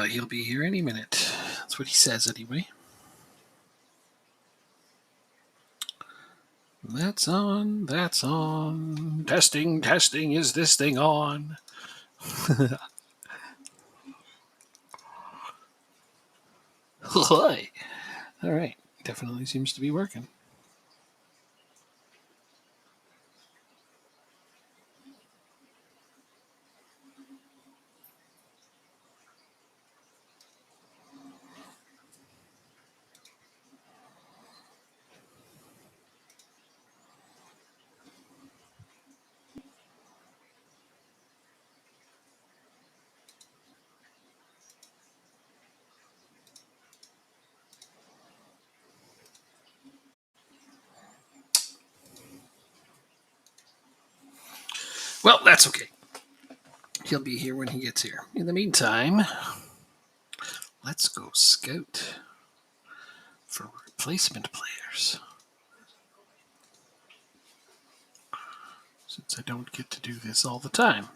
He'll be here any minute. That's what he says anyway. That's on. That's on. Testing. Testing. Is this thing on? All right. Definitely seems to be working. Well, that's okay. He'll be here when he gets here. In the meantime, let's go scout for replacement players. Since I don't get to do this all the time.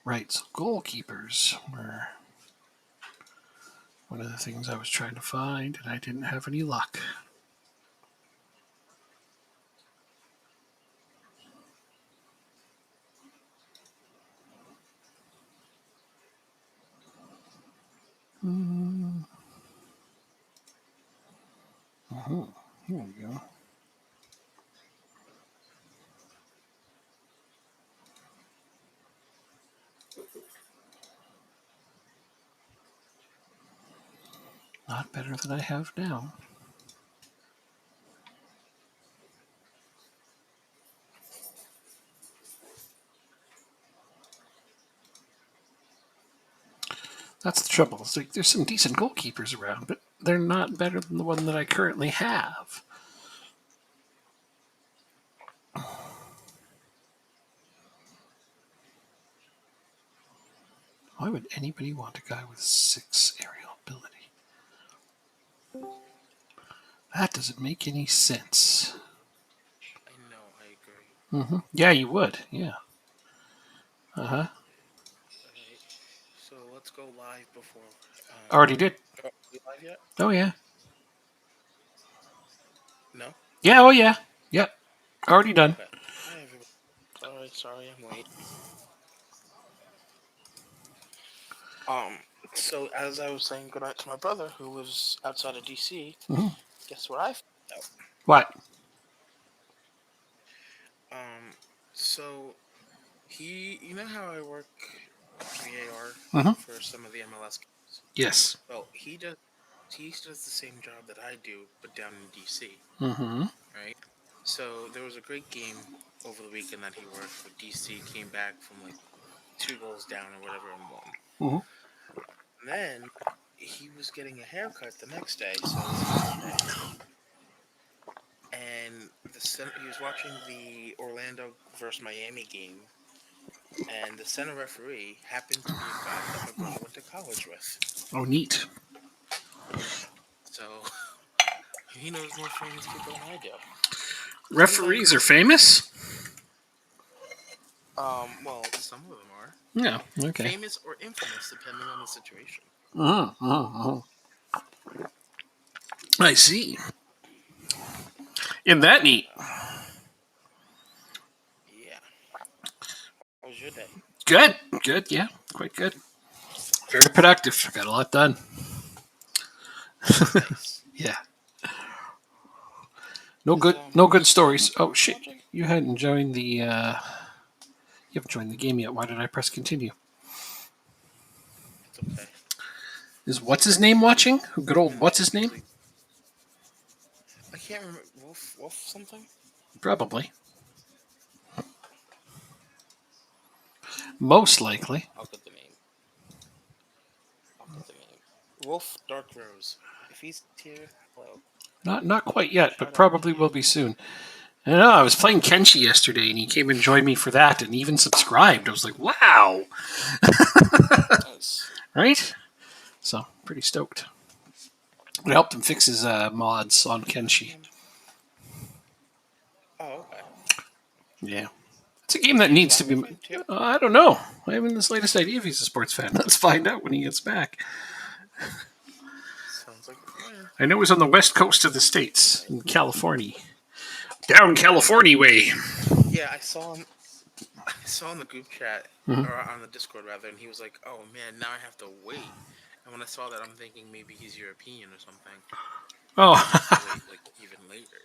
Right, so goalkeepers were one of the things I was trying to find, and I didn't have any luck. Here we go. Not better than I have now. That's the trouble. It's like there's some decent goalkeepers around, but they're not better than the one that I currently have. Why would anybody want a guy with 6 aerial ability? That doesn't make any sense. I know, I agree. Yeah, you would. Yeah. Uh-huh. Alright, so let's go live before. Already did. Are we live yet? Oh, yeah. No? Yeah, oh, yeah. Yep. Already done. Okay. Hi, everyone. Sorry, I'm late. So as I was saying goodnight to my brother who lives outside of DC, guess what I found out? What? So you know how I work VAR for some of the MLS games? Yes. Well, he does the same job that I do, but down in DC. Right? So there was a great game over the weekend that he worked, but DC came back from like 2 goals down or whatever and won. And then he was getting a haircut the next day, so it was Sunday. And he was watching the Orlando versus Miami game, and the center referee happened to be a guy that my brother went to college with. Oh, neat. So he knows more famous people than I do. Referees are famous? Well, some of them are. Yeah, okay. Famous or infamous, depending on the situation. I see. Isn't that neat? Yeah. How was your day? Good, yeah. Quite good. Very productive. Got a lot done. Nice. Yeah. No good stories. Oh, shit. You hadn't joined the, you haven't joined the game yet. Why did I press continue? It's okay. Is what's his name watching? Good old what's his name? I can't remember. Wolf something? Probably. Most likely. I'll get the name. Wolf Dark Rose. If he's here, hello. Not quite yet, but probably will be soon. I know, I was playing Kenshi yesterday, and he came and joined me for that, and even subscribed. I was like, wow! Nice. Right? So, pretty stoked. I helped him fix his mods on Kenshi. Oh, okay. Yeah. It's a game that needs to be... I don't know. I haven't the slightest idea if he's a sports fan. Let's find out when he gets back. Sounds like a plan. I know he's on the west coast of the States, in California. Down California way. Yeah, I saw him. I saw in the group chat, or on the Discord rather, and he was like, "Oh man, now I have to wait." And when I saw that, I'm thinking maybe he's European or something. Oh. Wait, like even later.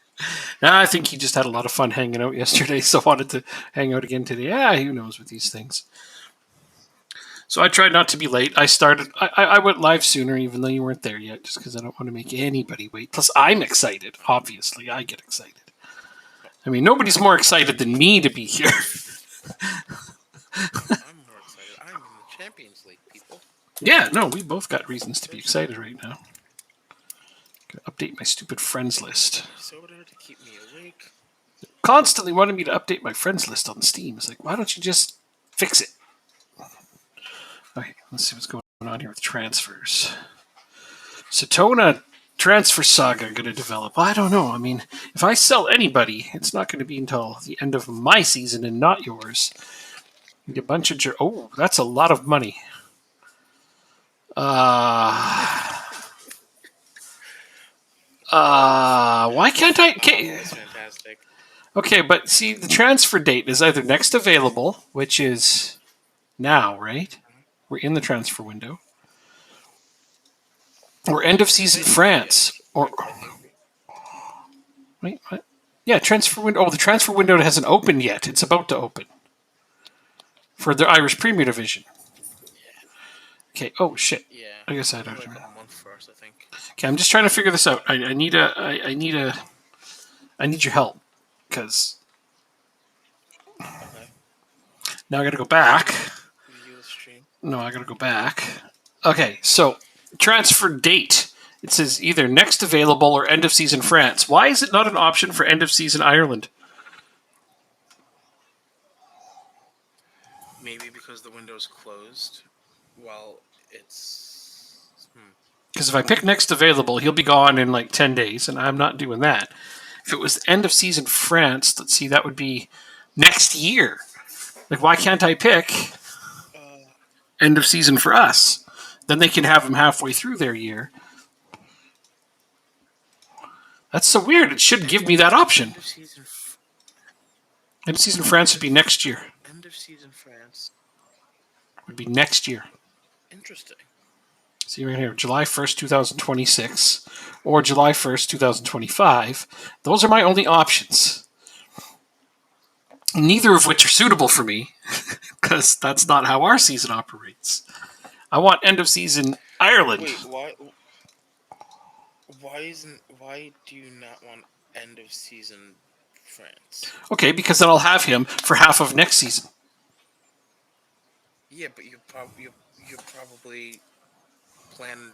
I think he just had a lot of fun hanging out yesterday, so wanted to hang out again today. Yeah, who knows with these things. So I tried not to be late. I went live sooner, even though you weren't there yet, just because I don't want to make anybody wait. Plus, I'm excited. Obviously, I get excited. I mean, nobody's more excited than me to be here. I'm more excited. I'm in the Champions League, people. Yeah, no, we both got reasons to be excited right now. Gotta update my stupid friends list. Soda to keep me awake. Constantly wanted me to update my friends list on Steam. It's like, why don't you just fix it? Okay, let's see what's going on here with transfers. Satona transfer saga going to develop. I don't know. I mean, if I sell anybody, it's not going to be until the end of my season and not yours. Need a bunch of oh, that's a lot of money. Why can't I? That's fantastic. Okay, but see, the transfer date is either next available, which is now, right? We're in the transfer window. Or end of season France. Or wait, what? Yeah, transfer window. Oh, the transfer window hasn't opened yet. It's about to open for the Irish Premier Division. Okay. Oh shit. Yeah. I guess I don't. Like a month first, I think. Okay, I'm just trying to figure this out. I need your help because now I got to go back. No, I got to go back. Okay, so transfer date. It says either next available or end of season France. Why is it not an option for end of season Ireland? Maybe because the window's closed while it's... Because if I pick next available, he'll be gone in like 10 days, and I'm not doing that. If it was end of season France, let's see, that would be next year. Like, why can't I pick end of season for us? Then they can have them halfway through their year. That's so weird. It should give me that option. End of season France would be next year. End of season France would be next year. Interesting. See right here, July 1st, 2026, or July 1st, 2025. Those are my only options. Neither of which are suitable for me, because that's not how our season operates. I want end of season Ireland. Wait, why do you not want end of season France? Okay, because then I'll have him for half of next season. Yeah, but you probably plan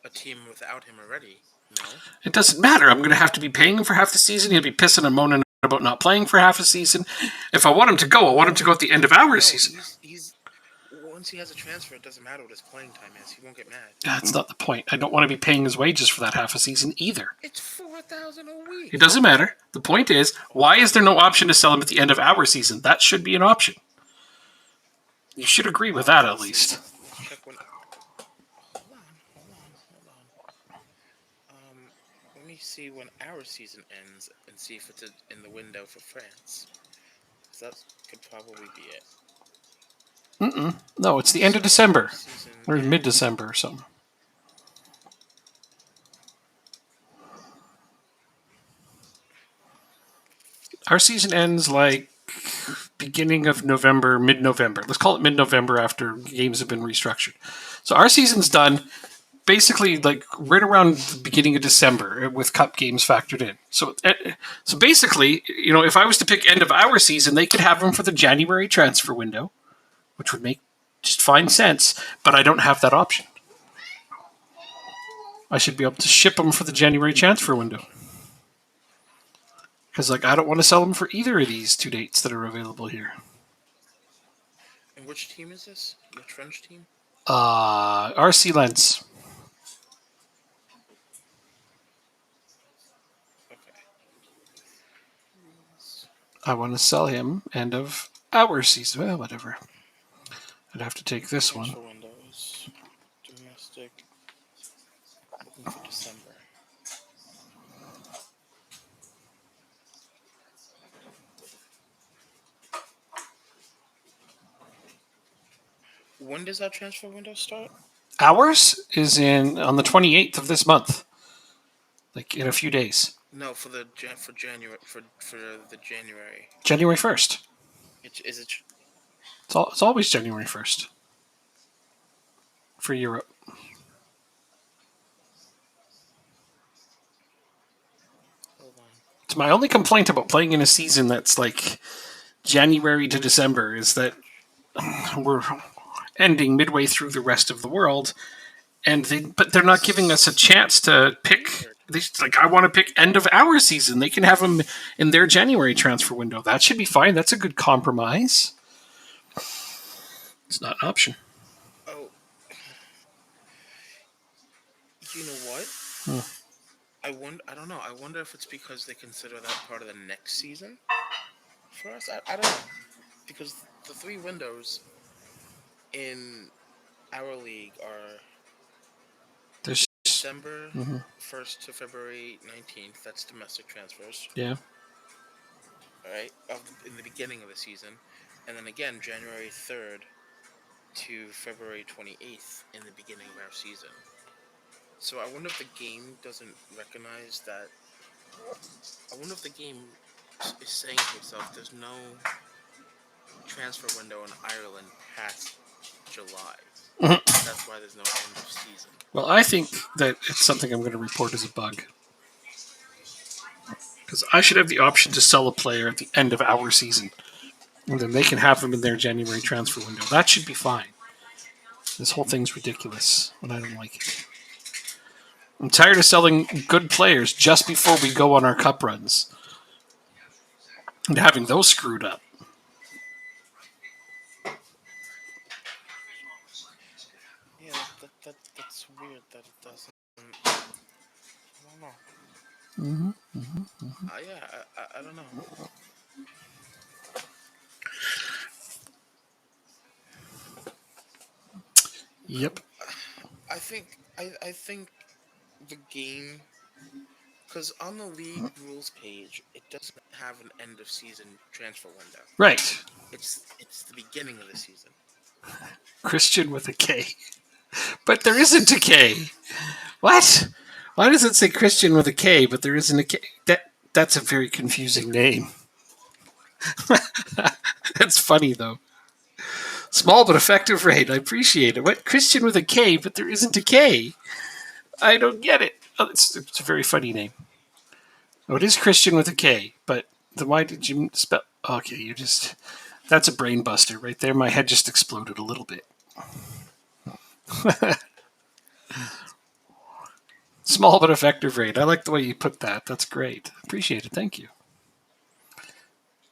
a team without him already. No, it doesn't matter. I'm going to have to be paying him for half the season. He'll be pissing and moaning about not playing for half a season. If I want him to go, I want him to go at the end of our season. He's once he has a transfer, it doesn't matter what his playing time is. He won't get mad. That's not the point. I don't want to be paying his wages for that half a season either. It's $4,000 a week. It doesn't matter. The point is, why is there no option to sell him at the end of our season? That should be an option. You should agree with that at least. Hold on. Let me see when our season ends and see if it's in the window for France. That could probably be it. No, it's the end of December. Or mid-December or something. Our season ends like beginning of November, mid-November. Let's call it mid-November after games have been restructured. So our season's done basically like right around the beginning of December with cup games factored in. So basically, if I was to pick end of our season, they could have them for the January transfer window, which would make just fine sense, but I don't have that option. I should be able to ship them for the January transfer window. Because I don't want to sell them for either of these two dates that are available here. And which team is this? Which French team? RC Lens. I want to sell him end of our season. Well, whatever. I'd have to take this one. Transfer windows. Domestic. Looking for December. When does that transfer window start? Ours is on the 28th of this month, like in a few days. No, for January for the January. January 1st. Is it? It's always January 1st for Europe. Hold on. It's my only complaint about playing in a season that's like January to December is that we're ending midway through the rest of the world, but they're not giving us a chance to pick. I want to pick end of our season. They can have them in their January transfer window. That should be fine. That's a good compromise. It's not an option. Oh, you know what? I don't know. I wonder if it's because they consider that part of the next season for us. I don't know, because the 3 windows in our league are There's December 1st to February 19th. That's domestic transfers. Yeah. All right, in the beginning of the season, and then again January 3rd to February 28th in the beginning of our season. So I wonder if the game doesn't recognize that. I wonder if the game is saying to itself, "There's no transfer window in Ireland past July. That's why there's no end of season." Well, I think that it's something I'm going to report as a bug. Because I should have the option to sell a player at the end of our season. And then they can have them in their January transfer window. That should be fine. This whole thing's ridiculous, and I don't like it. I'm tired of selling good players just before we go on our cup runs. And having those screwed up. Yeah, that's weird that it doesn't. I don't know. I don't know. Yep. I think the game, because on the league rules page, it doesn't have an end of season transfer window. Right. It's the beginning of the season. Christian with a K. But there isn't a K. What? Why does it say Christian with a K, but there isn't a K? That's a very confusing name. That's funny, though. Small but effective rate. I appreciate it. What? Christian with a K, but there isn't a K? I don't get it. Oh, it's a very funny name. Oh, it is Christian with a K, but then why did you spell... Okay, you just... That's a brain buster right there. My head just exploded a little bit. Small but effective rate. I like the way you put that. That's great. Appreciate it. Thank you.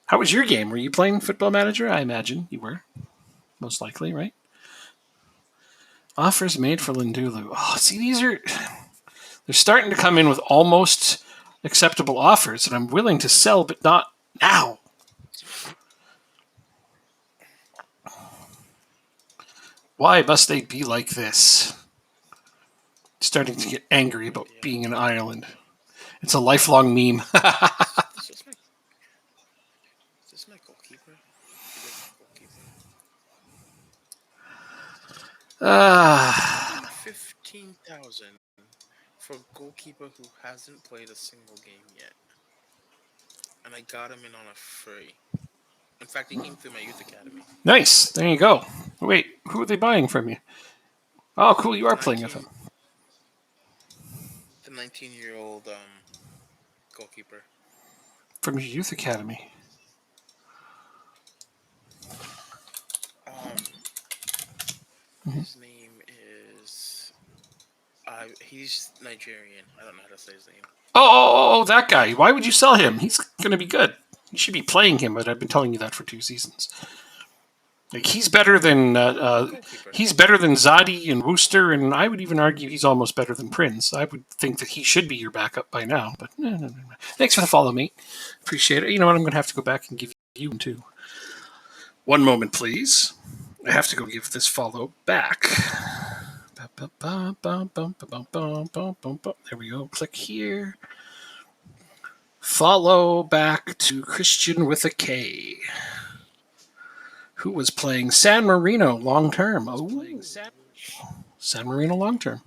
How was your game? Were you playing Football Manager? I imagine you were. Most likely, right? Offers made for Lindulu. Oh, see, they're starting to come in with almost acceptable offers, and I'm willing to sell, but not now. Why must they be like this? Starting to get angry about being in Ireland. It's a lifelong meme. Is this my goalkeeper? Ah. 15,000 for a goalkeeper who hasn't played a single game yet, and I got him in on a free. In fact, he came through my youth academy. Nice. There you go. Wait, who are they buying from you? Oh, cool. You are playing with him. The 19-year-old goalkeeper. From your youth academy. His name is... he's Nigerian. I don't know how to say his name. Oh, that guy. Why would you sell him? He's going to be good. You should be playing him, but I've been telling you that for 2 seasons. Like he's better than Goalkeeper. he's better than Zadi and Wooster, and I would even argue he's almost better than Prince. I would think that he should be your backup by now. But no. Thanks for the follow, mate. Appreciate it. You know what? I'm going to have to go back and give you one too. One moment, please. I have to go give this follow back. There we go. Click here. Follow back to Christian with a K, who was playing San Marino long term. Oh, San Marino long term.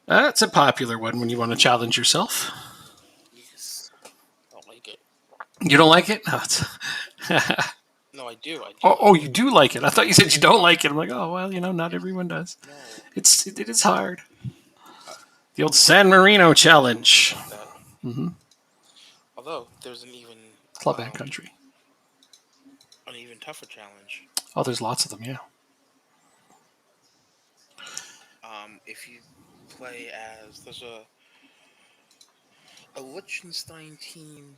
That's a popular one when you want to challenge yourself. Yes. I don't like it. You don't like it? No, No, I do. oh, you do like it. I thought you said you don't like it. I'm like, oh, well, not everyone does. No. It is hard. The old San Marino challenge. Mm-hmm. Although there's an even club and country. An even tougher challenge. Oh, there's lots of them, yeah. If you play as there's a Liechtenstein team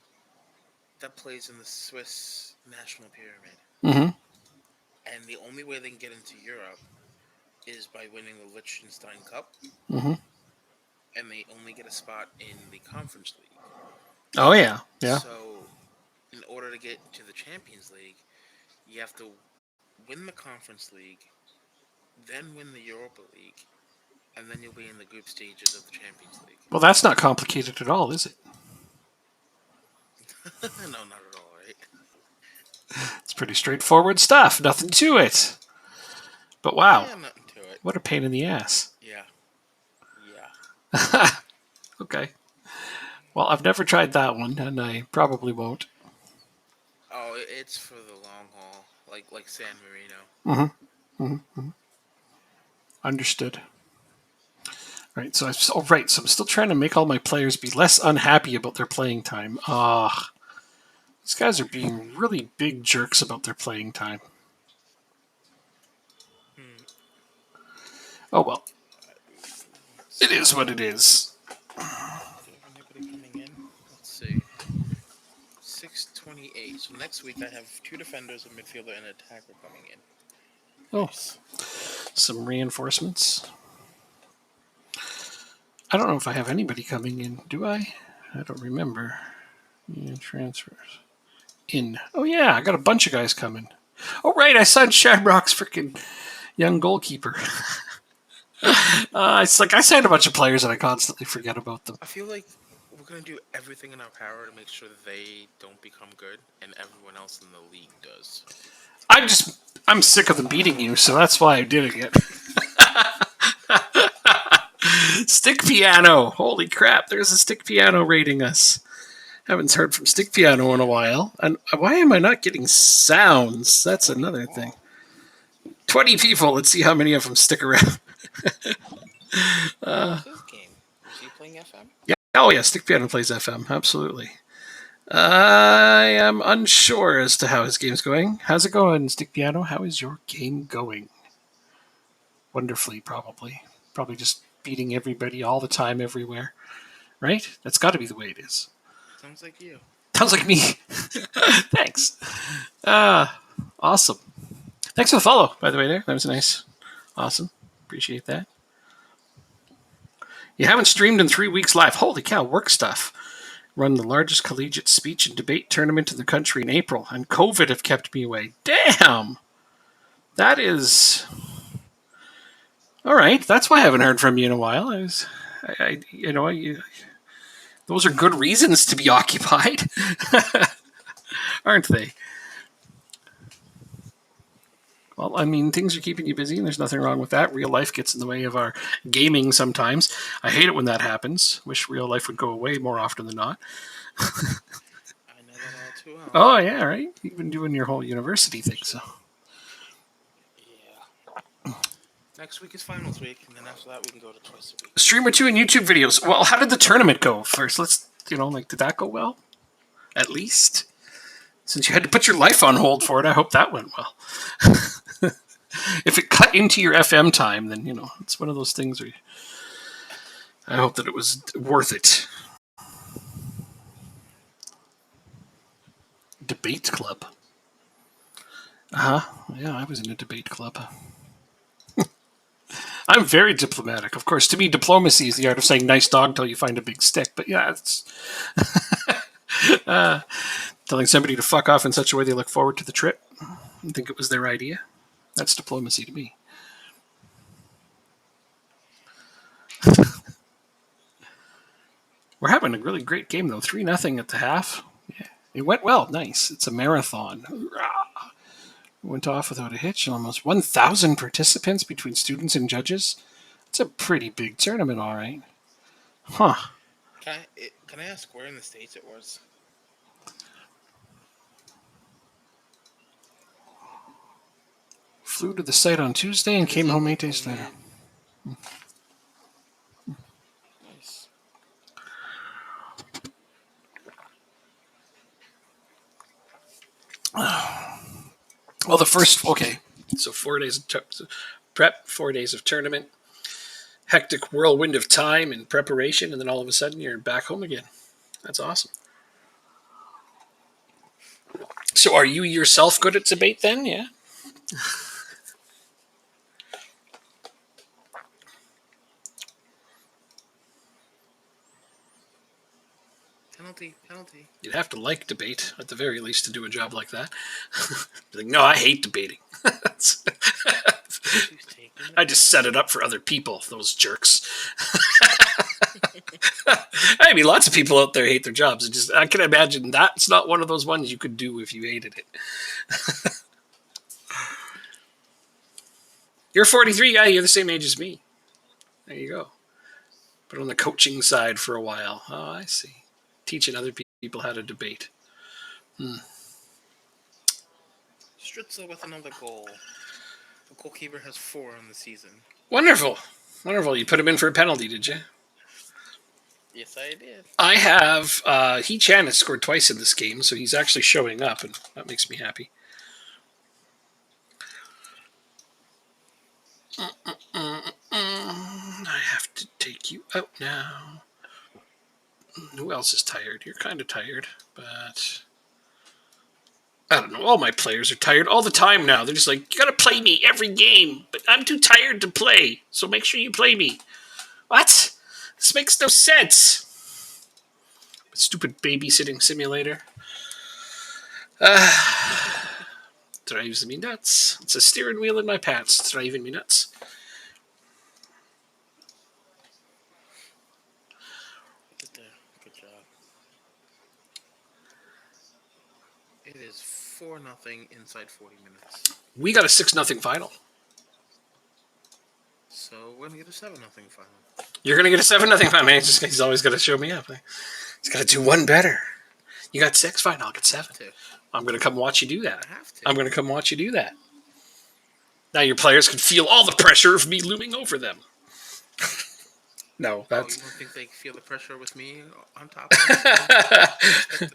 that plays in the Swiss National Pyramid. Mm-hmm. And the only way they can get into Europe is by winning the Liechtenstein Cup. Mm-hmm. And they only get a spot in the Conference League. Oh, yeah. Yeah. So, in order to get to the Champions League, you have to win the Conference League, then win the Europa League, and then you'll be in the group stages of the Champions League. Well, that's not complicated at all, is it? No, not at all, right? It's pretty straightforward stuff. Nothing to it. But wow. Yeah, nothing to it. What a pain in the ass. Yeah. Okay. Well, I've never tried that one, and I probably won't. Oh, it's for the long haul, like San Marino. Mm-hmm. Mm-hmm. Understood. Right. So I'm still trying to make all my players be less unhappy about their playing time. These guys are being really big jerks about their playing time. Oh well. It is what it is. Do we have anybody coming in? Let's see. 6:28. So next week I have 2 defenders, a midfielder, and an attacker coming in. Oh, Nice. Some reinforcements. I don't know if I have anybody coming in. Do I? I don't remember. Yeah, transfers. In. Oh yeah, I got a bunch of guys coming. Oh right, I signed Shamrock's freaking young goalkeeper. It's like I signed a bunch of players and I constantly forget about them. I feel like we're going to do everything in our power to make sure that they don't become good and everyone else in the league does. I'm sick of them beating you, so that's why I'm doing it. Stick Piano. Holy crap, there's a Stick Piano rating us. Haven't heard from Stick Piano in a while. And why am I not getting sounds? That's another thing. 20 people. Let's see how many of them stick around. What's his game? Is he playing FM? Yeah. Oh, yeah. Stick Piano plays FM. Absolutely. I am unsure as to how his game's going. How's it going, Stick Piano? How is your game going? Wonderfully, probably. Probably just beating everybody all the time, everywhere. Right? That's got to be the way it is. Sounds like you. Sounds like me. Thanks. Awesome. Thanks for the follow, by the way, there. That was nice. Awesome. Appreciate that. You haven't streamed in 3 weeks live. Holy cow, work stuff. Run the largest collegiate speech and debate tournament in the country in April, and COVID have kept me away. Damn! That is... All right, that's why I haven't heard from you in a while. Those are good reasons to be occupied, aren't they? Well, I mean, things are keeping you busy, and there's nothing wrong with that. Real life gets in the way of our gaming sometimes. I hate it when that happens. Wish real life would go away more often than not. I know that all too well. Oh, yeah, right? You've been doing your whole university thing, so... Yeah. Next week is finals week, and then after that we can go to twice a week. Stream or 2 and YouTube videos. Well, how did the tournament go first? Did that go well? At least? Since you had to put your life on hold for it, I hope that went well. If it cut into your FM time, then, it's one of those things where I hope that it was worth it. Debate Club. Yeah, I was in a debate club. I'm very diplomatic. Of course, to me, diplomacy is the art of saying nice dog till you find a big stick. But yeah, it's telling somebody to fuck off in such a way they look forward to the trip. I think it was their idea. That's diplomacy to me. We're having a really great game, though. 3-0 at the half. Yeah, it went well. Nice. It's a marathon. Hoorah! Went off without a hitch. Almost 1,000 participants between students and judges. It's a pretty big tournament, all right. Huh. Can I ask where in the States it was? Flew to the site on Tuesday and came home 8 days later. Nice. Well, the first, okay. So 4 days of prep, 4 days of tournament, hectic whirlwind of time and preparation, and then all of a sudden you're back home again. That's awesome. So are you yourself good at debate then? Yeah. Penalty. You'd have to like debate at the very least to do a job like that. Like, no, I hate debating. I just set it up for other people, those jerks. I mean, lots of people out there hate their jobs. I can imagine that's not one of those ones you could do if you hated it. You're 43, yeah, you're the same age as me. There you go. But on the coaching side for a while. Oh, I see. Teaching other people how to debate. Stritzel with another goal. The goalkeeper has 4 on the season. Wonderful. You put him in for a penalty, did you? Yes, I did. I have. He Chan has scored twice in this game, so he's actually showing up, and that makes me happy. I have to take you out now. Who else is tired? You're kind of tired, but I don't know. All my players are tired all the time now. They're just like, you gotta play me every game, but I'm too tired to play, so make sure you play me. What? This makes no sense. Stupid babysitting simulator. Drives me nuts. It's a steering wheel in my pants. Driving me nuts. Good job. It is 4-0 inside 40 minutes. We got a 6-0 final. So we're going to get a 7-0 final. You're going to get a 7-0 final, man. He's always got to show me up. He's got to do one better. You got 6, fine, I'll get 7. I'm going to come watch you do that. I have to. I'm going to come watch you do that. Now your players can feel all the pressure of me looming over them. No, that's... You don't think they feel the pressure with me on top of them?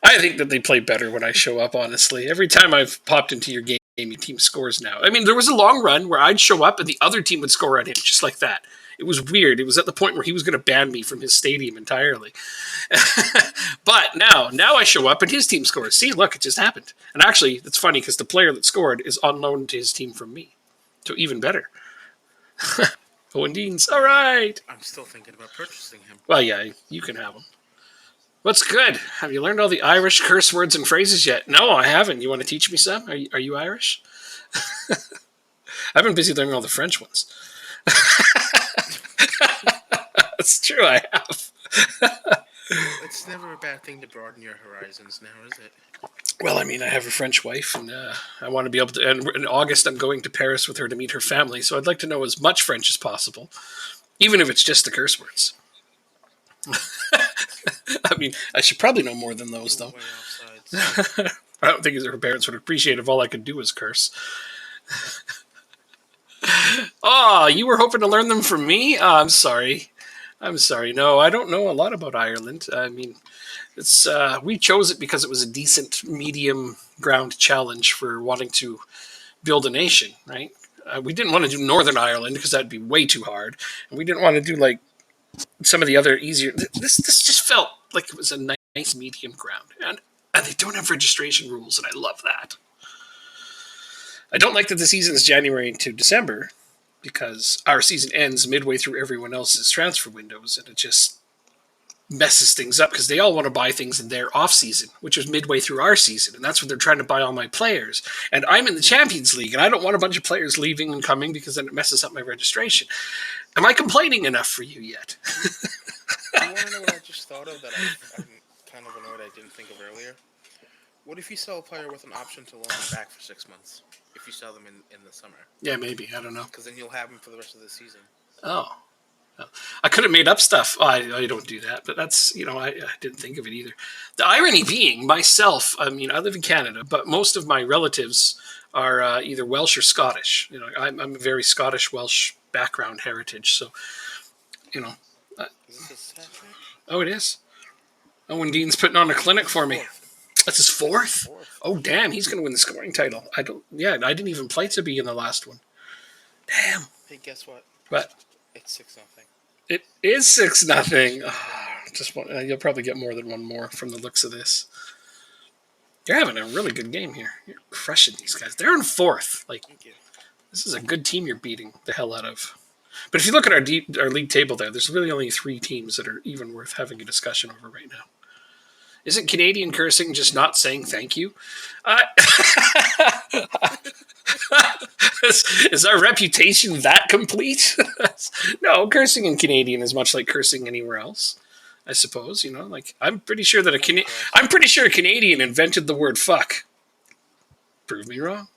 I think that they play better when I show up, honestly. Every time I've popped into your game, your team scores now. I mean, there was a long run where I'd show up and the other team would score on him, just like that. It was weird. It was at the point where he was going to ban me from his stadium entirely. But now I show up and his team scores. See, look, it just happened. And actually, it's funny because the player that scored is on loan to his team from me. So even better. Owen Deans, all right. I'm still thinking about purchasing him. Well, yeah, you can have him. What's good? Have you learned all the Irish curse words and phrases yet? No, I haven't. You want to teach me some? Are you Irish? I've been busy learning all the French ones. That's true, I have. It's never a bad thing to broaden your horizons now, is it? Well, I mean, I have a French wife, and I want to be able to... And in August, I'm going to Paris with her to meet her family, so I'd like to know as much French as possible, even if it's just the curse words. I mean, I should probably know more than those, though. I don't think her parents would appreciate if all I could do was curse. Oh, you were hoping to learn them from me? Oh, I'm sorry. No, I don't know a lot about Ireland. I mean, it's we chose it because it was a decent medium ground challenge for wanting to build a nation, right? We didn't want to do Northern Ireland because that'd be way too hard, and we didn't want to do like some of the other easier. This just felt like it was a nice medium ground, and they don't have registration rules, and I love that. I don't like that the season is January to December because our season ends midway through everyone else's transfer windows, and it just messes things up because they all want to buy things in their off season, which is midway through our season, and that's when they're trying to buy all my players. And I'm in the Champions League, and I don't want a bunch of players leaving and coming because then it messes up my registration. Am I complaining enough for you yet? You want to know what I just thought of that I'm kind of annoyed I didn't think of earlier? What if you sell a player with an option to loan them back for 6 months? If you sell them in the summer? Yeah, maybe. I don't know. Because then you'll have them for the rest of the season. Oh. I could have made up stuff. I don't do that, but that's, I didn't think of it either. The irony being, myself, I live in Canada, but most of my relatives are either Welsh or Scottish. I'm a very Scottish-Welsh background heritage, so, Is this a stat trick? Oh, it is? Owen Dean's putting on a clinic for me. That's his fourth? Oh, damn, he's going to win the scoring title. I didn't even play to be in the last one. Damn. Hey, guess what? What? It's 6-0. It is 6-0. Oh, you'll probably get more than one more from the looks of this. You're having a really good game here. You're crushing these guys. They're in fourth. Thank you. This is a good team you're beating the hell out of. But if you look at our league table there's really only 3 teams that are even worth having a discussion over right now. Isn't Canadian cursing just not saying thank you? Is our reputation that complete? No, cursing in Canadian is much like cursing anywhere else, I suppose. I'm pretty sure that a Canadian invented the word fuck. Prove me wrong.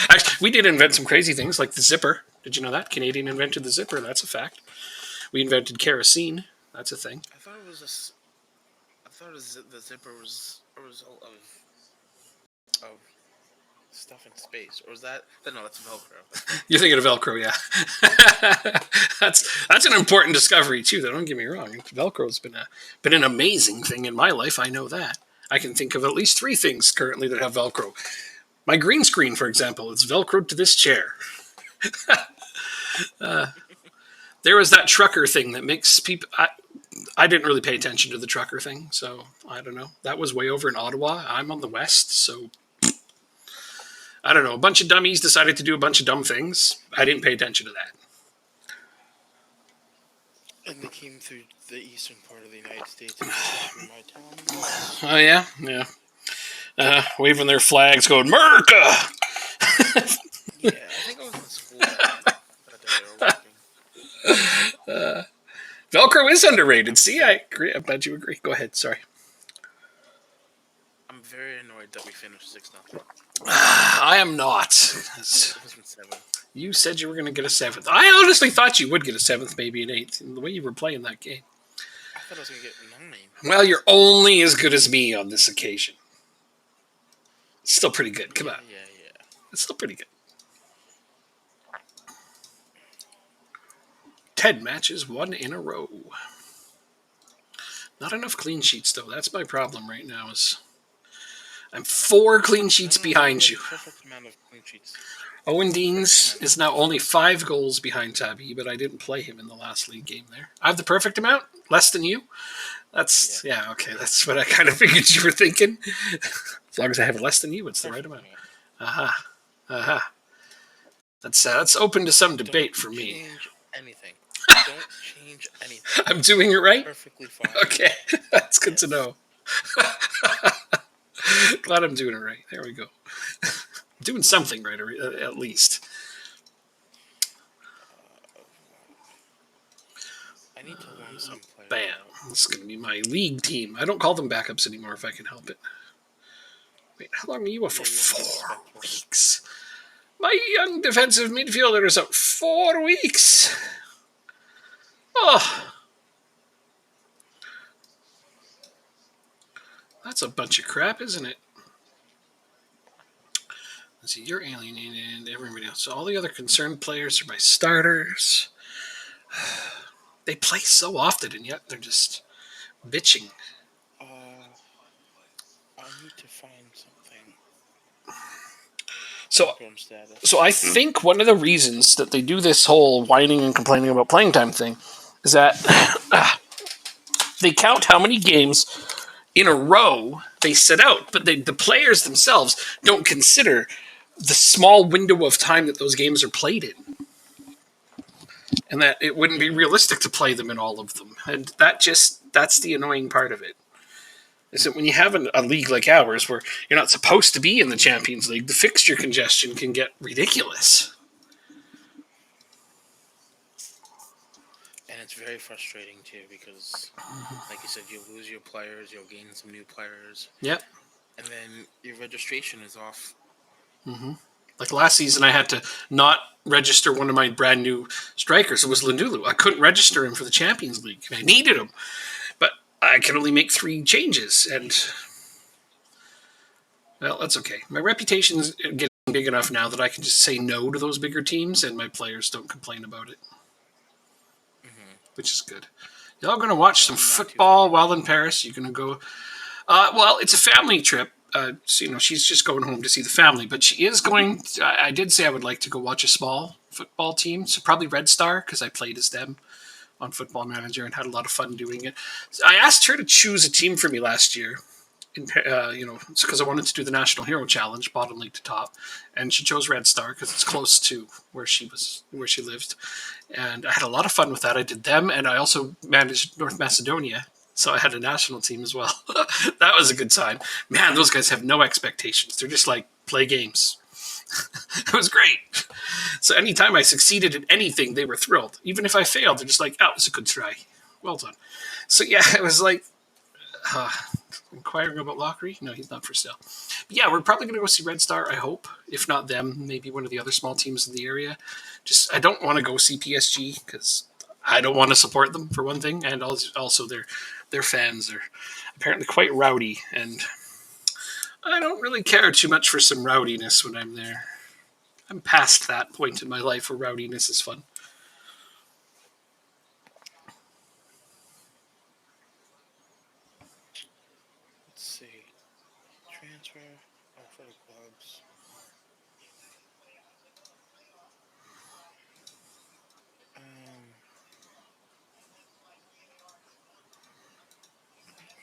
Actually, we did invent some crazy things like the zipper. Did you know that? Canadian invented the zipper. That's a fact. We invented kerosene. That's a thing. I thought the zipper was a result of stuff in space, or is that? No, that's Velcro. You're thinking of Velcro, yeah. That's an important discovery too. Though, don't get me wrong. Velcro's been an amazing thing in my life. I know that. I can think of at least 3 things currently that have Velcro. My green screen, for example, is Velcroed to this chair. There was that trucker thing that makes people. I didn't really pay attention to the trucker thing, so I don't know. That was way over in Ottawa. I'm on the west, so I don't know. A bunch of dummies decided to do a bunch of dumb things. I didn't pay attention to that. And they came through the eastern part of the United States and through my town. Oh, yeah? Yeah. Waving their flags, going, America! Yeah, I think I was in school that day they were working. Velcro is underrated. See, I agree. I'm glad you agree. Go ahead. Sorry. I'm very annoyed that we finished 6-0. I am not. You said you were going to get a 7th. I honestly thought you would get a 7th, maybe an 8th, in the way you were playing that game. I thought I was going to get 9. Well, you're only as good as me on this occasion. It's still pretty good. Come on. Yeah. It's still pretty good. 10 matches, 1 in a row. Not enough clean sheets, though. That's my problem right now. I'm 4 clean sheets behind you. Perfect amount of clean sheets. Owen Deans is now only 5 goals behind Tabby, but I didn't play him in the last league game there. I have the perfect amount? Less than you? Okay. That's what I kind of figured you were thinking. As long as I have less than you, it's the right amount. Aha. That's open to some debate for me. Change anything. Don't change anything. I'm doing it right? Perfectly fine. Okay, that's good to know. Glad I'm doing it right. There we go. Doing something right, at least. I need to learn some players. Bam. This is going to be my league team. I don't call them backups anymore if I can help it. Wait, how long are you up for? 4 weeks. My young defensive midfielder is out 4 weeks. Oh. That's a bunch of crap, isn't it? Let's see, you're alienated, everybody else. So all the other concerned players are my starters. They play so often, and yet they're just bitching. I need to find something. So I think one of the reasons that they do this whole whining and complaining about playing time thing is that they count how many games in a row they sit out, but the players themselves don't consider the small window of time that those games are played in, and that it wouldn't be realistic to play them in all of them. And that's the annoying part of it. Is that when you have a league like ours where you're not supposed to be in the Champions League, the fixture congestion can get ridiculous. And it's very frustrating too because, like you said, you'll lose your players, you'll gain some new players. Yep. And then your registration is off. Mm-hmm. Like last season, I had to not register one of my brand new strikers. It was Lindulu. I couldn't register him for the Champions League. I needed him, but I can only make 3 changes, and well, that's okay. My reputation's getting big enough now that I can just say no to those bigger teams, and my players don't complain about it, which is good. Y'all going to watch some football while in Paris? You're going to go... well, it's a family trip. So, she's just going home to see the family, but she is going... I did say I would like to go watch a small football team, so probably Red Star, because I played as them on Football Manager and had a lot of fun doing it. So I asked her to choose a team for me last year, because I wanted to do the National Hero Challenge, bottom league to top, and she chose Red Star because it's close to where she lived, and I had a lot of fun with that. I did them, and I also managed North Macedonia, so I had a national team as well. That was a good time. Man, those guys have no expectations. They're just like, play games. It was great. So anytime I succeeded at anything, they were thrilled. Even if I failed, they're just like, oh, it was a good try. Well done. So yeah, it was like, inquiring about Lockery? No, he's not for sale. But yeah, we're probably going to go see Red Star, I hope. If not them, maybe one of the other small teams in the area. Just, I don't want to go see PSG because I don't want to support them, for one thing. And also their fans are apparently quite rowdy. And I don't really care too much for some rowdiness when I'm there. I'm past that point in my life where rowdiness is fun. Let's see. Transfer for the clubs.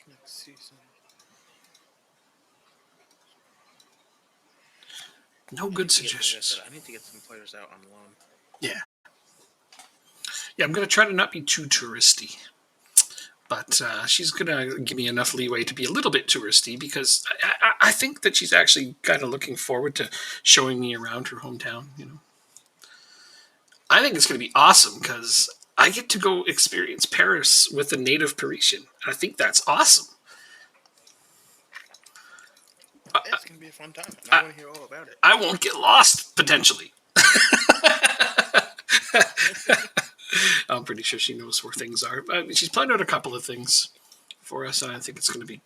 Next season. No good suggestions. I need to get some players out on loan. Yeah. Yeah, I'm going to try to not be too touristy. But she's going to give me enough leeway to be a little bit touristy because I think that she's actually kind of looking forward to showing me around her hometown, I think it's going to be awesome because I get to go experience Paris with a native Parisian. I think that's awesome. It's going to be a fun time. I want to hear all about it. I won't get lost, potentially. I'm pretty sure she knows where things are. But she's planned out a couple of things for us, and I think it's going to be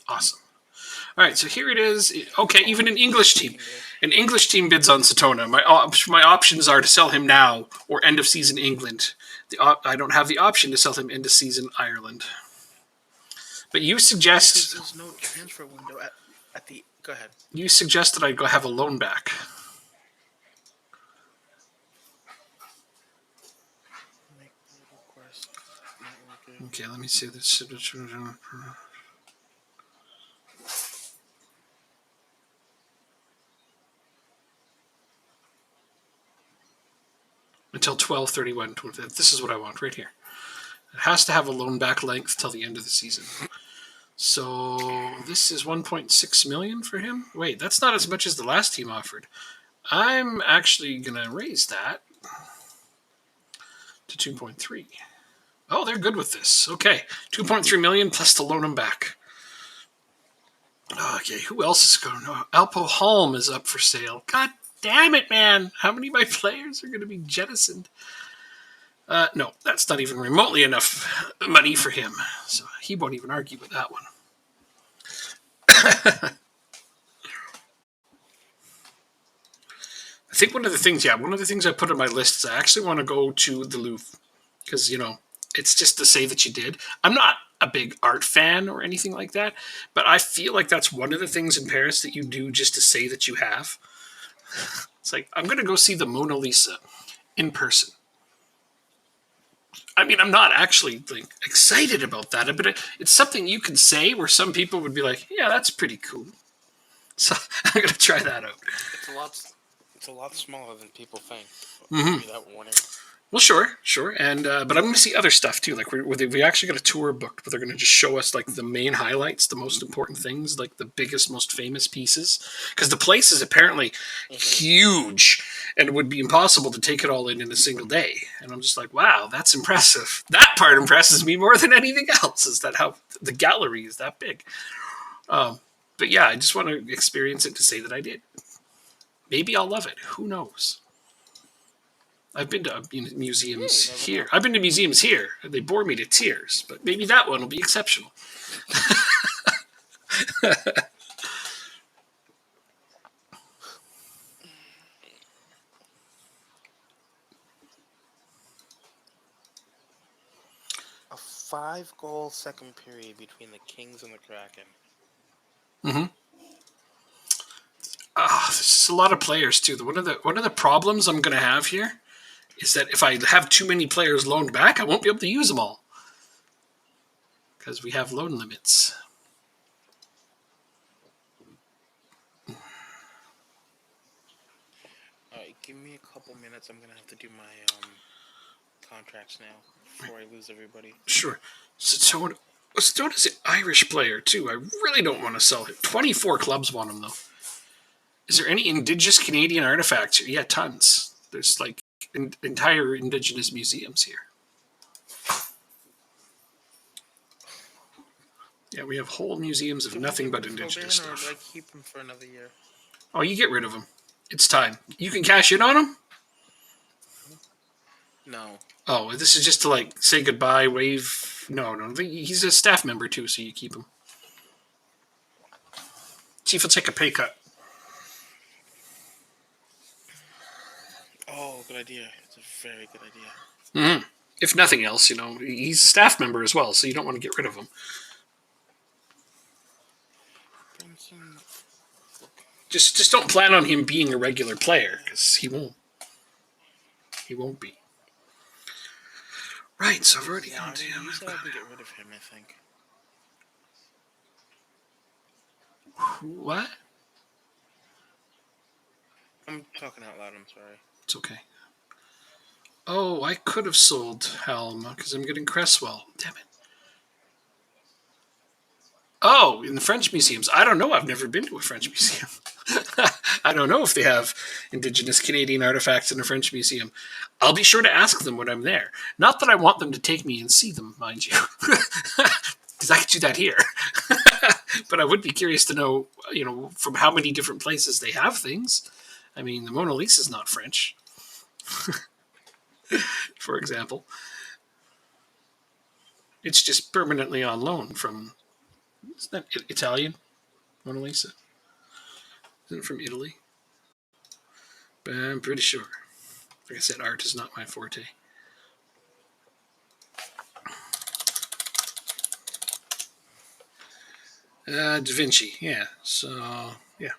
awesome. All right, so here it is. Okay, even an English team. An English team bids on Satona. My options are to sell him now or end of season England. I don't have the option to sell him end of season Ireland. But you suggest... There's no transfer window at the... Go ahead. You suggest that I go have a loan back. Okay, let me see this. Until 12/31. This is what I want right here. It has to have a loan back length till the end of the season. So this is 1.6 million for him. Wait, that's not as much as the last team offered. I'm actually gonna raise that to 2.3. Oh, they're good with this. Okay, 2.3 million plus to loan him back. Okay, who else is going? Alpo Holm is up for sale. God damn it, man! How many of my players are going to be jettisoned? No, that's not even remotely enough money for him, so he won't even argue with that one. I think one of the things I put on my list is I actually want to go to the Louvre because, it's just to say that you did. I'm not a big art fan or anything like that, but I feel like that's one of the things in Paris that you do just to say that you have. It's like, I'm going to go see the Mona Lisa in person. I mean, I'm not actually like excited about that, but it's something you can say where some people would be like, "Yeah, that's pretty cool." So I'm gonna try that out. It's a lot smaller than people think. Mm-hmm. Give you that warning. Well, sure, and but I'm going to see other stuff too. Like we actually got a tour booked, but they're going to just show us like the main highlights, the most important things, like the biggest, most famous pieces, because the place is apparently huge and it would be impossible to take it all in a single day. And I'm just like, wow, that's impressive. That part impresses me more than anything else. Is that how the gallery is that big? But yeah, I just want to experience it to say that I did. Maybe I'll love it. Who knows? I've been to museums here. I've been to museums here. They bore me to tears, but maybe that one will be exceptional. A 5-goal second period between the Kings and the Kraken. Mm-hmm. There's a lot of players too. One of the problems I'm going to have here is that if I have too many players loaned back, I won't be able to use them all because we have loan limits. All right, give me a couple minutes. I'm gonna have to do my contracts now before I lose everybody. Sure. Stone's an Irish player too. I really don't want to sell him. 24 clubs want him though. Is there any indigenous Canadian artifacts here? Yeah, tons. There's like entire indigenous museums here. Yeah, we have whole museums of nothing but indigenous stuff. Or do I keep them for another year? Oh, you get rid of them. It's time. You can cash in on them? No. Oh, this is just to like say goodbye, wave. No. He's a staff member too, so you keep him. Chief will take a pay cut. Oh, good idea. It's a very good idea. Mm-hmm. If nothing else, he's a staff member as well, so you don't want to get rid of him. Just don't plan on him being a regular player, because he won't. He won't be. Right, so I've already gone to him. You said I can get rid of him, I think. What? I'm talking out loud, I'm sorry. It's okay. Oh, I could have sold Helm, because I'm getting Cresswell. Damn it. Oh, in the French museums. I don't know. I've never been to a French museum. I don't know if they have indigenous Canadian artifacts in a French museum. I'll be sure to ask them when I'm there. Not that I want them to take me and see them, mind you, because I could do that here. But I would be curious to know, from how many different places they have things. I mean, the Mona Lisa is not French, for example. It's just permanently on loan from, isn't that Italian, Mona Lisa? Isn't it from Italy? But I'm pretty sure. Like I said, art is not my forte. Da Vinci, yeah. So, yeah.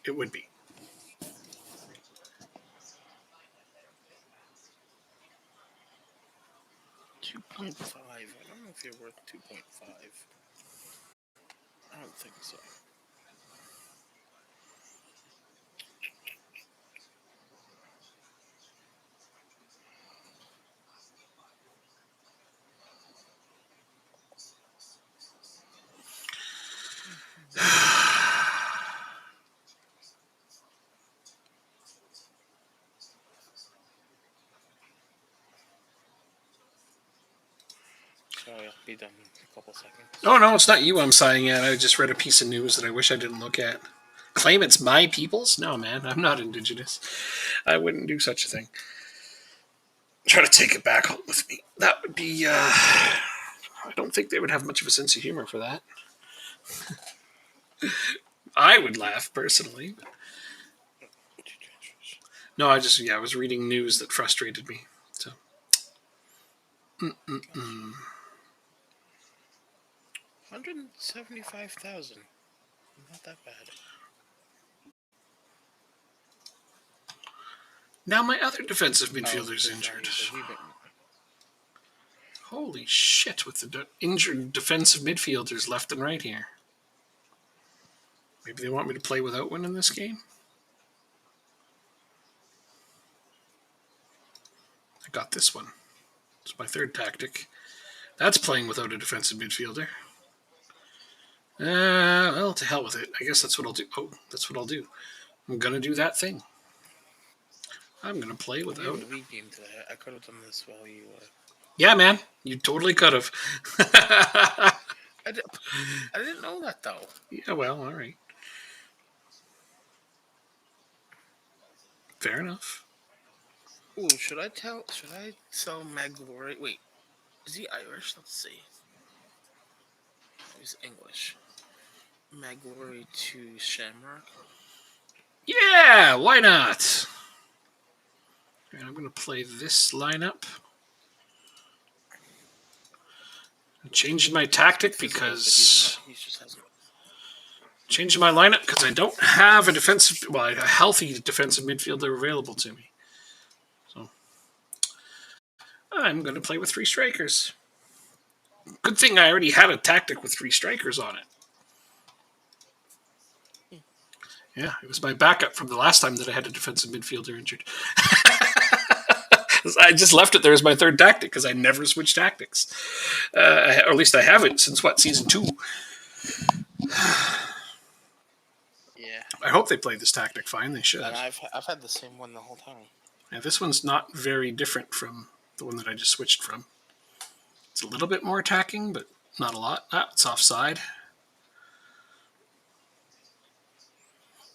It would be. 2.5. I don't know if you're worth 2.5. I don't think so. Sorry, I'll be done in a couple seconds. No, it's not you I'm sighing at. I just read a piece of news that I wish I didn't look at. Claim it's my people's? No, man, I'm not indigenous. I wouldn't do such a thing. Try to take it back home with me. That would be, I don't think they would have much of a sense of humor for that. I would laugh, personally. No, I was reading news that frustrated me. So. 175,000. Not that bad. Now my other defensive Oh, midfielder's because injured. we've been. Holy shit, with the injured defensive midfielders left and right here. Maybe they want me to play without one in this game? I got this one. It's my third tactic. That's playing without a defensive midfielder. Well, to hell with it. I guess that's what I'll do. Oh, that's what I'll do. I'm going to do that thing. I'm going to play We without. have a league game today. I could have done this while you. Yeah, man. You totally could have. I didn't know that, though. Yeah, well, all right. Fair enough. Ooh, should I sell Maglory? Wait, is he Irish? Let's see. He's English. Maglory to Shamrock. Yeah, why not? And I'm going to play this lineup. I'm changing my tactic because he just hasn't. Changing my lineup because I don't have a healthy defensive midfielder available to me. So I'm going to play with 3 strikers. Good thing I already had a tactic with 3 strikers on it. Yeah, it was my backup from the last time that I had a defensive midfielder injured. I just left it there as my third tactic because I never switch tactics. Or at least I haven't since, season 2. Yeah. I hope they played this tactic fine. They should. And I've had the same one the whole time. Yeah, this one's not very different from the one that I just switched from. It's a little bit more attacking, but not a lot. It's offside.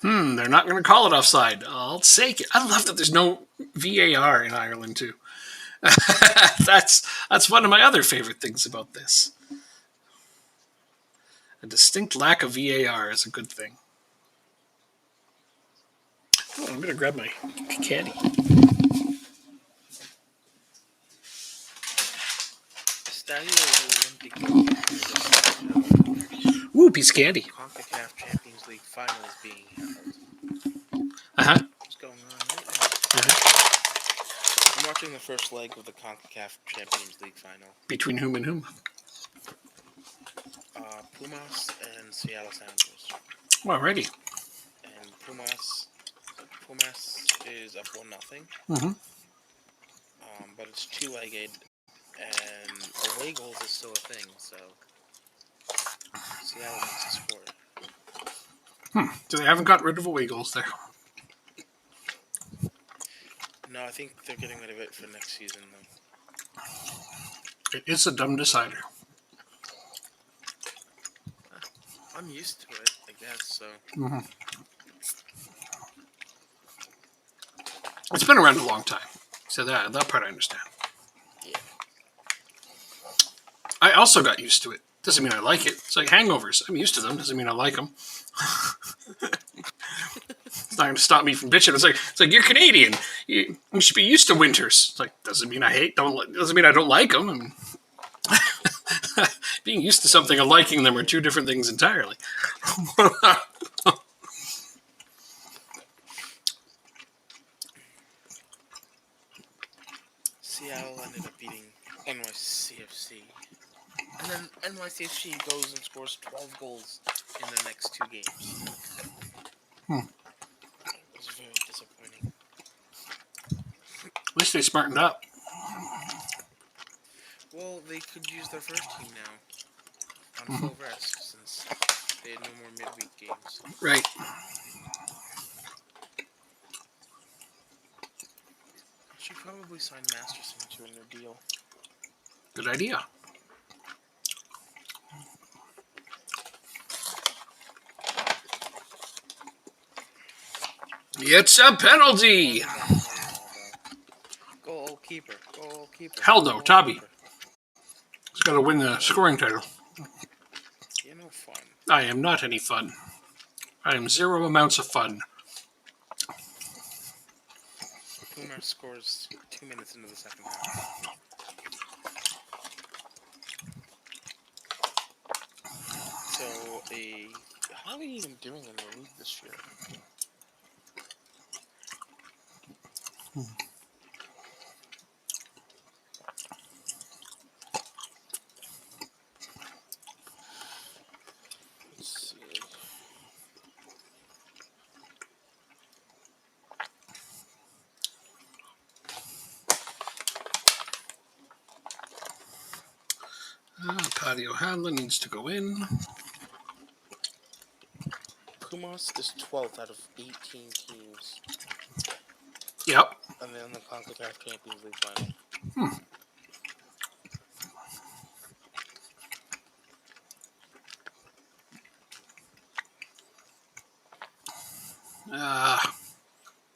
They're not going to call it offside. I'll take it. I love that there's no VAR in Ireland, too. That's one of my other favorite things about this. A distinct lack of VAR is a good thing. Oh, I'm going to grab my candy. Ooh, piece of candy. CONCACAF Champions League final is being held. What's going on right now? I'm watching the first leg of the CONCACAF Champions League final. Between whom and whom? Pumas and Seattle Sounders. Alrighty. And Pumas is up 1-0. Mm-hmm. But it's 2-legged, and away goals is still a thing, so Seattle needs to score. So they haven't got rid of away goals there. No, I think they're getting rid of it for next season, though. It is a dumb decider. I'm used to it, I guess, so. Mm-hmm. It's been around a long time, so that part I understand. Yeah. I also got used to it. Doesn't mean I like it. It's like hangovers. I'm used to them. Doesn't mean I like them. It's not going to stop me from bitching. It's like you're Canadian. You should be used to winters. It's like doesn't mean I doesn't mean I don't like them. I mean, being used to something and liking them are two different things entirely. Seattle ended up beating NYCFC. And then NYCFC goes and scores 12 goals in the next 2 games. It was very disappointing. At least they smartened up. Well, they could use their first team now on full rest since they had no more midweek games. Right. I should probably sign Masterson to a new deal. Good idea. It's a penalty. Goalkeeper. Hell no, Tabby. He's got to win the scoring title. You're no fun. I am not any fun. I am 0 amounts of fun. Puma scores 2 minutes into the second half. So, how are we even doing in the league this year? Let's see. Patio Hadlin needs to go in. Pumas is 12th out of 18 teams. Yep. And then the CONCACAF Champions League final.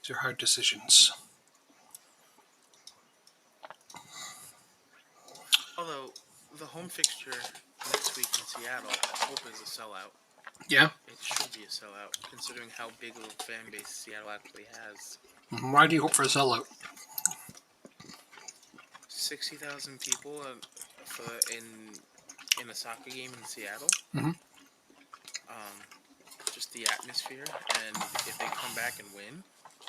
These are hard decisions. Although, the home fixture next week in Seattle, I hope is a sellout. Yeah. It should be a sellout, considering how big of a fan base Seattle actually has. Why do you hope for a sellout? 60,000 people in a soccer game in Seattle. Mhm. Just the atmosphere, and if they come back and win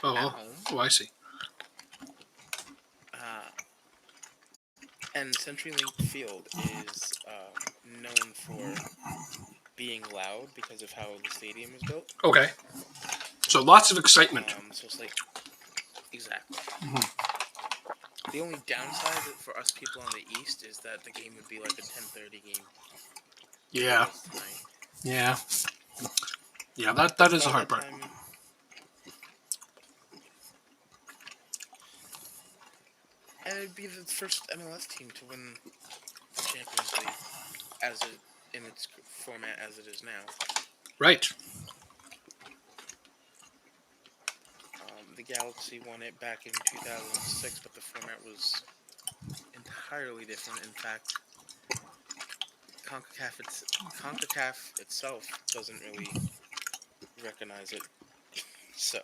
Oh, at home. Oh, I see. And CenturyLink Field is known for being loud because of how the stadium is built. Okay. So lots of excitement. So it's like, exactly. The only downside for us people on the East is that the game would be like a 10:30 game. Yeah. Yeah. Yeah, that is a hard part. And it'd be the first MLS team to win the Champions League in its format as it is now. Right. The Galaxy won it back in 2006, but the format was entirely different. In fact, CONCACAF itself doesn't really recognize it. So.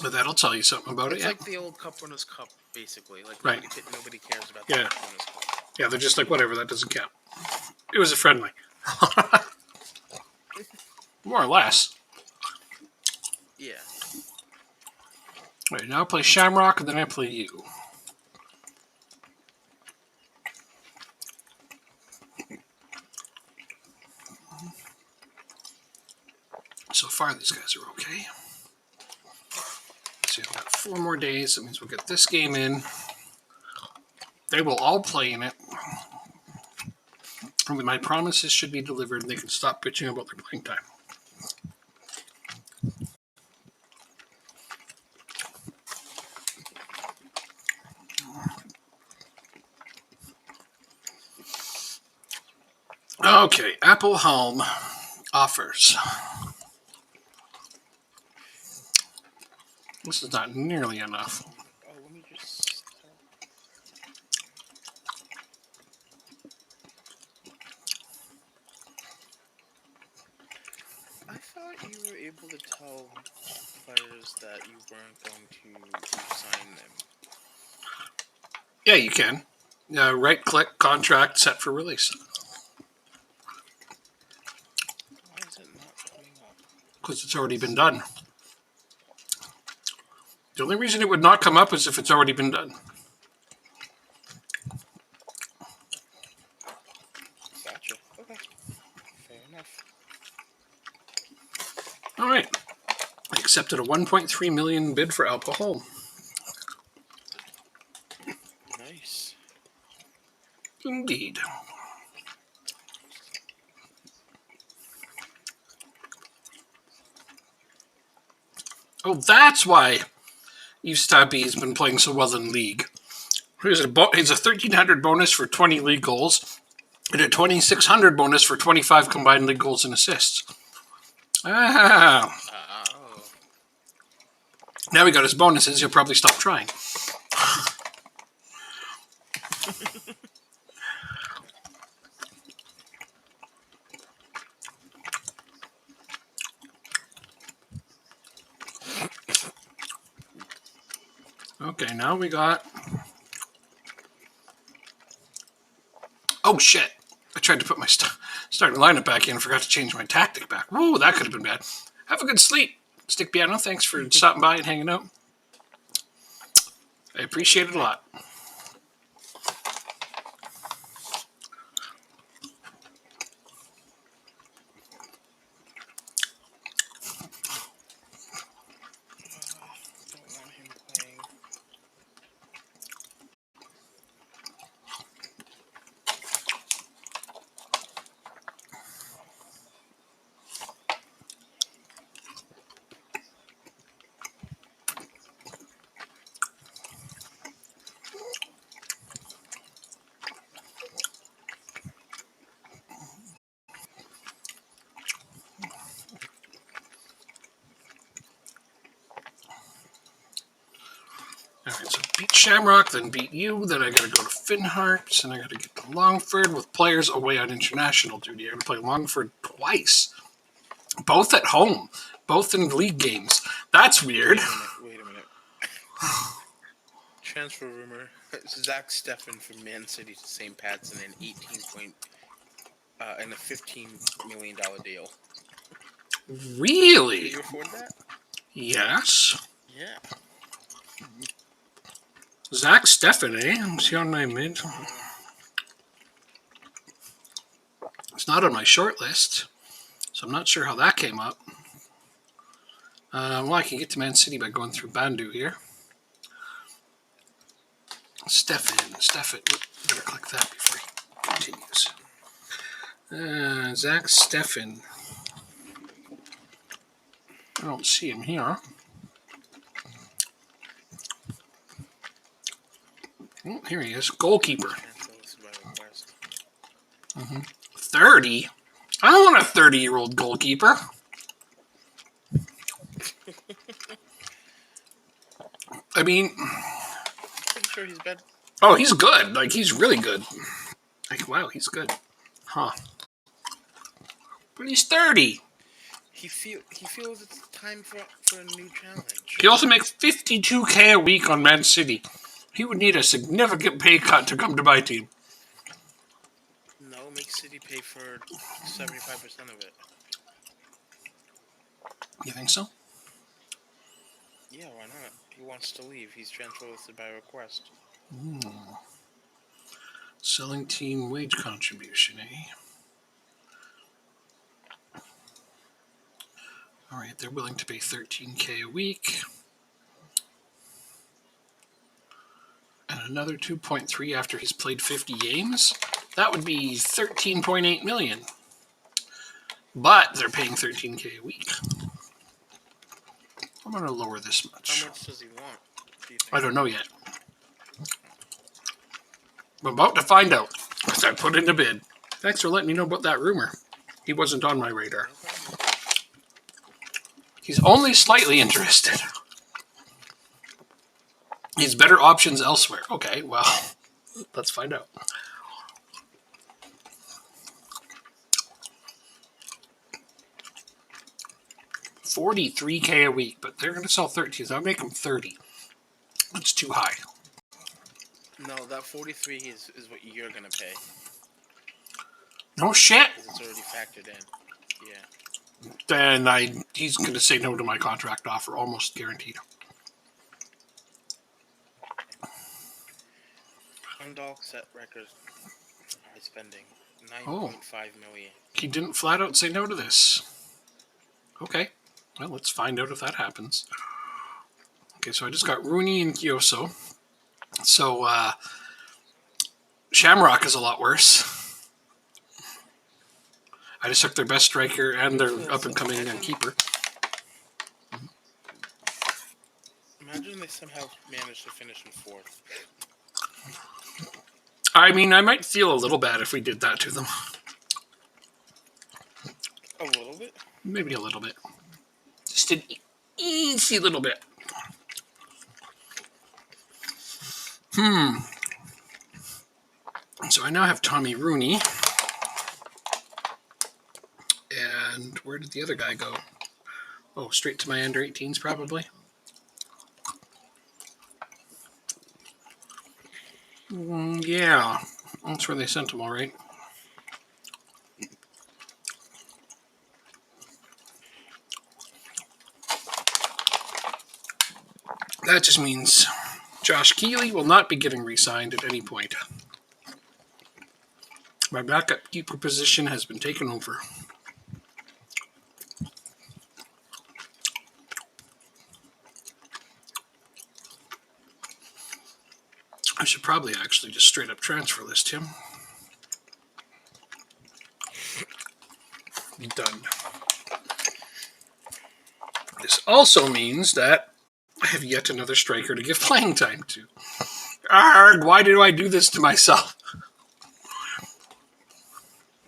But that'll tell you something about It's it. like the old Cup Winners' Cup, basically. Like right. Nobody cares about the Cup Winners' Cup. Yeah, they're just like, whatever, that doesn't count. It was a friendly. More or less. Yeah. Right, now I play Shamrock, and then I play you. So far, these guys are okay. So we've got 4 more days. That means we'll get this game in. They will all play in it. And my promises should be delivered, and they can stop bitching about their playing time. Okay, Apple Home offers. This is not nearly enough. Oh, let me just. I thought you were able to tell players that you weren't going to sign them. Yeah, you can. Right-click, contract, set for release. Why is it not coming up? Because it's already been done. The only reason it would not come up is if it's already been done. Gotcha. Okay. Fair enough. All right. I accepted a $1.3 million bid for Apple Home. Nice. Indeed. Oh, that's why Eustabby's been playing so well in League. Here's a 1,300 bonus for 20 league goals, and a 2,600 bonus for 25 combined league goals and assists. Ah. Oh. Now he got his bonuses, he'll probably stop trying. Okay, now we got... Oh, shit. I tried to put my starting lineup back in and forgot to change my tactic back. Whoa, that could have been bad. Have a good sleep. Stick Piano, thanks for stopping by and hanging out. I appreciate it a lot. Don't want him playing. All right, so beat Shamrock, then beat you, then I gotta go to Finhart, and I gotta get to Longford with players away on international duty. I gotta play Longford twice. Both at home. Both in league games. That's weird. Wait a minute. Transfer rumor. Zach Steffen from Man City to St. Pat's in an and a $15 million deal. Really? Can you afford that? Yes. Yeah. Zach Steffen, eh? Is he on my mid? It's not on my short list, so I'm not sure how that came up. Well, I can get to Man City by going through Bandu here. Steffen. Better click that before he continues. Zach Steffen. I don't see him here. Oh, here he is. Goalkeeper. 30? I don't want a 30-year-old goalkeeper. I mean... I'm sure he's better. Oh, he's good. Like, he's really good. Like, wow, he's good. Huh. But he's 30. He feels it's time for a new challenge. He also makes $52K a week on Man City. He would need a significant pay cut to come to my team. No, make City pay for 75% of it. You think so? Yeah, why not? He wants to leave. He's transfer listed by request. Selling team wage contribution, eh? All right, they're willing to pay $13K a week. And another 2.3 after he's played 50 games. That would be $13.8 million. But they're paying $13K a week. I'm going to lower this much. How much does he want, do you think? I don't know yet. I'm about to find out because I put in a bid. Thanks for letting me know about that rumor. He wasn't on my radar. He's only slightly interested. He's better options elsewhere. Okay, well, let's find out. $43K a week, but they're going to sell 13, so I'll make them 30. That's too high. No, that 43 is what you're gonna pay. No shit. It's already factored in. Yeah. Then he's going to say no to my contract offer, almost guaranteed. Dundalk set record high spending, $9.5 million. He didn't flat out say no to this. Okay. Well, let's find out if that happens. Okay, so I just got Rooney and Kyoso. So, Shamrock is a lot worse. I just took their best striker and their up-and-coming keeper. Imagine they somehow managed to finish in fourth. I mean, I might feel a little bad if we did that to them. A little bit? Maybe a little bit. Just an easy little bit. So I now have Tommy Rooney. And where did the other guy go? Oh, straight to my under 18s probably. Yeah, that's where they sent him, all right. That just means Josh Keeley will not be getting re-signed at any point. My backup keeper position has been taken over. I should probably actually just straight up transfer list him. Done. This also means that I have yet another striker to give playing time to. Arrgh, why do I do this to myself?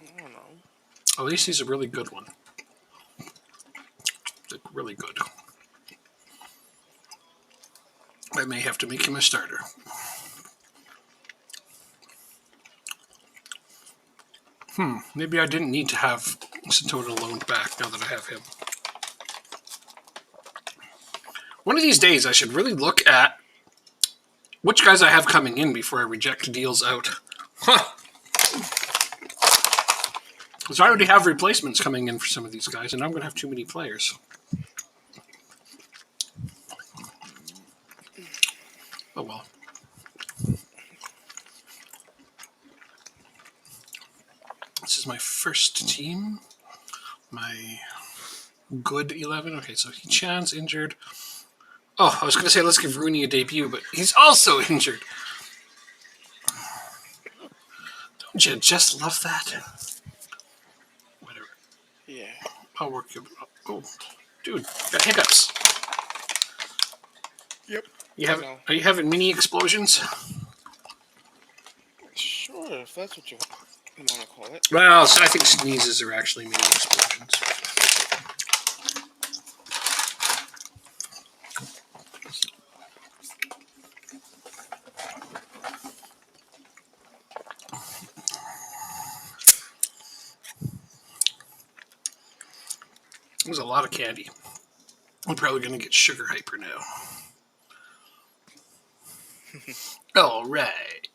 I don't know. At least he's a really good one. Like, really good. I may have to make him a starter. Maybe I didn't need to have Santona loaned back now that I have him. One of these days, I should really look at which guys I have coming in before I reject deals out. Huh. Because I already have replacements coming in for some of these guys, and I'm going to have too many players. Oh, well. This is my first team. My good 11. Okay, so Hichan's injured. Oh, I was going to say let's give Rooney a debut, but he's also injured. Don't you just love that? Whatever. Yeah. I'll work it up. Oh, dude, got hiccups. Yep. Are you having mini explosions? Sure, if that's what you want to call it. Well, I think sneezes are actually mini explosions. There's a lot of candy. I'm probably going to get sugar hyper now. All right.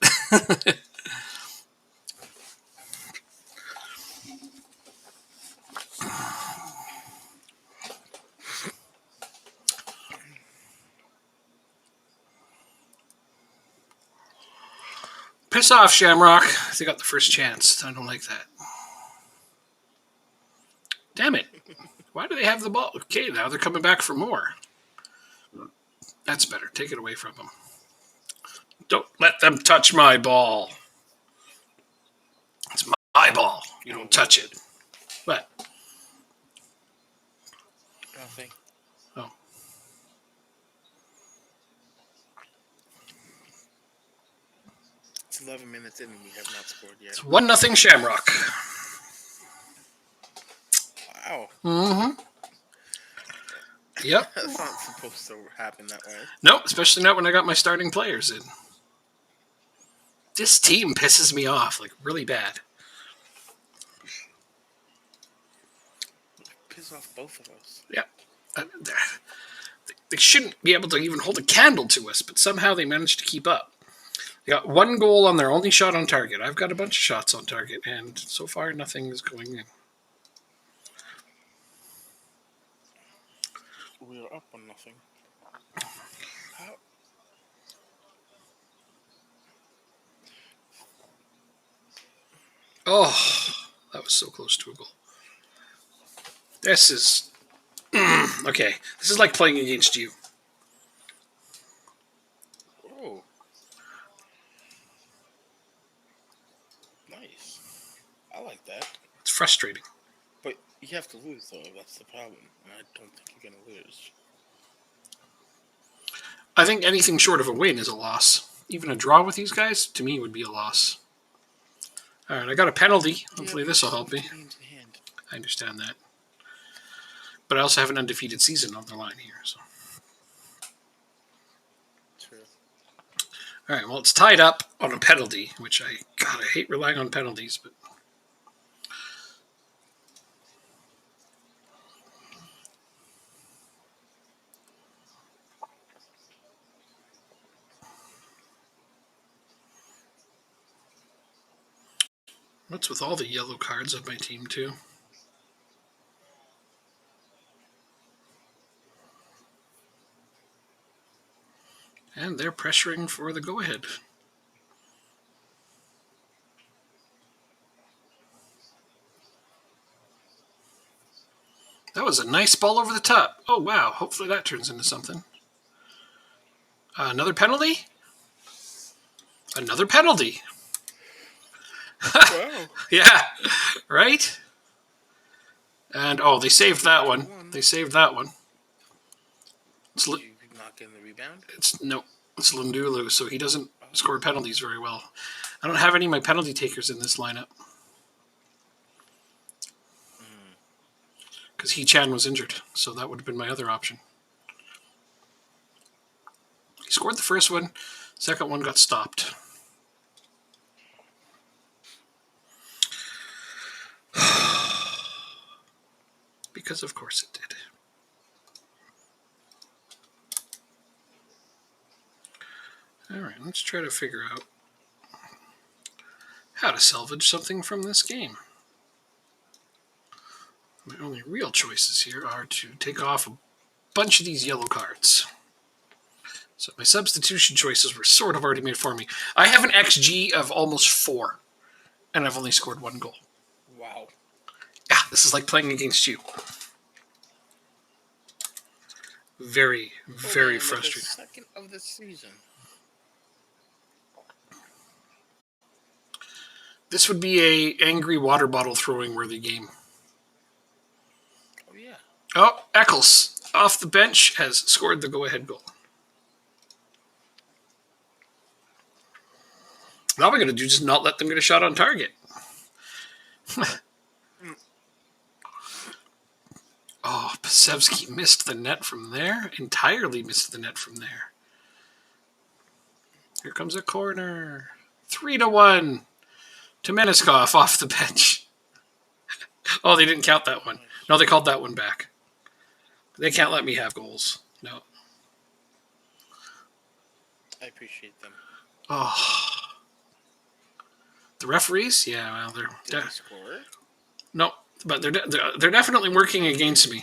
Piss off, Shamrock. They got the first chance. I don't like that. Damn it. Why do they have the ball? Okay, now they're coming back for more. That's better. Take it away from them. Don't let them touch my ball. It's my ball. You don't touch it. What? Nothing. Oh. It's 11 minutes in and we have not scored yet. It's 1-0 Shamrock. Wow. Mm-hmm. Yep. That's not supposed to happen that way. Nope, especially not when I got my starting players in. This team pisses me off, like, really bad. Piss off both of us. Yeah. They shouldn't be able to even hold a candle to us, but somehow they managed to keep up. They got one goal on their only shot on target. I've got a bunch of shots on target, and so far nothing is going in. We are up on nothing. How? Oh, that was so close to a goal. This is... okay, this is like playing against you. Oh. Nice. I like that. It's frustrating. But you have to lose, though. That's the problem. And I don't think you're going to lose. I think anything short of a win is a loss. Even a draw with these guys, to me, would be a loss. All right, I got a penalty. Hopefully this will help me. I understand that. But I also have an undefeated season on the line here. So. True. All right, well, it's tied up on a penalty, which I hate relying on penalties, but... What's with all the yellow cards of my team, too? And they're pressuring for the go-ahead. That was a nice ball over the top. Oh, wow. Hopefully that turns into something. Another penalty? Another penalty. Wow. Yeah, right? And, oh, they saved that one. They saved that one. Did you not get in the rebound? It's Lundulu, so he doesn't score penalties very well. I don't have any of my penalty takers in this lineup. Because He-Chan was injured, so that would have been my other option. He scored the first one. Second one got stopped. Because of course it did. All right, let's try to figure out how to salvage something from this game. My only real choices here are to take off a bunch of these yellow cards. So my substitution choices were sort of already made for me. I have an XG of almost 4, and I've only scored 1 goal. Wow. Yeah, this is like playing against you. Very, very frustrating. The second of the season. This would be a angry water bottle throwing worthy game. Oh, yeah. Oh, Eccles, off the bench, has scored the go-ahead goal. Now we're going to do just not let them get a shot on target. Oh, Pasevsky missed the net from there. Entirely missed the net from there. Here comes a corner. 3-1 to Meneskov off the bench. Oh, they didn't count that one. No, they called that one back. They can't let me have goals. No. I appreciate them. Oh. The referees? Yeah, well, Did they score? No, but they're definitely working against me.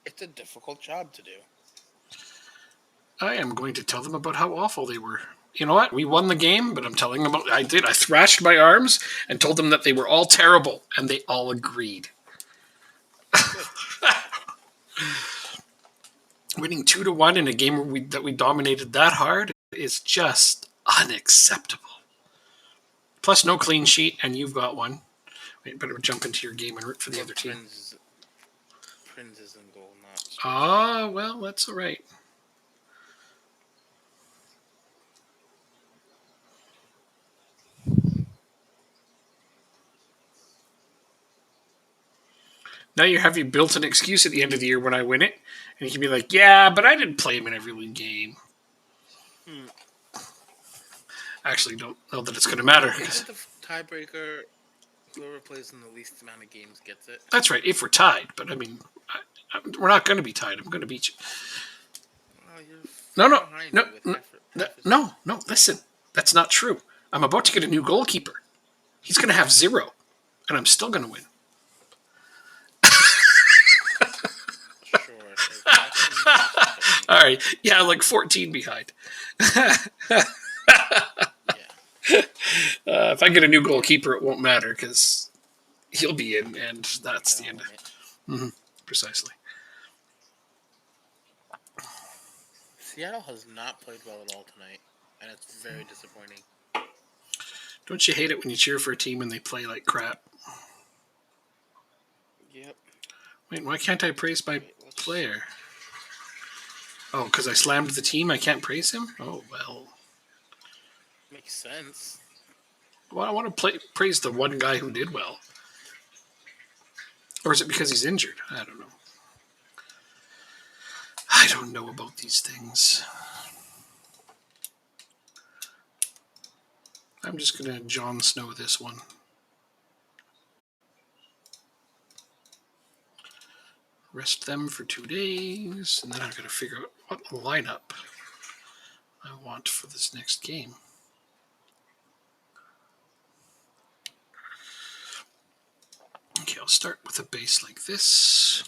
It's a difficult job to do. I am going to tell them about how awful they were. You know what? We won the game, but I'm telling them about I did. I thrashed my arms and told them that they were all terrible, and they all agreed. Winning 2-1 in a game that we dominated that hard is just unacceptable. Plus, no clean sheet, and you've got one. Wait, better jump into your game and root for the other team. Prince is in goal, not. Ah, well, that's all right. Now you built an excuse at the end of the year when I win it, and you can be like, "Yeah, but I didn't play him in every league game." Actually, don't know that it's going to matter. Isn't the tiebreaker? Whoever plays in the least amount of games gets it. That's right, if we're tied. But I mean, we're not going to be tied. I'm going to beat you. No. Listen, that's not true. I'm about to get a new goalkeeper. He's going to have 0, and I'm still going to win. All right. Yeah, like 14 behind. If I get a new goalkeeper, it won't matter because he'll be in, and that's the end. Precisely. Seattle has not played well at all tonight, and it's very disappointing. Don't you hate it when you cheer for a team and they play like crap? Yep. Wait, why can't I praise my player? Oh, because I slammed the team, I can't praise him? Oh, well. Makes sense. Well, I want to praise the one guy who did well. Or is it because he's injured? I don't know. I don't know about these things. I'm just going to Jon Snow this one. Rest them for 2 days, and then I've got to figure out what lineup I want for this next game. Okay, I'll start with a base like this.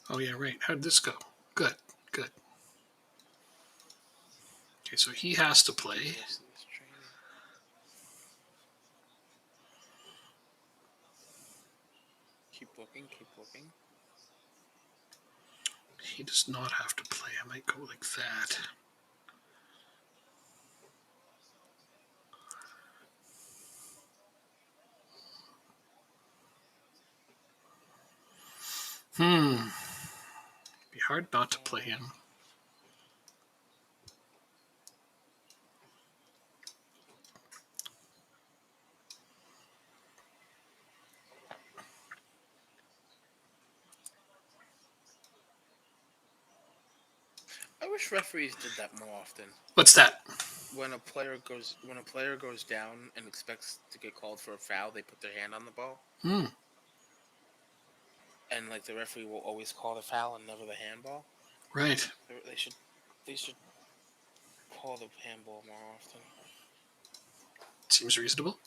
Oh, yeah, right. How'd this go? Good, good. Okay, so he has to play. Keep looking, keep looking. He does not have to play. I might go like that. Be hard not to play him. I wish referees did that more often. What's that? When a player goes down and expects to get called for a foul, they put their hand on the ball. And like the referee will always call the foul and never the handball. Right. They should call the handball more often. Seems reasonable.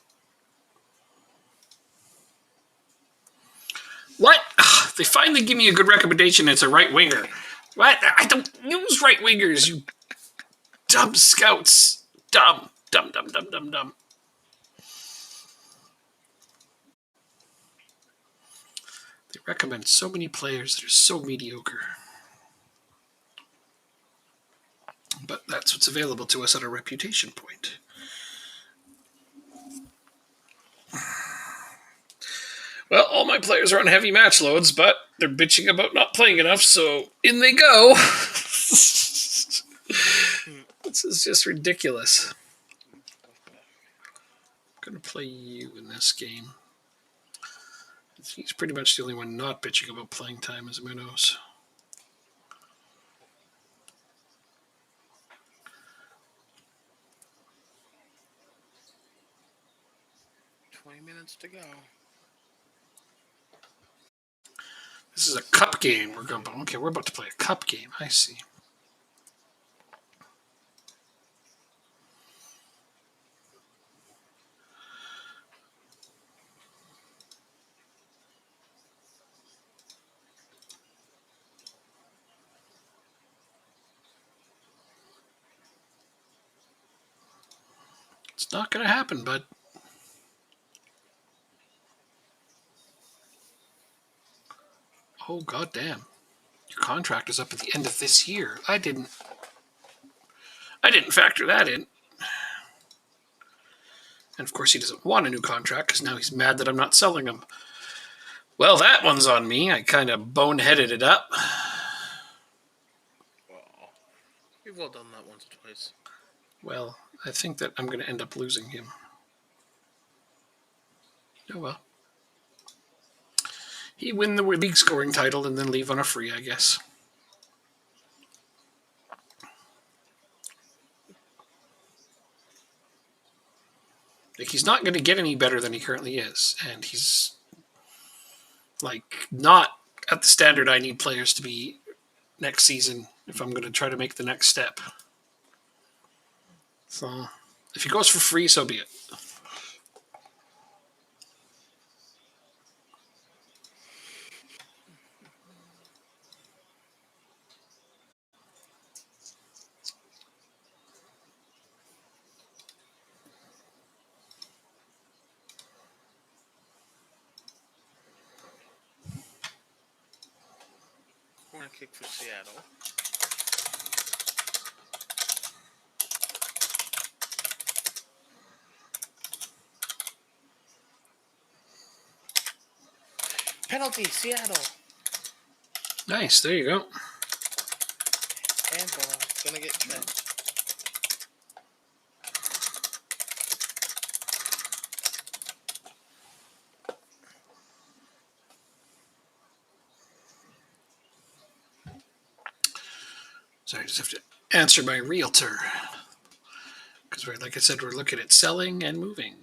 What? Ugh, they finally give me a good recommendation. It's a right winger. What? I don't use right wingers, you dumb scouts. Dumb. Dumb. They recommend so many players that are so mediocre. But that's what's available to us at our reputation point. Well, all my players are on heavy match loads, but they're bitching about not playing enough, so in they go. This is just ridiculous. I'm going to play you in this game. He's pretty much the only one not bitching about playing time as Munoz. Minutes to go. This is a cup game. We're about to play a cup game. I see. It's not going to happen, bud. Oh, goddamn. Your contract is up at the end of this year. I didn't factor that in. And of course, he doesn't want a new contract because now he's mad that I'm not selling him. Well, that one's on me. I kind of boneheaded it up. Well, we've all done that once or twice. Well, I think that I'm going to end up losing him. Oh, well. He win the league scoring title and then leave on a free, I guess. Like, he's not going to get any better than he currently is. And he's, like, not at the standard I need players to be next season if I'm going to try to make the next step. So, if he goes for free, so be it. Corner kick for Seattle. Penalty, Seattle. Nice, there you go. Handball. It's going to get checked. Sorry, I just have to answer my realtor. Because, like I said, we're looking at selling and moving.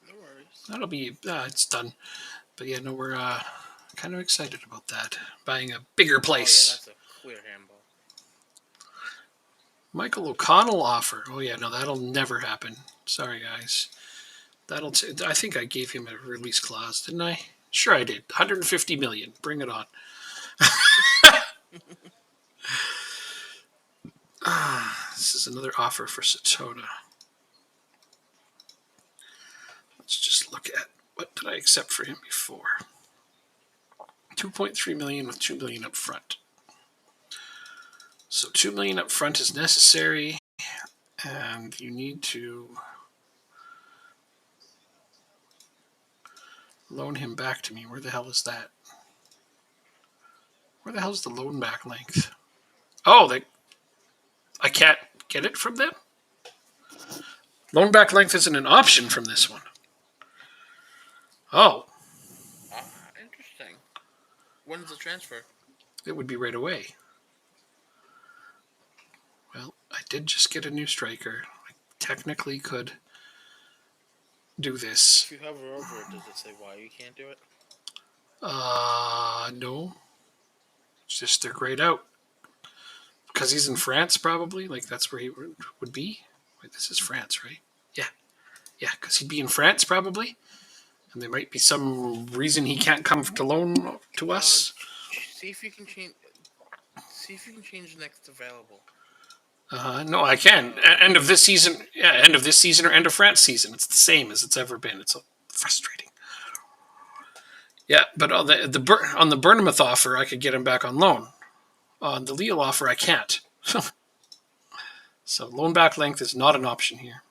No worries. That'll be, it's done. But yeah, no, we're kind of excited about that. Buying a bigger place. Oh, yeah, that's a clear handball. Michael O'Connell offer. Oh yeah, no, that'll never happen. Sorry, guys. I think I gave him a release clause, didn't I? Sure I did. 150 million. Bring it on. This is another offer for Satota. Let's just look at what did I accept for him before. 2.3 million with 2 million up front. So 2 million up front is necessary, and you need to loan him back to me. Where the hell is that? Where the hell is the loan back length? Oh, I can't get it from them? Loan back length isn't an option from this one. Oh. Interesting. When's the transfer? It would be right away. Well, I did just get a new striker. I technically could do this. If you hover over it, does it say why you can't do it? No. It's just they're grayed out. Because he's in France, probably. Like, that's where he would be. Wait, this is France, right? Yeah. Yeah, because he'd be in France, probably. And there might be some reason he can't come to loan to us. See if you can change. See if you can change the next available. No, I can. End of this season. Yeah, end of this season or end of France season. It's the same as it's ever been. It's frustrating. Yeah, but on the Bournemouth offer, I could get him back on loan. On the Lille offer, I can't. So loan back length is not an option here.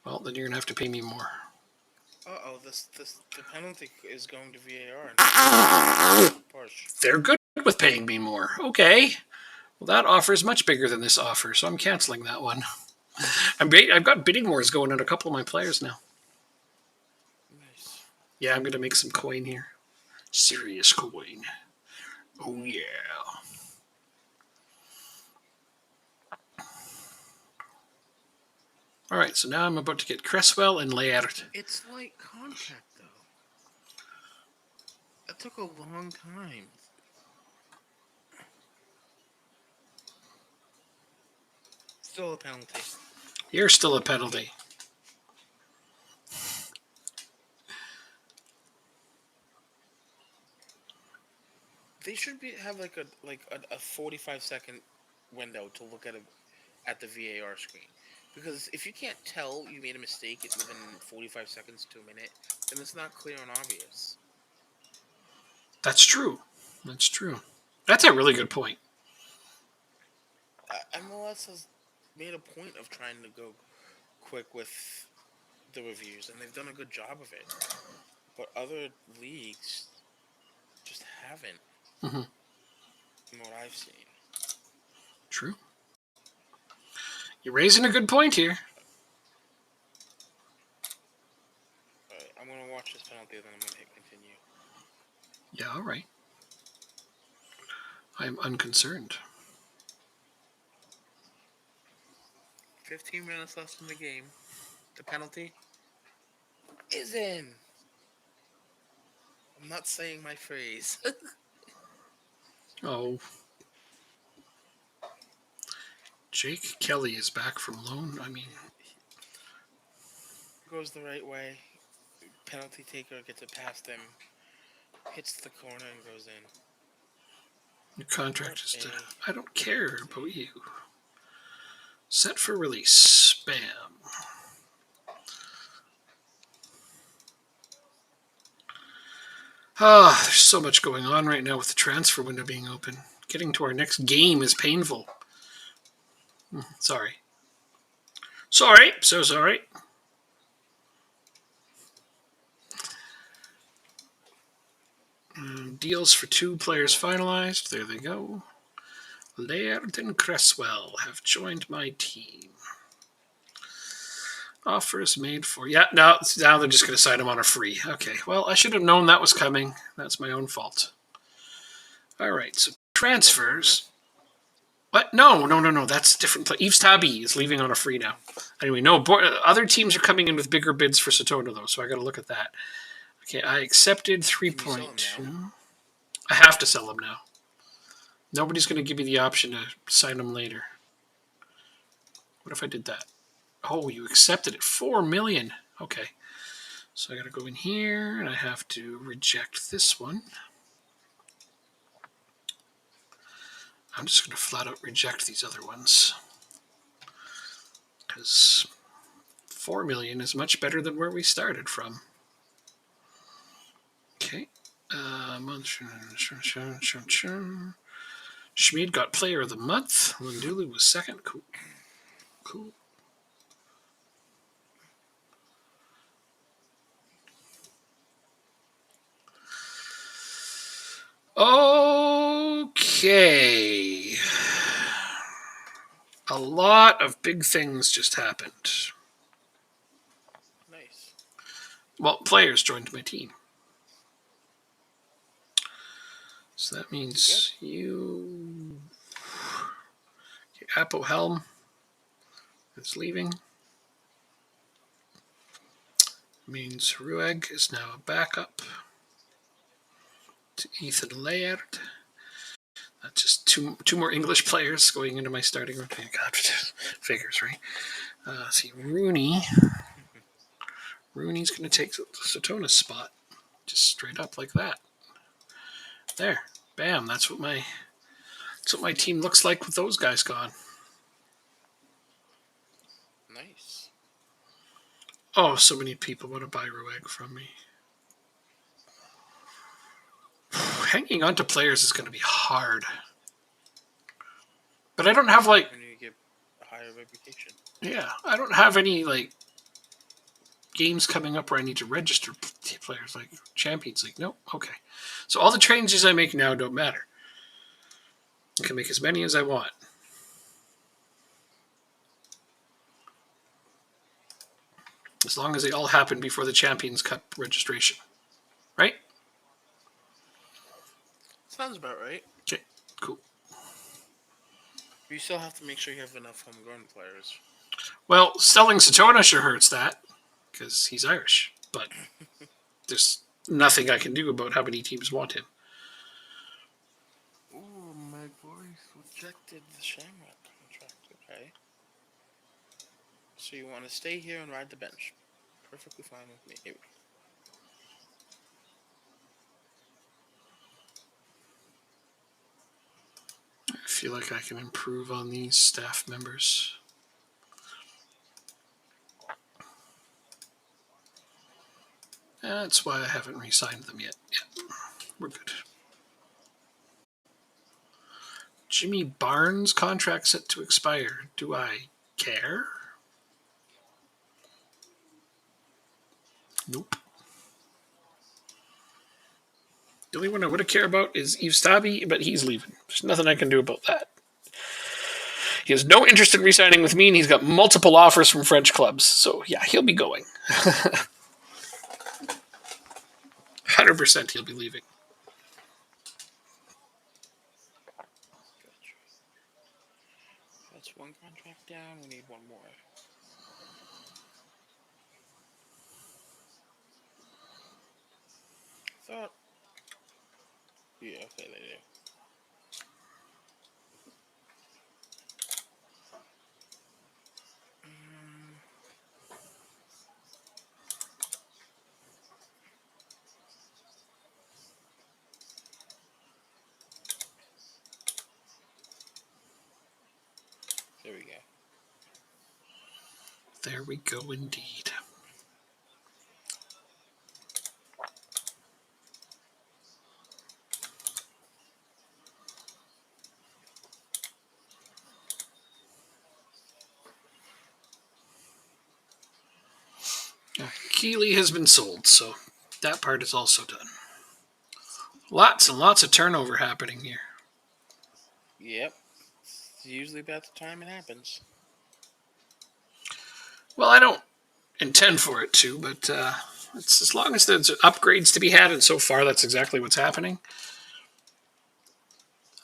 Well, then you're gonna have to pay me more. The penalty is going to VAR. They're good with paying me more. Okay. Well, that offer is much bigger than this offer, so I'm canceling that one. I've got bidding wars going on a couple of my players now. Nice. Yeah, I'm gonna make some coin here. Serious coin. Oh yeah. All right, so now I'm about to get Cresswell and Laird. It's like contact, though. That took a long time. Still a penalty. You're still a penalty. They should have like a 45-second window to look at the VAR screen. Because if you can't tell you made a mistake within 45 seconds to a minute, then it's not clear and obvious. That's true. That's true. That's a really good point. MLS has made a point of trying to go quick with the reviews, and they've done a good job of it. But other leagues just haven't. From what I've seen. True. You're raising a good point here. Alright, I'm going to watch this penalty, then I'm going to hit continue. Yeah, all right. I am unconcerned. 15 minutes left in the game. The penalty is in. I'm not saying my phrase. Oh. Jake Kelly is back from loan. I mean, goes the right way. Penalty taker gets it past him. Hits the corner and goes in. your contract is done. I don't care about you. Set for release. Spam. There's so much going on right now with the transfer window being open. Getting to our next game is painful. Sorry. Sorry. So sorry. Deals for 2 players finalized. There they go. Laird and Cresswell have joined my team. Offers made for... Yeah, now they're just going to sign him on a free. Okay, well, I should have known that was coming. That's my own fault. All right, so transfers... What? No. That's different. Yves Tabby is leaving on a free now. Anyway, no. Other teams are coming in with bigger bids for Satota, though, so I got to look at that. Okay, I accepted 3.2. I have to sell him now. Nobody's going to give me the option to sign him later. What if I did that? Oh, you accepted it. $4 million. Okay. So I got to go in here, and I have to reject this one. I'm just going to flat out reject these other ones. Because 4 million is much better than where we started from. Okay. Schmid got Player of the Month. Lundulu was second. Cool. Cool. Okay. A lot of big things just happened. Nice. Well, players joined my team. So that means you... Okay, Apo Helm is leaving. Means Rueg is now a backup to Ethan Laird. That's just two more English players going into my starting rotation. God, figures, right? See, Rooney's going to take Satona's spot. Just straight up like that. There. Bam. That's what my team looks like with those guys gone. Nice. Oh, so many people want to buy Rueg from me. Hanging on to players is going to be hard. But I don't have When you get a higher reputation. Yeah, I don't have any games coming up where I need to register players like Champions League. Nope. Okay. So all the changes I make now don't matter. I can make as many as I want. As long as they all happen before the Champions Cup registration. Right? Sounds about right. Okay, cool. You still have to make sure you have enough homegrown players. Well, selling Satona sure hurts that, because he's Irish. But there's nothing I can do about how many teams want him. Ooh, my boys rejected the Shamrock contract. Okay. So you want to stay here and ride the bench. Perfectly fine with me. Here we go. I feel like I can improve on these staff members. That's why I haven't re-signed them yet. Yeah, we're good. Jimmy Barnes' contract set to expire. Do I care? Nope. The only one I would care about is Yves Tabby, but he's leaving. There's nothing I can do about that. He has no interest in re-signing with me, and he's got multiple offers from French clubs. So, yeah, he'll be going. 100% he'll be leaving. That's one contract down. We need one more. Thought. Yeah, okay, they do. There we go. There we go indeed. Keeley has been sold, so that part is also done. Lots and lots of turnover happening here. Yep. It's usually about the time it happens. Well, I don't intend for it to, but it's as long as there's upgrades to be had, and so far that's exactly what's happening,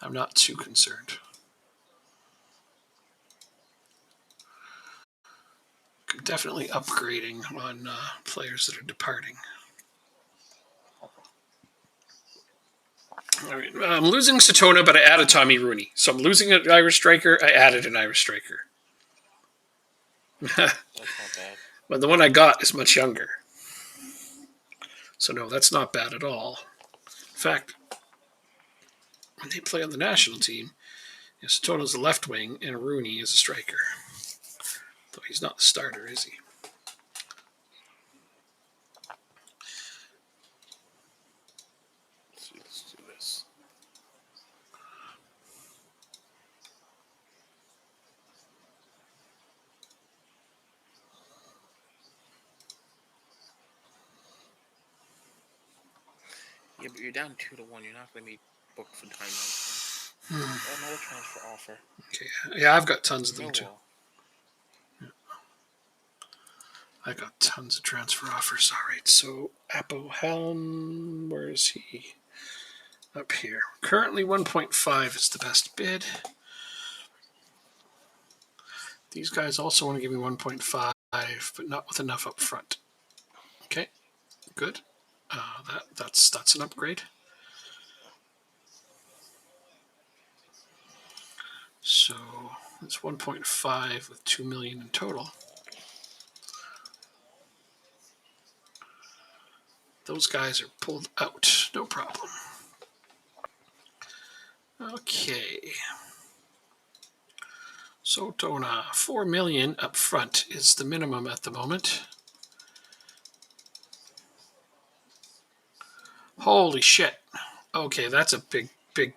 I'm not too concerned. Definitely upgrading on players that are departing. All right, I'm losing Satona, but I added Tommy Rooney. So I'm losing an Irish striker, I added an Irish striker. That's not bad. But the one I got is much younger. So no, that's not bad at all. In fact, when they play on the national team, Satona's the left wing and Rooney is a striker. Though he's not the starter, is he? Let's do this. Yeah, but you're down 2-1. You're not going to be booked for time. Another transfer offer. Okay. Yeah, I've got tons of them too. Yeah. I got tons of transfer offers. All right. So Apo Helm, where is he? Up here. Currently 1.5 is the best bid. These guys also want to give me 1.5, but not with enough up front. Okay, good. That's an upgrade. So it's 1.5 with 2 million in total. Those guys are pulled out, no problem. Okay. So Dona, 4 million up front is the minimum at the moment. Holy shit. Okay, that's a big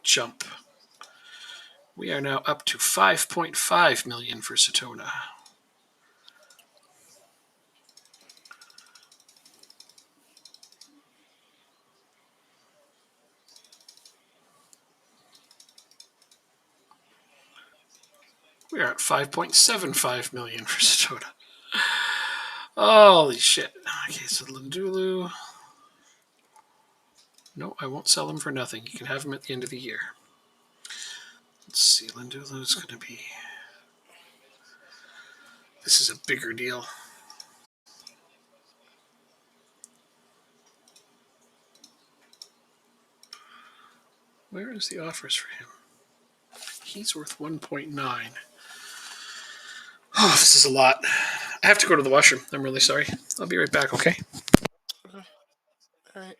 jump. We are now up to 5.5 million for Satona. We are at 5.75 million for Satona. Holy shit. Okay, so Lindulu. No, I won't sell him for nothing. You can have him at the end of the year. Let's see, Lindulu's going to be... This is a bigger deal. Where is the offers for him? He's worth 1.9. Oh, this is a lot. I have to go to the washroom. I'm really sorry. I'll be right back, okay? Okay. All right.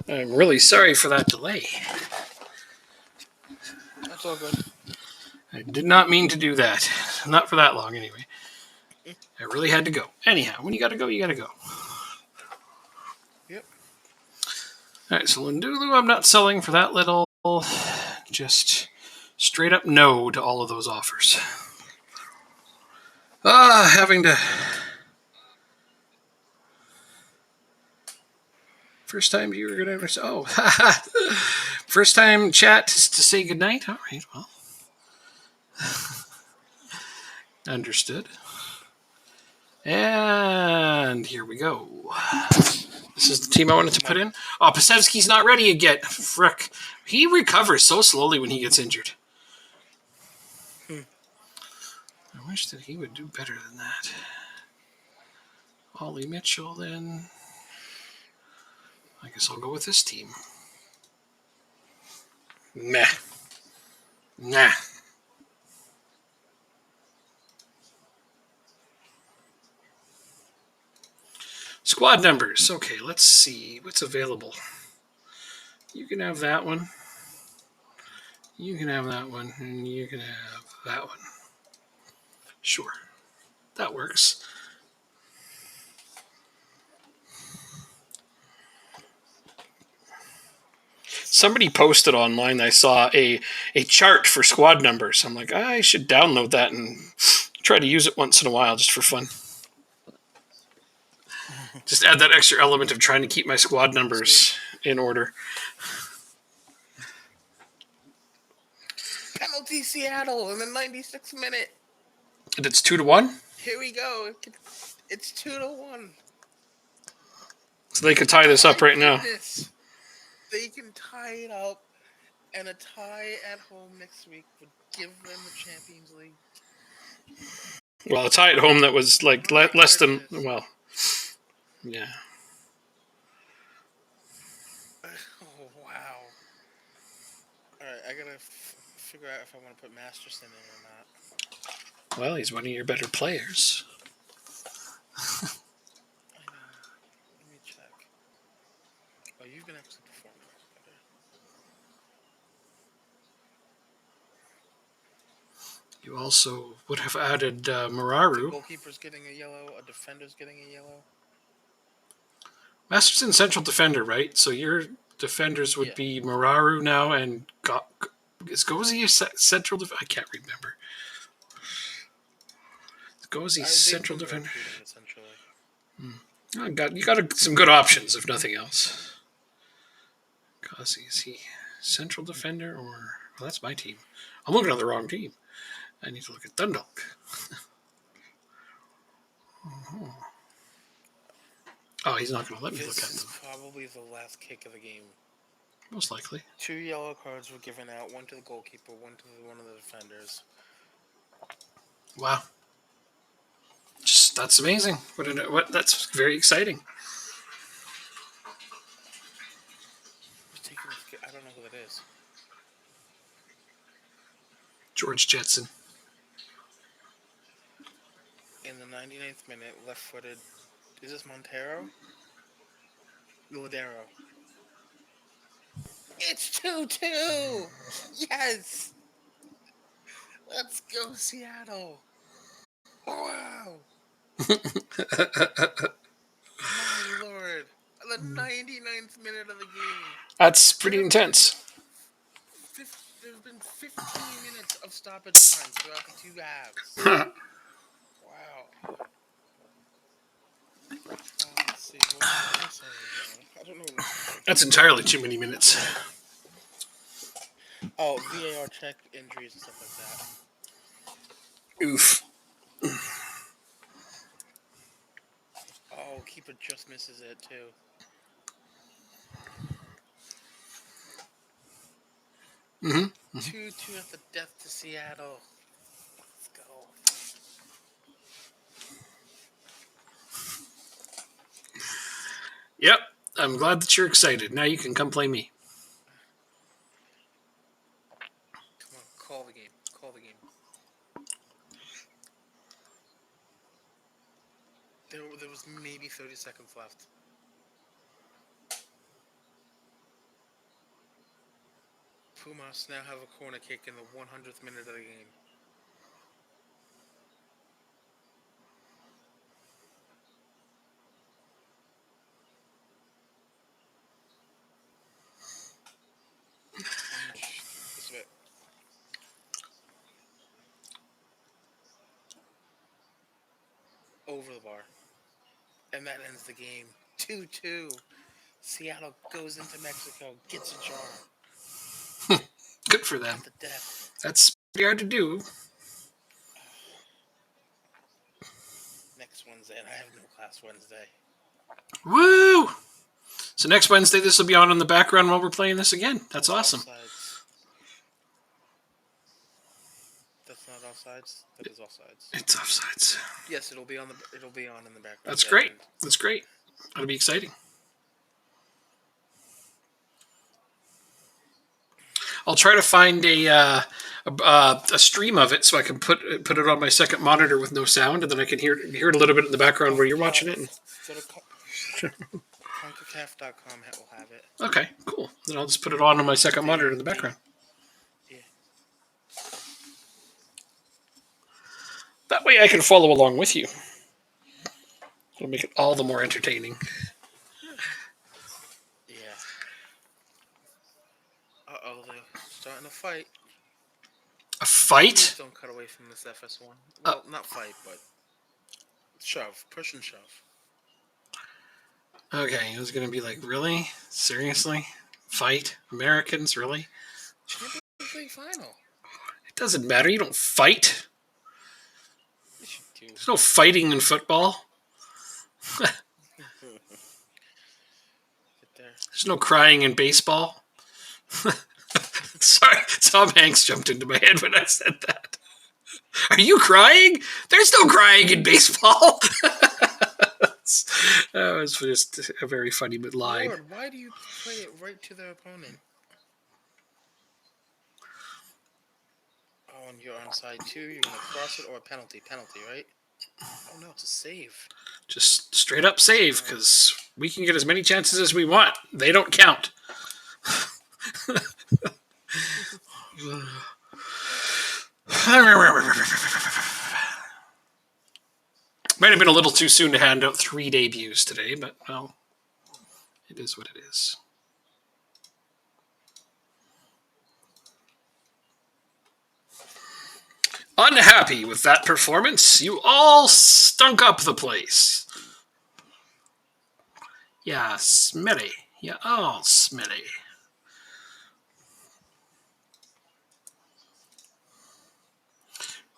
I'm really sorry for that delay. That's all good. I did not mean to do that. Not for that long, anyway. I really had to go. Anyhow, when you gotta go, you gotta go. Yep. All right, so Lindulu, I'm not selling for that little. Just straight up no to all of those offers. Having to. First time you were gonna. Oh, first time chat to say goodnight. All right, well, understood. And here we go. This is the team I wanted to put in. Oh, Pasevsky's not ready yet. Frick. He recovers so slowly when he gets injured. I wish that he would do better than that. Ollie Mitchell, then. I guess I'll go with this team. Nah. Squad numbers. Okay, let's see what's available. You can have that one. You can have that one. And you can have that one. Sure. That works. Somebody posted online, I saw a chart for squad numbers. I'm like, I should download that and try to use it once in a while just for fun. Just add that extra element of trying to keep my squad numbers in order. Penalty Seattle in the 96th minute. And it's 2-1? Here we go. It's 2-1. So they could tie this up right now. They can tie it up, and a tie at home next week would give them the Champions League. Well, a tie at home that was like less than, well, yeah. Oh, wow. All right, I got to figure out if I want to put Masterson in or not. Well, he's one of your better players. I know. Let me check. Oh, you've been actually performing better. You also would have added Mararu. The goalkeeper's getting a yellow. A defender's getting a yellow. Masterson central defender, right? So your defenders would be Mararu now and is Gozi a central defender? I can't remember. Is Gozi central defender? You got some good options, if nothing else. Gozi, is he central defender or... Well, that's my team. I'm looking at the wrong team. I need to look at Dundalk. Oh, he's not going to let me look at them. This is probably the last kick of the game. Most likely. 2 yellow cards were given out. 1 to the goalkeeper, 1 to one of the defenders. Wow. That's amazing. That's very exciting. I don't know who that is. George Jetson. In the 99th minute, left-footed. Is this Montero? Ladero. It's 2-2! Yes! Let's go, Seattle! Wow! My lord. The 99th minute of the game. That's pretty intense. There's been 15 minutes of stoppage time throughout the 2 halves. Wow. Let's see. What am I saying? I don't know. That's entirely too many minutes. Oh, VAR check injuries and stuff like that. Oof. Oh, keeper just misses it too. Mm-hmm. 2-2 at the death to Seattle. Let's go. Yep. I'm glad that you're excited. Now you can come play me. Come on, call the game. Call the game. There was maybe 30 seconds left. Pumas now have a corner kick in the 100th minute of the game. This way. Over the bar. And that ends the game. 2-2. Seattle goes into Mexico, gets a jar. Good for them. At the death. That's pretty hard to do. Next Wednesday, and I have no class Wednesday. Woo! So next Wednesday, this will be on in the background while we're playing this again. That's awesome. Offsides. That's not offsides. That is offsides. It's offsides. Yes, it'll be on in the background. That's great. That's great. That'll be exciting. I'll try to find a stream of it so I can put it on my second monitor with no sound, and then I can hear it a little bit in the background where you're watching it. Go to CONCACAF.com will have it. Okay, cool. Then I'll just put it on my second monitor in the background. Yeah. That way I can follow along with you. It'll make it all the more entertaining. Yeah. Uh-oh, they're starting a fight. A fight? Please don't cut away from this FS1. Well, not fight, but shove. Push and shove. Okay, it was going to be like, really? Seriously? Fight? Americans? Really? Champions League final. It doesn't matter. You don't fight. Yes, you do. There's no fighting in football. Get there. There's no crying in baseball. Sorry, Tom Hanks jumped into my head when I said that. Are you crying? There's no crying in baseball. That was just a very funny line. Lord, why do you play it right to their opponent? Oh, and you're on side 2. You're going to cross it or a penalty. Penalty, right? Oh, no, it's a save. Just straight up save, because we can get as many chances as we want. They don't count. Might have been a little too soon to hand out 3 debuts today, but, well, it is what it is. Unhappy with that performance? You all stunk up the place. Yeah, smelly. Yeah, all smelly.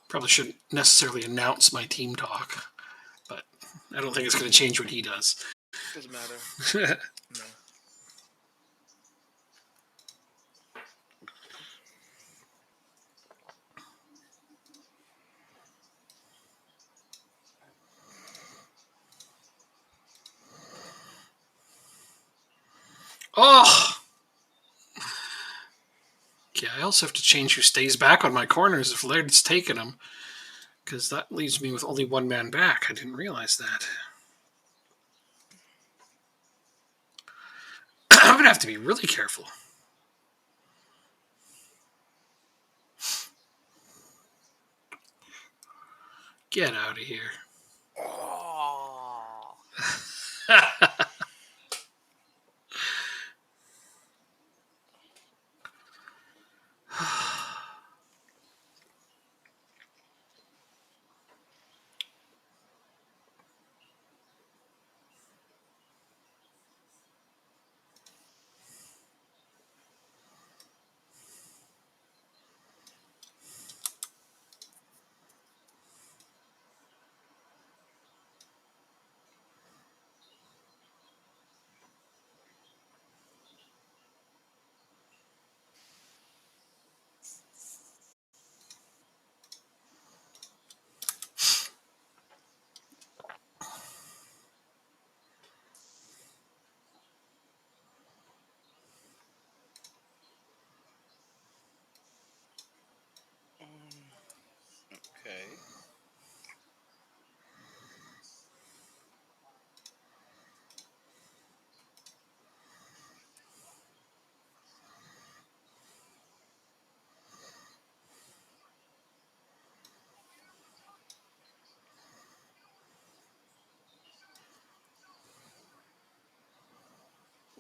Probably shouldn't necessarily announce my team talk, but I don't think it's going to change what he does. Doesn't matter. No. Oh! Okay, I also have to change who stays back on my corners if Laird's taken them, because that leaves me with only one man back. I didn't realize that. I'm going to have to be really careful. Get out of here. Oh.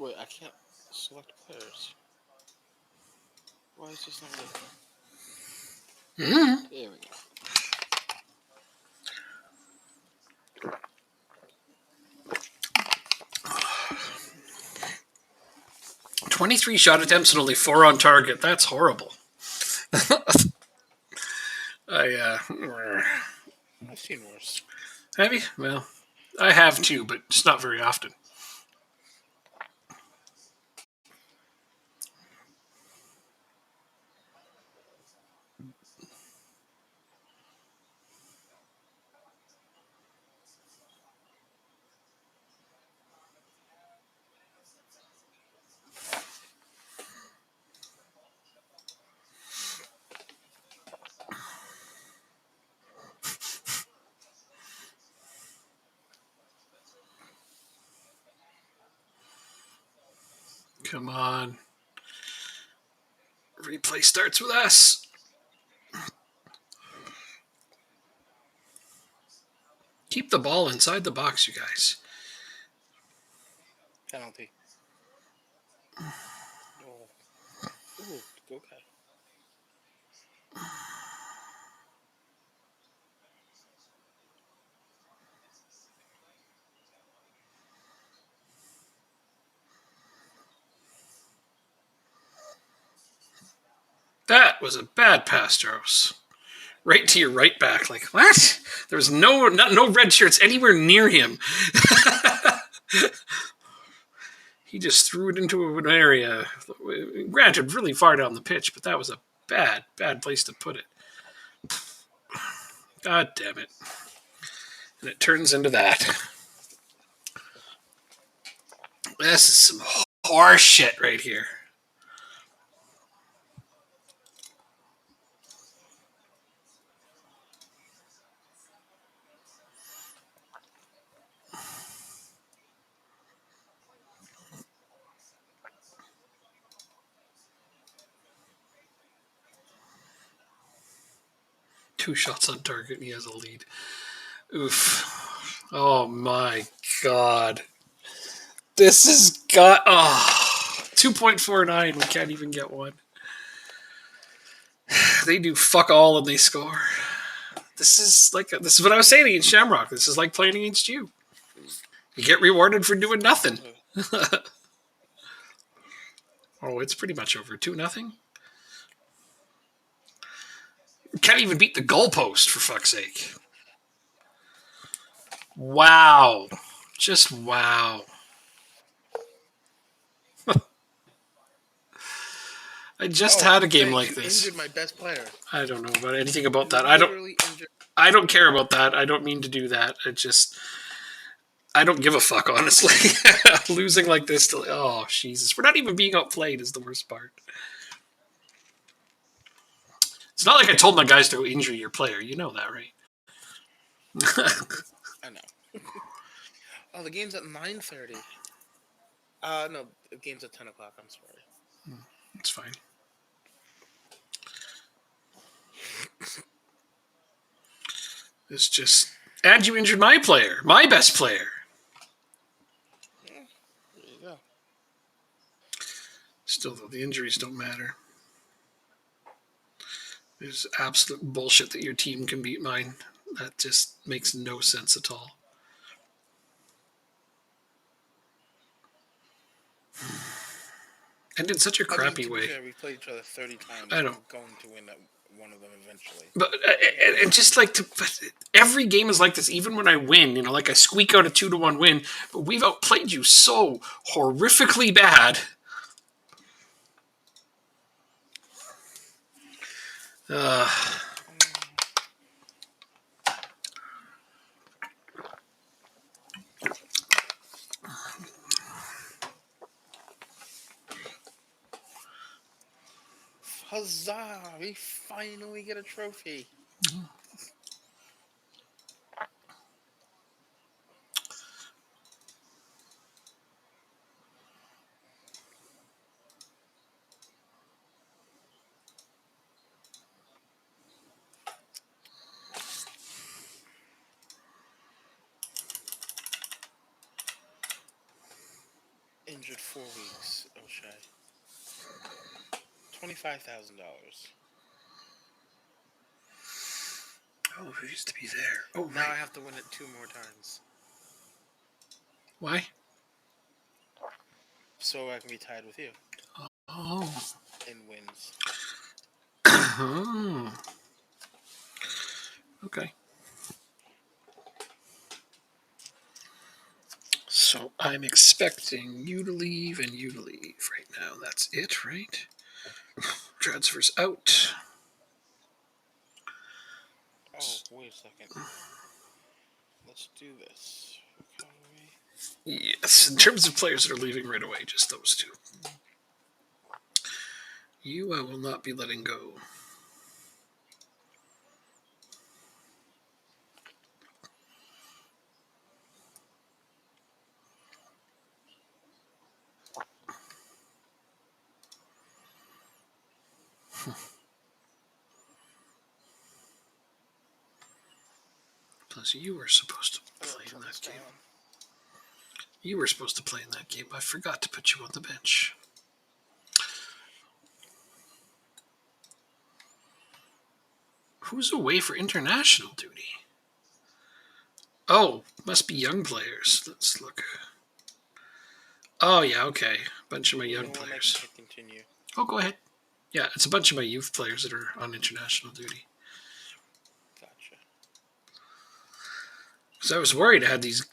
wait, I can't select players. Why is this not working? There we go. 23 shot attempts and only 4 on target. That's horrible. I've seen worse. Have you? Well, I have too, but it's not very often. Come on. Replay starts with us. Keep the ball inside the box, you guys. Penalty. Oh. Ooh, okay. That was a bad pass, Jaros. Right to your right back. Like, what? There was no red shirts anywhere near him. He just threw it into an area, granted, really far down the pitch, but that was a bad place to put it. God damn it. And it turns into that. This is some horse shit right here. Two shots on target and he has a lead. Oof. Oh my god. This has got 2.49. We can't even get one. They do fuck all and they score. This is what I was saying against Shamrock. This is like playing against you. You get rewarded for doing nothing. Oh, it's pretty much over. 2-0. Can't even beat the goalpost, for fuck's sake. Wow. Just wow. I just had a game like this. Injured my best player. I don't know about anything about that. I don't care about that. I don't mean to do that. I don't give a fuck, honestly. Losing like this oh Jesus. We're not even being outplayed is the worst part. It's not like I told my guys to injure your player. You know that, right? I know. Oh, the game's at 9:30. No, the game's at 10 o'clock. I'm sorry. It's fine. It's just, and you injured my player, my best player. Yeah, there you go. Still, though, the injuries don't matter. There's absolute bullshit that your team can beat mine. That just makes no sense at all. And in such a crappy way. We played each other 30 times. I know. We're going to win one of them eventually. But and just but every game is like this. Even when I win, like I squeak out a 2-1 win, but we've outplayed you so horrifically bad. Huzzah! We finally get a trophy. Mm-hmm. injured 4 weeks, O'Shea. $25,000. Oh, who used to be there? Oh, Now I right. have to win it 2 more times. Why? So I can be tied with you Oh. in wins. Oh. Okay. So I'm expecting you to leave and you to leave right now. That's it, right? Transfers out. Oh, wait a second. Let's do this. Recovery. Yes, in terms of players that are leaving right away, just those two. You, I will not be letting go. Plus, you were supposed to play in that game. You were supposed to play in that game. I forgot to put you on the bench. Who's away for international duty? Oh, must be young players. Let's look. Oh, yeah, okay. Bunch of my young players. I can continue. Oh, go ahead. Yeah, it's a bunch of my youth players that are on international duty. Gotcha. Because I was worried I had these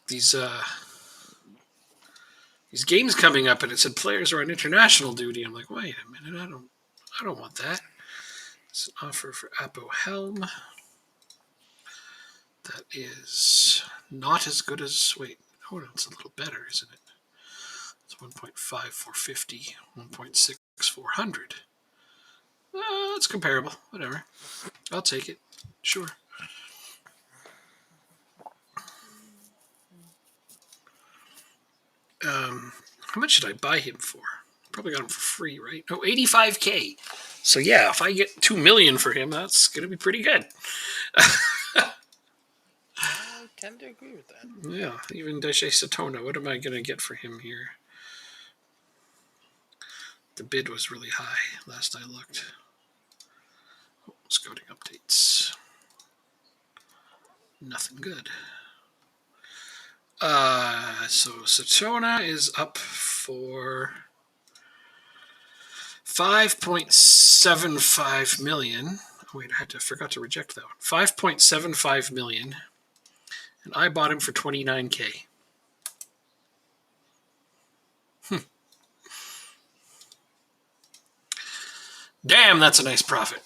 games coming up and it said players are on international duty. I'm like, wait a minute, I don't want that. It's an offer for Apo Helm. That is not as good as, wait, oh no, it's a little better, isn't it? It's 1.5450, 1.6400. It's comparable, whatever. I'll take it, sure. How much should I buy him for? Probably got him for free, right? No, 85K. So yeah, if I get 2 million for him, that's gonna be pretty good. I tend to agree with that. Yeah, even Daishe Satona. What am I gonna get for him here? The bid was really high last I looked. Oh, scouting updates. Nothing good. So Satona is up for 5.75 million. Oh, wait, I forgot to reject that one. 5.75 million, and I bought him for 29K. Damn, that's a nice profit.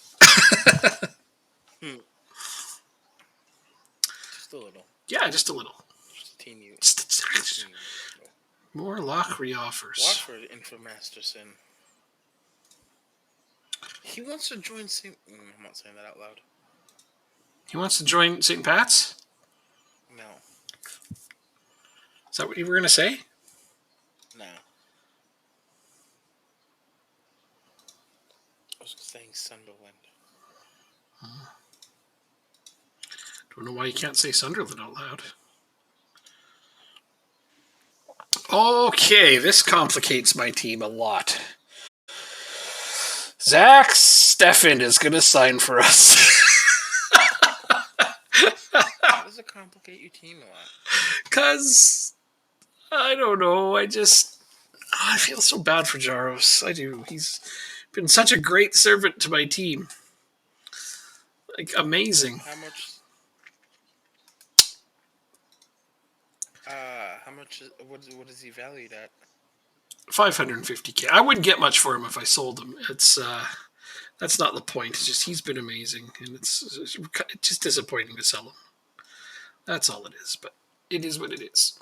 Just a little. Yeah, just a little. Just a teeny. More Lochry offers. Watford in for Masterson. He wants to join St. I'm not saying that out loud. He wants to join St. Pat's? No. Is that what you were going to say? No. I was saying Sunderland. Don't know why you can't say Sunderland out loud. Okay, this complicates my team a lot. Zach Steffen is going to sign for us. How does it complicate your team a lot? Because, I don't know, I feel so bad for Jaros. I do. He's been such a great servant to my team. Like, amazing. How much? What is he valued at? 550K. I wouldn't get much for him if I sold him. It's that's not the point. It's just he's been amazing, and it's just disappointing to sell him. That's all it is. But it is what it is.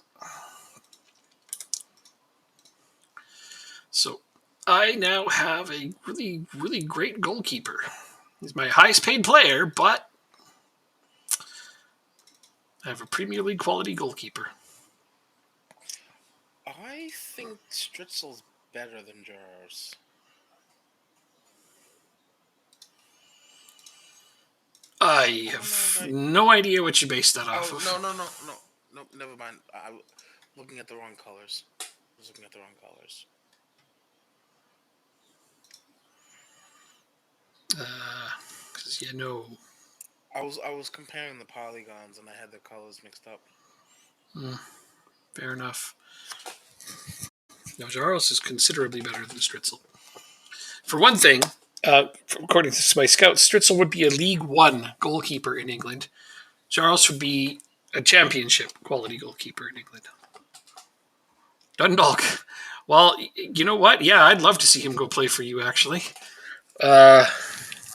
So I now have a really, really great goalkeeper. He's my highest paid player, but I have a Premier League quality goalkeeper. I think Stritzel's better than Jaros. I have no idea what you base that off of. No, never mind. I'm looking at the wrong colors. was looking at the wrong colors. Because you know. I was comparing the polygons and I had the colors mixed up. Fair enough. Now, Jaros is considerably better than Stritzel. For one thing, according to my scouts, Stritzel would be a League One goalkeeper in England. Jaros would be a championship quality goalkeeper in England. Dundalk. Well, you know what? Yeah, I'd love to see him go play for you, actually.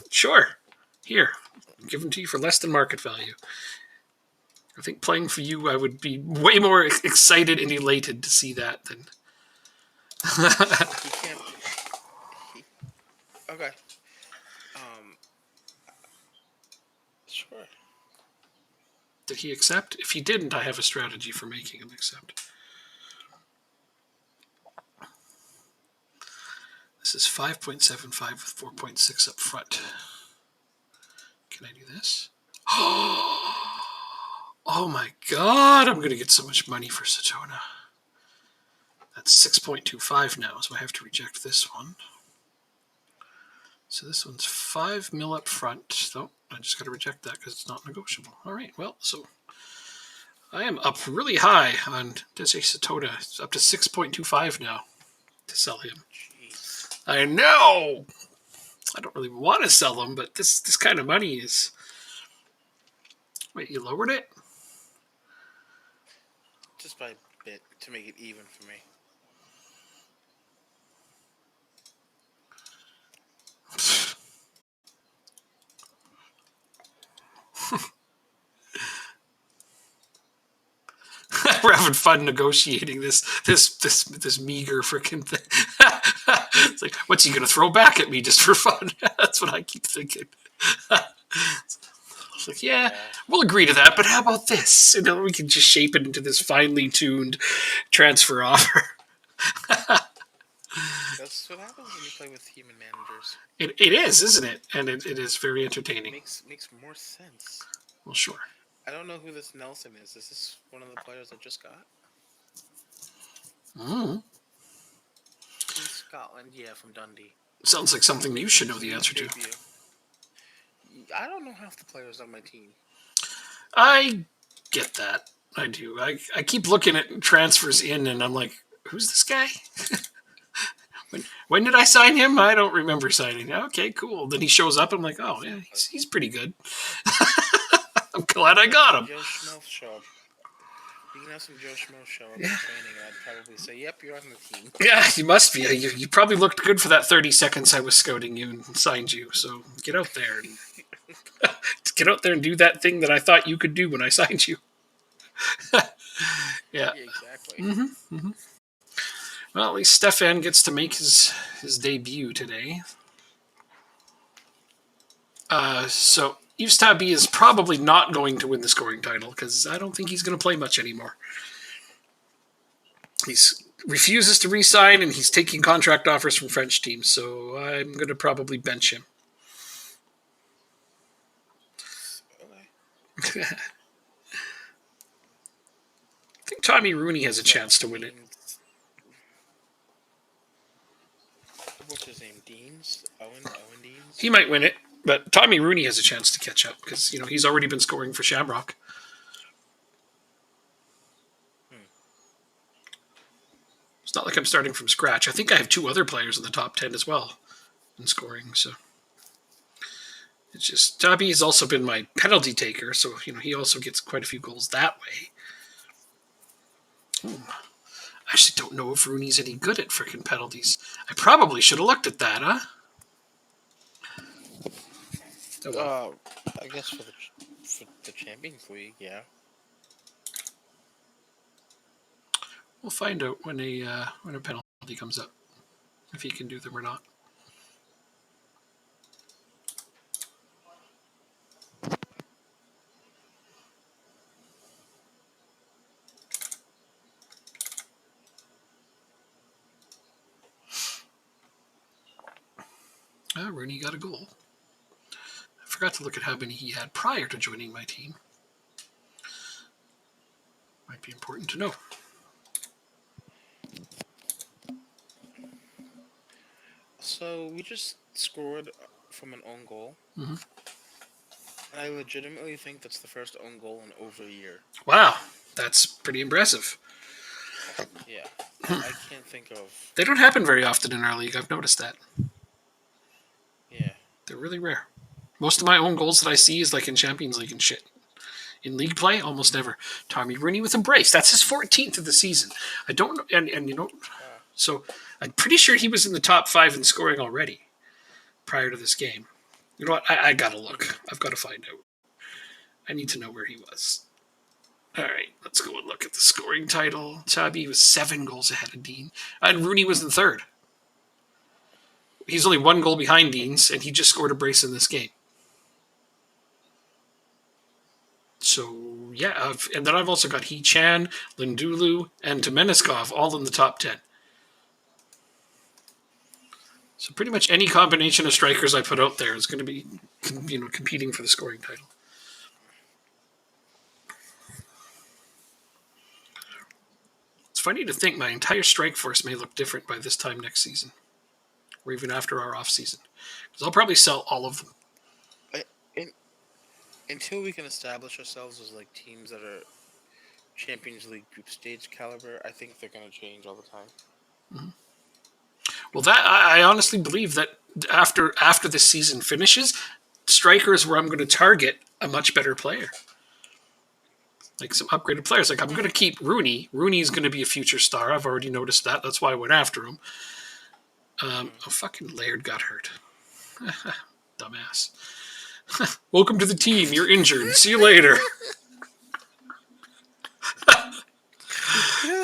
Sure. Here. Give him to you for less than market value. I think playing for you, I would be way more excited and elated to see that than. He can't. Okay. Sure. Did he accept? If he didn't, I have a strategy for making him accept. This is 5.75 with 4.6 up front. Can I do this? Oh my god, I'm going to get so much money for Satona. That's 6.25 now, so I have to reject this one. So this one's 5 mil up front. So I just got to reject that because it's not negotiable. All right, well, so I am up really high on Desi Satona. It's up to 6.25 now to sell him. Jeez. I know! I don't really want to sell him, but this kind of money is... Wait, you lowered it? Just by a bit to make it even for me. We're having fun negotiating this meager freaking thing. It's like, what's he gonna throw back at me just for fun? That's what I keep thinking. It's like, yeah, we'll agree to that, but how about this? And then we can just shape it into this finely tuned transfer offer. That's what happens when you play with human managers. It is, isn't it? And it is very entertaining. Makes more sense. Well, sure. I don't know who this Nelson is. Is this one of the players I just got? Mm-hmm. In Scotland, yeah, from Dundee. Sounds like something you should know the answer to. I don't know half the players on my team. I get that. I do. I keep looking at transfers in, and I'm like, who's this guy? When did I sign him? I don't remember signing. Okay, cool. Then he shows up. I'm like, oh yeah, he's pretty good. I'm glad I got him. Joe Schmo show up. You can have some Joe Schmo show up in training, and I'd probably say, "Yep, you're on the team." Yeah, you must be. You probably looked good for that 30 seconds I was scouting you and signed you. So get out there and get out there and do that thing that I thought you could do when I signed you. Yeah, exactly. Mm-hmm, mm-hmm. Well, at least Stefan gets to make his debut today. So Yves Tabby is probably not going to win the scoring title because I don't think he's going to play much anymore. He refuses to re-sign and he's taking contract offers from French teams, so I'm going to probably bench him. Okay. I think Tommy Rooney has a chance to win it. What's his name? Deans? Owen Deans? He might win it, but Tommy Rooney has a chance to catch up because he's already been scoring for Shamrock. It's not like I'm starting from scratch. I think I have two other players in the top 10 as well in scoring. So it's just Tabby has also been my penalty taker, so he also gets quite a few goals that way. I actually don't know if Rooney's any good at freaking penalties. I probably should have looked at that, huh? Oh, well. I guess for the Champions League, yeah. We'll find out when a penalty comes up, if he can do them or not. Rooney got a goal. I forgot to look at how many he had prior to joining my team. Might be important to know. So we just scored from an own goal. Mm-hmm. I legitimately think that's the first own goal in over a year. Wow, that's pretty impressive. Yeah, I can't think of. They don't happen very often in our league. I've noticed that. Yeah. They're really rare. Most of my own goals that I see is like in Champions League and shit. In league play, almost never. Tommy Rooney with a brace. That's his 14th of the season. I don't know, and you know, so I'm pretty sure he was in the top 5 in scoring already prior to this game. You know what? I gotta look. I've got to find out. I need to know where he was. All right, let's go and look at the scoring title. Tabby was 7 goals ahead of Dean, and Rooney was in third. He's only 1 goal behind Dean's, and he just scored a brace in this game. So, yeah, and then I've also got Hee Chan, Lindulu, and Domeniskov all in the top 10. So pretty much any combination of strikers I put out there is going to be, competing for the scoring title. It's funny to think my entire strike force may look different by this time next season, or even after our off season, because I'll probably sell all of them. Until we can establish ourselves as like teams that are Champions League group stage caliber, I think they're going to change all the time. Mm-hmm. Well, that I honestly believe that after this season finishes, striker is where I'm going to target a much better player, like some upgraded players. Like I'm going to keep Rooney. Rooney is going to be a future star. I've already noticed that. That's why I went after him. Fucking Laird got hurt. Dumbass. Welcome to the team. You're injured. See you later.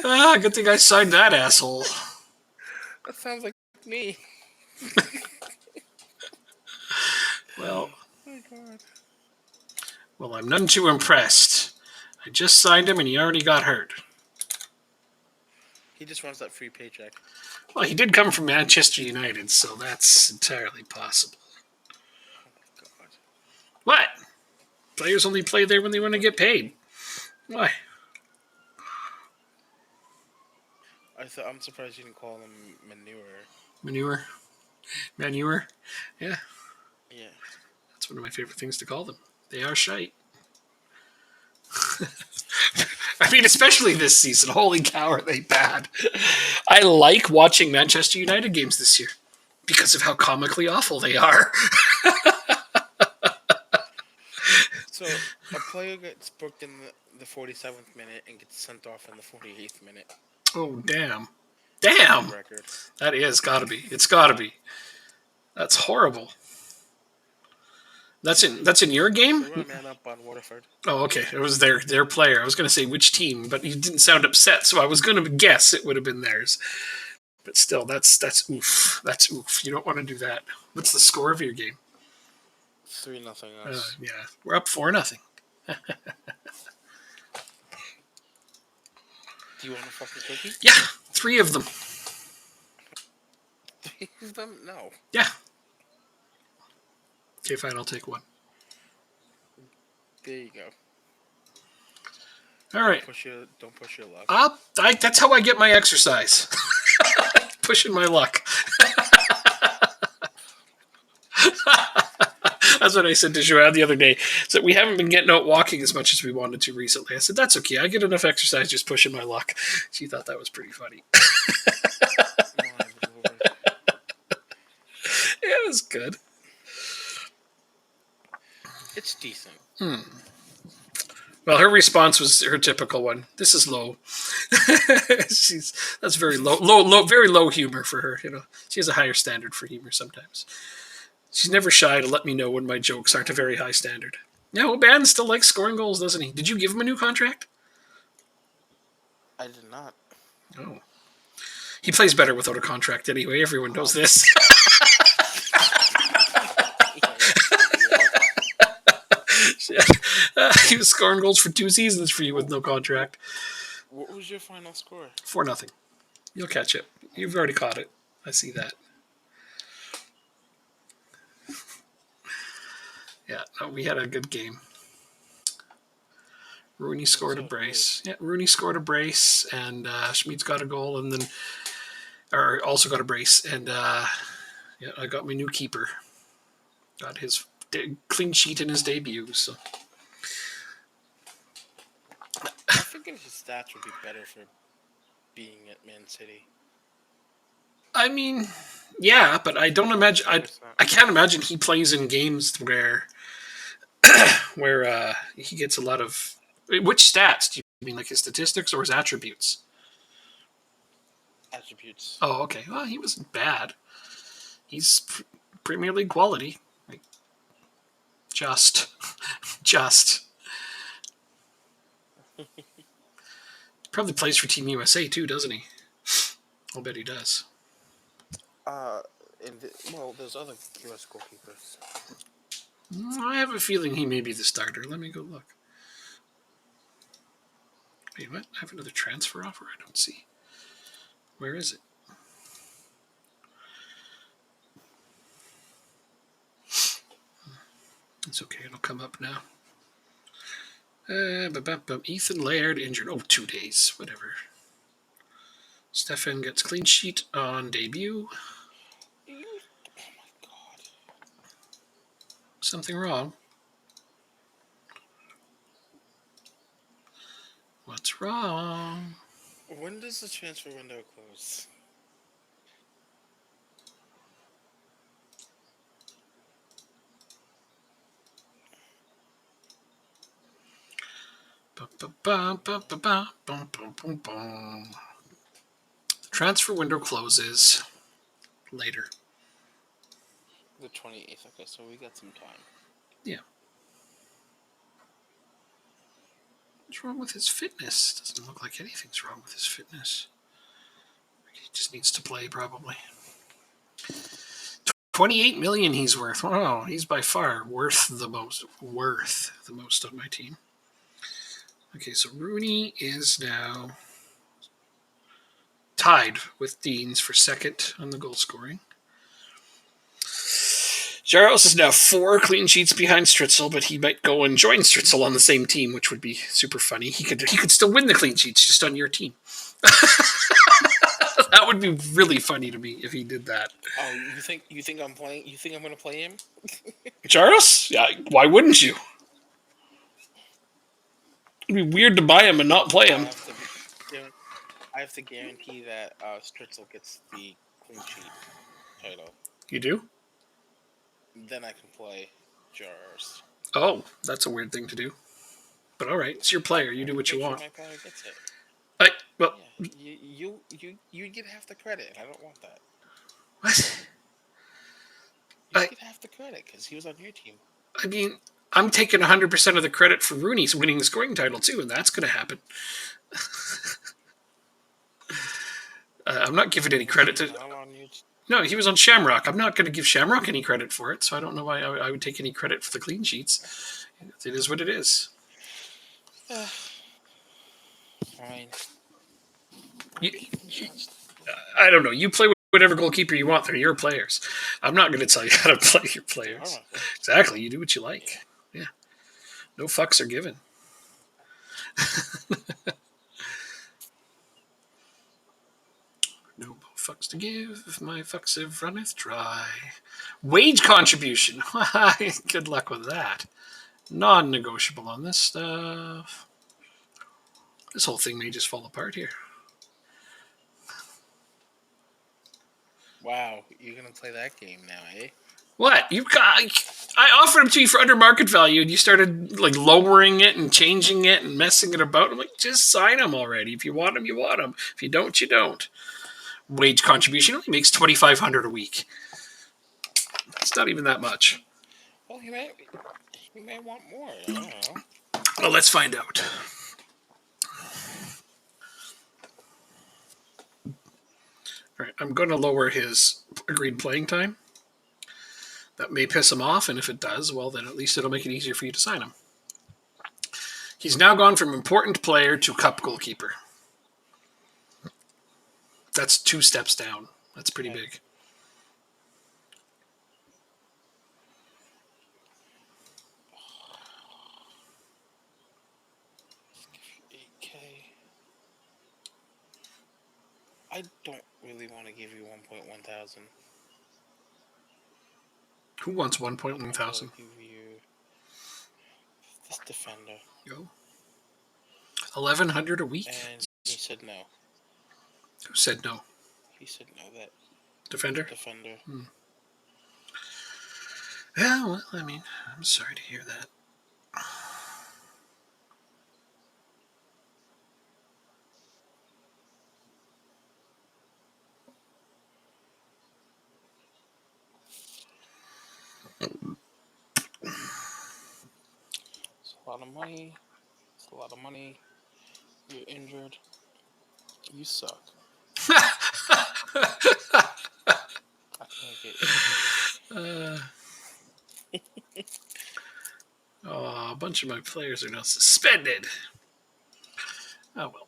Good thing I signed that asshole. That sounds like me. Well, oh my God. Well, I'm none too impressed. I just signed him and he already got hurt. He just wants that free paycheck. Well, he did come from Manchester United, so that's entirely possible. Oh my God. What? Players only play there when they want to get paid. Why? I'm surprised you didn't call him manure. Manure? Yeah. Yeah. That's one of my favorite things to call them. They are shite. I mean, especially this season. Holy cow, are they bad. I like watching Manchester United games this year because of how comically awful they are. So, a player gets booked in the 47th minute and gets sent off in the 48th minute. Oh, damn. Damn! Record. That is gotta be. It's gotta be. That's horrible. That's in your game? They were a man up on Waterford. Oh, okay. It was their player. I was going to say which team, but you didn't sound upset, so I was going to guess it would have been theirs. But still, that's oof. That's oof. You don't want to do that. What's the score of your game? 3-0 us. Yeah, we're up 4-0. Do you want a fucking cookie? Yeah, 3 of them. 3 of them? No. Yeah. Okay, fine. I'll take 1. There you go. All right. Don't push your luck. That's how I get my exercise. Pushing my luck. That's what I said to Joanne the other day. So we haven't been getting out walking as much as we wanted to recently. I said, that's okay. I get enough exercise just pushing my luck. She thought that was pretty funny. Yeah, it was good. It's decent. Well, her response was her typical one. This is low. That's very low, very low humor for her. She has a higher standard for humor sometimes. She's never shy to let me know when my jokes aren't a very high standard. Yeah, O'Bannon still likes scoring goals, doesn't he? Did you give him a new contract? I did not. Oh. He plays better without a contract anyway. Everyone knows this. He was scoring goals for 2 seasons for you with no contract. What was your final score? 4-0. You'll catch it. You've already caught it. I see that. Yeah, no, we had a good game. Rooney scored a brace. Yeah, Rooney scored a brace, and Schmid's got a goal, and then, or also got a brace, and Yeah, I got my new keeper. Got his clean sheet in his debut. So I figured his stats would be better for being at Man City. I mean, yeah, but I don't imagine. I can't imagine he plays in games where he gets a lot of. Which stats do you mean, like his statistics or his attributes? Attributes. Oh, okay. Well, he wasn't bad. He's Premier League quality. Like, just. Probably plays for Team USA too, doesn't he? I'll bet he does. Well, there's other U.S. goalkeepers. I have a feeling he may be the starter. Let me go look. Wait, what? I have another transfer offer? I don't see. Where is it? It's okay. It'll come up now. Ethan Laird injured. Oh, 2 days. Whatever. Stefan gets clean sheet on debut. Oh my god. Something wrong. What's wrong? When does the transfer window close? Transfer window closes later. The 28th. Okay, so we got some time. Yeah. What's wrong with his fitness? Doesn't look like anything's wrong with his fitness. He just needs to play, probably. 28 million he's worth. Wow, he's by far worth the most on my team. Okay, so Rooney is now tied with Deans for second on the goal scoring. Jaros is now 4 clean sheets behind Stritzel, but he might go and join Stritzel on the same team, which would be super funny. He could still win the clean sheets just on your team. That would be really funny to me if he did that. Oh, you think I'm playing? You think I'm going to play him? Jaros? Yeah, why wouldn't you? It'd be weird to buy him and not play him. I have to guarantee that Stritzel gets the clean sheet title. You do? Then I can play Jars. Oh, that's a weird thing to do. But all right, it's your player. You do what you want. My player gets it. Well, yeah, you get half the credit. I don't want that. What? You get half the credit because he was on your team. I mean, I'm taking 100% of the credit for Rooney's winning the scoring title too, and that's going to happen. I'm not giving any credit to. No, he was on Shamrock. I'm not going to give Shamrock any credit for it, so I don't know why I would take any credit for the clean sheets. It is what it is. Fine. I don't know. You play whatever goalkeeper you want. They're your players. I'm not going to tell you how to play your players. Exactly. You do what you like. Yeah. No fucks are given. No fucks to give. My fucks have runneth dry. Wage contribution. Good luck with that. Non-negotiable on this stuff. This whole thing may just fall apart here. Wow, you're gonna play that game now, eh? What? I offered them to you for under market value, and you started like lowering it and changing it and messing it about. I'm like, just sign them already. If you want them, you want them. If you don't, you don't. Wage contribution only makes $2,500 a week. It's not even that much. Well, he may want more. I don't know. Well, let's find out. All right, I'm going to lower his agreed playing time. That may piss him off, and if it does, well, then at least it'll make it easier for you to sign him. He's now gone from important player to cup goalkeeper. That's 2 steps down. That's pretty big. I don't really want to give you 1,100. Who wants 1.1 thousand? I'll give you this defender. Go. 1,100 a week? And he said no. Who said no? He said no, that Defender? defender. Yeah, well, I mean, I'm sorry to hear that. It's a lot of money. It's a lot of money. You're injured. You suck. I can't get injured. Oh, a bunch of my players are now suspended. Oh, well.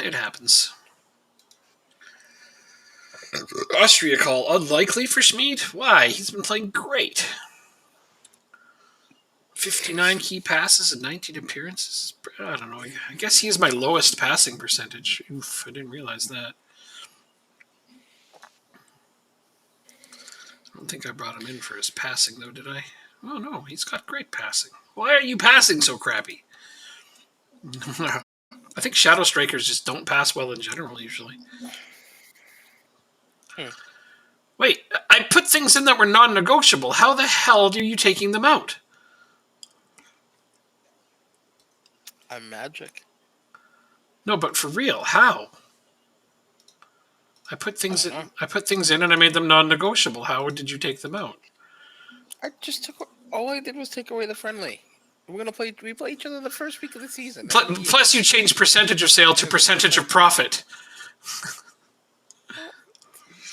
It happens. Austria call unlikely for Schmid? Why? He's been playing great. 59 key passes and 19 appearances. I don't know. I guess he has my lowest passing percentage. Oof, I didn't realize that. I don't think I brought him in for his passing, though, did I? Oh, no, he's got great passing. Why are you passing so crappy? I think Shadow Strikers just don't pass well in general, usually. Wait, I put things in that were non-negotiable. How the hell are you taking them out? I'm magic. No, but for real, how? I put things in and I made them non-negotiable. How did you take them out? I just took. All I did was take away the friendly. We play each other the first week of the season. Plus, you changed percentage of sale to percentage of profit.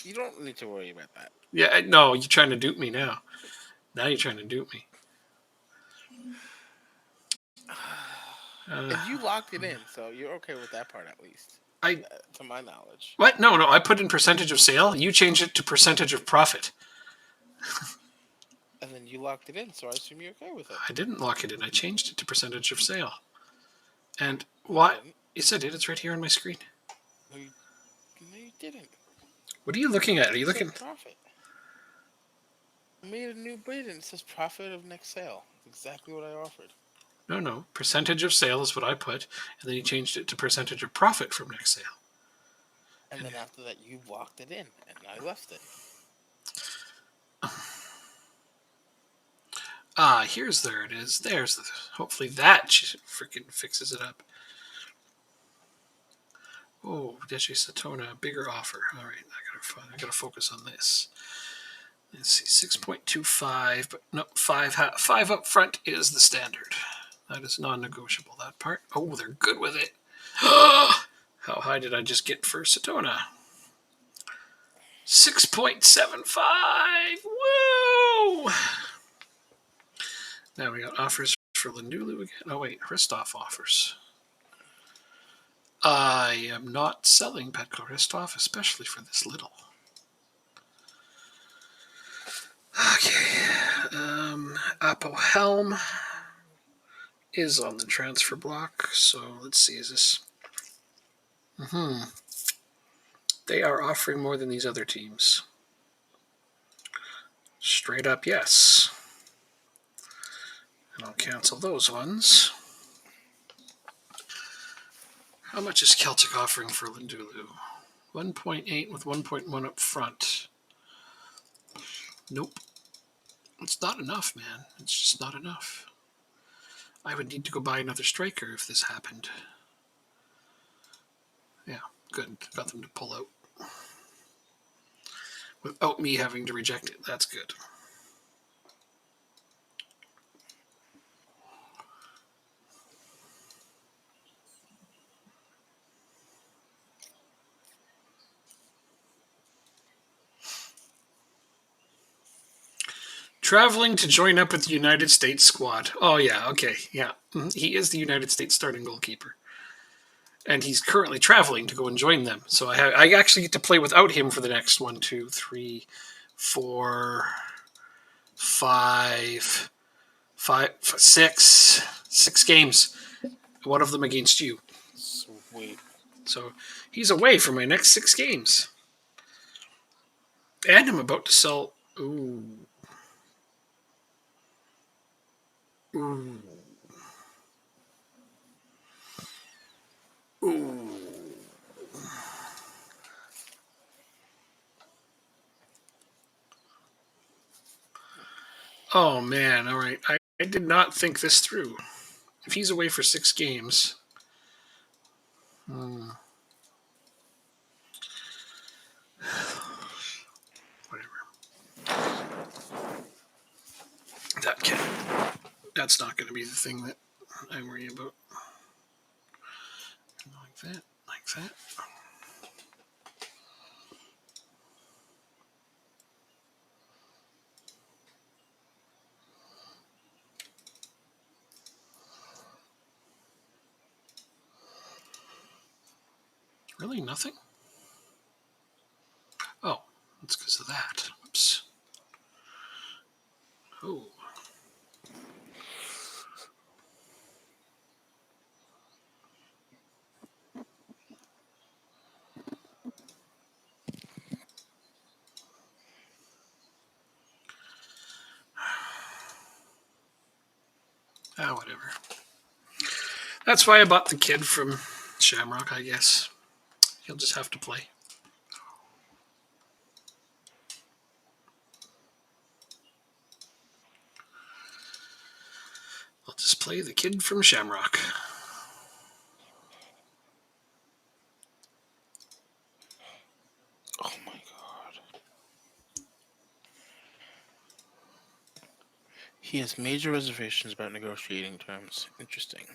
You don't need to worry about that. Yeah, no, you're trying to dupe me now. Now you're trying to dupe me. And you locked it in, so you're okay with that part at least. To my knowledge. What? No, I put in percentage of sale. You changed it to percentage of profit. And then you locked it in, so I assume you're okay with it. I didn't lock it in. I changed it to percentage of sale. And what? Yes, I did. It's right here on my screen. No, you didn't. What are you looking at? Are you It looking? said profit. I made a new bid and it says profit of next sale. That's exactly what I offered. No. Percentage of sale is what I put, and then you changed it to percentage of profit from next sale. And then after that, you locked it in, and I left it. There it is. Hopefully that freaking fixes it up. Oh, Deshi Satona, bigger offer. All right, I gotta focus on this. Let's see, 6.25, but no, 5 up front is the standard. That is non-negotiable, that part. Oh, they're good with it. How high did I just get for Satona? 6.75. Woo! Now we got offers for Lindulu again. Oh, wait, Hristov offers. I am not selling Petko Hristov, especially for this little. Okay. Apo Helm is on the transfer block. So let's see, is this... They are offering more than these other teams. Straight up, yes. And I'll cancel those ones. How much is Celtic offering for Lindulu? 1.8 with 1.1 up front. Nope. It's not enough, man. It's just not enough. I would need to go buy another striker if this happened. Yeah, good. Got them to pull out. Without me having to reject it. That's good. Traveling to join up with the United States squad. Oh, yeah, okay, yeah. He is the United States starting goalkeeper. And he's currently traveling to go and join them. So I actually get to play without him for the next 1, 2, 3, 4, 5, 6 games. One of them against you. Sweet. So he's away for my next 6 games. And I'm about to sell... Ooh. Ooh. Ooh. Oh man! All right, I did not think this through. If he's away for 6 games, whatever. That can. That's not going to be the thing that I worry about. Like that. Like that. Really nothing? Oh, it's because of that. Oops. Oh. Ah, whatever. That's why I bought the kid from Shamrock, I guess. He'll just have to play. I'll just play the kid from Shamrock. Oh my god. He has major reservations about negotiating terms. Interesting.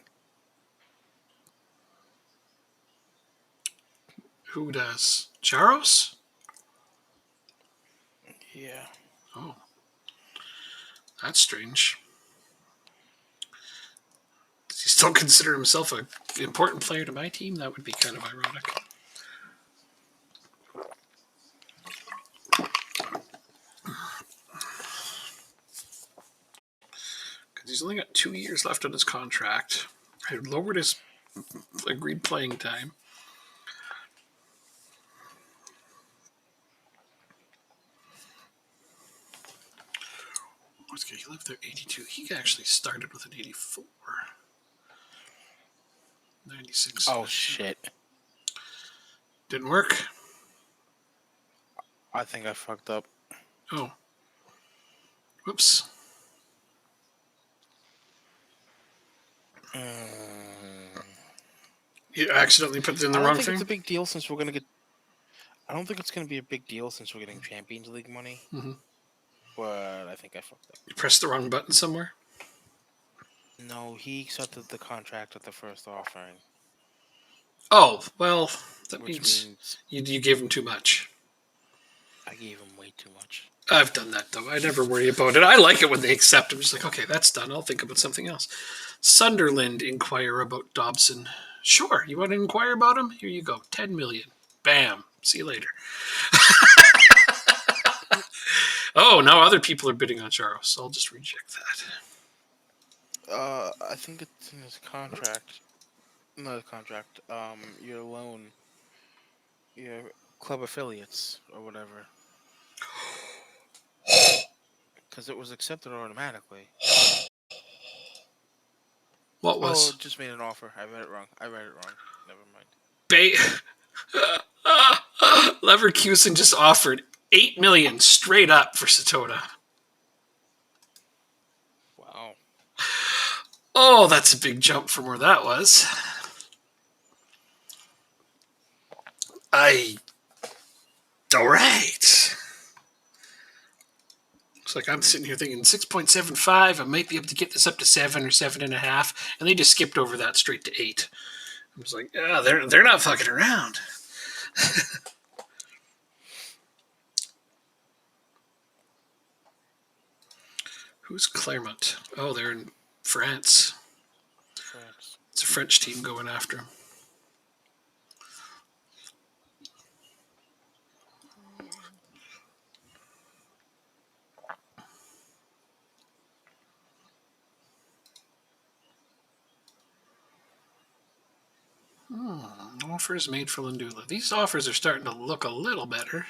Who does? Jaros? Yeah. Oh. That's strange. Does he still consider himself an important player to my team? That would be kind of ironic. Because he's only got 2 years left on his contract. I lowered his agreed playing time. Okay, he lived there 82. He actually started with an 84. 96. Oh shit. Didn't work. I think I fucked up. Oh. Whoops. You accidentally put in the I wrong don't think thing? it's a big deal since we're gonna get. I don't think it's gonna be a big deal since we're getting Champions League money. Mhm. But I think I fucked up. You pressed the wrong button somewhere? No, he accepted the contract at the first offering, Oh, well, that which means means you gave him too much. I gave him way too much. I've done that, though. I never worry about it. I like it when they accept. I'm just like, okay, that's done. I'll think about something else. Sunderland inquire about Dobson. Sure, you want to inquire about him? Here you go. 10 million. Bam. See you later. Oh, now other people are bidding on Jaros, so I'll just reject that. I think it's in his contract. Not a contract. Your loan, your club affiliates or whatever. Because it was accepted automatically. What Oh, was? it just made an offer. I read it wrong. Never mind. Leverkusen just offered 8 million straight up for Satota. Wow. Oh, that's a big jump from where that was. All right. Looks like I'm sitting here thinking 6.75. I might be able to get this up to 7 or 7.5, and they just skipped over that straight to 8. I was like, yeah, they're not fucking around. Who's Claremont? Oh, they're in France. It's a French team going after him. Offers made for Lindula. These offers are starting to look a little better.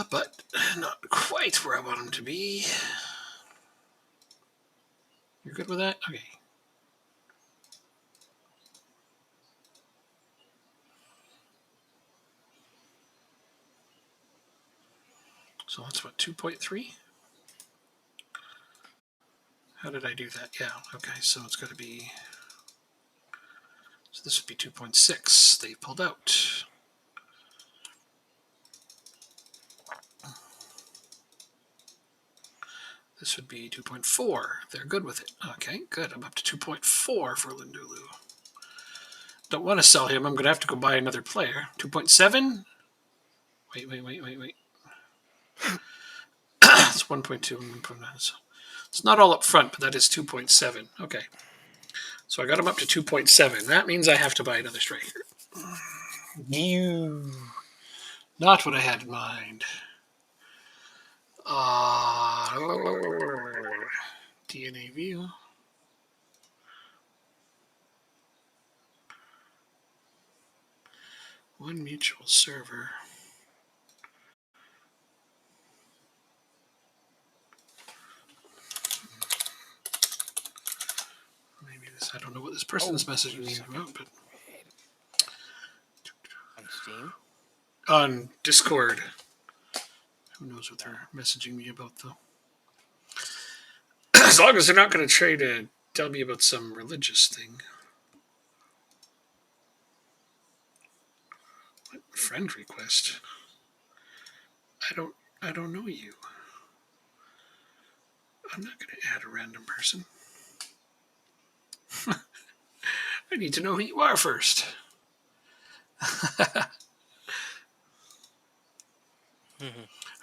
But not quite where I want them to be. You're good with that? Okay. So that's what, 2.3? How did I do that? Yeah, okay, so it's got to be... So this would be 2.6. They pulled out. This would be 2.4. They're good with it. Okay, good. I'm up to 2.4 for Lindulu. Don't want to sell him. I'm going to have to go buy another player. 2.7? Wait. It's 1.2 and 1.9. So it's not all up front, but that is 2.7. Okay. So I got him up to 2.7. That means I have to buy another striker. Not what I had in mind. DNA view. One mutual server. Maybe this, I don't know what this person's messaging me about, but On Steam? on Discord. Who knows what they're messaging me about, though. As long as they're not going to try to tell me about some religious thing. What friend request? I don't know you. I'm not going to add a random person. I need to know who you are first.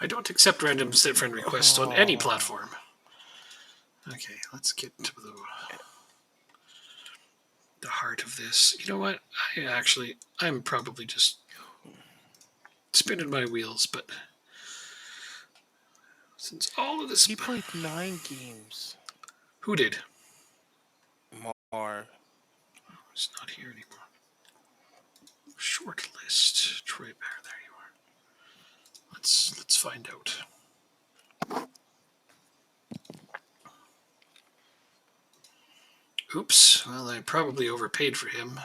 I don't accept random friend requests on any platform. Okay, let's get to the heart of this. You know what? I'm probably just spinning my wheels, but since all of this... He played 9 games. Who did? Mar. Oh, it's not here anymore. Short list. Troy Bear, there you are. Let's find out. Oops. Well, I probably overpaid for him.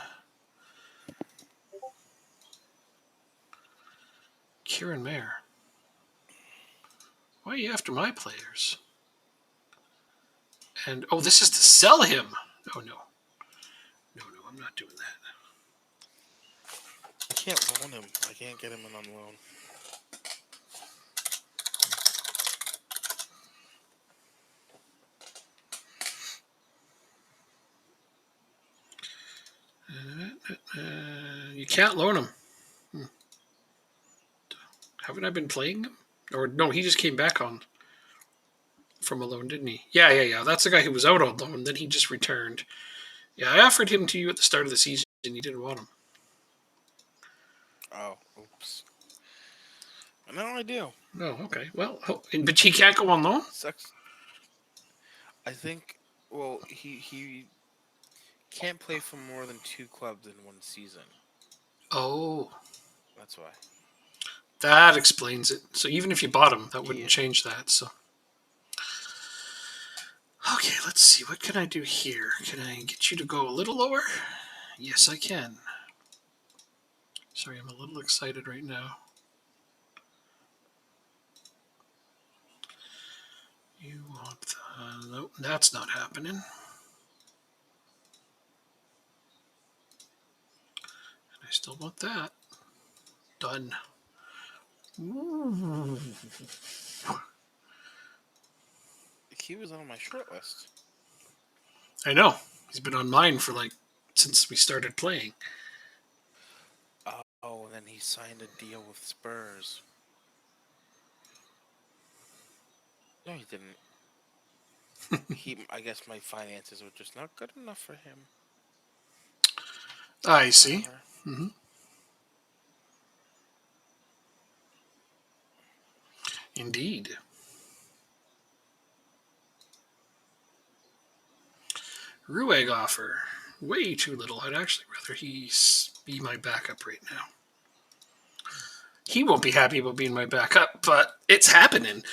Kieran Mayer. Why are you after my players? And, oh, this is to sell him. Oh, no. No, I'm not doing that. I can't loan him. I can't get him in on loan. You can't loan him. Haven't I been playing him? Or no, he just came back on from a loan, didn't he? Yeah. That's the guy who was out on loan. Then he just returned. Yeah, I offered him to you at the start of the season, and you didn't want him. Oh, oops. No, I do. Oh, okay. Well, but he can't go on loan? Sucks. I think, well, he can't play for more than 2 clubs in one season. Oh. That's why. That explains it. So even if you bought him, that wouldn't change that. So, okay, let's see. What can I do here? Can I get you to go a little lower? Yes, I can. Sorry, I'm a little excited right now. You want the... Nope, that's not happening. And I still want that. Done. Ooh. He was on my short list. I know. He's been on mine for since we started playing. Oh, and then he signed a deal with Spurs. No, he didn't. I guess my finances were just not good enough for him. I see. Mm-hmm. Indeed. Rueg offer. Way too little. I'd actually rather he be my backup right now. He won't be happy about being my backup, but it's happening.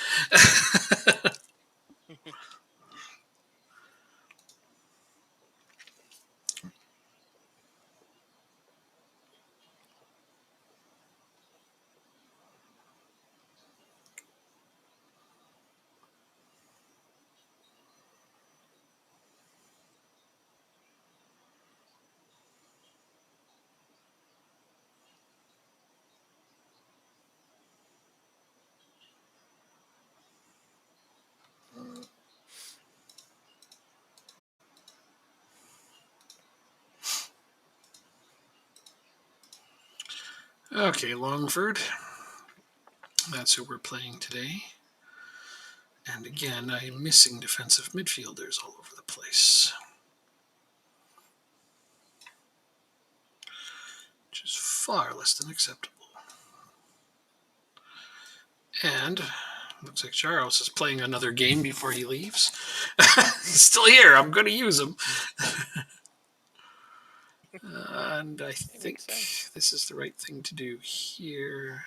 Okay, Longford. That's who we're playing today. And again, I am missing defensive midfielders all over the place, which is far less than acceptable. And looks like Jaros is playing another game before he leaves. He's still here. I'm going to use him. And I think this is the right thing to do here.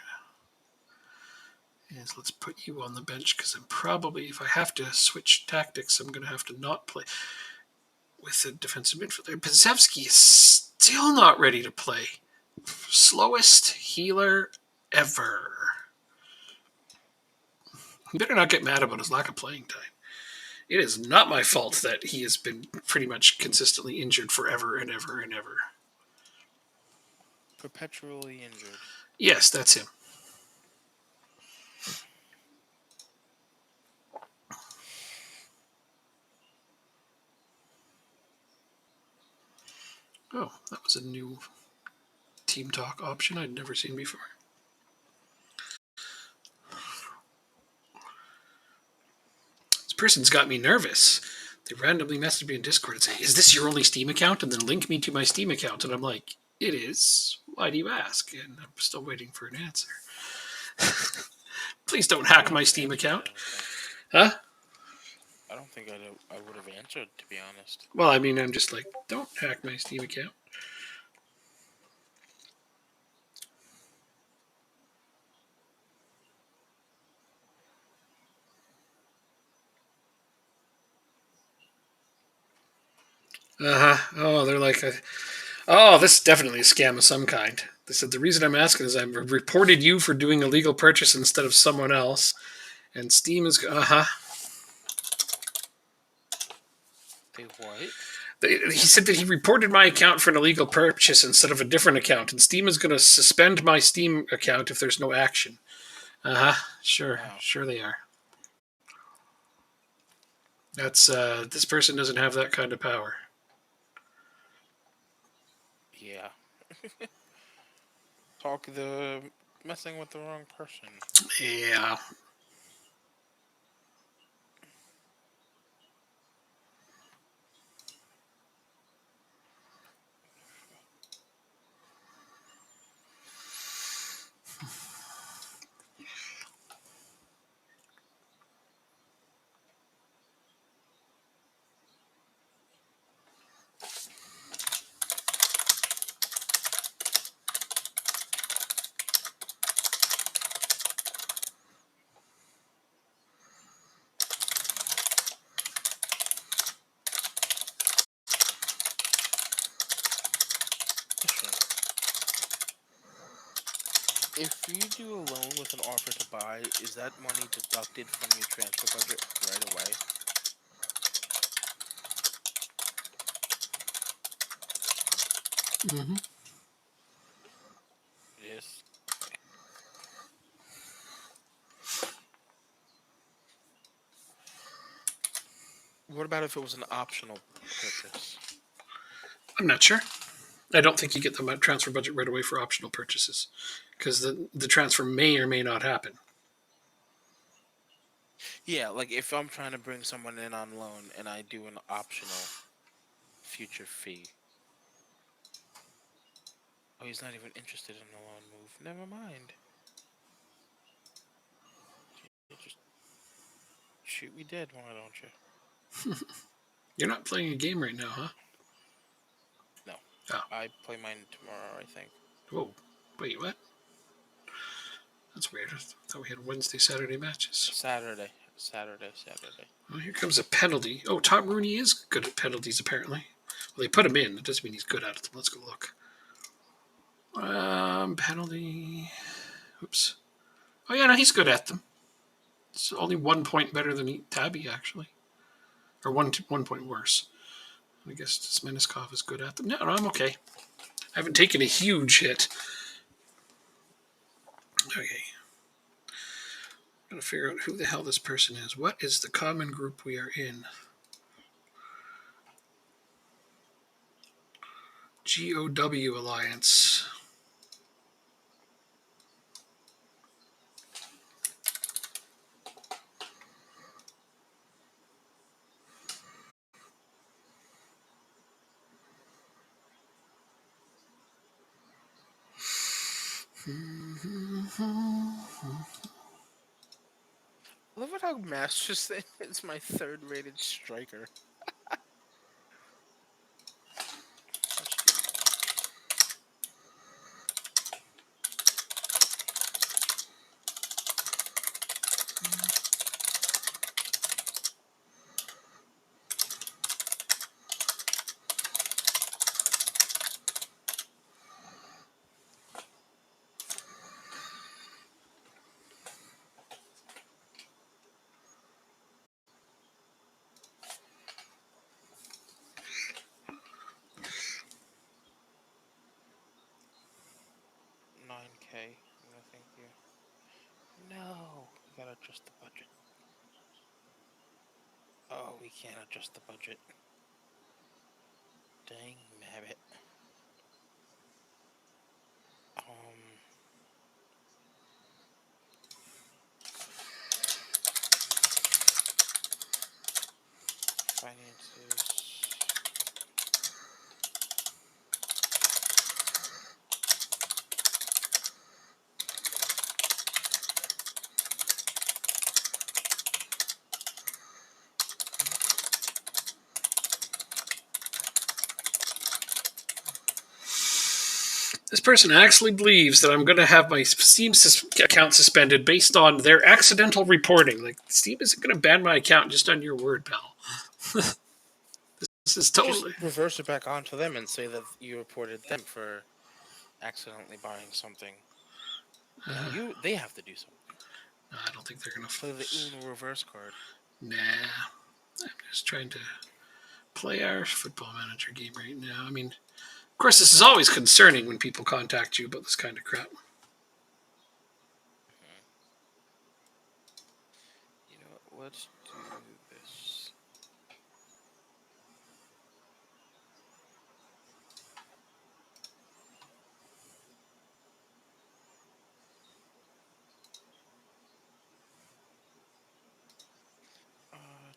Is let's put you on the bench because I'm probably, if I have to switch tactics, I'm going to have to not play with a defensive midfielder. Pazevsky is still not ready to play. Slowest healer ever. You better not get mad about his lack of playing time. It is not my fault that he has been pretty much consistently injured forever and ever and ever. Perpetually injured. Yes, that's him. Oh, that was a new team talk option I'd never seen before. This person's got me nervous. They randomly message me in Discord and say, "Is this your only Steam account?" And then link me to my Steam account. And I'm like, "It is. Why do you ask?" And I'm still waiting for an answer. Please don't hack my Steam account. Huh? I don't think I would have answered, to be honest. Well, I mean, I'm just like, don't hack my Steam account. Oh, they're like, oh, this is definitely a scam of some kind. They said the reason I'm asking is I've reported you for doing a legal purchase instead of someone else, and Steam is They what? He said that he reported my account for an illegal purchase instead of a different account, and Steam is going to suspend my Steam account if there's no action. Sure, wow. Sure they are. That's this person doesn't have that kind of power. Yeah. Messing with the wrong person. Yeah. If you do a loan with an offer to buy, is that money deducted from your transfer budget right away? Mm-hmm. Yes. What about if it was an optional purchase? I'm not sure. I don't think you get the transfer budget right away for optional purchases because the transfer may or may not happen. Yeah, like if I'm trying to bring someone in on loan and I do an optional future fee. Oh, he's not even interested in the loan move. Never mind. Just shoot me dead, why don't you? You're not playing a game right now, huh? No. Oh. I play mine tomorrow, I think. Whoa. Wait, what? That's weird. I thought we had Wednesday, Saturday matches. Saturday. Well, here comes a penalty. Oh, Tom Rooney is good at penalties, apparently. Well, they put him in. It doesn't mean he's good at it. Let's go look. Penalty. Oops. Oh, yeah, no, he's good at them. It's only 1 point better than Tabby, actually. Or one point worse. I guess Smeniskov is good at them. No, I'm okay. I haven't taken a huge hit. Okay. I'm going to figure out who the hell this person is. What is the common group we are in? GOW Alliance. Look at how Masterson is my third-rated striker. $9K. No, thank you. No, we gotta adjust the budget. Oh, we can't adjust the budget. Dang nabbit. Finances. This person actually believes that I'm going to have my Steam account suspended based on their accidental reporting. Like, Steam isn't going to ban my account just on your word, pal. This is totally. Just reverse it back onto them and say that you reported them for accidentally buying something. They have to do something. I don't think they're going to play the Uno reverse card. Nah. I'm just trying to play our Football Manager game right now. I mean, of course, this is always concerning when people contact you about this kind of crap. You know what? Let's do this.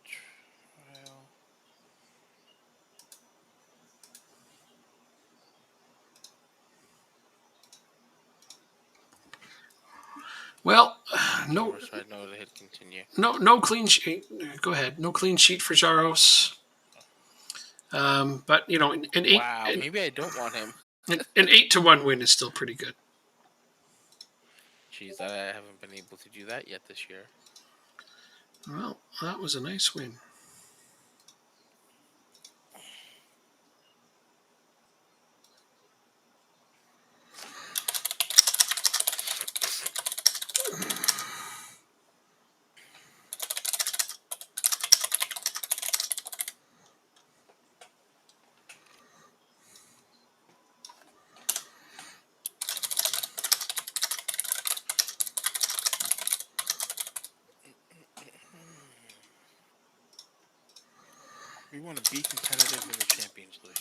Trial. Well, no. So I know to hit continue. No clean sheet. Go ahead. No clean sheet for Jaros. But you know, an 8. Wow, maybe I don't want him. An 8-1 win is still pretty good. Jeez, I haven't been able to do that yet this year. Well, that was a nice win. We want to be competitive in the Champions League.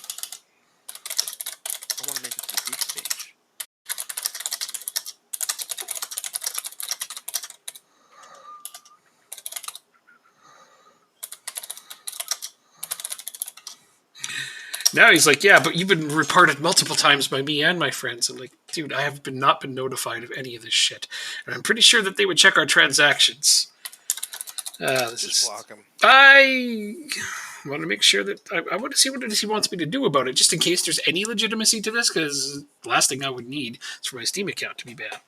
I want to make it to the group stage. Now he's like, yeah, but you've been reported multiple times by me and my friends. I'm like, dude, I have not been notified of any of this shit. And I'm pretty sure that they would check our transactions. Just block him. I want to make sure that I want to see what it is he wants me to do about it, just in case there's any legitimacy to this, because the last thing I would need is for my Steam account to be banned.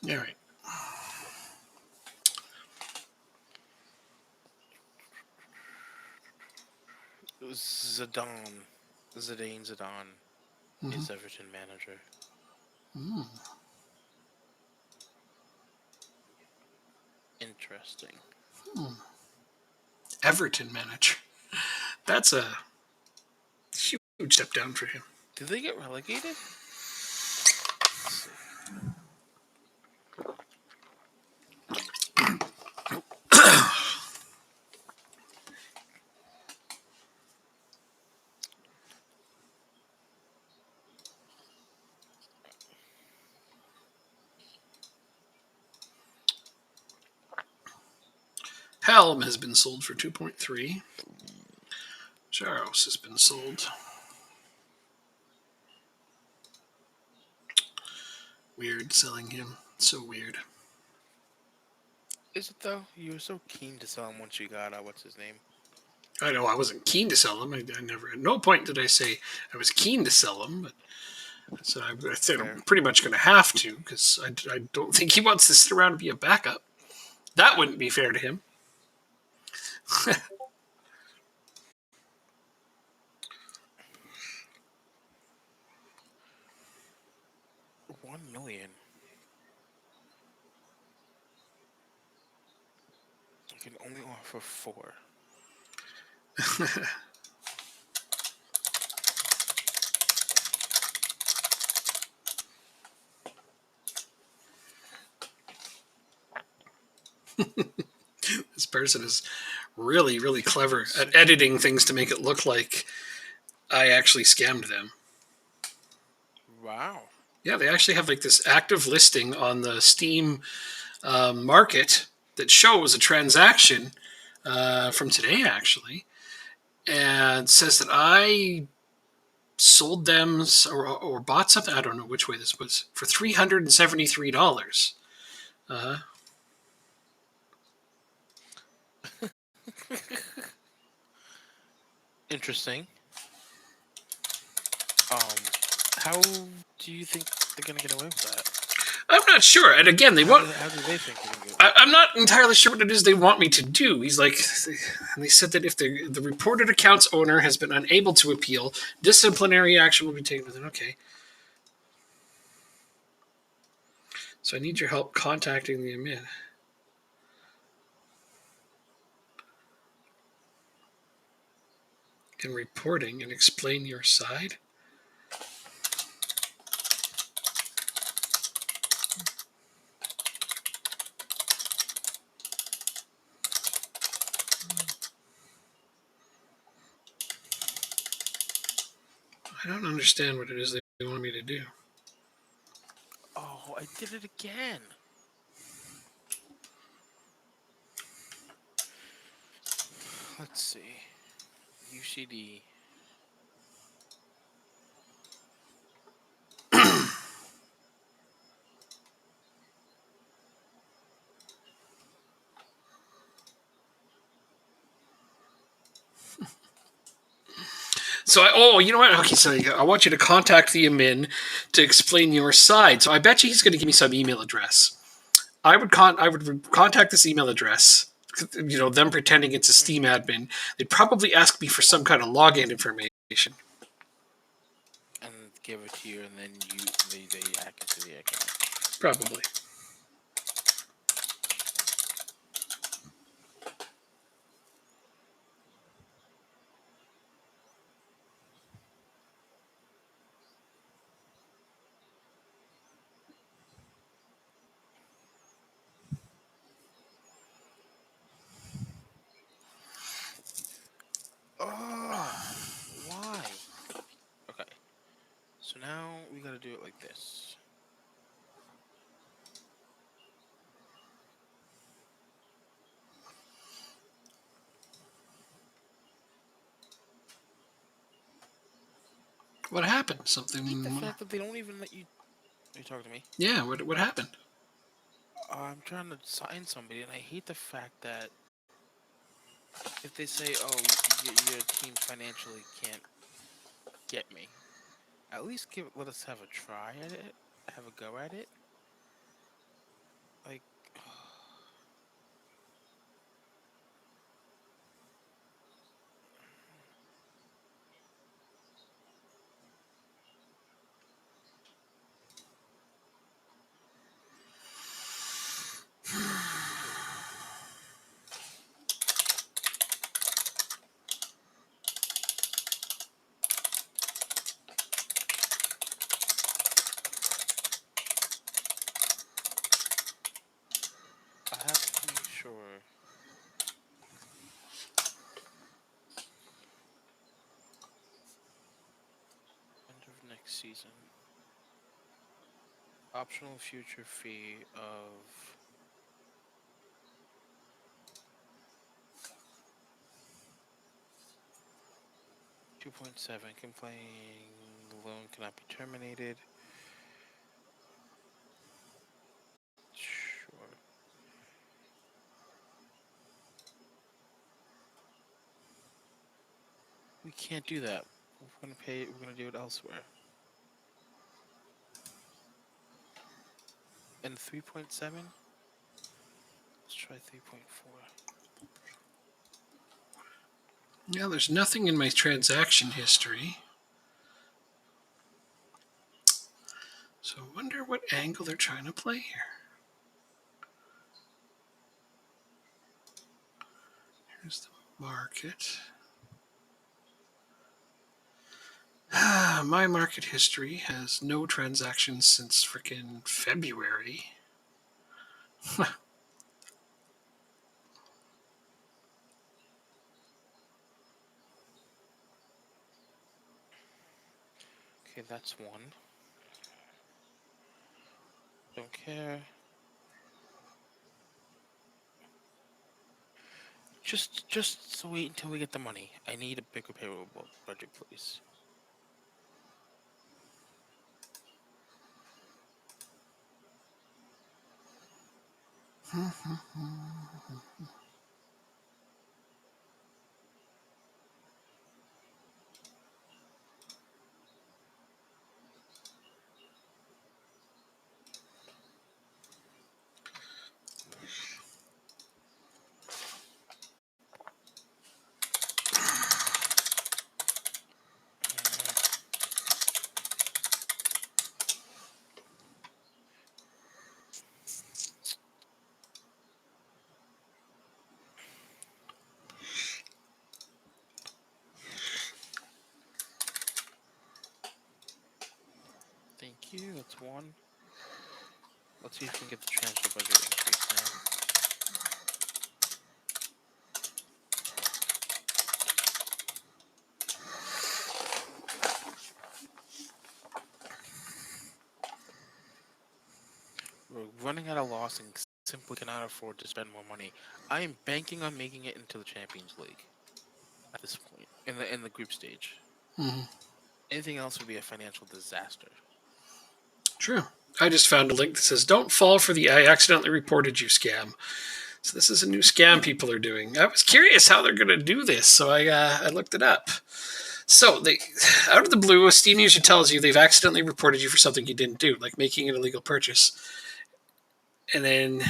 All right. Zidane Zidane is Everton manager. Interesting. Everton manager. That's a huge step down for him. Did they get relegated? Helm has been sold for 2.3. Jaros has been sold. Weird selling him. So weird. Is it though? You were so keen to sell him once you got what's his name? I know I wasn't keen to sell him. I never, at no point did I say I was keen to sell him, but so I said I'm pretty much going to have to because I don't think he wants to sit around and be a backup. That wouldn't be fair to him. $1 million. I can only offer 4. This person is really, really clever at editing things to make it look like I actually scammed them. Wow. Yeah, they actually have like this active listing on the Steam market that shows a transaction from today, actually, and says that I sold them or bought something. I don't know which way this was for $373. Interesting. How do you think they're gonna get away with that? I'm not sure. And again, they want. How do they think they're gonna get? I'm not entirely sure what it is they want me to do. He's like, they said that if the reported account's owner has been unable to appeal, disciplinary action will be taken with it. Okay. So I need your help contacting the admin. And reporting and explain your side. I don't understand what it is they want me to do. Oh, I did it again. Let's see. UCD. So you know what? Okay, so I want you to contact the admin to explain your side. So I bet you he's going to give me some email address. I would contact this email address. You know, them pretending it's a Steam admin. They'd probably ask me for some kind of login information. And give it to you, and then they hack into the account. Probably. Oh, why? Okay. So now we gotta do it like this. What happened? Something. I hate the fact that they don't even let you. Are you talking to me? Yeah. What happened? I'm trying to sign somebody, and I hate the fact that if they say, "Oh, your team financially can't get me," at least let us have a try at it, have a go at it. Like, I have to make sure. End of next season. Optional future fee of 3.7. Complaint loan cannot be terminated. Sure. We can't do that. We're gonna pay. We're gonna do it elsewhere. And 3.7. Let's try 3.4. Yeah, there's nothing in my transaction history. So I wonder what angle they're trying to play here. Here's the market. My market history has no transactions since frickin' February. Okay, that's one. Don't care. Just wait until we get the money. I need a bigger payroll budget, please. Thank you. That's one. Let's see if we can get the transfer budget increase now. We're running at a loss and simply cannot afford to spend more money. I am banking on making it into the Champions League at this point in the group stage. Mm-hmm. Anything else would be a financial disaster. True. I just found a link that says, "Don't fall for the I accidentally reported you scam." So this is a new scam people are doing. I was curious how they're going to do this, so I looked it up. So they, out of the blue, Steam user tells you they've accidentally reported you for something you didn't do, like making an illegal purchase, and then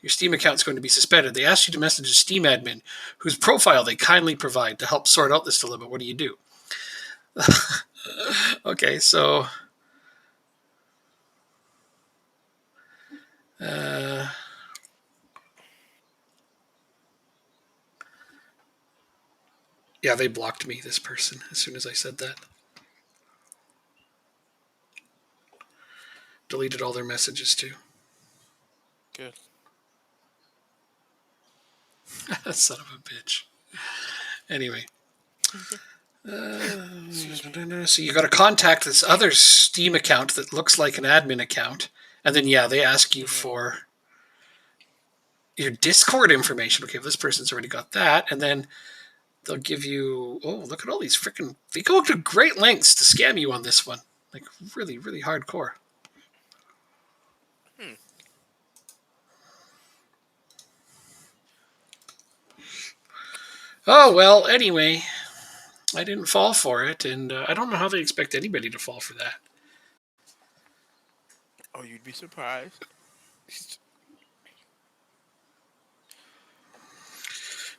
your Steam account's going to be suspended. They ask you to message a Steam admin, whose profile they kindly provide to help sort out this dilemma. What do you do? Okay, so yeah, they blocked me, this person, as soon as I said that. Deleted all their messages, too. Good. Son of a bitch. Anyway. So you got to contact this other Steam account that looks like an admin account. And then, yeah, they ask you for your Discord information. Okay, this person's already got that. And then they'll give you, oh, look at all these freaking, they go to great lengths to scam you on this one. Like, really, really hardcore. Oh, well, anyway, I didn't fall for it. And I don't know how they expect anybody to fall for that. Oh, you'd be surprised.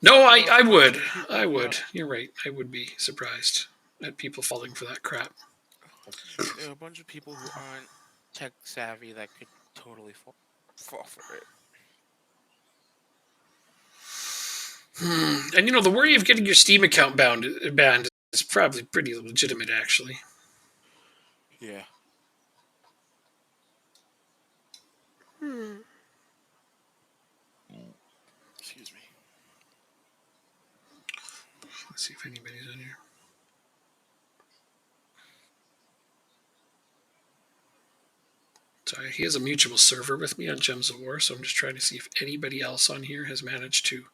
No, I would. I would. You're right. I would be surprised at people falling for that crap. There are a bunch of people who aren't tech savvy that could totally fall for it. And the worry of getting your Steam account banned is probably pretty legitimate, actually. Yeah. Excuse me. Let's see if anybody's in here. So he has a mutual server with me on Gems of War, so I'm just trying to see if anybody else on here has managed to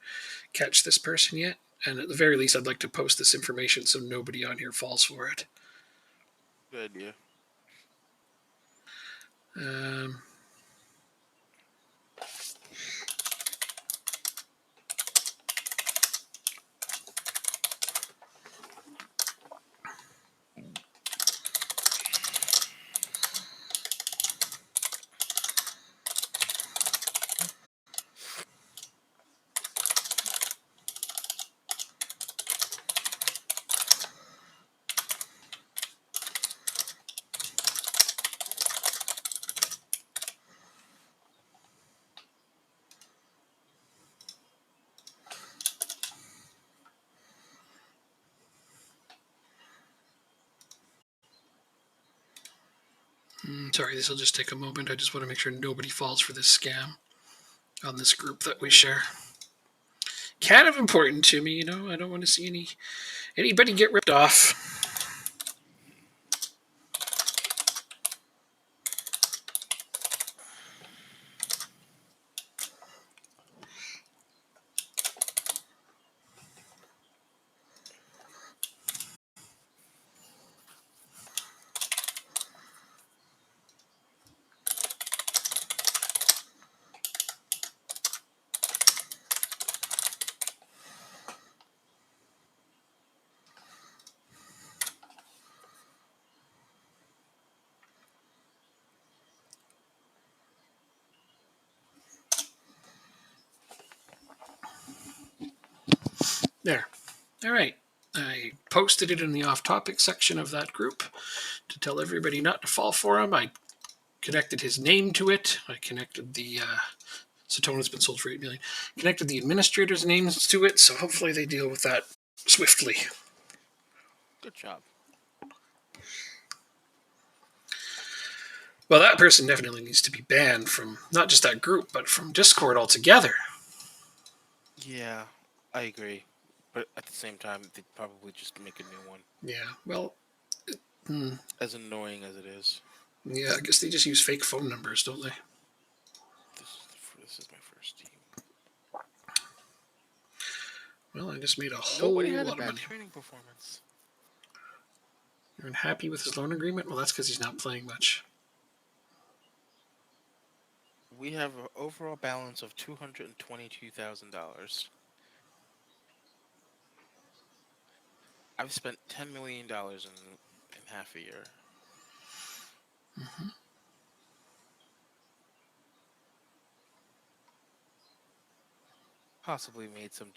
catch this person yet. And at the very least, I'd like to post this information so nobody on here falls for it. Good idea. Um, Sorry, this will just take a moment. I just want to make sure nobody falls for this scam on this group that we share. Kind of important to me, I don't want to see anybody get ripped off. There. All right. I posted it in the off-topic section of that group to tell everybody not to fall for him. I connected his name to it. I connected the Satona's been sold for $8 million. Connected the administrators' names to it, so hopefully they deal with that swiftly. Good job. Well, that person definitely needs to be banned from not just that group, but from Discord altogether. Yeah, I agree. But at the same time, they'd probably just make a new one. Yeah, well, as annoying as it is. Yeah, I guess they just use fake phone numbers, don't they? This is my first team. Well, I just made a whole lot of money. Training performance. You're unhappy with his loan agreement? Well, that's because he's not playing much. We have an overall balance of $222,000. I've spent $10 million in half a year. Mm-hmm. Possibly made some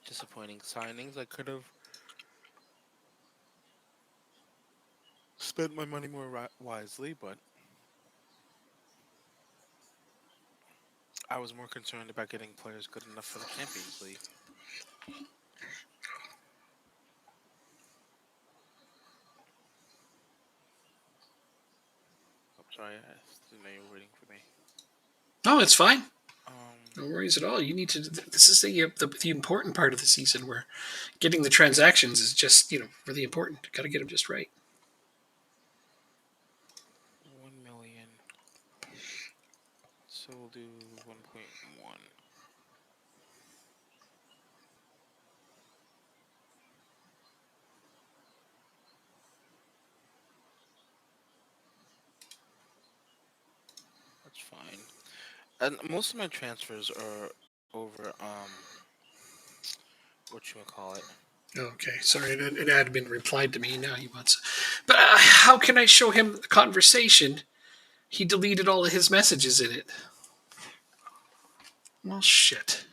disappointing signings. I could have spent my money more wisely, but I was more concerned about getting players good enough for the Champions League. I'm sorry, I didn't know you were waiting for me. No, it's fine. No worries at all. You need to. This is the important part of the season where getting the transactions is just really important. Got to get them just right. 1 million. So we'll do 1.1. That's fine. And most of my transfers are over whatchamacallit. Okay, sorry, an admin replied to me. Now he wants. But how can I show him the conversation? He deleted all of his messages in it. Well, shit.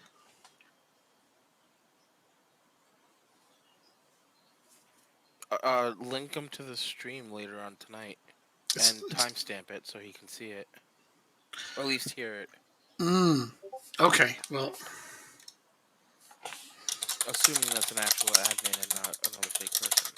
Link him to the stream later on tonight, and timestamp it so he can see it, or at least hear it. Okay, well. Assuming that's an actual admin and not another fake person.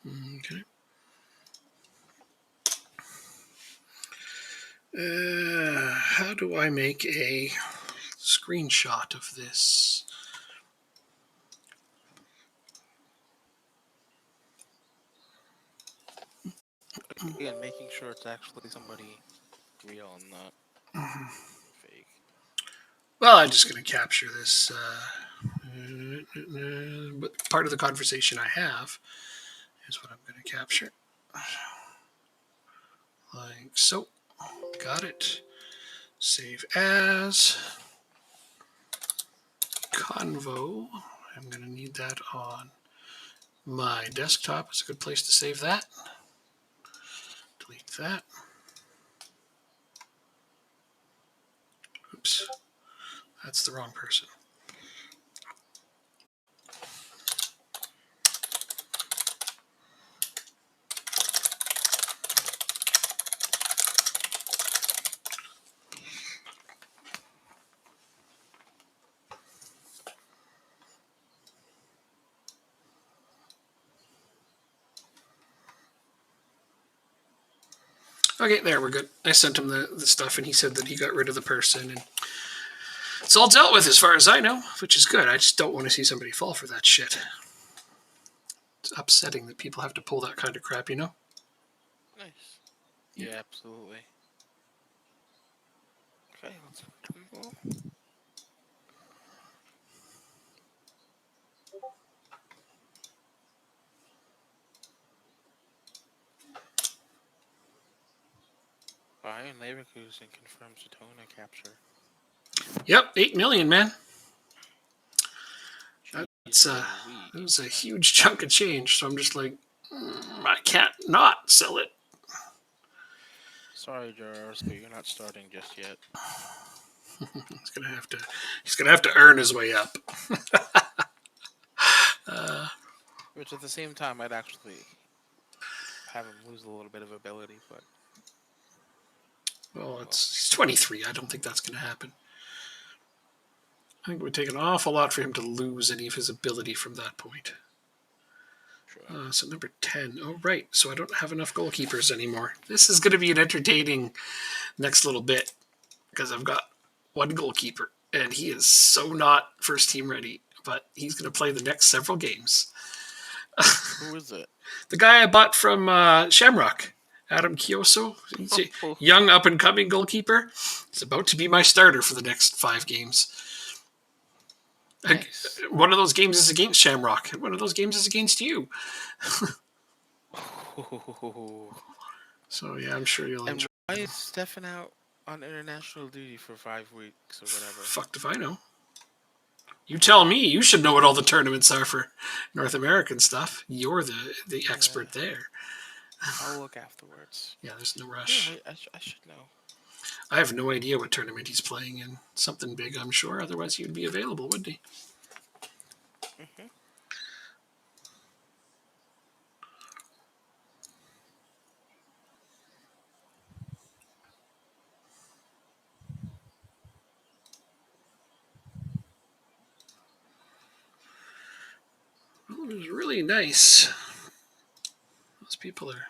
Okay. How do I make a screenshot of this? Again, making sure it's actually somebody real and not fake. Well, I'm just going to capture this. But part of the conversation I have is what I'm going to capture. Like so. Got it. Save as. Convo. I'm going to need that on my desktop. It's a good place to save that. Delete that. Oops. That's the wrong person. Okay, there, we're good. I sent him the stuff, and he said that he got rid of the person, and it's all dealt with as far as I know, which is good. I just don't want to see somebody fall for that shit. It's upsetting that people have to pull that kind of crap, you know? Nice. Yeah, absolutely. Okay, let's go. Bayern Leverkusen confirms Zatona capture. Yep, 8 million, man. That's Jeez it was a huge chunk of change, so I'm just like, I can't not sell it. Sorry, Gerard, but you're not starting just yet. He's gonna have to earn his way up. Which at the same time, I'd actually have him lose a little bit of ability, but Well, he's 23. I don't think that's gonna happen. I think it would take an awful lot for him to lose any of his ability from that point. sure. So number 10. Oh, right. So I don't have enough goalkeepers anymore. This is going to be an entertaining next little bit because I've got one goalkeeper, and he is so not first team ready, but he's going to play the next several games. Who is it? The guy I bought from Shamrock, Adam Kioso. He's a young up-and-coming goalkeeper. He's about to be my starter for the next 5 games. Nice. One of those games is against Shamrock, and one of those games is against you. So, yeah, I'm sure you'll enjoy. Why is Stefan out on international duty for 5 weeks or whatever? Fucked if I know. You tell me. You should know what all the tournaments are for North American stuff. You're the expert there. I'll look afterwards. Yeah, there's no rush. Yeah, I should know. I have no idea what tournament he's playing in. Something big, I'm sure. Otherwise, he'd be available, wouldn't he? Mm-hmm. Well, it was really nice. Those people are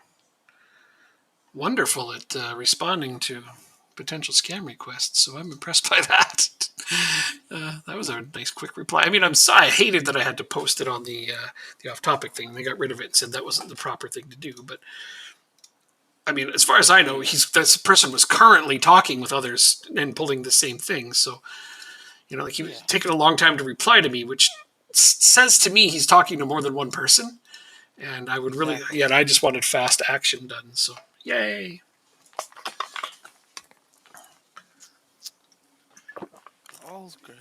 wonderful at responding to potential scam requests, so I'm impressed by that. That was a nice quick reply. I mean, I hated that I had to post it on the off-topic thing. They got rid of it and said that wasn't the proper thing to do. But I mean, as far as I know, this person was currently talking with others and pulling the same thing. So, he was taking a long time to reply to me, which says to me he's talking to more than one person. And I would really, and I just wanted fast action done. So, yay. All's good.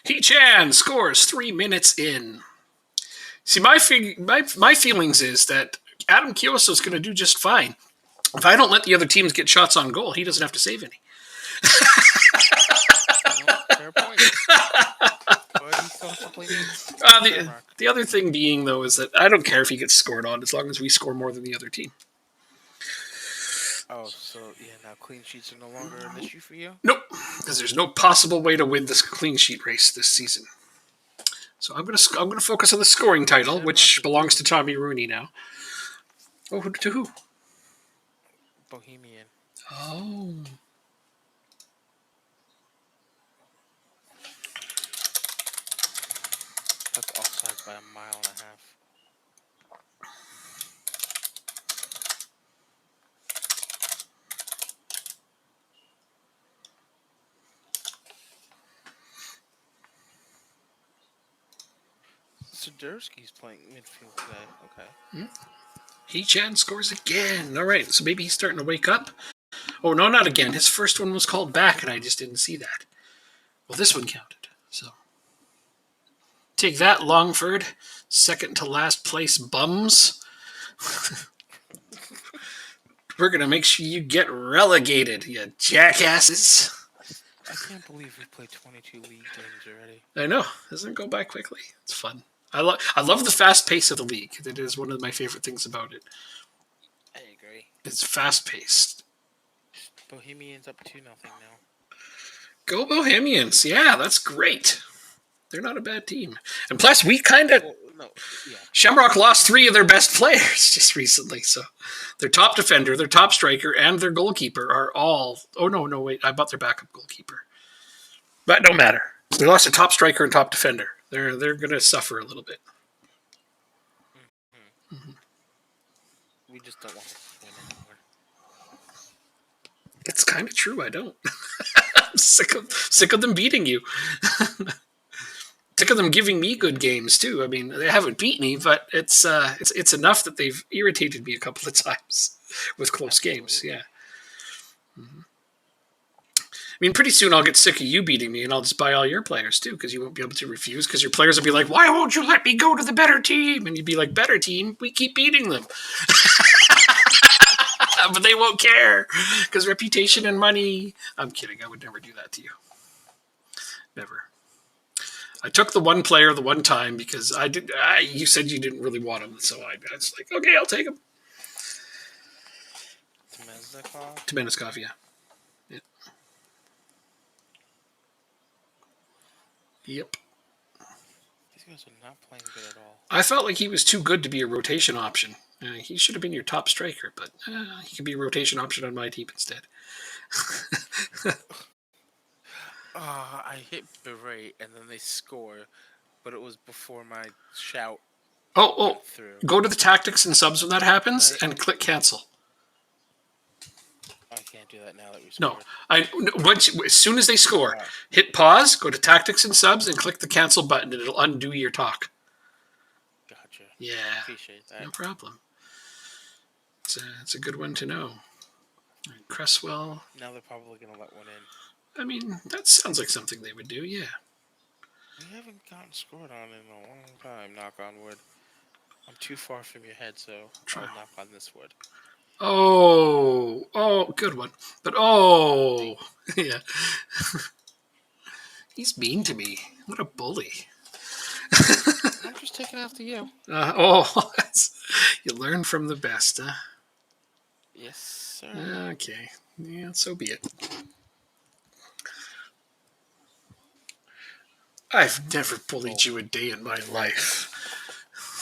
He-Chan scores 3 minutes in. See, my feelings is that Adam Kioso is going to do just fine. If I don't let the other teams get shots on goal, he doesn't have to save any. Fair point. The other thing being, though, is that I don't care if he gets scored on as long as we score more than the other team. Oh, so yeah, now clean sheets are no longer an issue for you? Nope, because there's no possible way to win this clean sheet race this season. So I'm gonna focus on the scoring title, which belongs to Tommy Rooney now. Oh, to who? Bohemian. Oh. That's offsides by a mile and a half. Swiderski's playing midfield today. Okay. He-Chan scores again. All right, so maybe he's starting to wake up. Oh, no, not again. His first one was called back, and I just didn't see that. Well, this one counted, so. Take that, Longford. Second to last place bums. We're going to make sure you get relegated, you jackasses. I can't believe we played 22 league games already. I know. Doesn't it go by quickly? It's fun. I love the fast pace of the league. It is one of my favorite things about it. I agree. It's fast paced. Bohemians up 2-0 now. Go Bohemians. Yeah, that's great. They're not a bad team. And plus, we kind of... Shamrock lost 3 of their best players just recently. So their top defender, their top striker, and their goalkeeper are all... Oh, no, wait. I bought their backup goalkeeper. But no matter. They lost their top striker and top defender. They're going to suffer a little bit. Mm-hmm. We just don't want to win anymore. It's kind of true. I don't. I'm sick of them beating you. Sick of them giving me good games too. I mean, they haven't beat me, but it's enough that they've irritated me a couple of times with close games. Yeah. Mm-hmm. I mean, pretty soon I'll get sick of you beating me, and I'll just buy all your players too, because you won't be able to refuse. Because your players will be like, "Why won't you let me go to the better team?" And you'd be like, "Better team? We keep beating them." But they won't care because reputation and money. I'm kidding. I would never do that to you. Never. I took the one player the one time because you said you didn't really want him, so I was like, okay, I'll take him. Temesnikov, yeah. Yep. These guys are not playing good at all. I felt like he was too good to be a rotation option. He should have been your top striker, but he could be a rotation option on my team instead. I hit Beret and then they score, but it was before my shout. Oh! Go to the tactics and subs when that happens, and click cancel. I can't do that now that we scored. No, as soon as they score, hit pause, go to tactics and subs, and click the cancel button, and it'll undo your talk. Gotcha. Yeah. Appreciate that. No problem. It's a good one to know. Cresswell. Now they're probably going to let one in. I mean, that sounds like something they would do, yeah. We haven't gotten scored on in a long time, knock on wood. I'm too far from your head, so I'll knock on this wood. Oh, good one. But yeah. He's mean to me. What a bully. I'm just taking after you. You learn from the best, huh? Yes, sir. Okay. Yeah, so be it. I've never bullied you a day in my life.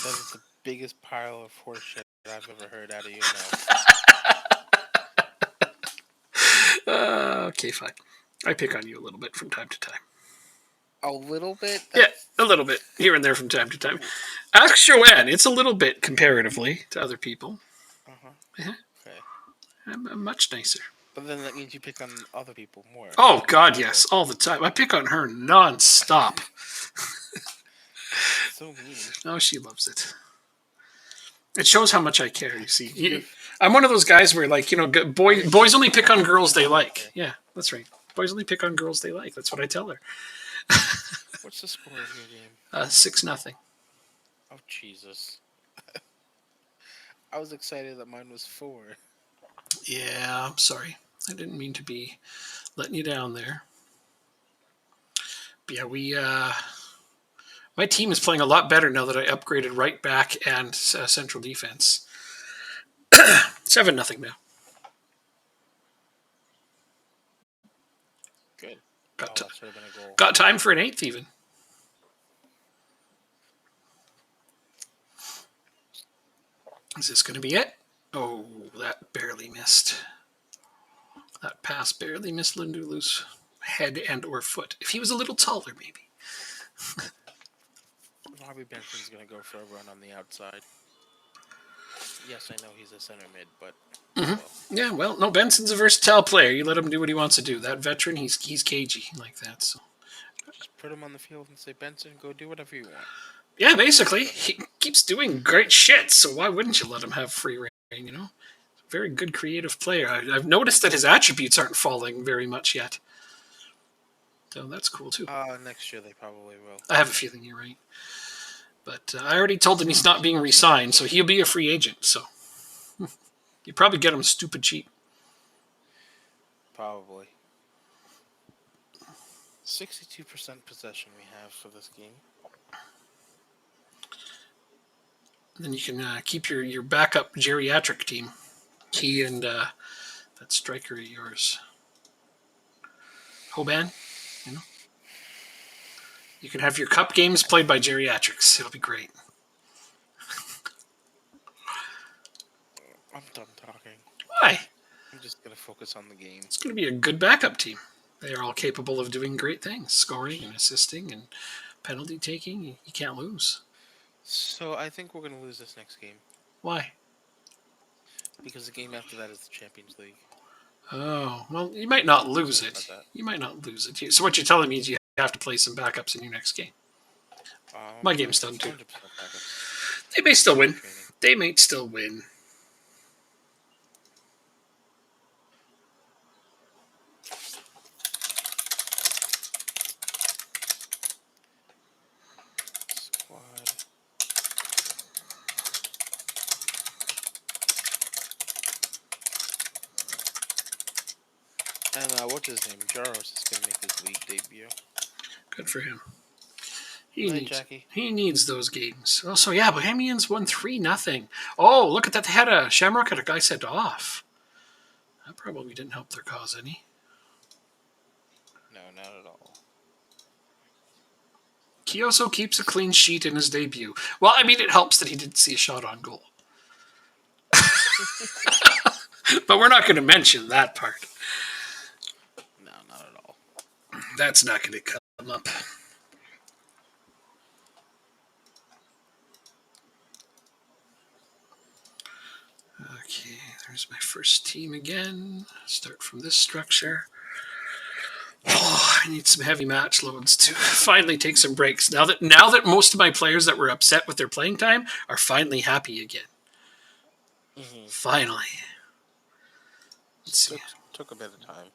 That is the biggest pile of horseshit I've ever heard out of you now. Okay, fine. I pick on you a little bit from time to time. A little bit? Yeah, a little bit. Here and there from time to time. Ask Joanne. It's a little bit comparatively to other people. Uh-huh. Yeah. Okay. I'm much nicer. But then that means you pick on other people more. Oh, God, yes. All the time. I pick on her nonstop. So mean. Oh, she loves it. It shows how much I care, you see. I'm one of those guys where, like, boys only pick on girls they like. Yeah, that's right. Boys only pick on girls they like. That's what I tell her. What's the score of your game? 6-0. Oh, Jesus. I was excited that mine was 4. Yeah, I'm sorry. I didn't mean to be letting you down there. But yeah, my team is playing a lot better now that I upgraded right back and central defense. 7-0 now. that should have been a goal. Got time for an 8th even. Is this going to be it? Oh, that barely missed. That pass barely missed Lindulu's head and or foot. If he was a little taller, maybe. Robbie Benson's going to go for a run on the outside. Yes, I know he's a center mid, but... Well. Yeah, well, no, Benson's a versatile player. You let him do what he wants to do. That veteran, he's cagey like that. So just put him on the field and say, Benson, go do whatever you want. Yeah, basically. He keeps doing great shit, so why wouldn't you let him have free reign, you know? Very good creative player. I've noticed that his attributes aren't falling very much yet. So that's cool, too. Next year they probably will. I have a feeling you're right. But I already told him he's not being re-signed, so he'll be a free agent, so... You probably get him stupid cheap. Probably. 62% possession we have for this game. And then you can keep your backup geriatric team. He and that striker of yours. Hoban, you know? You can have your cup games played by geriatrics. It'll be great. I'm done talking. Why? I'm just going to focus on the game. It's going to be a good backup team. They are all capable of doing great things. Scoring and assisting and penalty taking. You can't lose. So I think we're going to lose this next game. Why? Because the game after that is the Champions League. Oh, well, you might not lose it. You might not lose it. So what you're telling me is you have to play some backups in your next game. My game's done too. They may still win. They may still win. And what's his name? Jaros is going to make his league debut. Good for him. He needs those games. Oh, so yeah, Bohemians won 3-0. Oh, look at that. They had a Shamrock had a guy sent off. That probably didn't help their cause any. No, not at all. Kioso keeps a clean sheet in his debut. Well, I mean, it helps that he didn't see a shot on goal. But we're not going to mention that part. No, not at all. That's not going to come up. Okay, there's my first team again. Start from this structure. Oh, I need some heavy match loads to finally take some breaks. Now that most of my players that were upset with their playing time are finally happy again. Mm-hmm. Finally. Let's see. Took a bit of time.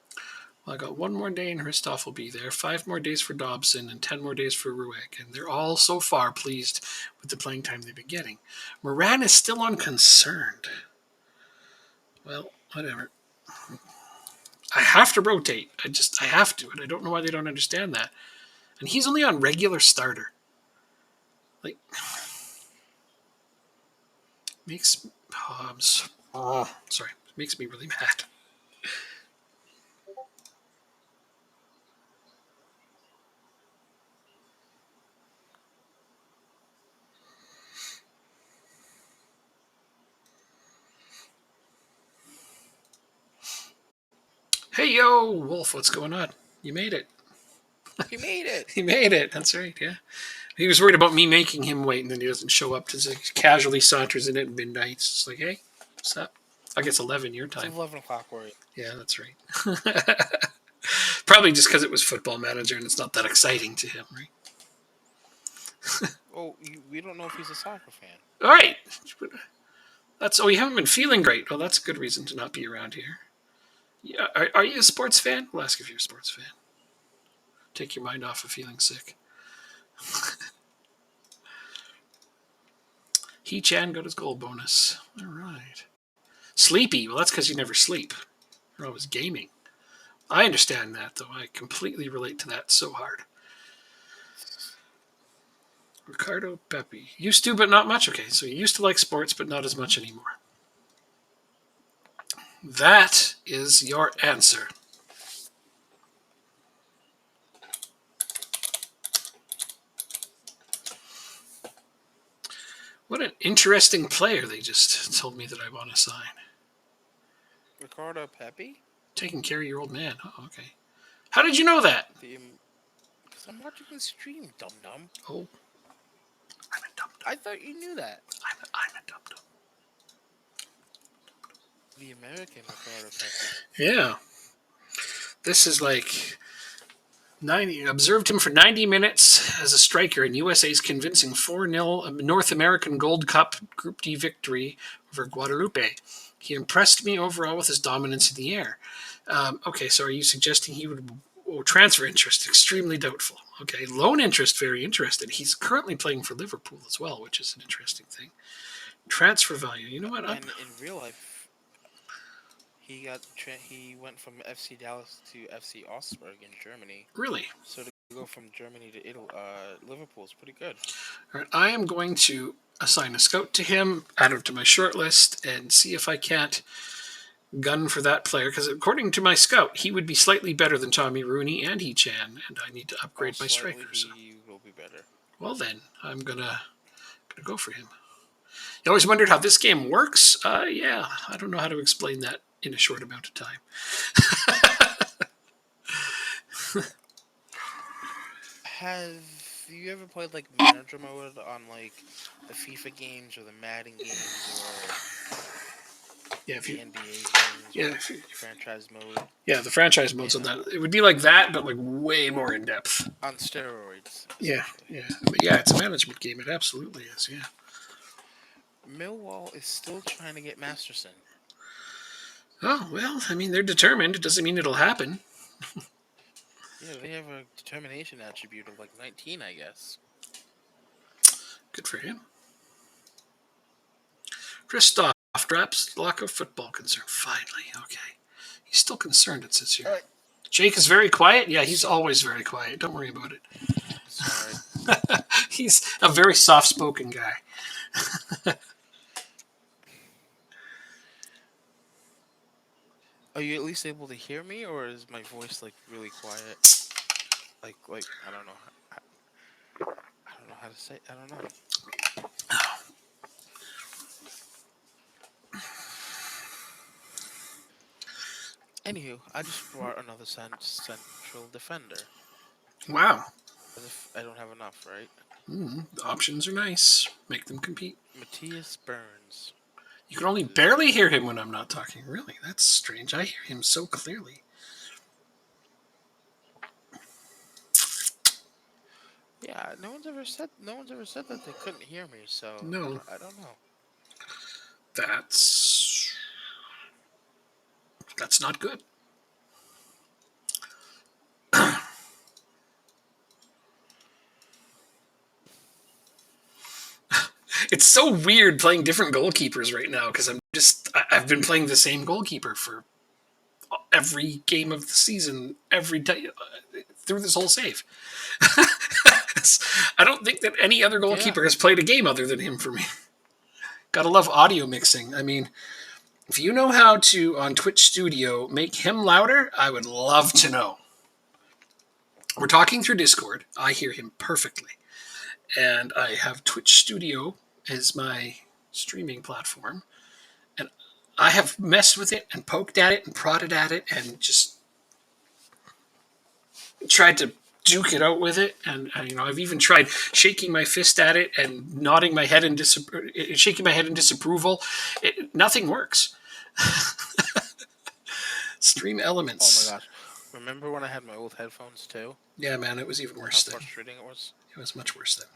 Well, I got 1 more day and Hristoff will be there, 5 more days for Dobson, and 10 more days for Rueck. And they're all so far pleased with the playing time they've been getting. Moran is still unconcerned. Well, whatever. I have to rotate. I have to, and I don't know why they don't understand that. And he's only on regular starter. Like, makes me really mad. Hey, yo, Wolf, what's going on? You made it. He made it. He made it. That's right, yeah. He was worried about me making him wait, and then he doesn't show up. Just like, casually saunters in at midnight. It's just like, hey, what's up? I guess 11 your time. It's 11 o'clock where Yeah, that's right. Probably just because it was Football Manager and it's not that exciting to him, right? Oh, we don't know if he's a soccer fan. All right. You haven't been feeling great. Well, that's a good reason to not be around here. Yeah, are you a sports fan? We'll ask if you're a sports fan. Take your mind off of feeling sick. He-Chan got his goal bonus. All right. Sleepy. Well, that's because you never sleep. You're always gaming. I understand that, though. I completely relate to that so hard. Ricardo Pepe. Used to, but not much. Okay, so you used to like sports, but not as much anymore. That is your answer. What an interesting player they just told me that I want to sign. Ricardo Pepi? Taking care of your old man. Oh, okay. How did you know that? Because I'm watching the stream, dum-dum. Oh. I'm a dum-dum. I thought you knew that. I'm a dum-dum. The American Ricardo Pepi. Yeah. This is like 90. Observed him for 90 minutes as a striker in USA's convincing 4-0 North American Gold Cup Group D victory over Guadalupe. He impressed me overall with his dominance in the air. Okay, so are you suggesting he would... Oh, transfer interest, extremely doubtful. Okay, loan interest, very interested. He's currently playing for Liverpool as well, which is an interesting thing. Transfer value, you know what? And in real life, he went from FC Dallas to FC Augsburg in Germany. Really? So to go from Germany to Liverpool is pretty good. All right, I am going to assign a scout to him, add him to my short list, and see if I can't gun for that player, because according to my scout, he would be slightly better than Tommy Rooney and He-Chan, and I need to upgrade my strikers. He will be better. Well then, I'm gonna go for him. You always wondered how this game works? Yeah, I don't know how to explain that in a short amount of time. Have you ever played like manager mode on like the FIFA games or the Madden games or yeah, if you, the NBA games? Yeah, if you, franchise mode. Yeah, the franchise modes on that. It would be like that, but like way more in depth. On steroids. Yeah. But yeah, it's a management game. It absolutely is, yeah. Millwall is still trying to get Masterson. Oh, well, I mean, they're determined. It doesn't mean it'll happen. Yeah, they have a determination attribute of like 19, I guess. Good for him. Christoph drops lack of football concern. Finally, okay. He's still concerned, it says here. All right. Jake is very quiet? Yeah, he's always very quiet. Don't worry about it. Sorry. He's a very soft-spoken guy. Are you at least able to hear me, or is my voice like really quiet? Like I don't know. I don't know how to say. I don't know. Anywho, I just brought another central defender. Wow. As if I don't have enough, right? The options are nice. Make them compete. Matthias Burns. You can only barely hear him when I'm not talking. Really? That's strange. I hear him so clearly. Yeah, no one's ever said that they couldn't hear me, so no. I don't know. That's not good. It's so weird playing different goalkeepers right now because I've been playing the same goalkeeper for every game of the season, every day through this whole save. I don't think that any other goalkeeper has played a game other than him for me. Gotta love audio mixing. I mean, if you know how to, on Twitch Studio, make him louder, I would love to know. We're talking through Discord. I hear him perfectly. And I have Twitch Studio as my streaming platform. And I have messed with it and poked at it and prodded at it and just tried to duke it out with it. And I've even tried shaking my fist at it and nodding my head in shaking my head in disapproval. Nothing works. Stream Elements. Oh my gosh. Remember when I had my old headphones too? Yeah, man, it was even worse then. How frustrating it was? It was much worse then.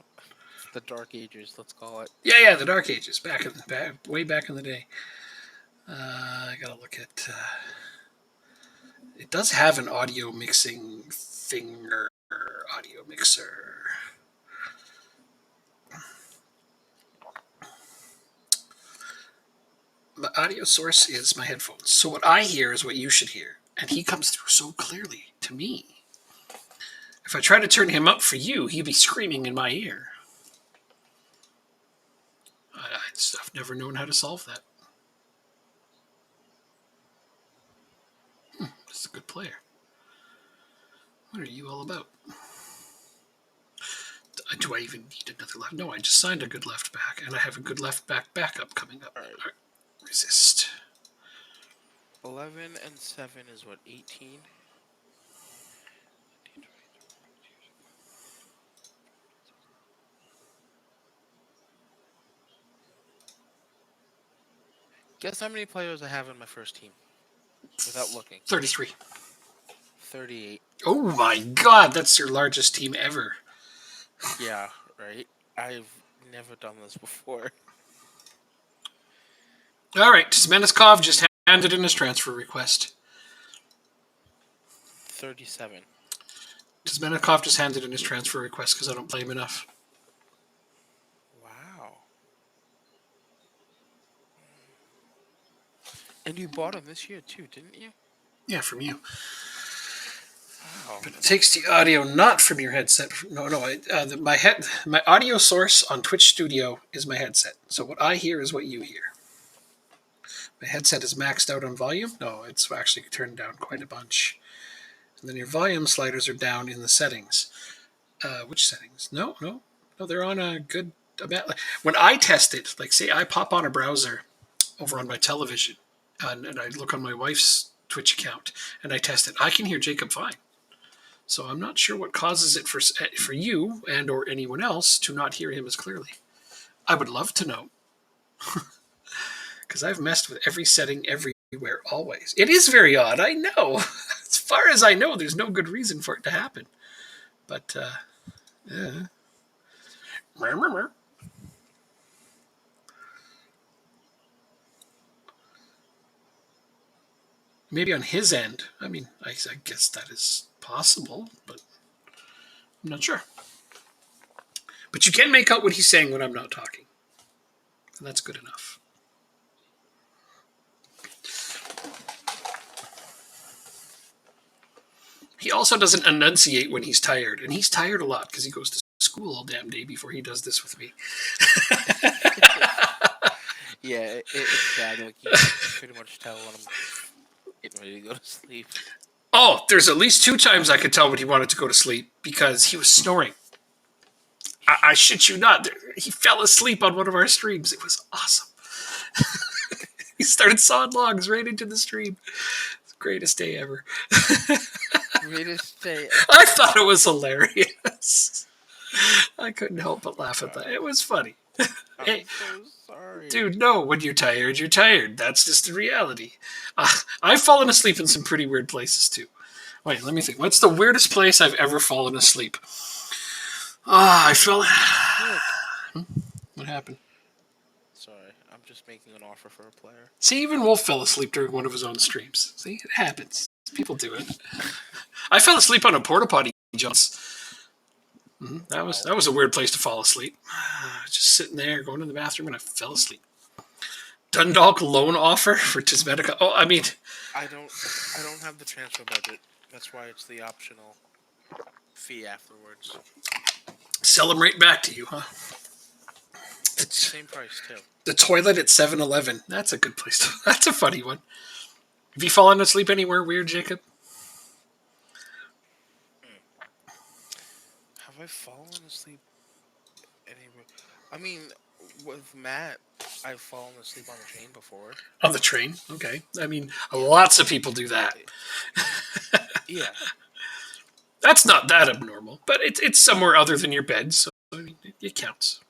The Dark Ages, let's call it. Yeah, the Dark Ages, way back in the day. I gotta look at. It does have an audio mixing thing or audio mixer. The audio source is my headphones. So what I hear is what you should hear, and he comes through so clearly to me. If I try to turn him up for you, he'd be screaming in my ear. I've never known how to solve that. This is a good player. What are you all about? Do I even need another left? No, I just signed a good left back, and I have a good left back backup coming up. All right. All right. Resist. 11 and 7 is what, 18? Guess how many players I have in my first team? Without looking. 33. 38. Oh my god, that's your largest team ever. Yeah, right? I've never done this before. All right, Zmeneskov just handed in his transfer request. 37. Zmeneskov just handed in his transfer request because I don't play him enough. Wow. And you bought him this year too, didn't you? Yeah, from you. Wow. But it takes the audio not from your headset. No. My audio source on Twitch Studio is my headset. So what I hear is what you hear. My headset is maxed out on volume. No, it's actually turned down quite a bunch. And then your volume sliders are down in the settings. Which settings? No, they're on a good amount. When I test it, like say I pop on a browser over on my television, and I look on my wife's Twitch account and I test it, I can hear Jacob fine. So I'm not sure what causes it for you and or anyone else to not hear him as clearly. I would love to know. Because I've messed with every setting everywhere, always. It is very odd, I know. As far as I know, there's no good reason for it to happen. But, yeah. Maybe on his end. I mean, I guess that is possible, but I'm not sure. But you can make out what he's saying when I'm not talking. And that's good enough. He also doesn't enunciate when he's tired, and he's tired a lot because he goes to school all damn day before he does this with me. Yeah, it's bad. Like, you can pretty much tell when I'm getting ready to go to sleep. Oh, there's at least 2 times I could tell when he wanted to go to sleep because he was snoring. I shit you not. He fell asleep on one of our streams. It was awesome. He started sawing logs right into the stream. It's the greatest day ever. Greatest day. I thought it was hilarious. I couldn't help but laugh at that. It was funny. Hey, I'm so sorry. dude, no, when you're tired, you're tired. That's just the reality. I've fallen asleep in some pretty weird places, too. Wait, let me think. What's the weirdest place I've ever fallen asleep? I fell... What happened? Sorry, I'm just making an offer for a player. See, even Wolf fell asleep during one of his own streams. See, it happens. People do it. I fell asleep on a porta potty once. That was a weird place to fall asleep. Just sitting there, going to the bathroom, and I fell asleep. Dundalk loan offer for Tismetica. Oh, I mean, I don't have the transfer budget. That's why it's the optional fee afterwards. sell them right back to you, huh? It's the same price too. The toilet at 7-Eleven. That's a good place. That's a funny one. Have you fallen asleep anywhere weird, Jacob? Have I fallen asleep anywhere? I mean, with Matt, I've fallen asleep on the train before. On the train? Okay. I mean, lots of people do that. Yeah. That's not that abnormal, but it's somewhere other than your bed, so I mean, it counts.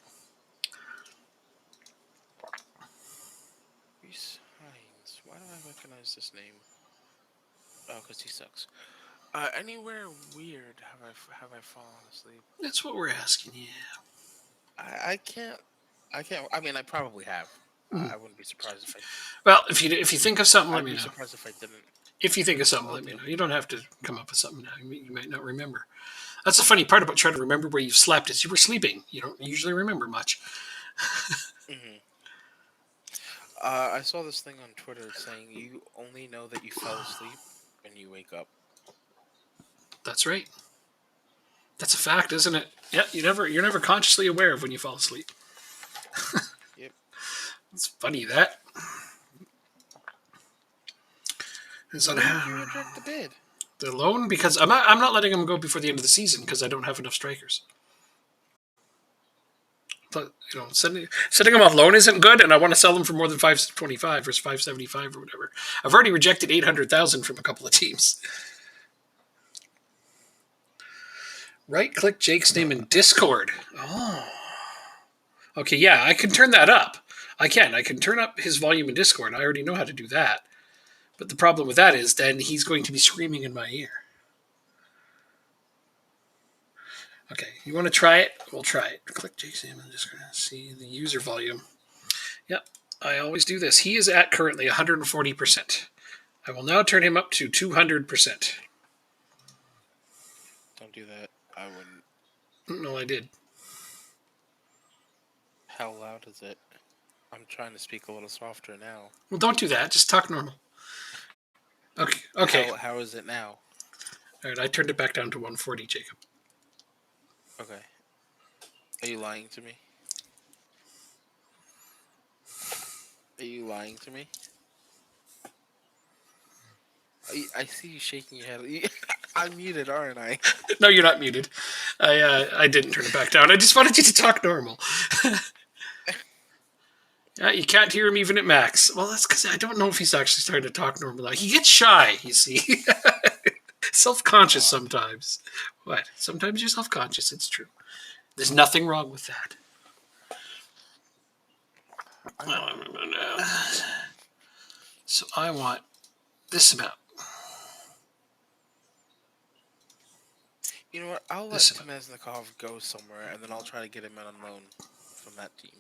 Reese Hines. Why do I recognize this name? Oh, because he sucks. Anywhere weird have I fallen asleep? That's what we're asking, yeah. I can't. I mean, I probably have. I wouldn't be surprised if I. Well, if you think of something, let I'd me be know. surprised if I didn't. If you think of something, let me know. You don't have to come up with something now. You might not remember. That's the funny part about trying to remember where you've slept is you were sleeping. You don't usually remember much. Mm-hmm. I saw this thing on Twitter saying you only know that you fell asleep when you wake up. That's right. That's a fact, isn't it? Yeah, you're never consciously aware of when you fall asleep. Yep. It's funny that. So Why did you reject the bid? The loan, because I'm not letting him go before the end of the season because I don't have enough strikers. But, sending them on loan isn't good, and I want to sell them for more than $525 or $575 or whatever. I've already rejected $800,000 from a couple of teams. Right-click Jake's name in Discord. Oh. Okay, yeah, I can turn that up. I can turn up his volume in Discord. I already know how to do that. But the problem with that is then he's going to be screaming in my ear. Okay, you want to try it? We'll try it. Click Jake's name and just going to see the user volume. Yep, I always do this. He is at currently 140%. I will now turn him up to 200%. Don't do that. I wouldn't. No, I did. How loud is it? I'm trying to speak a little softer now. Well, don't do that. Just talk normal. Okay. How is it now? All right, I turned it back down to 140, Jacob. Okay. Are you lying to me? Are you lying to me? I see you shaking your head. I'm muted, aren't I? No, you're not muted. I didn't turn it back down. I just wanted you to talk normal. Yeah, you can't hear him even at max. Well, that's because I don't know if he's actually starting to talk normal. He gets shy, you see. Self-conscious sometimes. What? Sometimes you're self-conscious. It's true. There's nothing wrong with that. So I want this amount. You know what? I'll let Temesnikov go somewhere, and then I'll try to get him out on loan from that team.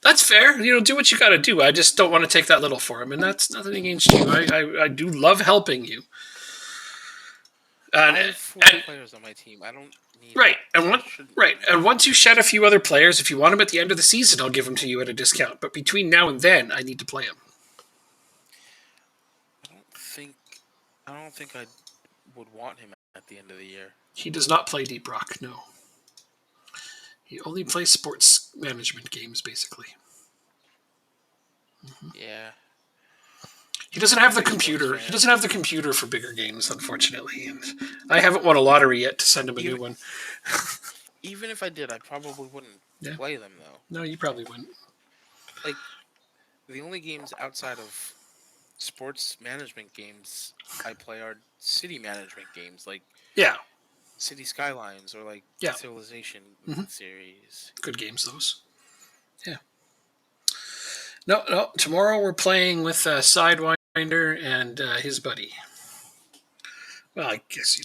That's fair. Do what you got to do. I just don't want to take that little for him, and that's nothing against you. I do love helping you. I have 4 players on my team. I don't need. Right, and once you shed a few other players, if you want them at the end of the season, I'll give them to you at a discount. But between now and then, I need to play them. I don't think I would want him at the end of the year. He does not play Deep Rock. No. He only plays sports management games, basically. Mm-hmm. Yeah. He doesn't have the computer. He doesn't have the computer for bigger games, unfortunately. And I haven't won a lottery yet to send him a new one. Even if I did, I probably wouldn't play them, though. No, you probably wouldn't. Like, the only games outside of sports management games I play are city management games, like City Skylines or like Civilization series. Good games, those. Yeah. No. Tomorrow we're playing with Sidewinder and his buddy. Well, I guess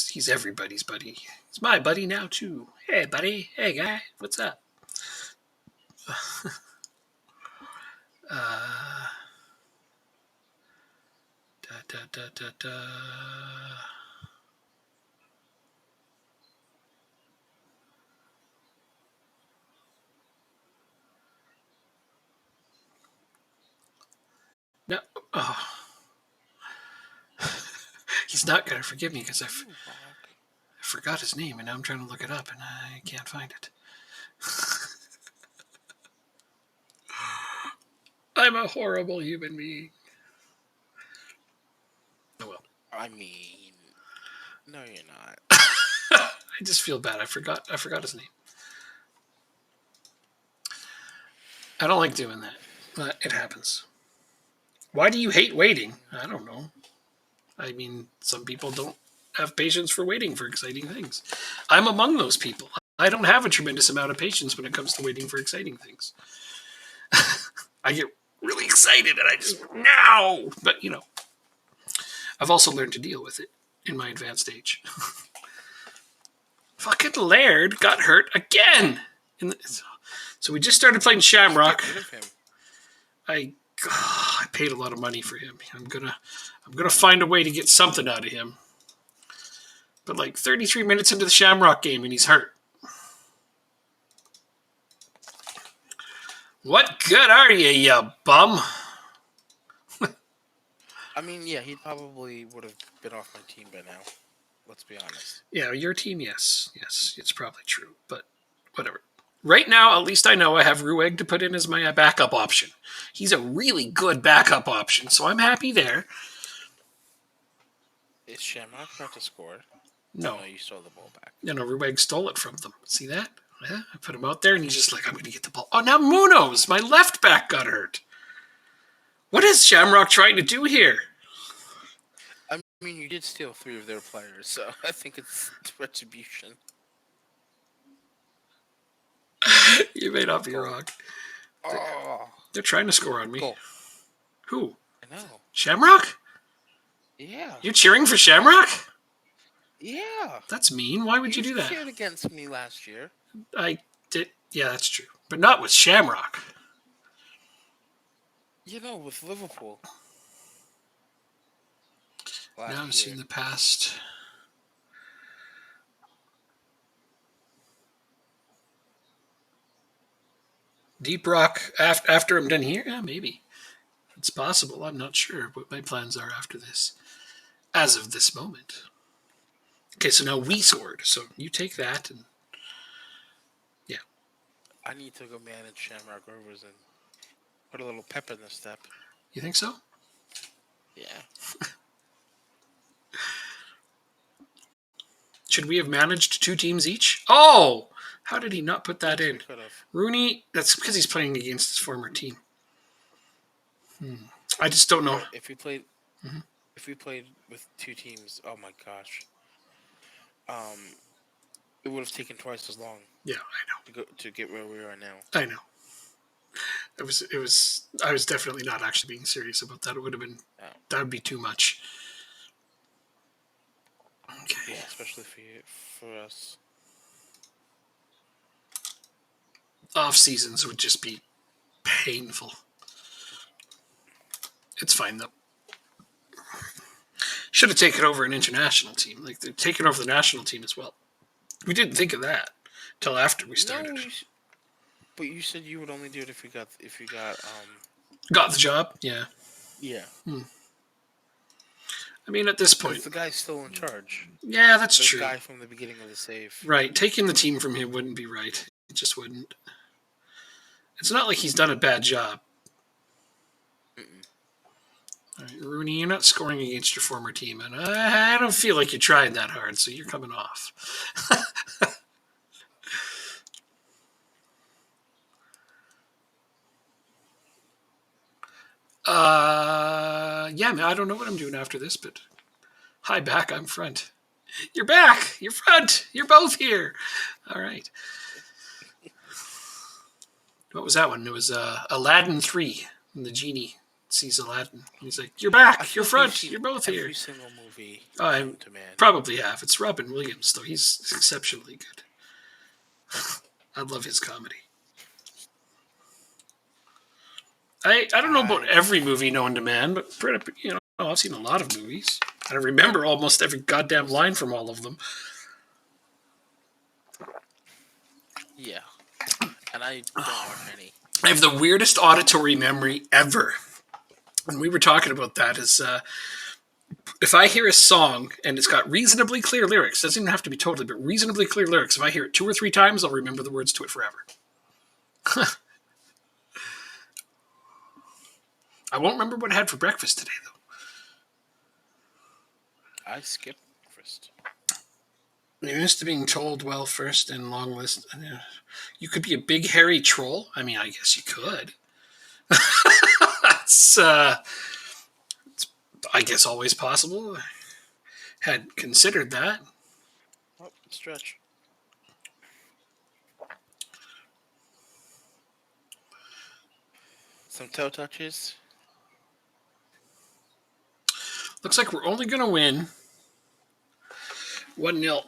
he's everybody's buddy. He's my buddy now too. Hey, buddy. Hey, guy. What's up? No. Oh. He's not going to forgive me because I forgot his name, and now I'm trying to look it up, and I can't find it. I'm a horrible human being. Oh, well. I mean, no, you're not. I just feel bad. I forgot his name. I don't like doing that, but it happens. Why do you hate waiting? I don't know. I mean, some people don't have patience for waiting for exciting things. I'm among those people. I don't have a tremendous amount of patience when it comes to waiting for exciting things. I get really excited and I just, no! But, I've also learned to deal with it in my advanced age. Fucking Laird got hurt again! So we just started playing Shamrock. I paid a lot of money for him. I'm gonna find a way to get something out of him. But 33 minutes into the Shamrock game and he's hurt. What good are you bum? I mean, yeah, he probably would have been off my team by now. Let's be honest. Yeah, your team, yes. Yes, it's probably true. But whatever. Right now, at least I know I have Rueg to put in as my backup option. He's a really good backup option, so I'm happy there. Is Shamrock about to score? No. No, you stole the ball back. No, Rueg stole it from them. See that? Yeah, I put him out there, and he's just like, I'm going to get the ball. Oh, now Munoz, my left back, got hurt. What is Shamrock trying to do here? I mean, you did steal 3 of their players, so I think it's retribution. You may not be wrong. Oh, They're trying to score on me. goal. Who? I know. Shamrock? Yeah. You're cheering for Shamrock? Yeah. That's mean. Why would you do that? cheered against me last year. I did. Yeah, that's true. But not with Shamrock. You know, with Liverpool. Now I'm seeing the past. Deep Rock after I'm done here? Yeah, maybe. It's possible. I'm not sure what my plans are after this. As of this moment. Okay, so now we scored. So you take that and yeah. I need to go manage Shamrock Rovers and put a little pep in the step. You think so? Yeah. Should we have managed 2 teams each? Oh! How did he not put that in? Rooney, that's because he's playing against his former team. I just don't know. If we played with 2 teams, oh my gosh. It would have taken twice as long. Yeah, I know. To get where we are now. I know. I was definitely not actually being serious about that. It would have been that would be too much. Okay. Yeah, especially for us. Off seasons would just be painful. It's fine though. Should have taken over an international team. Like they're taking over the national team as well. We didn't think of that till after we started. No, but you said you would only do it if you got got the job. Yeah. Yeah. I mean, at this point, the guy's still in charge. Yeah, that's true. The guy from the beginning of the save. Right, taking the team from him wouldn't be right. It just wouldn't. It's not like he's done a bad job. All right, Rooney, you're not scoring against your former team, and I don't feel like you tried that hard, so you're coming off. Yeah, man, I don't know what I'm doing after this, but hi, back, I'm front. You're back, you're front, you're both here. All right. What was that one? It was Aladdin 3, and the genie sees Aladdin. He's like, you're back, you're front, you're both here. Every single movie. I probably have. It's Robin Williams, though. He's exceptionally good. I love his comedy. I don't know about every movie known to man, but I've seen a lot of movies. I remember almost every goddamn line from all of them. Yeah. And I don't watch any. I have the weirdest auditory memory ever. And we were talking about that is if I hear a song and it's got reasonably clear lyrics, doesn't even have to be totally, but reasonably clear lyrics, if I hear it 2 or 3 times, I'll remember the words to it forever. I won't remember what I had for breakfast today, though. I skipped breakfast. You're used to being told well first and long list. You could be a big hairy troll. I mean, I guess you could. It's I guess always possible. I had considered that. Oh, stretch. Some toe touches. Looks like we're only going to win 1-0.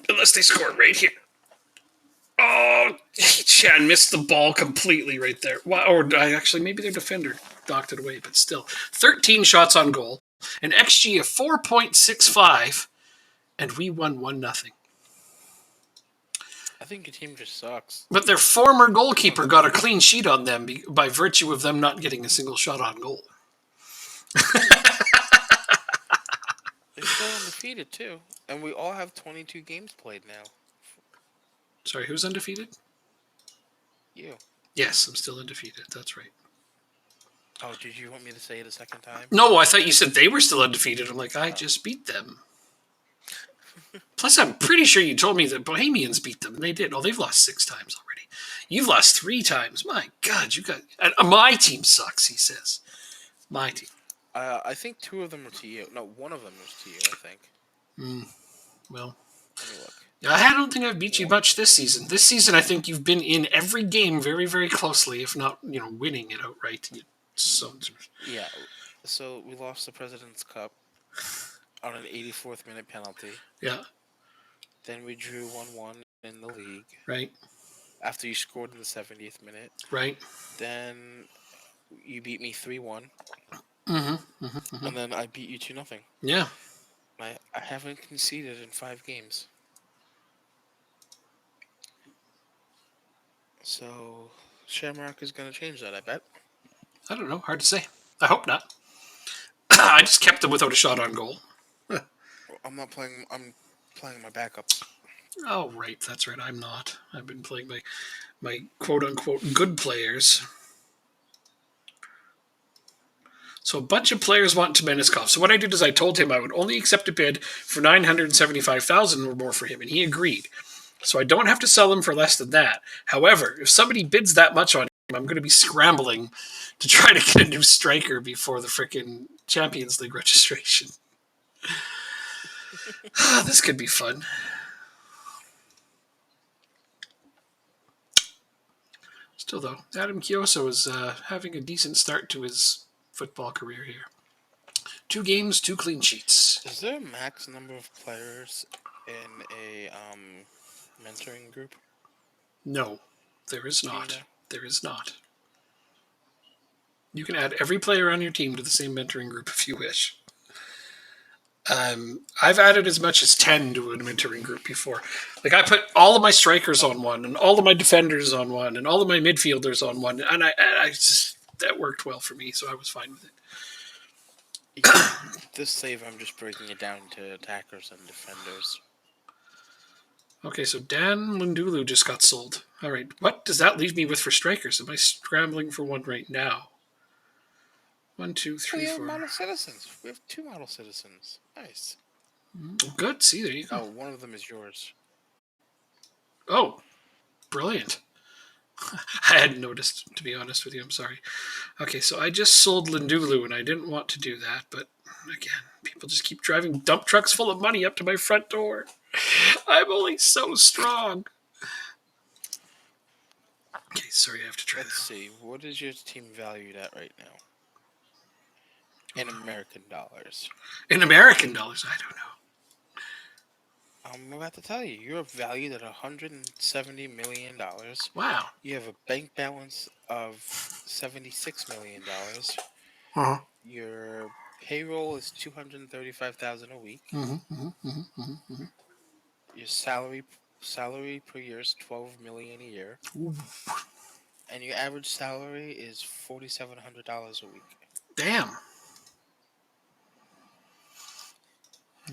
Unless they score right here. Oh, Chan missed the ball completely right there. Wow, or maybe their defender knocked it away, but still. 13 shots on goal, an XG of 4.65, and we won 1-0. I think your team just sucks. But their former goalkeeper got a clean sheet on them by virtue of them not getting a single shot on goal. They're still undefeated, too. And we all have 22 games played now. Sorry, who's undefeated? You. Yes, I'm still undefeated. That's right. Oh, did you want me to say it a second time? No, I thought you said they were still undefeated. I'm like, I just beat them. Plus, I'm pretty sure you told me that Bohemians beat them, and they did. Oh, they've lost 6 times already. You've lost 3 times. My God, you got... my team sucks, he says. My team. I think 2 of them are to you. No, 1 of them is to you, I think. Well, let me look. I don't think I've beat you much this season. This season, I think you've been in every game very, very closely, if not, winning it outright. So, yeah. So we lost the President's Cup on an 84th minute penalty. Yeah. Then we drew 1-1 in the league. Right. After you scored in the 70th minute. Right. Then you beat me 3-1. Mm-hmm. And then I beat you 2-0. Yeah. I haven't conceded in 5 games. So Shamrock is going to change that, I bet. I don't know. Hard to say. I hope not. I just kept them without a shot on goal. I'm not playing. I'm playing my backups. Oh, right. That's right. I'm not. I've been playing my quote-unquote good players. So a bunch of players want Domeniskov. So what I did is I told him I would only accept a bid for $975,000 or more for him, and he agreed. So I don't have to sell him for less than that. However, if somebody bids that much on him, I'm going to be scrambling to try to get a new striker before the frickin' Champions League registration. This could be fun. Still, though, Adam Chioso is having a decent start to his football career here. 2 games, 2 clean sheets. Is there a max number of players in a mentoring group? No, there is not. There is not. You can add every player on your team to the same mentoring group if you wish. I've added as much as 10 to a mentoring group before. Like, I put all of my strikers on one, and all of my defenders on one, and all of my midfielders on one, and I just, that worked well for me, so I was fine with it. This save, I'm just breaking it down to attackers and defenders. Okay, so Dan Lundulu just got sold. All right, what does that leave me with for strikers? Am I scrambling for one right now? 1, 2, 3, 4. We have model citizens. We have 2 model citizens. Nice. Good. See, there you go. Oh, one of them is yours. Oh, brilliant. I hadn't noticed, to be honest with you. I'm sorry. Okay, so I just sold Lundulu, and I didn't want to do that, but again, people just keep driving dump trucks full of money up to my front door. I'm only so strong. Okay, sorry, I have to try Let's see. What is your team valued at right now? In American dollars. In American dollars, I don't know. I'm about to tell you. You're valued at $170 million. Wow. You have a bank balance of $76 million. Uh-huh. Your payroll is $235,000 a week. Your salary per year is $12 million a year. Ooh. And your average salary is $4,700 a week. Damn.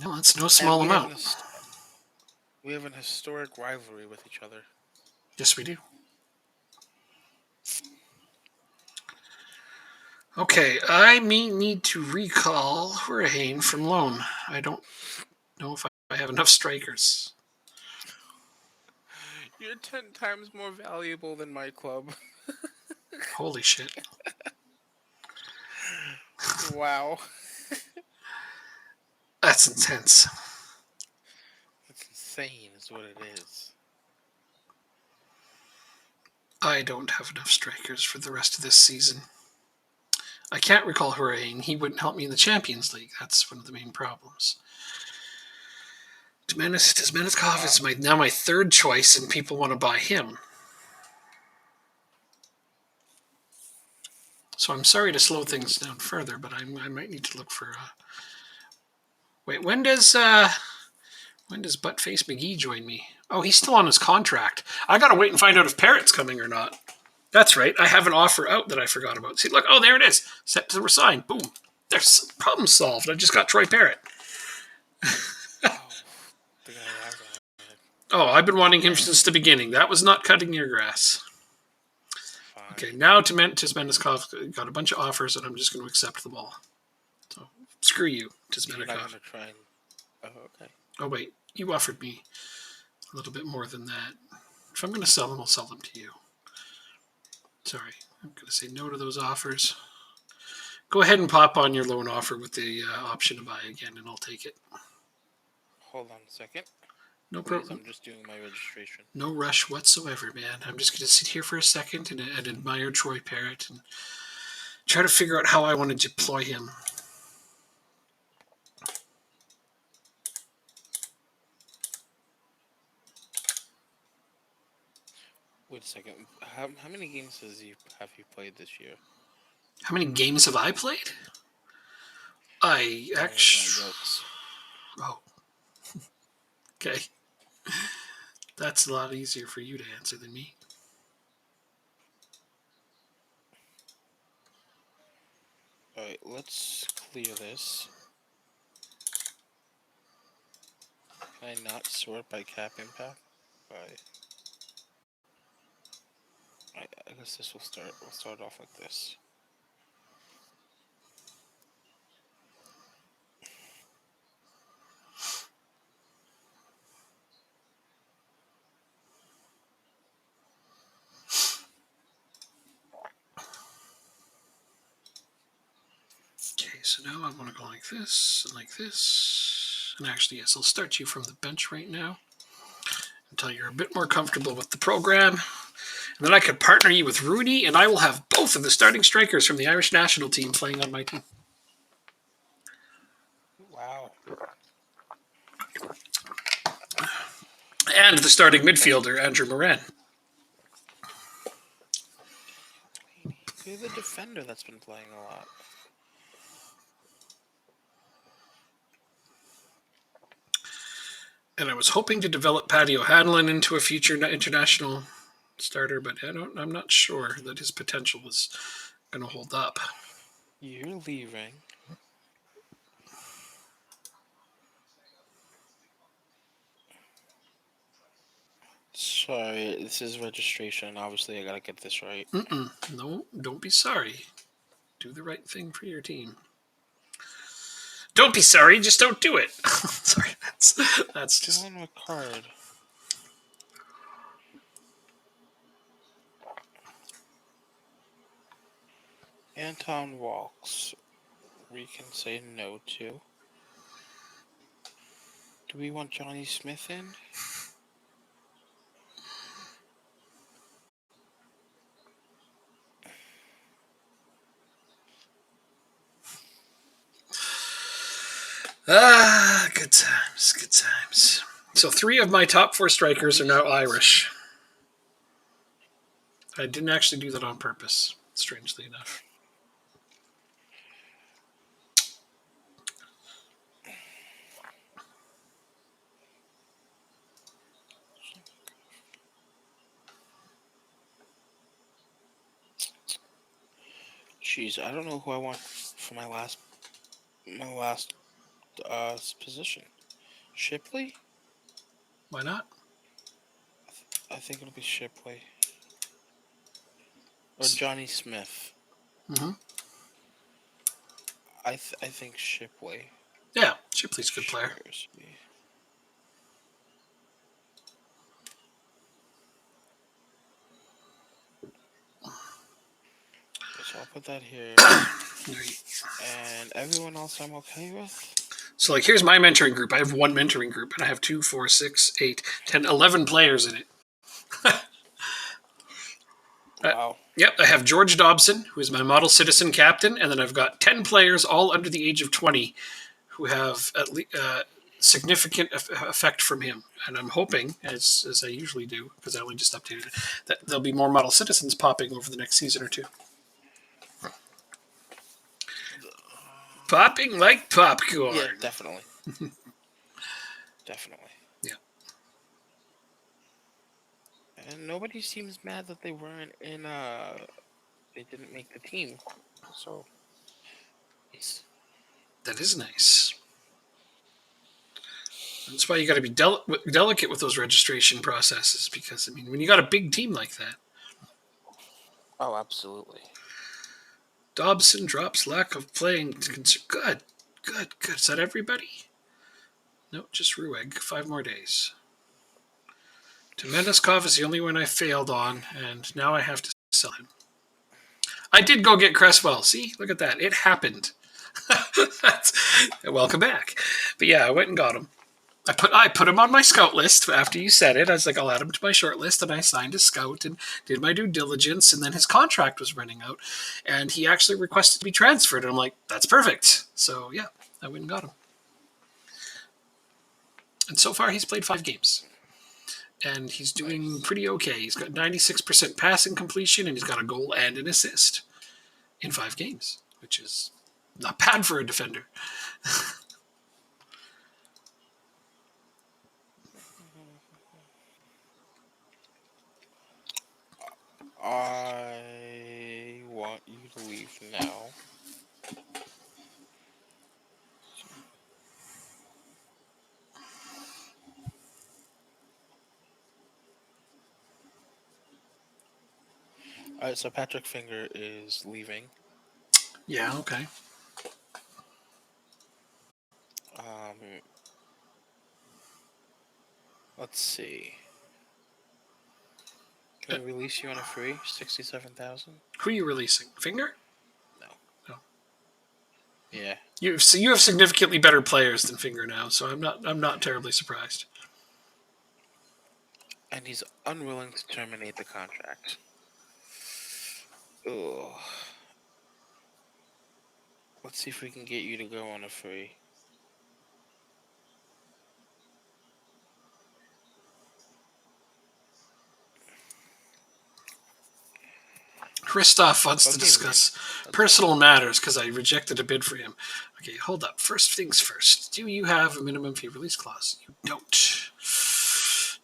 No, that's no small amount. We have an historic rivalry with each other. Yes, we do. Okay, I may need to recall Hurricane from loan. I don't know if I have enough strikers. You're 10 times more valuable than my club. Holy shit. Wow. That's intense. That's insane is what it is. I don't have enough strikers for the rest of this season. I can't recall Hurricane. He wouldn't help me in the Champions League. That's one of the main problems. Domeniskov is now my 3rd choice, and people want to buy him. So I'm sorry to slow things down further, but I might need to look for... Wait, when does Buttface McGee join me? Oh, he's still on his contract. I gotta wait and find out if Parrot's coming or not. That's right. I have an offer out that I forgot about. See, look. Oh, there it is. Set to resign. Boom. There's problem solved. I just got Troy Parrott. Oh, I've been wanting him since the beginning. That was not cutting your grass. Fine. Okay, now Tismeniskov got a bunch of offers, and I'm just going to accept them all. So, screw you, Tismenikov. Oh, okay. Oh, wait. You offered me a little bit more than that. If I'm going to sell them, I'll sell them to you. Sorry, I'm going to say no to those offers. Go ahead and pop on your loan offer with the option to buy again, and I'll take it. Hold on a second. No Please, problem. I'm just doing my registration. No rush whatsoever, man. I'm just going to sit here for a second and admire Troy Parrott and try to figure out how I want to deploy him. Wait a second. How many games have you played this year? How many games have I played? I actually. Oh. Okay. That's a lot easier for you to answer than me. Alright, let's clear this. Can I not sort by cap impact? I guess this will start. We'll start off like this. Okay, so now I want to go like this and like this. And actually, yes, I'll start you from the bench right now until you're a bit more comfortable with the program. And then I could partner you with Rooney, and I will have both of the starting strikers from the Irish national team playing on my team. Wow. And the starting midfielder, Andrew Moran. You're the defender that's been playing a lot. And I was hoping to develop Paddy O'Hanlon into a future international starter, but I'm not sure that his potential was going to hold up. You're leaving. Sorry, this is registration. Obviously, I gotta get this right. No, don't be sorry. Do the right thing for your team. Don't be sorry, just don't do it. Sorry, that's just... Still on my card. Anton Walks. We can say no to. Do we want Johnny Smith in? Good times, good times. So 3 of my top 4 strikers are now Irish. I didn't actually do that on purpose, strangely enough. Jeez, I don't know who I want for my last position. Shipley? Why not? I think it'll be Shipley. Or Johnny Smith. Mm-hmm. I think Shipley. Yeah, Shipley's a good player. So I'll put that here. Right. And everyone else I'm okay with? So, like, here's my mentoring group. I have 1 mentoring group, and I have 2, 4, 6, 8, 10, 11 players in it. Wow. Yep, I have George Dobson, who is my model citizen captain, and then I've got 10 players, all under the age of 20, who have at least significant effect from him. And I'm hoping, as I usually do, because I only just updated it, that there'll be more model citizens popping over the next season or 2. Popping like popcorn. Yeah, definitely. Definitely. Yeah. And nobody seems mad that they weren't in, they didn't make the team. So, that is nice. That's why you got to be delicate with those registration processes, because, I mean, when you got a big team like that. Oh, absolutely. Dobson drops lack of playing. Good. Is that everybody? No, just Rueg. 5 more days. Temendeskov is the only one I failed on, and now I have to sell him. I did go get Cresswell. See? Look at that. It happened. Welcome back. But yeah, I went and got him. I put him on my scout list after you said it. I was like, I'll add him to my short list, and I signed a scout and did my due diligence, and then his contract was running out, and he actually requested to be transferred, and I'm like, that's perfect. So yeah, I went and got him. And so far, he's played 5 games. And he's doing pretty okay. He's got 96% passing completion, and he's got a goal and an assist in 5 games, which is not bad for a defender. I want you to leave now. Alright, so Patrick Finger is leaving. Yeah, okay. Let's see. Can we release you on a free 67,000? Who are you releasing? Finger? No. Yeah. You have significantly better players than Finger now, so I'm not terribly surprised. And he's unwilling to terminate the contract. Ugh. Let's see if we can get you to go on a free. Christoph wants to discuss personal matters because I rejected a bid for him. Okay, hold up. First things first. Do you have a minimum fee release clause? You don't.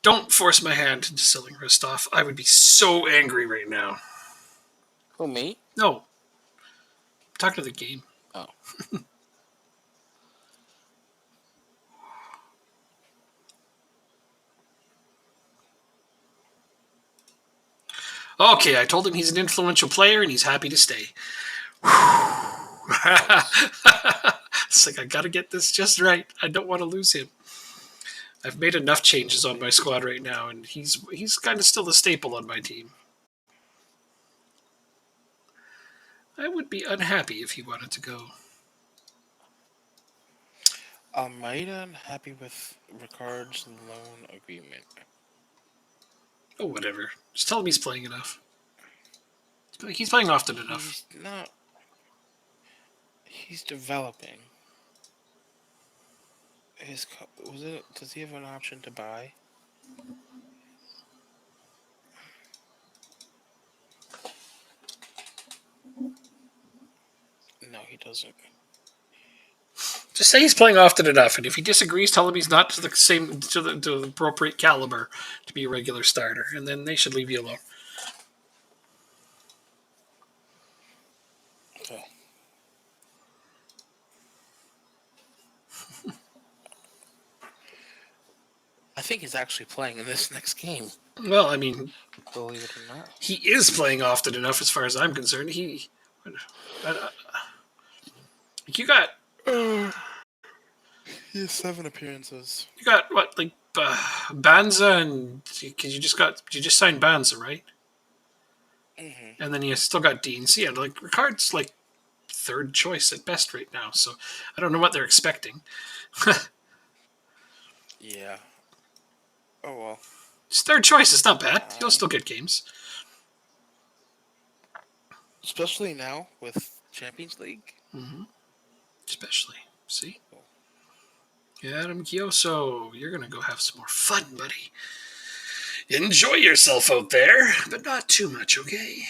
Don't force my hand into selling Christoph. I would be so angry right now. Who, me? No. I'm talking to the game. Oh. Okay, I told him he's an influential player and he's happy to stay. It's like, I gotta get this just right. I don't want to lose him. I've made enough changes on my squad right now, and he's kind of still a staple on my team. I would be unhappy if he wanted to go. Almeida unhappy with Ricard's loan agreement. Oh, whatever. Just tell him he's playing enough. He's playing often enough. He's not. He's developing. Does he have an option to buy? No, he doesn't. Just say he's playing often enough, and if he disagrees, tell him he's not to the appropriate caliber to be a regular starter, and then they should leave you alone. Okay. I think he's actually playing in this next game. Well, I mean, Believe it or not. he is playing often enough as far as I'm concerned. You got... He has 7 appearances. You got, what, like, Banza, and... Because you just signed Banza, right? Mm-hmm. And then you still got Dean. So, yeah, like, Ricard's, like, 3rd choice at best right now, so I don't know what they're expecting. Yeah. Oh, well. It's 3rd choice. It's not bad. He'll still get games. Especially now with Champions League. Mm-hmm. Especially. See? Adam Kioso, you're going to go have some more fun, buddy. Enjoy yourself out there, but not too much, okay?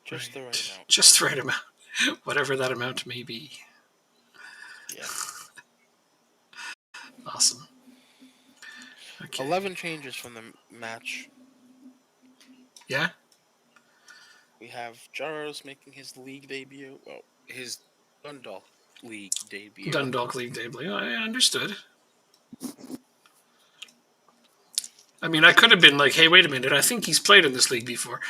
Just the right amount. Just the right amount. Whatever that amount may be. Yeah. Awesome. Okay. 11 changes from the match. Yeah? We have Jaros making his league debut. Well, his Dundalk League debut. Dundalk League debut. I understood. I mean, I could have been like, hey, wait a minute. I think he's played in this league before.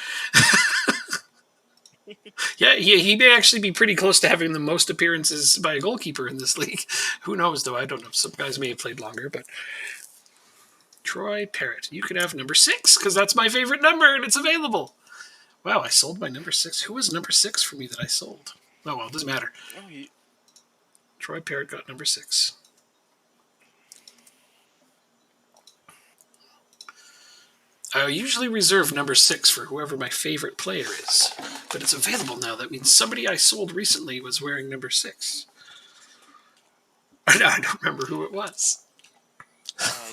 Yeah, he may actually be pretty close to having the most appearances by a goalkeeper in this league. Who knows, though? I don't know. Some guys may have played longer, but Troy Parrott, you can have number 6 because that's my favorite number and it's available. Wow, I sold my number 6. Who was number 6 for me that I sold? Oh, well, it doesn't matter. Oh, Troy Parrott got number 6. I usually reserve number 6 for whoever my favorite player is, but it's available now. That means somebody I sold recently was wearing number 6. I don't remember who it was. I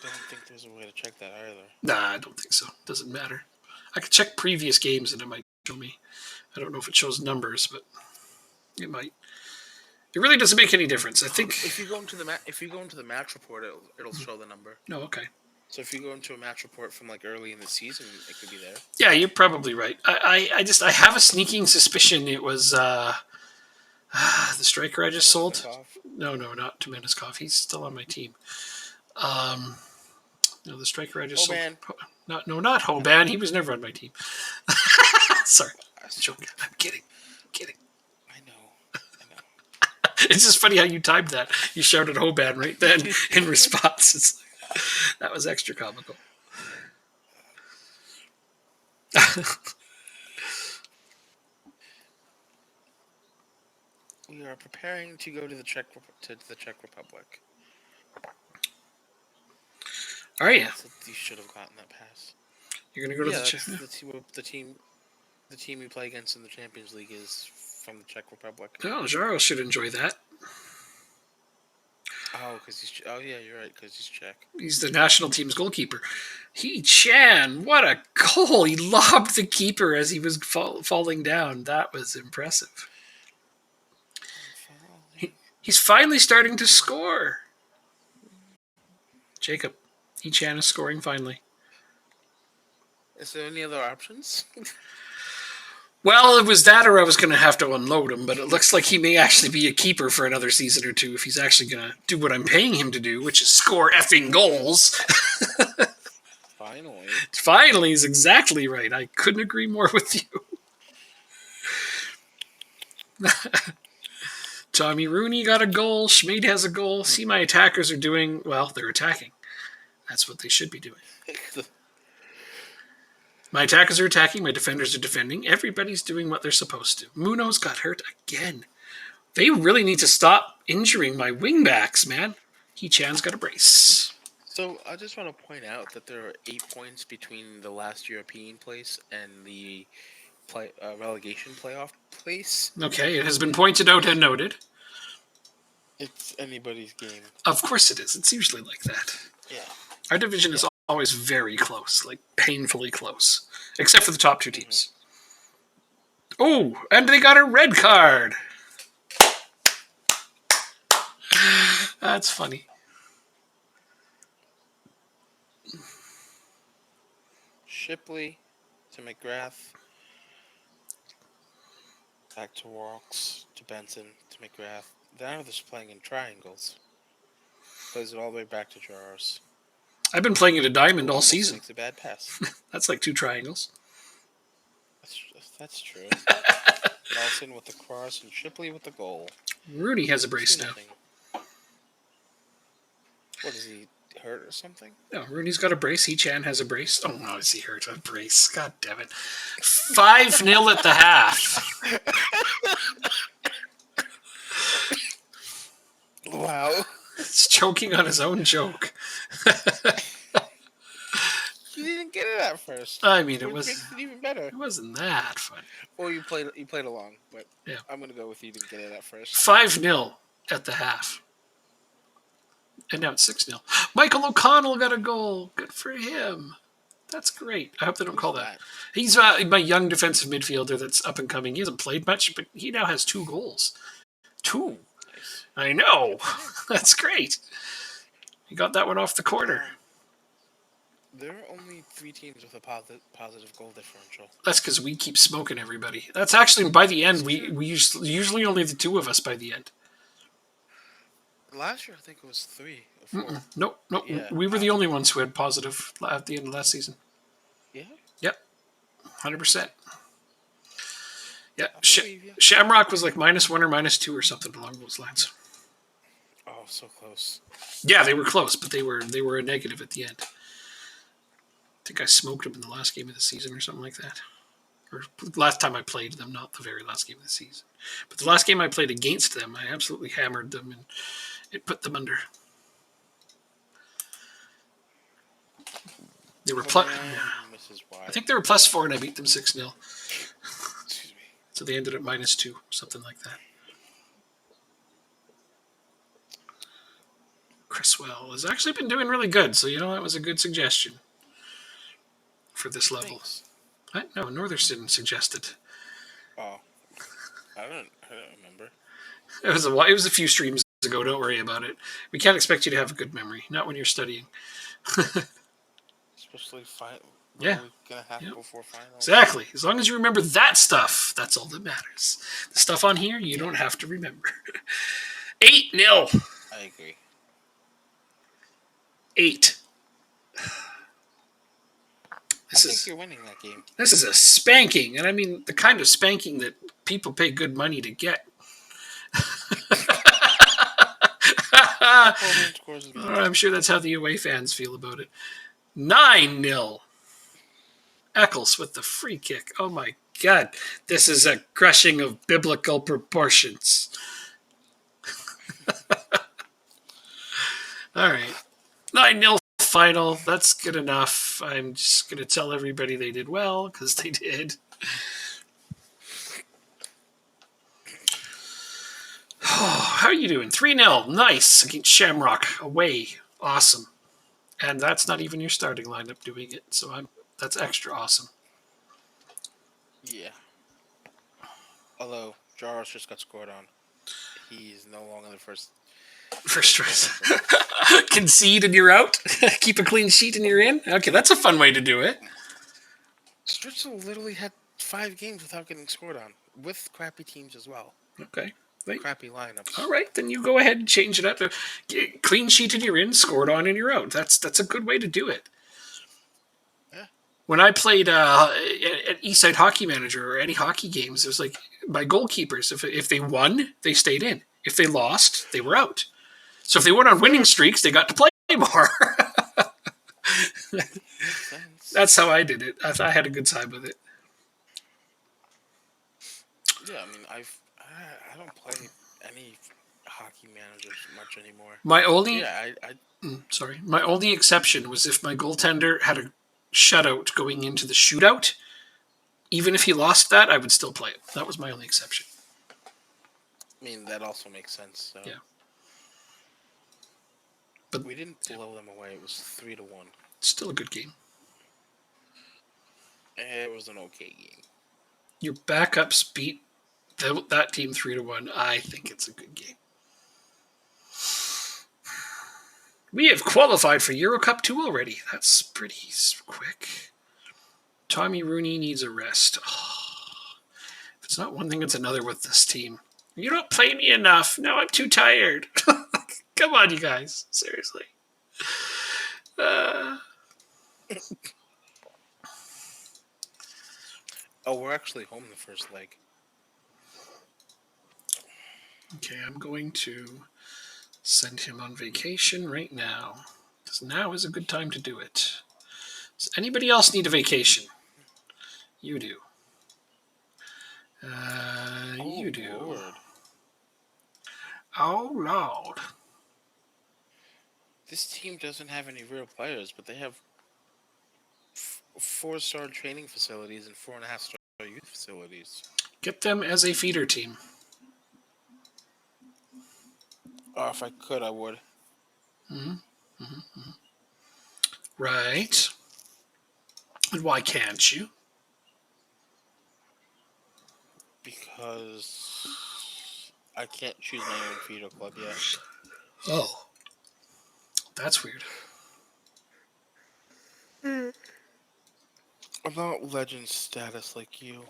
don't think there's a way to check that either. Nah, I don't think so. Doesn't matter. I could check previous games and it might show me. I don't know if it shows numbers, but it might. It really doesn't make any difference. I think. If you go into the match report, it'll show the number. No, okay. So if you go into a match report from like early in the season, it could be there. Yeah, you're probably right. I have a sneaking suspicion it was the striker I just sold. No, not Domeniskov. He's still on my team. No, the striker I just sold. Not Hoban. He was never on my team. Sorry, I'm joking. I'm kidding. I know. It's just funny how you timed that. You shouted Hoban right then in response. It's that was extra comical. We are preparing to go to the Czech Republic. Are you? So you should have gotten that pass. You're gonna go to the Czech. The team we play against in the Champions League is from the Czech Republic. Oh, Jaro should enjoy that. Oh, yeah, you're right, because he's Czech. He's the national team's goalkeeper. Chan, what a goal! He lobbed the keeper as he was falling down. That was impressive. He's finally starting to score. Jacob, Chan is scoring finally. Is there any other options? Well, it was that or I was going to have to unload him, but it looks like he may actually be a keeper for another season or two if he's actually going to do what I'm paying him to do, which is score effing goals. Finally. Finally is exactly right. I couldn't agree more with you. Tommy Rooney got a goal. Schmid has a goal. See, my attackers are doing, well, they're attacking. That's what they should be doing. My attackers are attacking. My defenders are defending. Everybody's doing what they're supposed to. Munoz got hurt again. They really need to stop injuring my wingbacks, man. Chan's got a brace. So I just want to point out that there are 8 points between the last European place and the relegation playoff place. Okay, it has been pointed out and noted. It's anybody's game. Of course it is. It's usually like that. Yeah. Our division is always very close, like painfully close, except for the top 2 teams. Oh, and they got a red card. That's funny. Shipley to McGrath. Back to Walks to Benson to McGrath. Now they're playing in triangles. Plays it all the way back to Jars. I've been playing it a diamond all season. Makes a bad pass. That's like 2 triangles. That's true. Nelson with the cross and Shipley with the goal. Rooney has a brace now. What, is he hurt or something? No, Rooney's got a brace. Chan has a brace. Oh, no, is he hurt? A brace. God damn it. 5-0 at the half. Wow. He's choking on his own joke. You didn't get it at first. I mean, Which makes it even better. It wasn't that fun. Well, you played along, but yeah. I'm gonna go with you didn't get it at first. 5-0 at the half. And now it's 6-0. Michael O'Connell got a goal. Good for him. That's great. I hope they don't call that. He's my young defensive midfielder that's up and coming. He hasn't played much, but he now has 2 goals. 2. Nice. I know. That's great. He got that one off the corner. There are only 3 teams with a positive goal differential. That's because we keep smoking everybody. That's actually, by the end, we usually only the 2 of us by the end. Last year, I think it was 3 or 4. Nope. Yeah. We were the only ones who had positive at the end of last season. Yeah? Yep. 100%. Yeah, I believe you. Shamrock was like -1 or -2 or something along those lines. Oh, so close. Yeah, they were close, but they were a negative at the end. I think I smoked them in the last game of the season or something like that. Or last time I played them, not the very last game of the season. But the last game I played against them, I absolutely hammered them and it put them under. They were Mrs. Y. I think they were +4 and I beat them 6-0. Excuse me. So they ended up -2, something like that. Criswell has actually been doing really good, so that was a good suggestion for this level. Thanks. No, Northerson suggested. Oh, I don't remember. It was a few streams ago. Don't worry about it. We can't expect you to have a good memory, not when you're studying. Especially Yeah. a week and a half Yep. before finals. Exactly. As long as you remember that stuff, that's all that matters. The stuff on here, you don't have to remember. 8-0. I agree. 8. I think you're winning that game. This is a spanking, and I mean the kind of spanking that people pay good money to get. I'm sure that's how the away fans feel about it. 9-0. Eccles with the free kick. Oh my God. This is a crushing of biblical proportions. All right. 9-0 final. That's good enough. I'm just going to tell everybody they did well because they did. How are you doing? 3-0. Nice against Shamrock. Away. Awesome. And that's not even your starting lineup doing it. So that's extra awesome. Yeah. Although Jaros just got scored on. He's no longer the first choice. Concede and you're out? Keep a clean sheet and you're in? Okay, that's a fun way to do it. Stritzel literally had 5 games without getting scored on. With crappy teams as well. Okay. Crappy lineups. All right, then you go ahead and change it up. Clean sheet and you're in, scored on and you're out. That's a good way to do it. Yeah. When I played at Eastside Hockey Manager or any hockey games, it was like my goalkeepers, if they won, they stayed in. If they lost, they were out. So if they went on winning streaks, they got to play more. That's how I did it. I had a good time with it. Yeah, I mean, I don't play any hockey managers much anymore. My only my only exception was if my goaltender had a shutout going into the shootout. Even if he lost that, I would still play it. That was my only exception. I mean, that also makes sense. So. Yeah. But we didn't blow them away. It was 3-1. Still a good game. It was an okay game. Your backups beat that team 3-1. I think it's a good game. We have qualified for Euro Cup 2 already. That's pretty quick. Tommy Rooney needs a rest. If it's not one thing, it's another with this team. You don't play me enough. No, I'm too tired. Come on, you guys. Seriously. Oh, we're actually home the first leg. Okay, I'm going to send him on vacation right now. Because now is a good time to do it. Does anybody else need a vacation? You do. You do. Lord. Oh, Lord. This team doesn't have any real players, but they have 4-star training facilities and 4.5-star youth facilities. Get them as a feeder team. Oh, if I could, I would. Right. And why can't you? Because I can't choose my own feeder club yet. Oh. That's weird. I'm not legend status like you.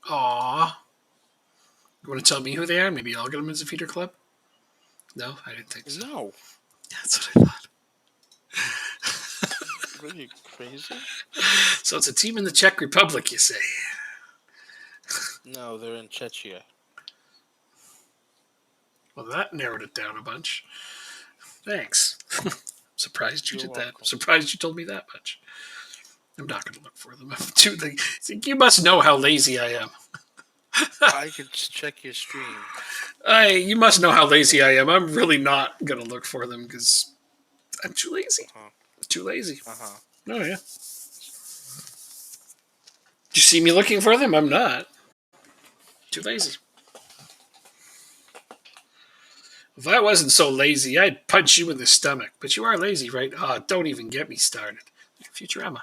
Aw. You want to tell me who they are? Maybe I'll get them as a feeder club? No, I didn't think so. No. That's what I thought. Are you crazy? So it's a team in the Czech Republic, you say? No, they're in Czechia. Well, that narrowed it down a bunch. Thanks. Surprised you You're did that. welcome. Surprised you told me that much. I'm not going to look for them. You must know how lazy I am. I could just check your stream. You must know how lazy I am. I'm really not going to look for them because I'm too lazy. Uh-huh. Too lazy. Uh-huh. Oh, yeah. Do you see me looking for them? I'm not. Too lazy. If I wasn't so lazy, I'd punch you in the stomach. But you are lazy, right? Oh, don't even get me started. Futurama.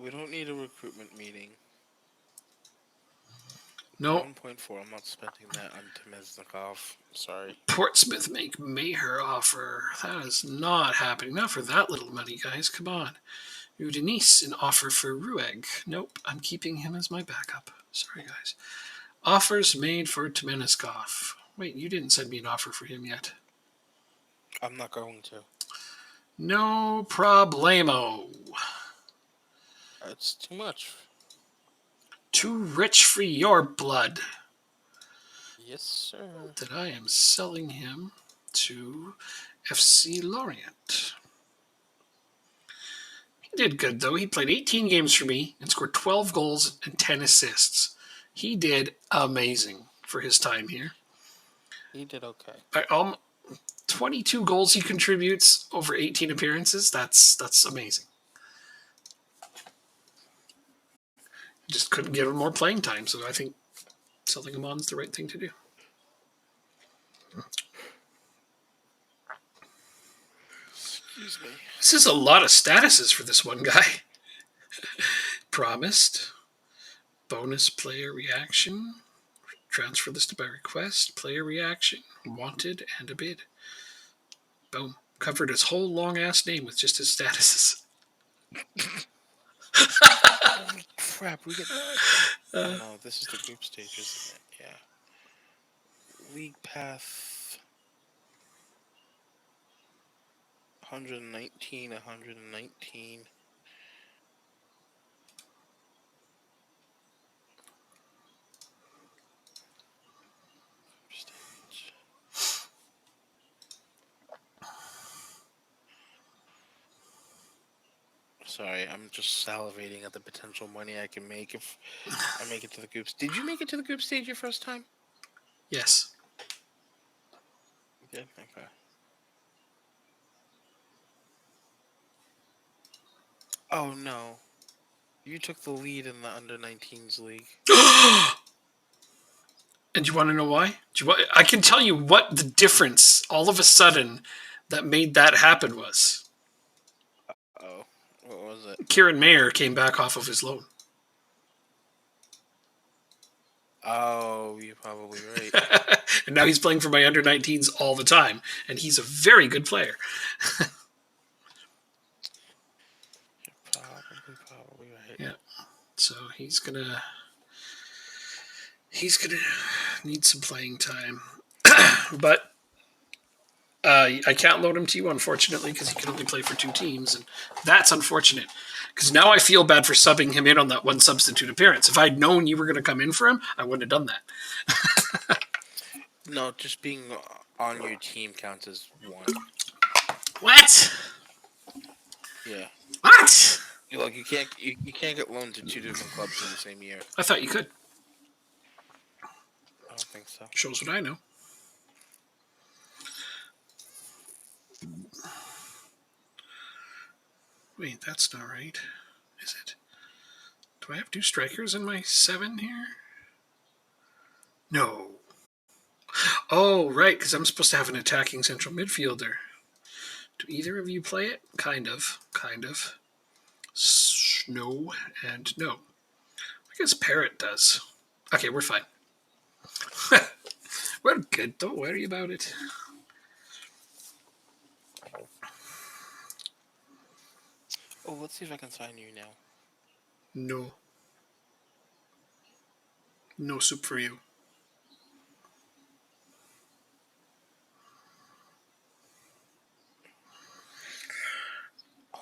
We don't need a recruitment meeting. No. 1.4. I'm not spending that on Temesnikov. Sorry. Portsmouth make Maher offer. That is not happening. Not for that little money, guys. Come on. Udinese, an offer for Rueg. Nope, I'm keeping him as my backup. Sorry, guys. Offers made for Temeniskov. Wait, you didn't send me an offer for him yet. I'm not going to. No problemo. It's too much. Too rich for your blood. Yes, sir. That I am selling him to FC Lorient. He did good, though. He played 18 games for me and scored 12 goals and 10 assists. He did amazing for his time here. He did okay. 22 goals he contributes over 18 appearances. That's amazing. Just couldn't give him more playing time, so I think selling him on is the right thing to do. Excuse me. This is a lot of statuses for this one guy. Promised. Bonus player reaction. Transfer listed by request. Player reaction. Wanted and a bid. Boom. Covered his whole long-ass name with just his statuses. Holy crap, we get... oh, no, this is the group stage, isn't it? Yeah. League path... 119, 119... stage. Sorry, I'm just salivating at the potential money I can make if I make it to the groups. Did you make it to the group stage your first time? Yes. You did? Okay. Oh, no. You took the lead in the under-19s league. And you want to know why? I can tell you what the difference all of a sudden that made that happen was. Oh, what was it? Kieran Mayer came back off of his loan. Oh, you're probably right. And now he's playing for my under-19s all the time. And he's a very good player. You're probably right. Yeah. So he's gonna need some playing time. But I can't load him to you, unfortunately, because he can only play for 2 teams. And that's unfortunate. Because now I feel bad for subbing him in on that one substitute appearance. If I'd known you were going to come in for him, I wouldn't have done that. No, just being on your team counts as 1. What? Yeah. What? You can't get loaned to 2 different clubs in the same year. I thought you could. I don't think so. Shows what I know. Wait, that's not right. Is it? Do I have 2 strikers in my 7 here? No. Oh, right, because I'm supposed to have an attacking central midfielder. Do either of you play it? Kind of. No and no. I guess Parrot does. Okay, we're fine. We're good. Don't worry about it. Oh, let's see if I can sign you now. No. No soup for you.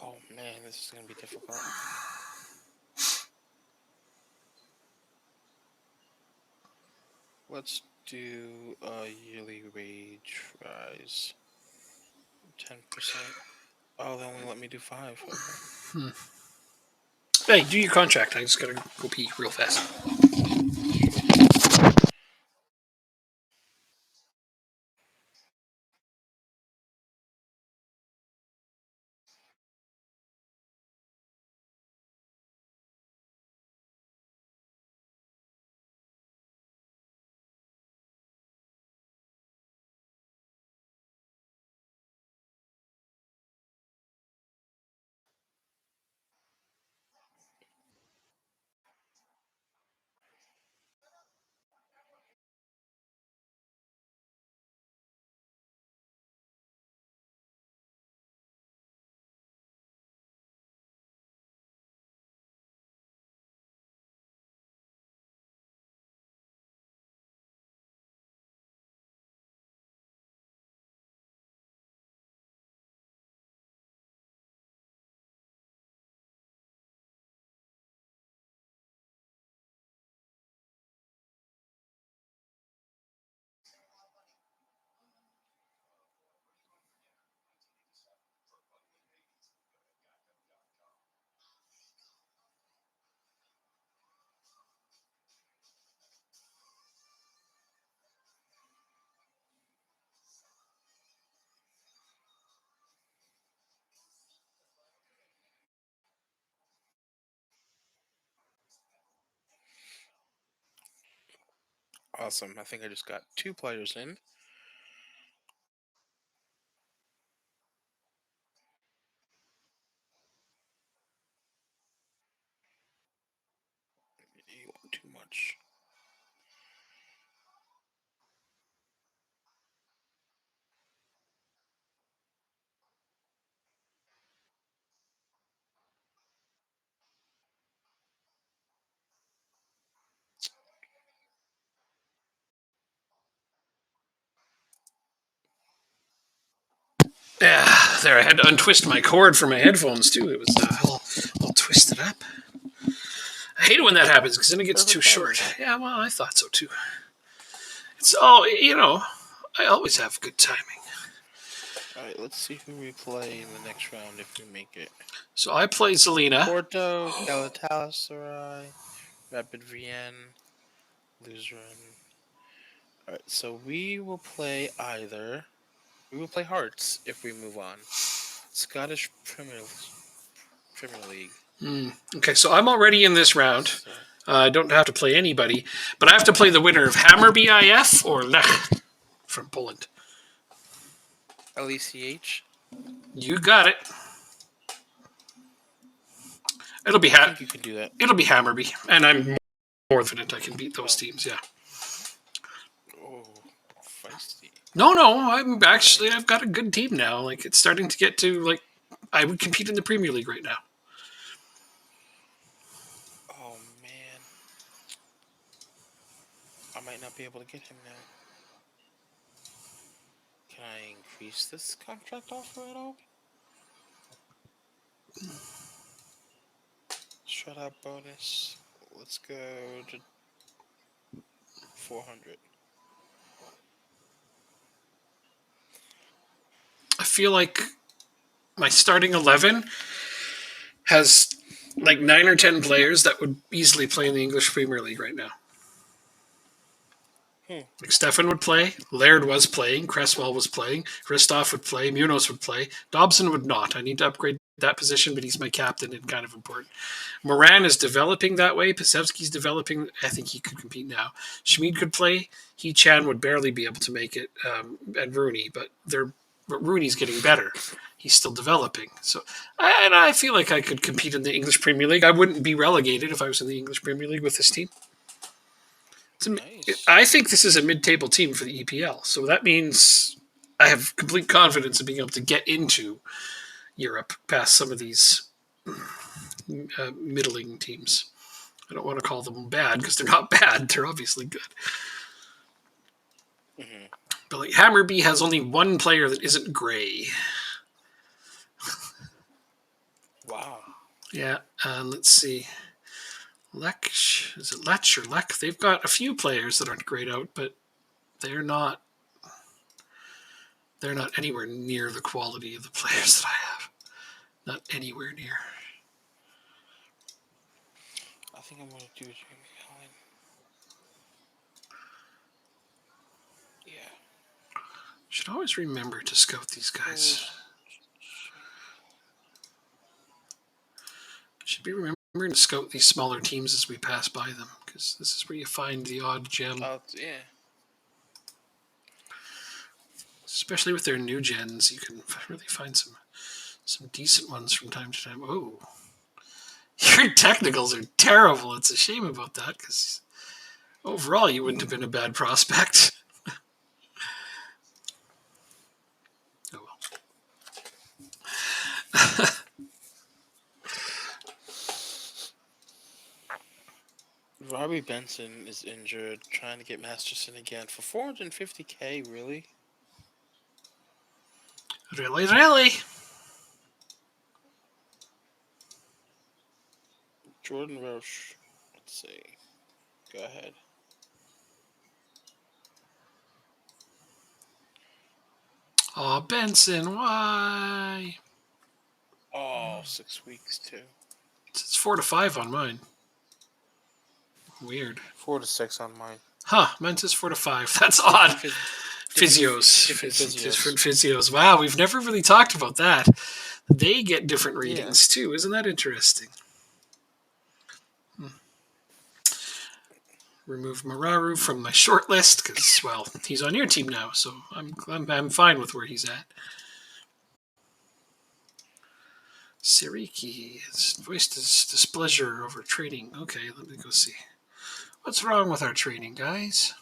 Oh man, this is gonna be difficult. Let's do a yearly wage rise. 10%. Oh, they only let me do 5. Okay. Hey, do your contract. I just gotta go pee real fast. Awesome. I think I just got 2 players in. You want too much. Yeah, there. I had to untwist my cord for my headphones too. It was all twisted up. I hate it when that happens because then it gets too short. Yeah, well, I thought so too. It's all I always have good timing. Alright, let's see who we play in the next round if we make it. So I play Zelina. Porto, Galatasaray, Rapid Vienna, Luzern. Alright, so we will play Hearts if we move on. Scottish Premier League. Okay, so I'm already in this round. I don't have to play anybody, but I have to play the winner of Hammarby IF or Lech from Poland. LECH. You got it. It'll be I think you can do that. It'll be Hammarby, and I'm more confident I can beat those teams. Yeah. Oh, feisty. No, I've got a good team now. Like it's starting to get to like I would compete in the Premier League right now. Oh man, I might not be able to get him now. Can I increase this contract offer at all? Shut up bonus. Let's go to 400. I feel like my starting 11 has like 9 or 10 players that would easily play in the English Premier League right now. Like Stefan would play, Laird was playing, Cresswell was playing, Christoph would play, Munoz would play, Dobson would not. I need to upgrade that position, but he's my captain and kind of important. Moran is developing that way. Pasevsky's developing. I think he could compete now. Schmid could play. Chan would barely be able to make it, and Rooney, but Rooney's getting better. He's still developing. So, and I feel like I could compete in the English Premier League. I wouldn't be relegated if I was in the English Premier League with this team. Nice. I think this is a mid-table team for the EPL. So that means I have complete confidence in being able to get into Europe past some of these middling teams. I don't want to call them bad because they're not bad. They're obviously good. Mm-hmm. But like Hammarby has only one player that isn't grey. Wow. Yeah, let's see. Lech, is it Lech or Lech? They've got a few players that aren't grayed out, but they're not. They're not anywhere near the quality of the players that I have. Not anywhere near. I think I'm gonna do Jamie Allen. Yeah. Should always remember to scout these guys. Should be remembering to scout these smaller teams as we pass by them, because this is where you find the odd gem. Yeah. Especially with their new gens, you can really find some decent ones from time to time. Oh, your technicals are terrible. It's a shame about that, because overall you wouldn't have been a bad prospect. Oh well. Robbie Benson is injured, trying to get Masterson again for 450K. Really? Really? Jordan Roche. Let's see. Go ahead. Oh, Benson, why? Oh, 6 weeks too. It's 4 to 5 on mine. Weird. 4 to 6 on mine. Huh, mine says 4 to 5. That's odd. Physios. Different physios. Wow, we've never really talked about that. They get different readings too. Isn't that interesting? Remove Mararu from my short list because, well, he's on your team now, so I'm fine with where he's at. Siriki has voiced his displeasure over trading. Okay, let me go see. What's wrong with our trading, guys?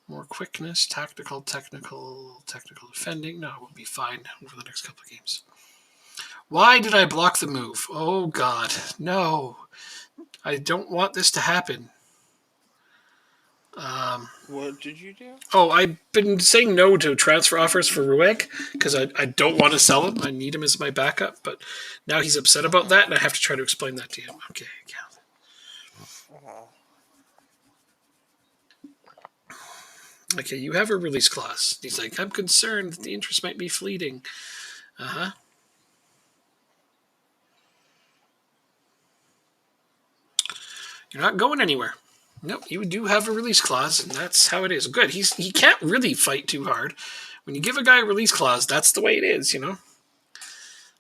More quickness, technical defending. No, we'll be fine over the next couple of games. Why did I block the move? Oh, God. No. I don't want this to happen. What did you do? Oh, I've been saying no to transfer offers for Rueg because I don't want to sell him. I need him as my backup, but now he's upset about that, and I have to try to explain that to him. Okay, yeah. Okay, you have a release clause. He's like, I'm concerned that the interest might be fleeting. Uh-huh. You're not going anywhere. Nope, you do have a release clause, and that's how it is. Good. He can't really fight too hard. When you give a guy a release clause, that's the way it is, you know?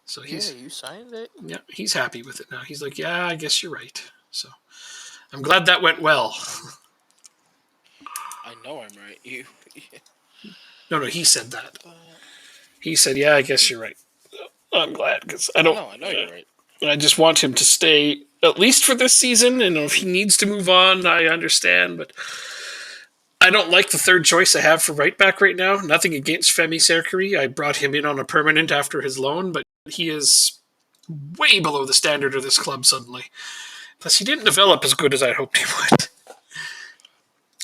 So he's... Yeah, you signed it. Yeah, he's happy with it now. He's like, yeah, I guess you're right. So I'm glad that went well. I know I'm right. You. No, he said that. He said, yeah, I guess you're right. I'm glad, because I don't... No, I know you're right. I just want him to stay, at least for this season, and if he needs to move on, I understand, but I don't like the third choice I have for right back right now. Nothing against Femi Serkiri. I brought him in on a permanent after his loan, but he is way below the standard of this club suddenly. Plus, he didn't develop as good as I hoped he would.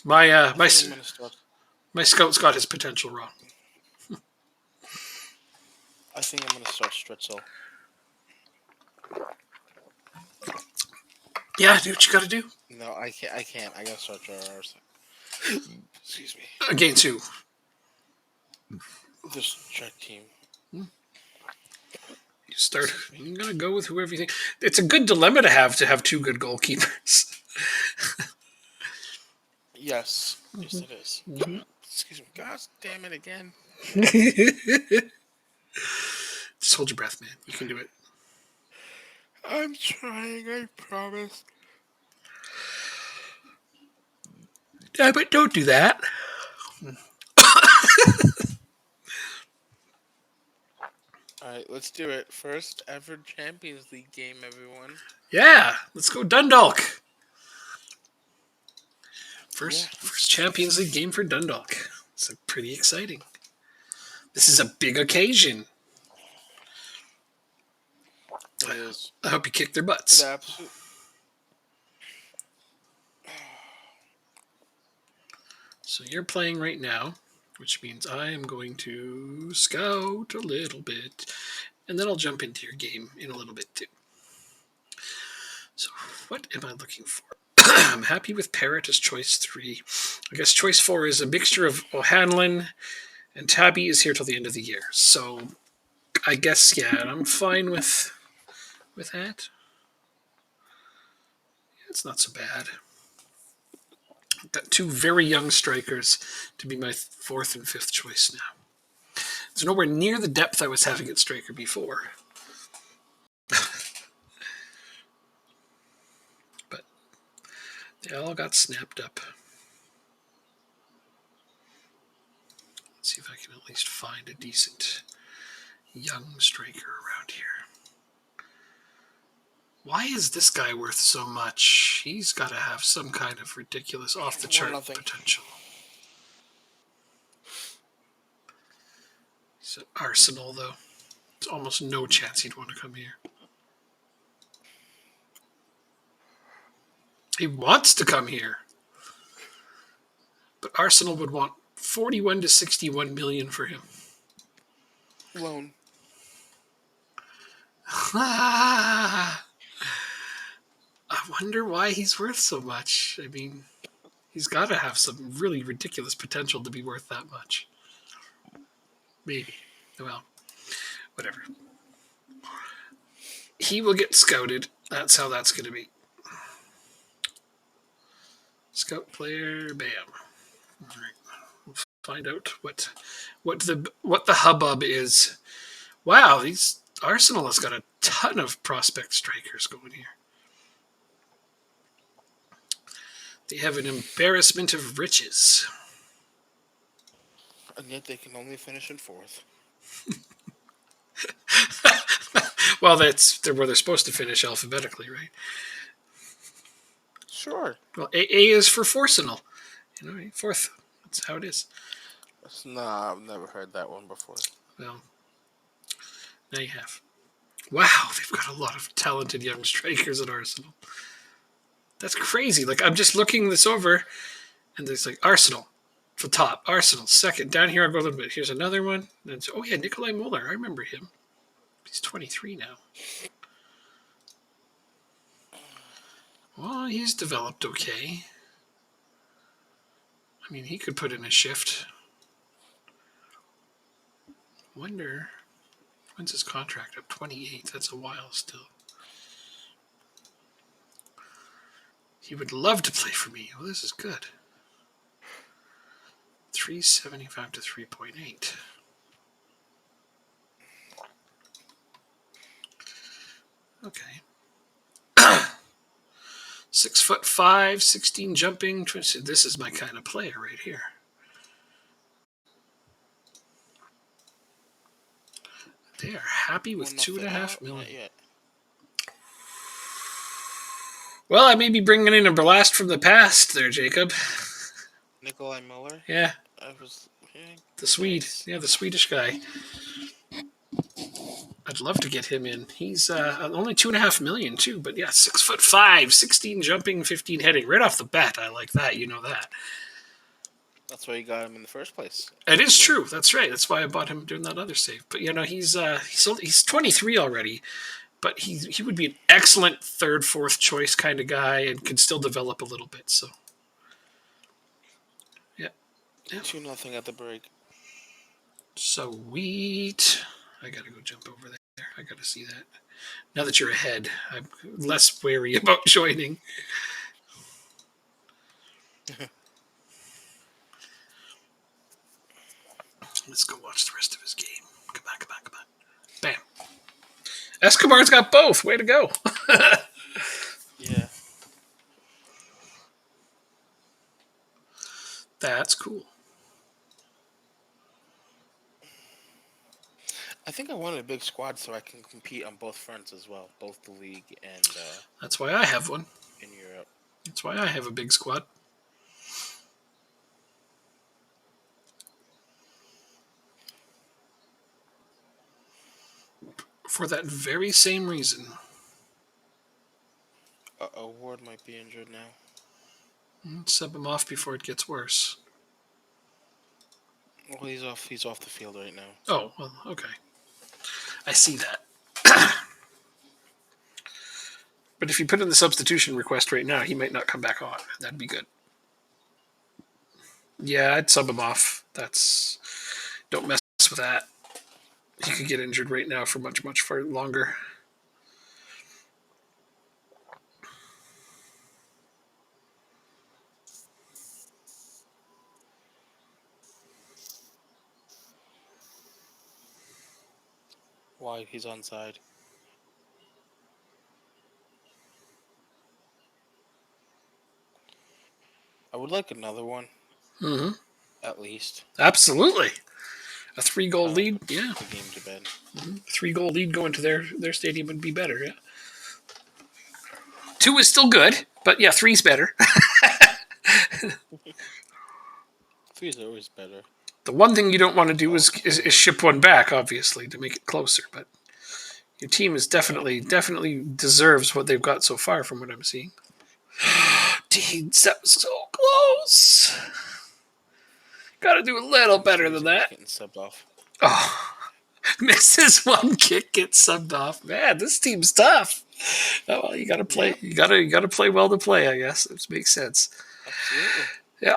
My scout's got his potential wrong. I think I'm going to start Stritzel. Yeah, do what you got to do. No, I can't. I got to start JRRs. Excuse me. Against who? This Czech team. You start. I'm going to go with whoever you think. It's a good dilemma to have two good goalkeepers. Yes. Yes, it is. Excuse me. God damn it again. Just hold your breath, man. You can do it. I'm trying, I promise. Yeah, but don't do that. Alright, let's do it. First ever Champions League game, everyone. Yeah, let's go Dundalk. First Champions League game for Dundalk. It's pretty exciting. This is a big occasion. It is. I hope you kick their butts. So you're playing right now, which means I am going to scout a little bit, and then I'll jump into your game in a little bit too. So what am I looking for? I'm happy with Parrot as choice 3. I guess choice 4 is a mixture of O'Hanlon, and Tabby is here till the end of the year. So I guess, yeah, I'm fine with that. It's not so bad. I've got 2 very young strikers to be my 4th and 5th choice now. It's nowhere near the depth I was having at striker before. But they all got snapped up. Let's see if I can at least find a decent young striker around here. Why is this guy worth so much? He's got to have some kind of ridiculous off-the-chart potential. He's at Arsenal, though. There's almost no chance he'd want to come here. He wants to come here. But Arsenal would want 41 to 61 million for him. Loan. I wonder why he's worth so much. I mean, he's got to have some really ridiculous potential to be worth that much. Maybe. Well, whatever. He will get scouted. That's how that's going to be. Scout player, bam. All right. We'll find out what the hubbub is. Wow, Arsenal has got a ton of prospect strikers going here. They have an embarrassment of riches. And yet they can only finish in 4th. Well, that's where they're supposed to finish alphabetically, right? Sure. Well, A is for Forsenal. You know, 4th. That's how it is. Nah, I've never heard that one before. Well, now you have. Wow, they've got a lot of talented young strikers at Arsenal. That's crazy. Like, I'm just looking this over, and there's like Arsenal, the top. Arsenal, second. Down here, I'll go a little bit. Here's another one. And so, oh, yeah, Nikolai Muller. I remember him. He's 23 now. Well, he's developed okay. I mean, he could put in a shift. Wonder, when's his contract up? 28. That's a while still. He would love to play for me. Oh, this is good. 375 to 3.8. Okay. 6'5", 16 jumping. This is my kind of player right here. They are happy with 2.5 million. Well, I may be bringing in a blast from the past there, Jacob. Nikolai Muller? Yeah. Yeah, the Swede. nice. Yeah, the Swedish guy. I'd love to get him in. He's only 2.5 million too, but yeah, 6'5", 16 jumping, 15 heading. Right off the bat, I like that. You know that. That's why you got him in the first place. It is true. That's right. That's why I bought him doing that other save. But you know, he's 23 already, but he would be an excellent third, fourth choice kind of guy and can still develop a little bit. So, yeah. 2-0 at the break. Sweet. I gotta go jump over there. I gotta see that. Now that you're ahead, I'm less wary about joining. Let's go watch the rest of his game. Come on. Bam. Escobar's got both. Way to go. Yeah. That's cool. I think I wanted a big squad so I can compete on both fronts as well, both the league and That's why I have one. in Europe. That's why I have a big squad. For that very same reason. Ward might be injured now. Sub him off before it gets worse. Well, he's off. He's off the field right now. Oh, well, okay. I see that. But if you put in the substitution request right now, he might not come back on. That'd be good. Yeah, I'd sub him off. Don't mess with that. He could get injured right now for much, much far longer. Why? He's onside. I would like another one. Mm-hmm. At least. Absolutely. A 3-goal lead, yeah. The game to bed. 3-goal lead going to their stadium would be better, yeah. 2 is still good, but yeah, 3's better. 3 is always better. The one thing you don't want to do is ship one back, obviously, to make it closer. But your team is definitely deserves what they've got so far, from what I'm seeing. Deeds, that was so close. Got to do a little better than that. Getting subbed off. Oh, misses one kick, gets subbed off. Man, this team's tough. Oh, well, you got to play. Yeah. You got to play well to play. I guess it makes sense. Absolutely. Yeah.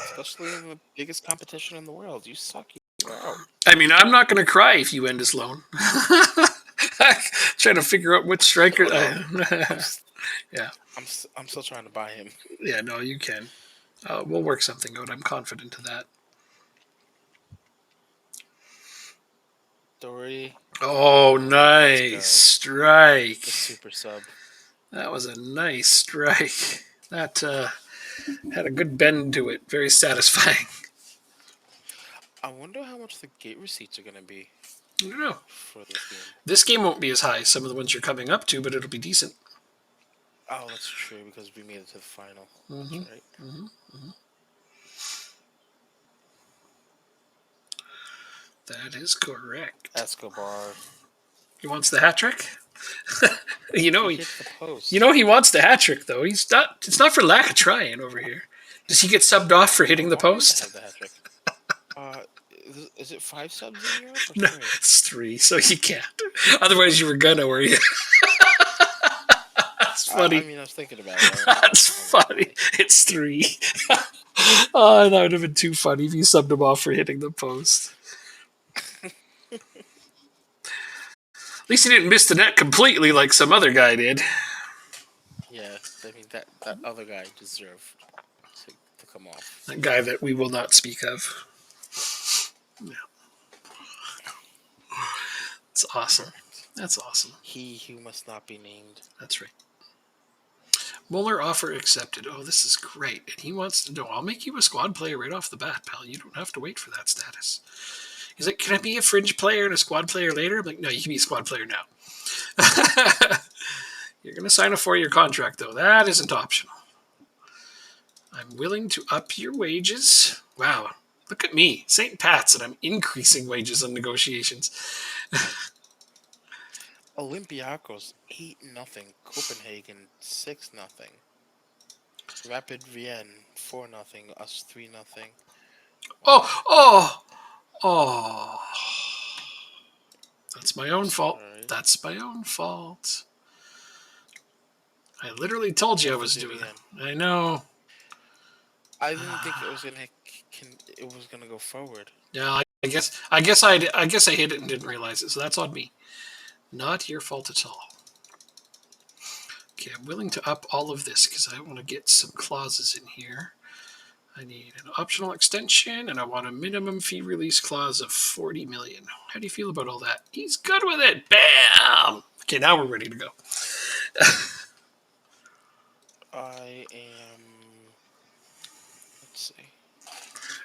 Especially in the biggest competition in the world. You suck. You're out. I mean, I'm not going to cry if you end his loan. Trying to figure out which striker. Yeah. I'm still trying to buy him. Yeah, no, you can. We'll work something out. I'm confident of that. Dory. Oh, nice strike. The super sub. That was a nice strike. That had a good bend to it. Very satisfying. I wonder how much the gate receipts are going to be. I don't know. For this game. This game won't be as high as some of the ones you're coming up to, but it'll be decent. Oh, that's true, because we made it to the final. Mm-hmm. That's right. Mm-hmm. Mm-hmm. That is correct. Escobar. He wants the hat trick. He hit the post. He wants the hat trick though. He's not. It's not for lack of trying over here. Does he get subbed off for hitting the post? Have the hat trick. Is it 5 subs in Europe? Or No, it's 3, so you can't. Otherwise, you were gonna, were you? That's funny. I mean, I was thinking about it. That's funny. It's 3. Oh, that would have been too funny if you subbed him off for hitting the post. At least he didn't miss the net completely like some other guy did. Yeah, I mean, that other guy deserved to come off. That guy that we will not speak of. Yeah. It's awesome. That's awesome. He who must not be named. That's right. Mueller offer accepted. Oh, this is great. And he wants to know, I'll make you a squad player right off the bat, pal. You don't have to wait for that status. He's like, can I be a fringe player and a squad player later? I'm like, no, you can be a squad player now. You're going to sign a 4-year contract, though. That isn't optional. I'm willing to up your wages. Wow. Look at me, St. Pat's, and I'm increasing wages on negotiations. Olympiacos 8-0. Copenhagen 6-0. Rapid Vienna 4-0. Us 3-0. Oh. That's my own fault. Sorry. That's my own fault. I literally told you I was doing it. I know. I didn't think it was gonna go forward. Yeah, I guess I hit it and didn't realize it. So that's on me. Not your fault at all. Okay, I'm willing to up all of this because I want to get some clauses in here. I need an optional extension, and I want a minimum fee release clause of 40 million. How do you feel about all that? He's good with it. Bam! Okay, now we're ready to go. I am... Let's see.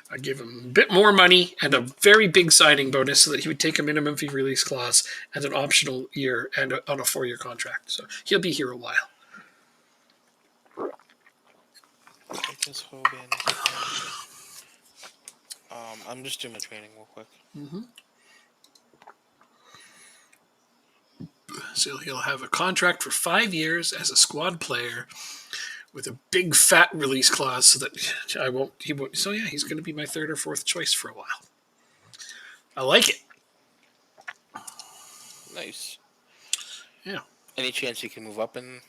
I give him a bit more money and a very big signing bonus so that he would take a minimum fee release clause and an optional year and on a 4-year contract. So he'll be here a while. I'm just doing my training real quick. Mm-hmm. So he'll have a contract for 5 years as a squad player with a big fat release clause so that he won't. So yeah, he's going to be my 3rd or 4th choice for a while. I like it. Nice. Yeah. Any chance he can move up in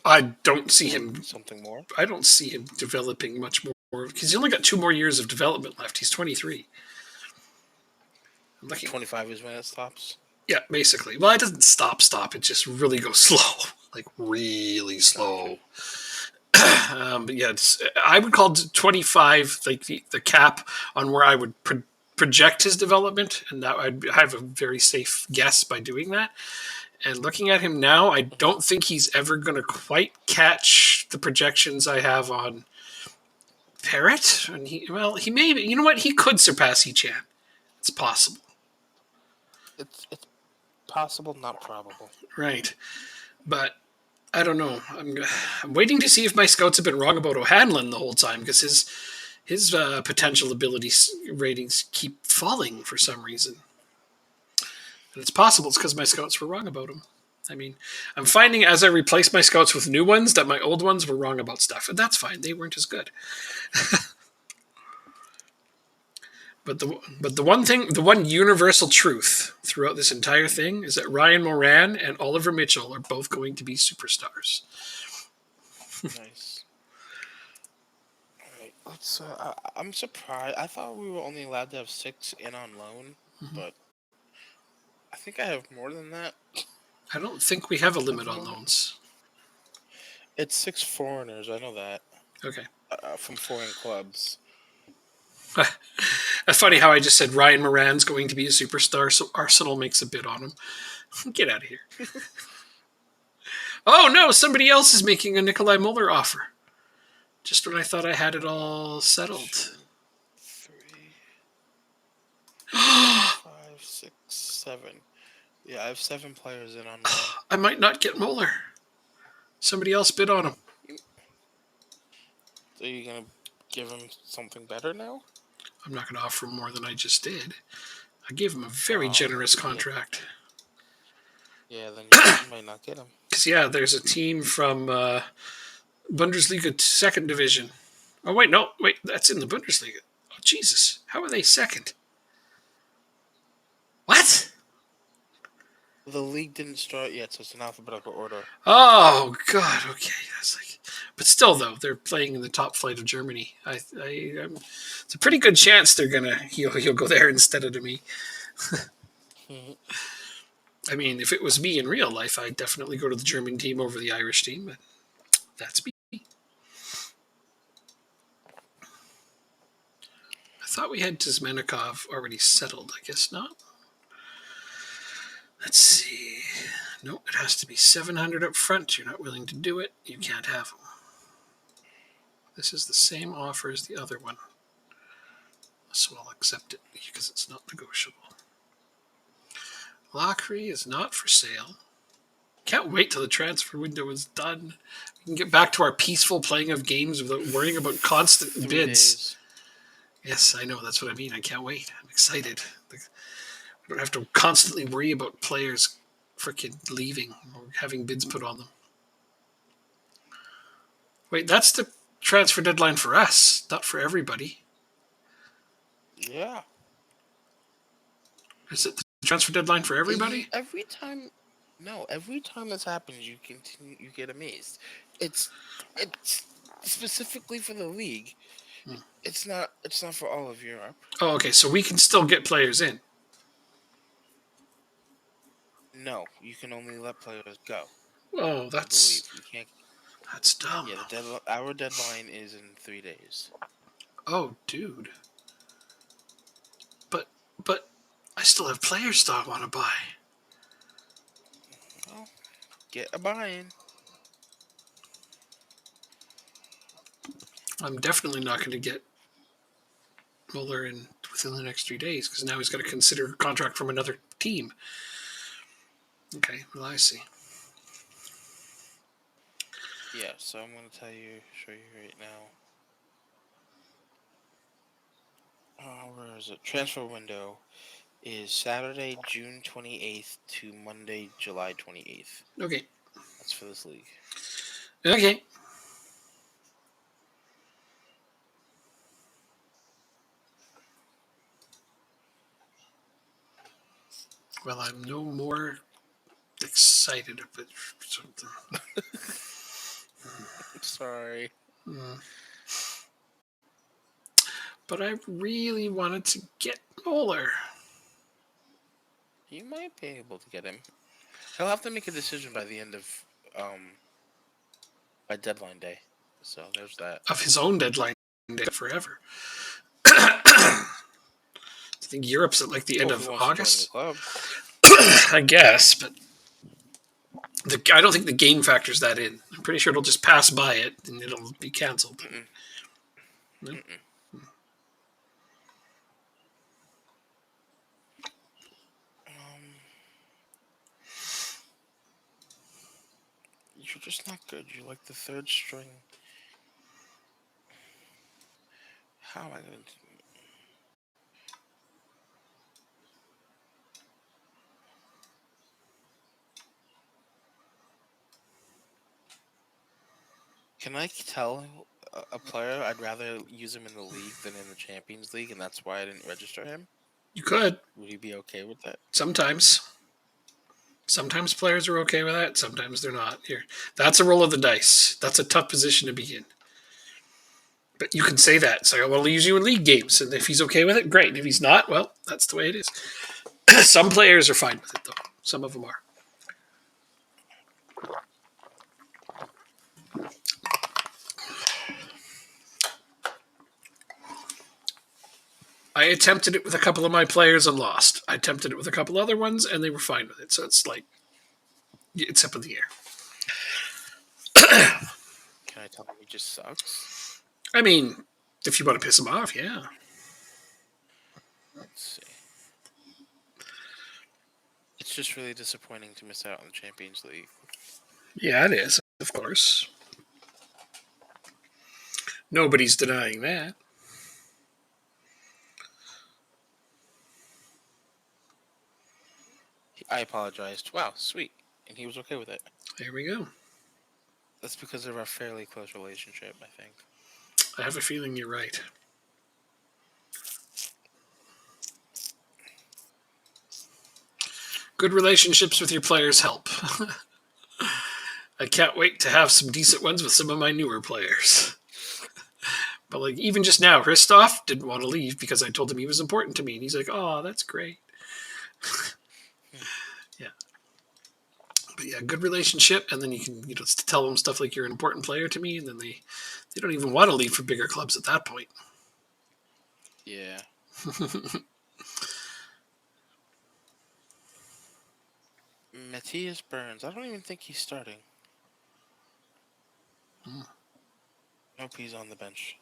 I don't see him. something more? I don't see him developing much more because he only got 2 more years of development left. He's 23. 25 is when it stops. Yeah, basically. Well, it doesn't stop. It just really goes slow, like really slow. But yeah, I would call 25 like the cap on where I would project his development, and that I'd have a very safe guess by doing that. And looking at him now, I don't think he's ever going to quite catch the projections I have on Parrot. And he may. You know what? He could surpass Echan. It's possible. It's possible, not probable. Right. But I don't know. I'm waiting to see if my scouts have been wrong about O'Hanlon the whole time because his potential ability ratings keep falling for some reason. And it's possible it's because my scouts were wrong about him. I mean, I'm finding as I replace my scouts with new ones that my old ones were wrong about stuff, and that's fine. They weren't as good. But the one universal truth throughout this entire thing is that Ryan Moran and Oliver Mitchell are both going to be superstars. Nice. All right, let's. I'm surprised. I thought we were only allowed to have 6 in on loan, but I think I have more than that. I don't think we have a limit on loans. It's 6 foreigners. I know that. Okay. From foreign clubs. It's funny how I just said Ryan Moran's going to be a superstar, so Arsenal makes a bid on him. Get out of here. Oh no, somebody else is making a Nikolai Muller offer. Just when I thought I had it all settled. 3, 5, 6, 7. Yeah, I have 7 players in on loan. I might not get Muller. Somebody else bid on him. So you're gonna give him something better now? I'm not going to offer him more than I just did. I gave him a very generous contract. Yeah, then you might not get him. Because, yeah, there's a team from Bundesliga second division. Oh, wait, that's in the Bundesliga. Oh, Jesus. How are they second? What? The league didn't start yet, so it's in alphabetical order. Oh, God. Okay. But still, though, they're playing in the top flight of Germany. It's a pretty good chance he'll go there instead of to me. I mean, if it was me in real life, I'd definitely go to the German team over the Irish team, but that's me. I thought we had Tizmenikov already settled. I guess not. Let's see. No, it has to be 700 up front. You're not willing to do it. You can't have them. This is the same offer as the other one. So I'll accept it because it's not negotiable. Lacry is not for sale. Can't wait till the transfer window is done. We can get back to our peaceful playing of games without worrying about constant 3 bids. days. Yes, I know. That's what I mean. I can't wait. I'm excited. We don't have to constantly worry about players freaking leaving or having bids put on them. Wait, that's the transfer deadline for us, not for everybody. Yeah. Is it the transfer deadline for everybody? Every time this happens, you get amazed. It's specifically for the league. It's not for all of Europe. Oh, okay. So we can still get players in. No, you can only let players go. Oh, that's You can't. That's dumb. Yeah, our deadline is in 3 days. Oh, dude. But I still have players that I want to buy. Well, get a buy-in. I'm definitely not going to get Muller in within the next 3 days because now he's got to consider a contract from another team. Okay, well, I see. Yeah, so I'm going to show you right now. Where is it? Transfer window is Saturday, June 28th to Monday, July 28th. Okay. That's for this league. Okay. Well, I'm no more excited excited a bit for something. Sorry. But I really wanted to get Moeller. You might be able to get him. He'll have to make a decision by the end of by deadline day. So there's that. Of his own deadline day forever. I think Europe's at like the end of August. I guess, but I don't think the game factors that in. I'm pretty sure it'll just pass by it and it'll be cancelled. No? You're just not good. You're like the third string. How am I going to... Can I tell a player I'd rather use him in the league than in the Champions League, and that's why I didn't register him? You could. Would he be okay with that? Sometimes. Sometimes players are okay with that. Sometimes they're not. Here, that's a roll of the dice. That's a tough position to be in. But you can say that. Say, I want to use you in league games. And if he's okay with it, great. And if he's not, well, that's the way it is. Some players are fine with it, though. Some of them are. I attempted it with a couple of my players and lost. I attempted it with a couple other ones, and they were fine with it. So it's like, it's up in the air. Can I tell him he just sucks? I mean, if you want to piss him off, yeah. Let's see. It's just really disappointing to miss out on the Champions League. Yeah, it is, of course. Nobody's denying that. I apologized. Wow, sweet. And he was okay with it. There we go. That's because of our fairly close relationship, I think. I have a feeling you're right. Good relationships with your players help. I can't wait to have some decent ones with some of my newer players. But like even just now, Christoph didn't want to leave because I told him he was important to me. And he's like, oh, that's great. Yeah. But yeah, good relationship. And then you can tell them stuff like you're an important player to me. And then they don't even want to leave for bigger clubs at that point. Yeah. Matthias Burns. I don't even think he's starting. Nope, he's on the bench.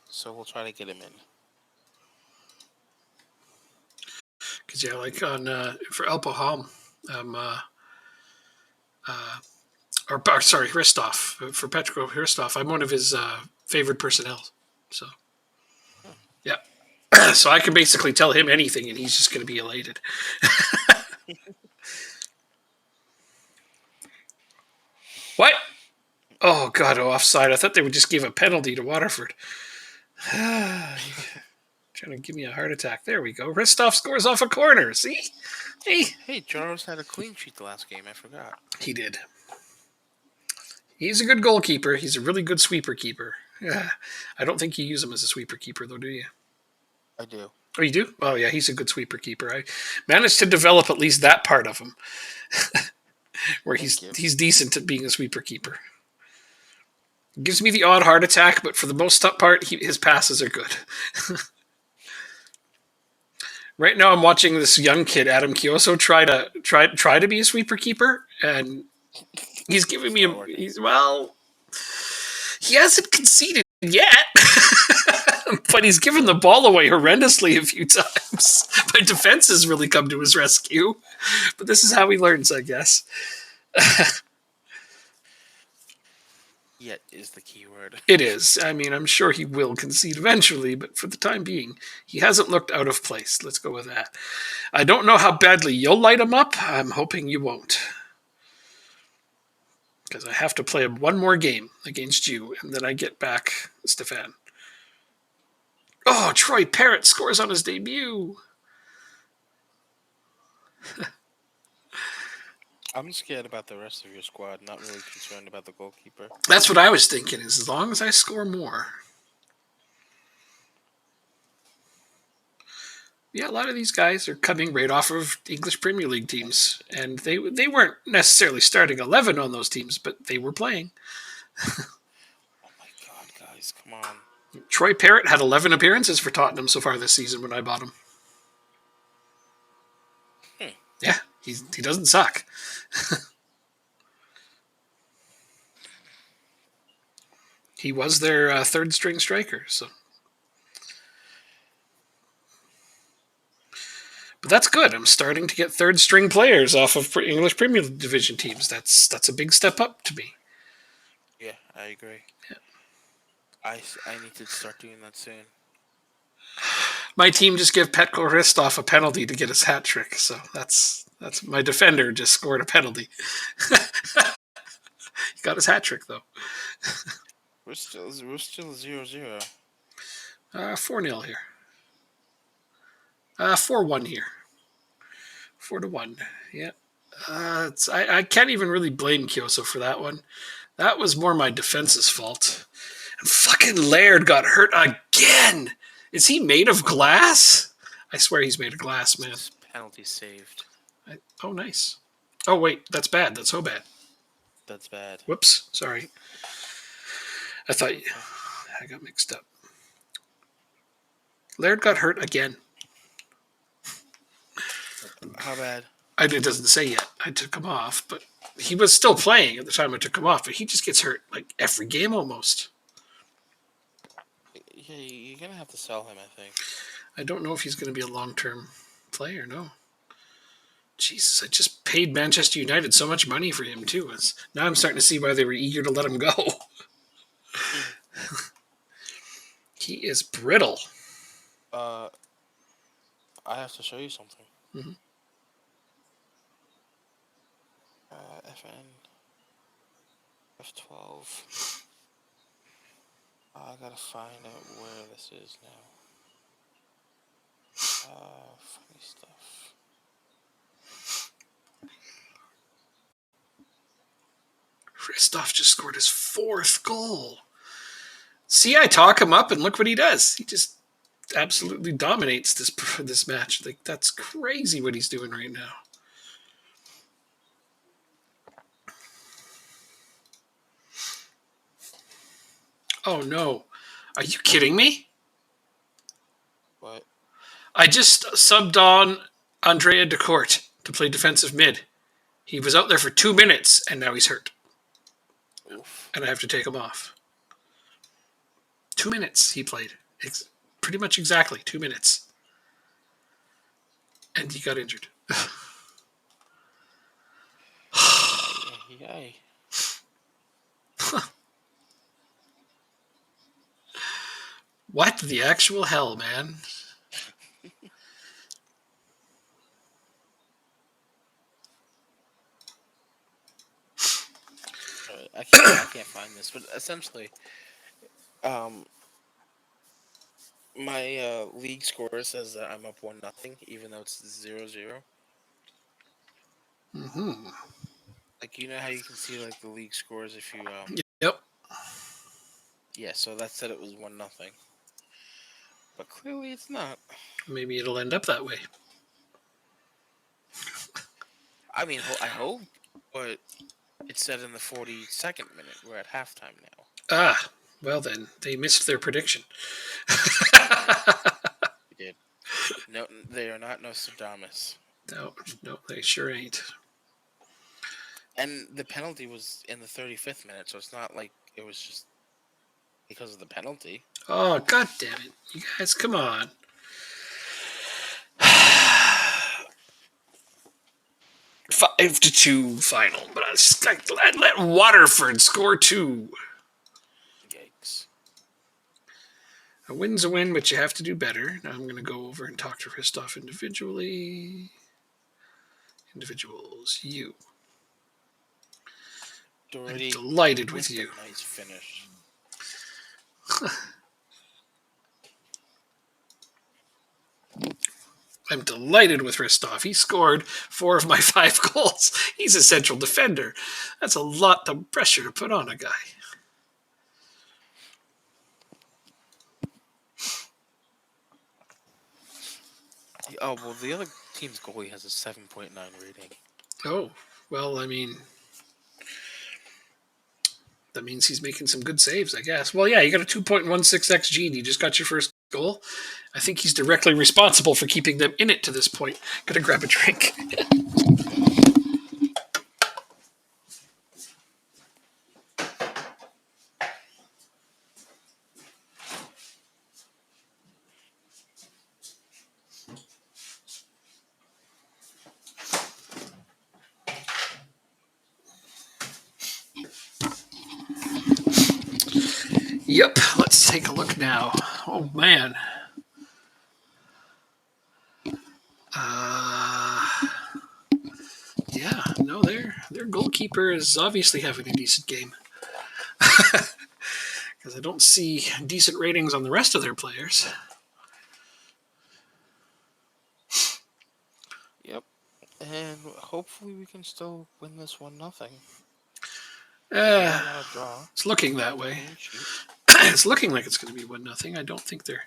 So we'll try to get him in. Because yeah, like on for Alpo Halm, Hristov for Petro Hristov. I'm one of his favored personnel. So yeah, so I can basically tell him anything, and he's just going to be elated. What? Oh God! Offside. I thought they would just give a penalty to Waterford. Trying to give me a heart attack. There we go. Hristov scores off a corner. See? Hey, Jaros had a clean sheet the last game. I forgot. He did. He's a good goalkeeper. He's a really good sweeper keeper. I don't think you use him as a sweeper keeper, though, do you? I do. Oh, you do? Oh, yeah, he's a good sweeper keeper. I managed to develop at least that part of him, where he's decent at being a sweeper keeper. Gives me the odd heart attack, but for the most part, his passes are good. Right now, I'm watching this young kid, Adam Chioso, try to be a sweeper keeper, and he's giving me he hasn't conceded yet, but he's given the ball away horrendously a few times. My defense has really come to his rescue, but this is how he learns, I guess. Yet is the key word. It is. I mean, I'm sure he will concede eventually, but for the time being, he hasn't looked out of place. Let's go with that. I don't know how badly you'll light him up. I'm hoping you won't. Because I have to play one more game against you, and then I get back Stefan. Oh, Troy Parrott scores on his debut. I'm scared about the rest of your squad. Not really concerned about the goalkeeper. That's what I was thinking. Is as long as I score more. Yeah, a lot of these guys are coming right off of English Premier League teams, and they weren't necessarily starting 11 on those teams, but they were playing. Oh my god, guys, come on. Troy Parrott had 11 appearances for Tottenham so far this season when I bought him. Yeah, he doesn't suck. He was their third string striker, so. But that's good. I'm starting to get third string players off of English Premier Division teams. That's a big step up to me. Yeah, I agree. Yeah. I need to start doing that soon. My team just gave Petko Hristov a penalty to get his hat trick, so that's my defender just scored a penalty. He got his hat trick though. We're still 0-0. 4-0 here. 4-1 here. 4-1. Yeah. I can't even really blame Kyoso for that one. That was more my defense's fault. And fucking Laird got hurt again. Is he made of glass? I swear he's made of glass, man. This penalty saved. Oh, nice. Oh, wait. That's bad. That's so bad. That's bad. Whoops. Sorry. I thought I got mixed up. Laird got hurt again. How bad? It doesn't say yet. I took him off, but he was still playing at the time I took him off, but he just gets hurt like every game almost. Yeah, you're going to have to sell him, I think. I don't know if he's going to be a long-term player, no. Jesus, I just paid Manchester United so much money for him, too. Now I'm starting to see why they were eager to let him go. He is brittle. I have to show you something. Mm-hmm. FN F12. I gotta find out where this is now. Funny stuff. Hristov just scored his 4th goal. See, I talk him up, and look what he does. He just absolutely dominates this match. Like, that's crazy what he's doing right now. Oh, no. Are you kidding me? What? I just subbed on Andrea Decourt to play defensive mid. He was out there for 2 minutes, and now he's hurt. Oof. And I have to take him off. 2 minutes he played. Pretty much exactly 2 minutes. And he got injured. Yay. What the actual hell, man? I can't find this, but essentially, my league score says that I'm up 1-0, even though it's 0-0. Mm-hmm. Like, you know how you can see like the league scores if you Yep. Yeah, so that said it was 1-0, but clearly it's not. Maybe it'll end up that way. I mean, I hope, but it said in the 42nd minute. We're at halftime now. Ah, well then, they missed their prediction. They did. No, they are not Nostradamus. No, they sure ain't. And the penalty was in the 35th minute, so it's not like it was just because of the penalty. Oh, god damn it. You guys, come on. 5-2 final, but I'd let Waterford score 2. Yikes. A win's a win, but you have to do better. Now I'm going to go over and talk to Hristov individually. Individuals, you. Doherty, I'm delighted with you. A nice finish. I'm delighted with Ristov. He scored 4 of my 5 goals. He's a central defender. That's a lot of pressure to put on a guy. Oh, well, the other team's goalie has a 7.9 rating. Oh, well, I mean, that means he's making some good saves, I guess. Well, yeah, you got a 2.16 XG and you just got your first goal. I think he's directly responsible for keeping them in it to this point. Gotta grab a drink. Yep, let's take a look now. Oh, man. Yeah, no, their goalkeeper is obviously having a decent game. Because I don't see decent ratings on the rest of their players. Yep. And hopefully we can still win this 1-0. Uh, I want to draw. it's looking that way. Clean sheet. It's looking like it's going to be 1-0. I don't think they're.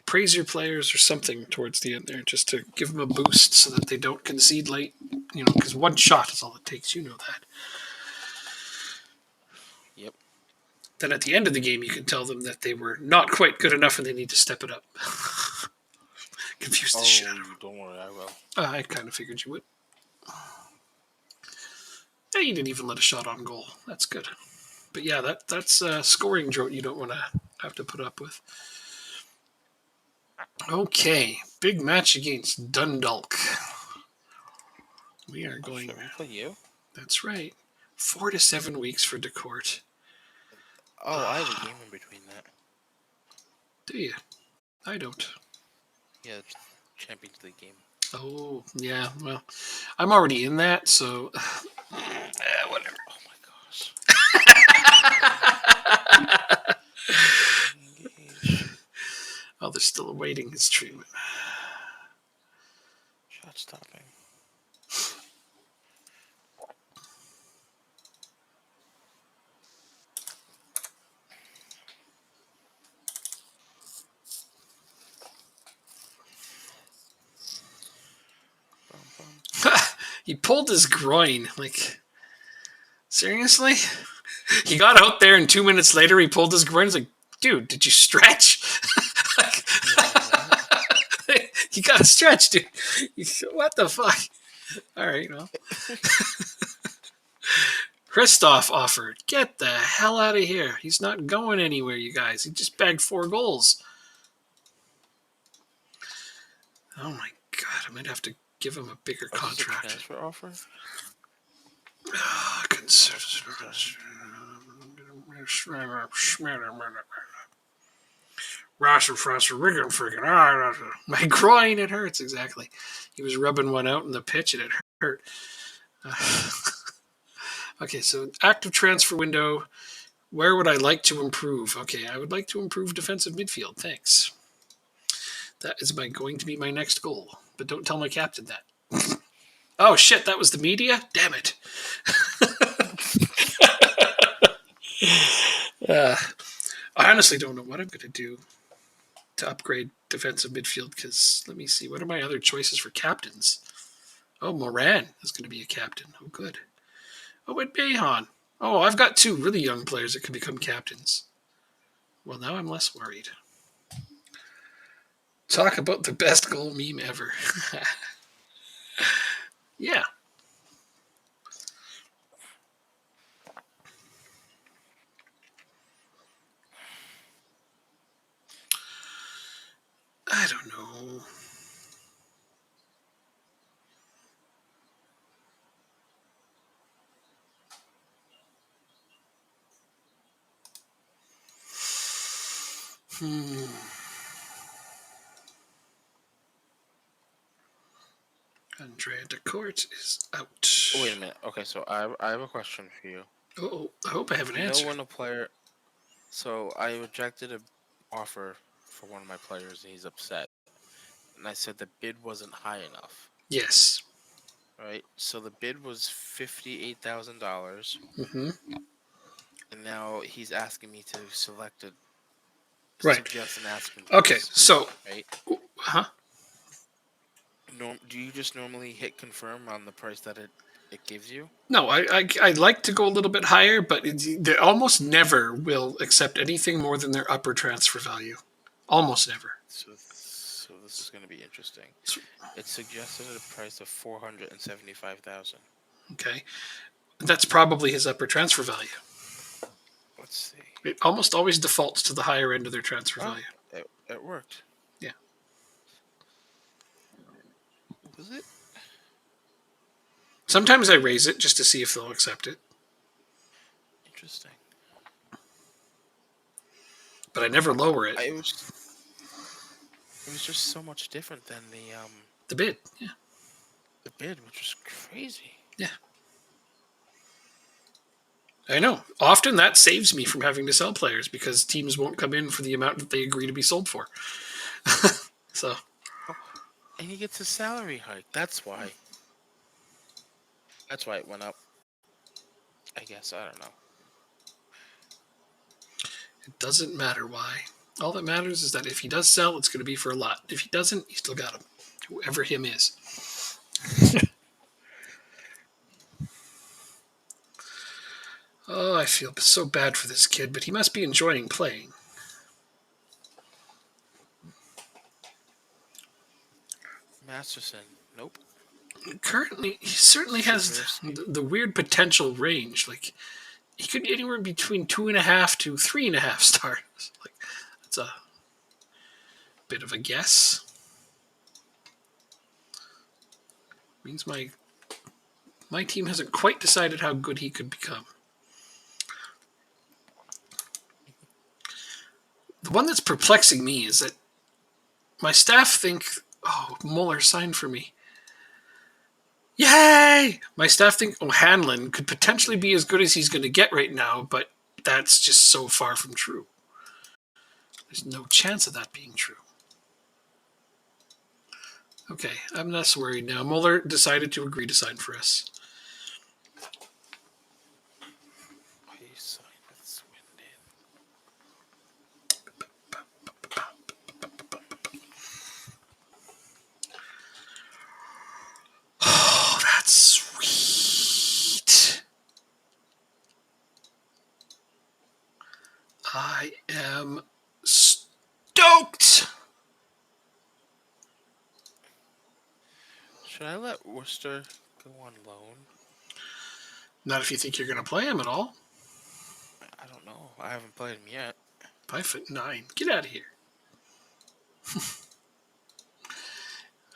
Praise your players or something towards the end there, just to give them a boost so that they don't concede late. You know, because one shot is all it takes. You know that. Yep. Then at the end of the game, you can tell them that they were not quite good enough and they need to step it up. Confuse the shit out of them. Don't worry, I will. I kind of figured you would. Yeah, you didn't even let a shot on goal. That's good. But yeah, that's a scoring drought you don't want to have to put up with. Okay, big match against Dundalk. We are going. For you? That's right. 4 to 7 weeks for DeCourt. Oh, I have a game in between that. Do you? I don't. Yeah, Champions League game. Oh, yeah. Well, I'm already in that, so whatever. Oh my gosh. Oh, they're still awaiting his treatment. Shot stopping. He pulled his groin. Like, seriously? He got out there, and 2 minutes later, he pulled his groin. He's like, dude, did you stretch? You got to stretch, dude. What the fuck? All right, well. Christoph offered. Get the hell out of here. He's not going anywhere, you guys. He just bagged 4 goals. Oh my god, I might have to give him a bigger contract. Transfer offer? My groin, it hurts, exactly. He was rubbing one out in the pitch and it hurt. Okay, so active transfer window. Where would I like to improve? Okay, I would like to improve defensive midfield. Thanks. That is going to be my next goal. But don't tell my captain that. Oh shit, that was the media? Damn it. I honestly don't know what I'm going to do to upgrade defensive midfield because let me see. What are my other choices for captains? Oh, Moran is going to be a captain. Oh, good. Oh, and Behan. Oh, I've got 2 really young players that could become captains. Well, now I'm less worried. Talk about the best goal meme ever. Yeah. I don't know. Andrea DeCourt is out. Wait a minute. Okay, so I have a question for you. Oh, I hope I have an answer. When a player... So I rejected an offer for one of my players and he's upset. and I said the bid wasn't high enough. Yes. Right. So the bid was $58,000, Mm-hmm. and now he's asking me to select a Right. suggest an asking Okay. price. So, Right. huh? Do you just normally hit confirm on the price that it gives you? No, I'd like to go a little bit higher, but they almost never will accept anything more than their upper transfer value. Almost never. So this is going to be interesting. So- It suggested a price of 475,000. Okay. That's probably his upper transfer value. Let's see. It almost always defaults to the higher end of their transfer value. It worked. Yeah. Was it? Sometimes I raise it just to see if they'll accept it, Interesting. but I never lower it. It was just so much different than The bid. Yeah. the bid, which was crazy. Yeah. I know. Often that saves me from having to sell players because teams won't come in for the amount that they agree to be sold for. So. Oh, and he gets a salary hike. That's why. That's why it went up. I guess. I don't know. It doesn't matter why. All that matters is that if he does sell, it's going to be for a lot. If he doesn't, he still got him. Whoever him is. Oh, I feel so bad for this kid, but he must be enjoying playing. Masterson. Nope. Currently, he certainly has the weird potential range. Like, he could be anywhere between 2.5 to 3.5 stars. Like, that's a bit of a guess. Means my team hasn't quite decided how good he could become. The one that's perplexing me is that my staff think, oh, Muller signed for me. Yay! My staff think O'Hanlon could potentially be as good as he's going to get right now, but that's just so far from true. There's no chance of that being true. Okay, I'm less worried now. Muller decided to agree to sign for us. He signed with Swindon. Oh, that's sweet. I am stoked. Should I let Worcester go on loan? Not if you think you're going to play him at all. I don't know. I haven't played him yet. 5'9". Get out of here.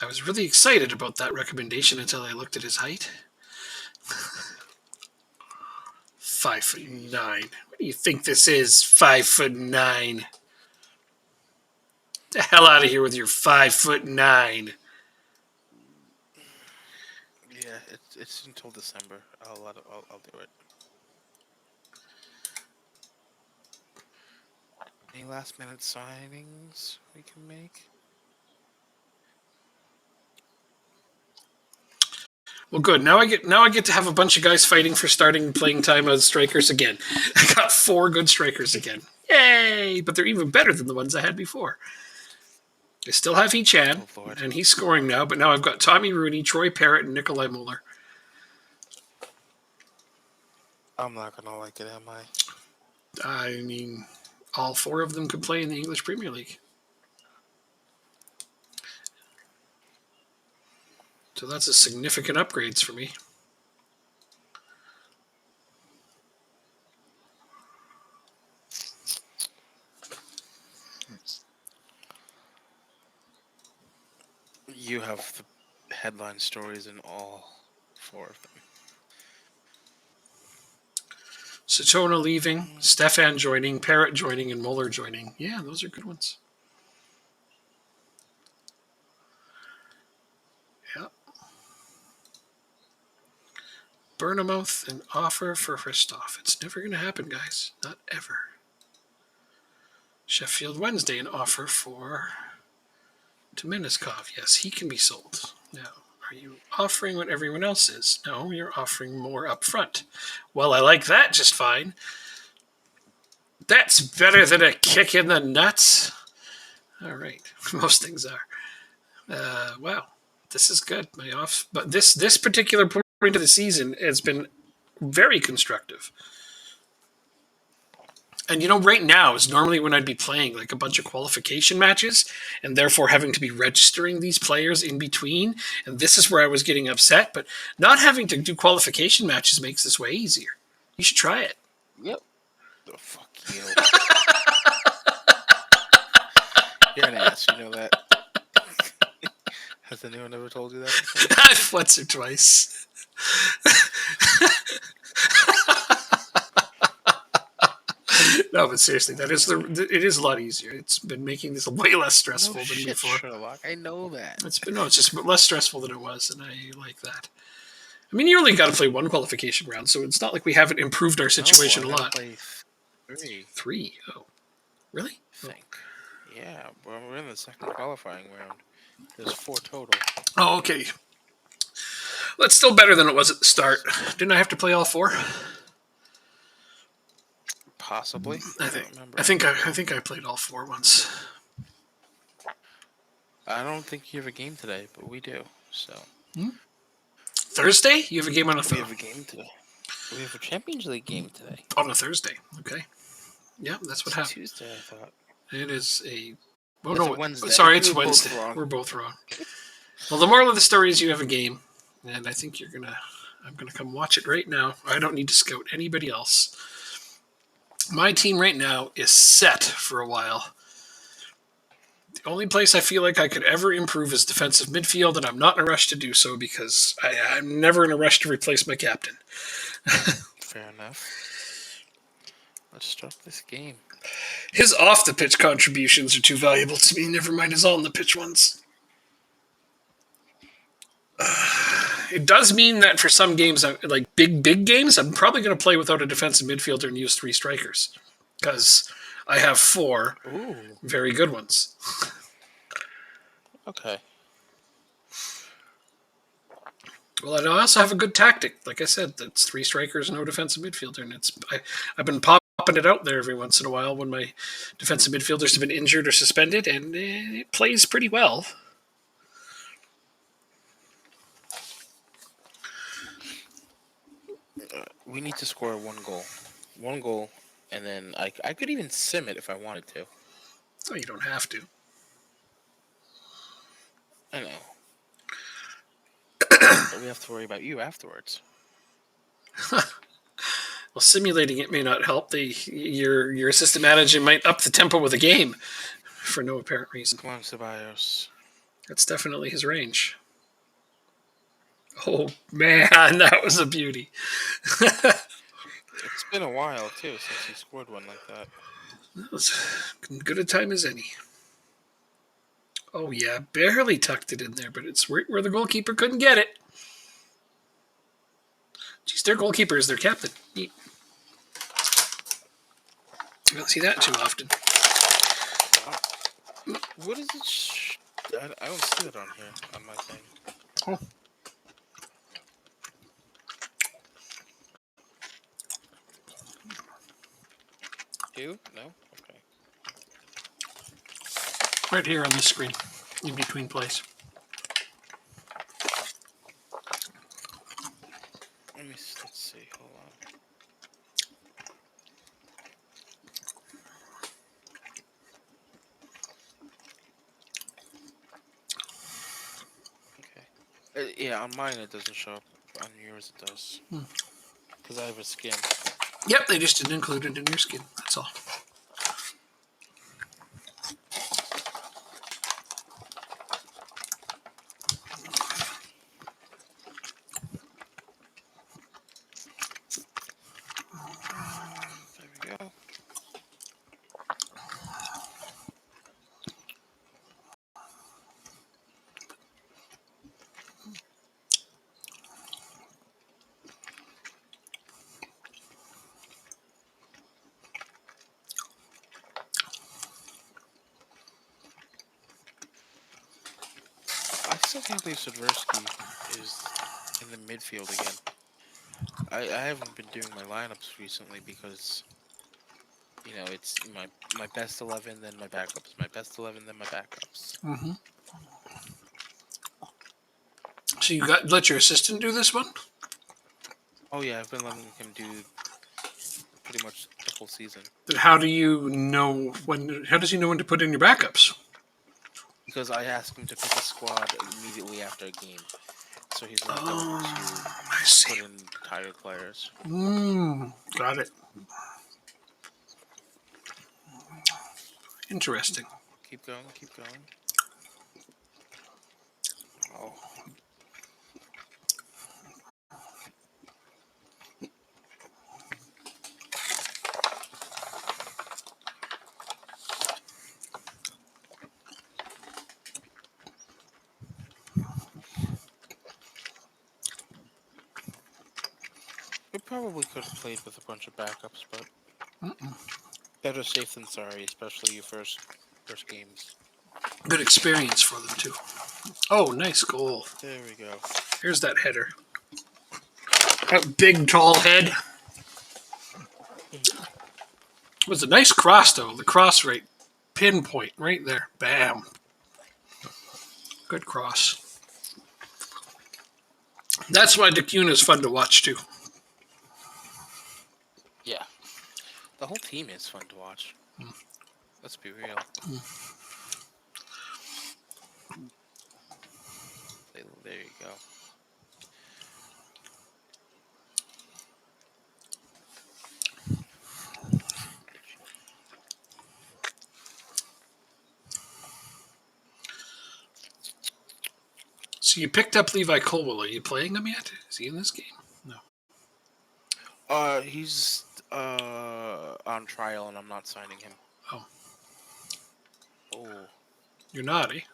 I was really excited about that recommendation until I looked at his height. 5'9". What do you think this is? 5'9". The hell out of here with your 5'9". Yeah, it's until December. I'll do it. Any last minute signings we can make? Well, good. Now I get to have a bunch of guys fighting for starting playing time as strikers again. I got 4 good strikers again. Yay! But they're even better than the ones I had before. I still have Chan, and he's scoring now, but now I've got Tommy Rooney, Troy Parrott, and Nikolai Muller. I'm not gonna like it, am I? I mean, all 4 of them could play in the English Premier League. So that's a significant upgrades for me. You have the headline stories in all 4 of them. Satona leaving, Stefan joining, Parrott joining, and Muller joining. Yeah, those are good ones. Yeah. Bournemouth, an offer for Christoph. It's never going to happen, guys. Not ever. Sheffield Wednesday, an offer for To Meniskov, yes, he can be sold. Now, are you offering what everyone else is? No, you're offering more up front. Well, I like that just fine. That's better than a kick in the nuts. All right, most things are. Wow, this is good. But this particular point of the season has been very constructive. And right now is normally when I'd be playing like a bunch of qualification matches and therefore having to be registering these players in between. And this is where I was getting upset. But not having to do qualification matches makes this way easier. You should try it. Yep. Oh, fuck you. You're an ass, you know that. Has anyone ever told you that before? Once or twice. No, but seriously, it is a lot easier. It's been making this way less stressful than before. Sherlock. I know that. It's just less stressful than it was, and I like that. I mean, you only got to play one qualification round, so it's not like we haven't improved our situation a lot. Play three. Oh, really? I think. Yeah, we're in the second qualifying round. There's 4 total. Oh, okay. Well, that's still better than it was at the start. Didn't I have to play all 4? Possibly. I think I played all 4 once. I don't think you have a game today, but we do. So. Thursday? You have a game on a Thursday? We have a game today. We have a Champions League game today. On a Thursday. Okay. Yeah, that's what happened. Tuesday, I thought. It is a... Oh, no, Wednesday. Sorry, it's Wednesday. We're both wrong. Well, the moral of the story is you have a game, and I think I'm gonna come watch it right now. I don't need to scout anybody else. My team right now is set for a while. The only place I feel like I could ever improve is defensive midfield, and I'm not in a rush to do so because I'm never in a rush to replace my captain. Fair enough. Let's start this game. His off-the-pitch contributions are too valuable to me, never mind his on-the-pitch ones. It does mean that for some games, like big games, I'm probably going to play without a defensive midfielder and use 3 strikers. Because I have 4 very good ones. Okay. Well, and I also have a good tactic. Like I said, that's 3 strikers, no defensive midfielder. And I've been popping it out there every once in a while when my defensive midfielders have been injured or suspended, and it plays pretty well. We need to score 1 goal. 1 goal, and then I could even sim it if I wanted to. Oh, you don't have to. I know. But we have to worry about you afterwards. Well, simulating it may not help. Your assistant manager might up the tempo of the game for no apparent reason. Come on, Ceballos. That's definitely his range. Oh, man, that was a beauty. It's been a while, too, since he scored one like that. That was as good a time as any. Oh, yeah, barely tucked it in there, but it's where the goalkeeper couldn't get it. Geez, their goalkeeper is their captain. Neat. I don't see that too often. What is it? I don't see it on here, on my thing. Oh. You? No? Okay. Right here on the screen, in between plays. Let's see. Hold on. Okay. Yeah, on mine it doesn't show up. On yours it does. Because I have a skin. Yep, they just didn't include it in your skin. That's all. There we go. still can't believe Swiderski is in the midfield again. I haven't been doing my lineups recently because it's my best 11, then my backups, my best 11, then my backups. Mm-hmm. So you let your assistant do this one? Oh yeah, I've been letting him do pretty much the whole season. Then how do you know when? How does he know when to put in your backups? Because I asked him to pick a squad immediately after a game, so he's not going to I see. put in tired players. Got it. Interesting. Keep going, keep going. Oh. We probably could have played with a bunch of backups, but better safe than sorry, especially your first games. Good experience for them too. Oh, nice goal. There we go. Here's that header. That big, tall head. It was a nice cross, though. The cross rate, pinpoint, right there. Bam. Good cross. That's why Dacuna is fun to watch, too. Yeah. The whole team is fun to watch. Let's be real. There you go. So you picked up Levi Colwell. Are you playing him yet? Is he in this game? No. He's on trial, and I'm not signing him. Oh. Oh. You're naughty.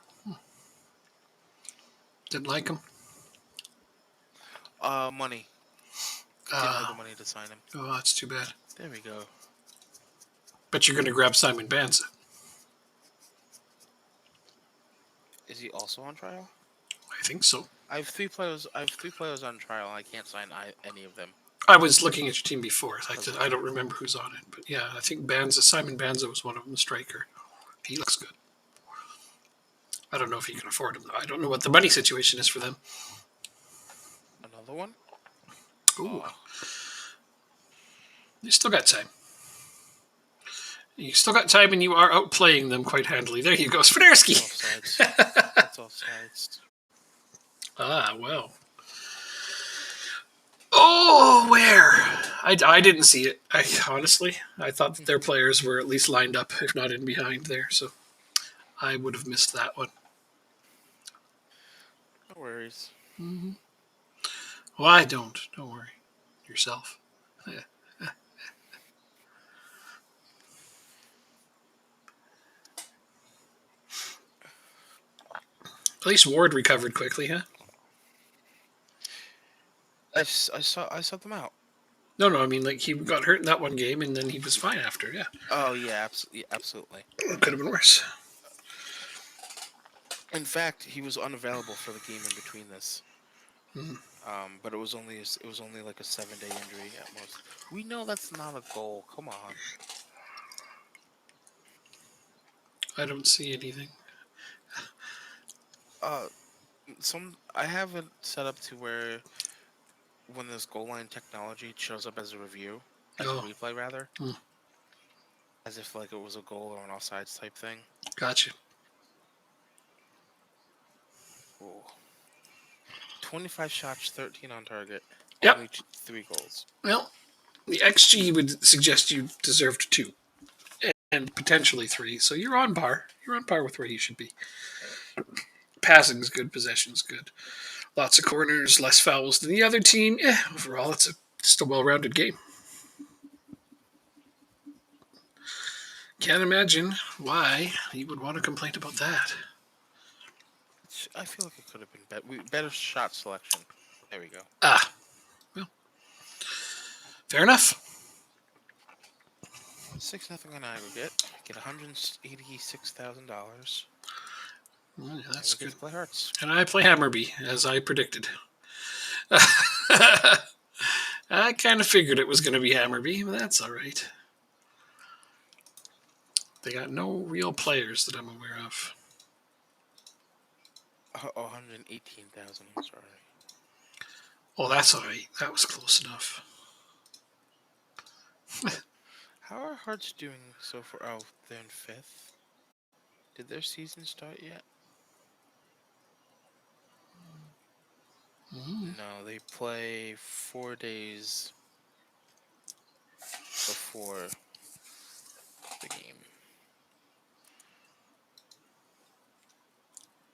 Didn't like him? Money. Didn't have the money to sign him. Oh, that's too bad. There we go. Bet you're going to grab Simon Banza. Is he also on trial? I think so. I have three players on trial. I can't sign any of them. I was looking at your team before. I don't remember who's on it. But yeah, I think Simon Banza was one of them, the striker. He looks good. I don't know if you can afford him, though. I don't know what the money situation is for them. Another one? Ooh. You still got time. You still got time, and you are outplaying them quite handily. There you go, Swiderski. Offsides. That's offsides. Ah, well. Oh, where? I didn't see it. Honestly, I thought that their players were at least lined up, if not in behind there. So I would have missed that one. No worries. Mm-hmm. Well, I don't. Don't worry. Yourself. At least Ward recovered quickly, huh? I saw them out. No, I mean, like, he got hurt in that one game, and then he was fine after, yeah. Oh, yeah, absolutely. It could have been worse. In fact, he was unavailable for the game in between this. Mm-hmm. But it was only like a 7-day injury at most. We know that's not a goal. Come on. I don't see anything. I have it set up to where when this goal line technology shows up as a review, as a replay rather, as if like it was a goal or an offsides type thing. Gotcha. Ooh. 25 shots, 13 on target. Yep. Only 3 goals. Well, the XG would suggest you deserved 2. And potentially 3. So you're on par. You're on par with where you should be. Passing's good. Possession's good. Lots of corners, less fouls than the other team. Overall, it's just a well-rounded game. Can't imagine why you would want to complain about that. I feel like it could have been better shot selection. There we go. Well, fair enough. 6-0 on aggregate. Get $186,000. Well, yeah, that's And we good. get to play Hearts. And I play Hammerby, as I predicted. I kind of figured it was going to be Hammerby, but that's all right. They got no real players that I'm aware of. 118,000. I'm sorry. Oh, that's all right. That was close enough. How are Hearts doing so far? Oh, they're in 5th. Did their season start yet? No, they play 4 days before the game.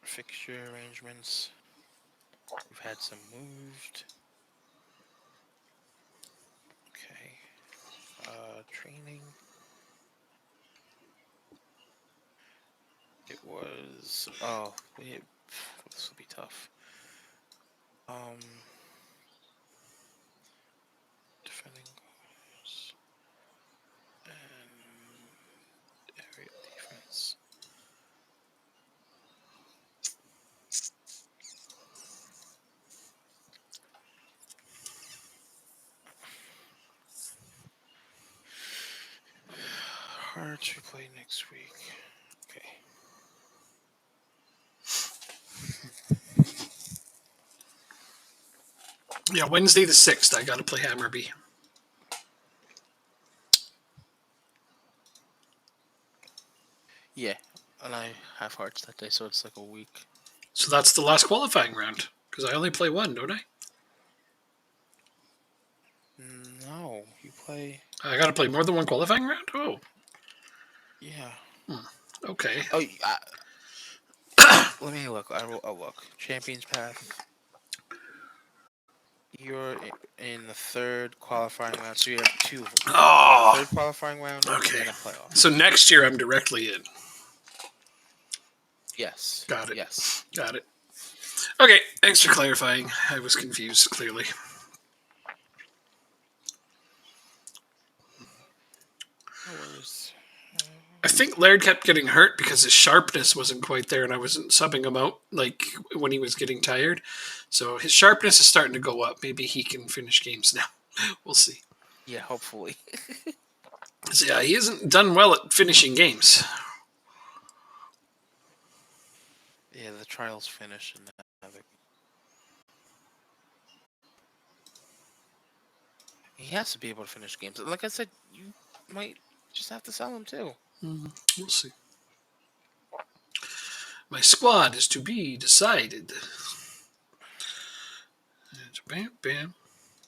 Fixture arrangements. We've had some moved. Okay. Training. It was. Oh, this will be tough. Defending goals and area defense. Hard to play next week. Okay. Yeah, Wednesday the 6th, I got to play Hammerby. Yeah, and I have Hearts that day, so it's like a week. So that's the last qualifying round, because I only play one, don't I? No, you play. I got to play more than one qualifying round? Oh, Yeah. okay. Oh, let me look. I'll look. Champions Path. You're in the 3rd qualifying round, so you have 2. Oh, 3rd qualifying round okay. and a playoff. So next year I'm directly in. Yes. Got it. Yes. Got it. Okay, thanks for clarifying. I was confused, clearly. No worries. I think Laird kept getting hurt because his sharpness wasn't quite there, and I wasn't subbing him out like when he was getting tired. So his sharpness is starting to go up. Maybe he can finish games now. We'll see. Yeah, hopefully. So yeah, he hasn't done well at finishing games. Yeah, the trials finish and he has to be able to finish games. Like I said, you might just have to sell him too. We'll see. My squad is to be decided. Bam, bam,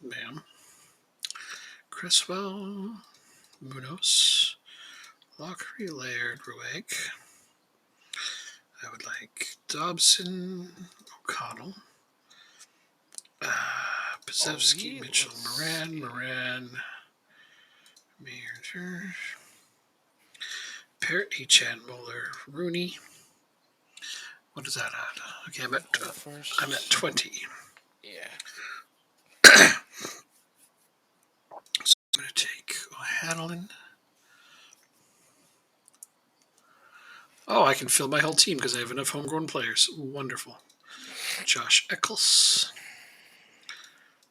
bam. Cresswell, Munoz, Lockery, Laird, Rueg. I would like Dobson, O'Connell, Pazewski, Mitchell, Moran, Major, Parrott, Echan, Muller, Rooney. What is that at? Okay, I'm at 20. Yeah. So I'm going to take O'Hanlon. Oh, I can fill my whole team because I have enough homegrown players. Wonderful. Josh Eccles,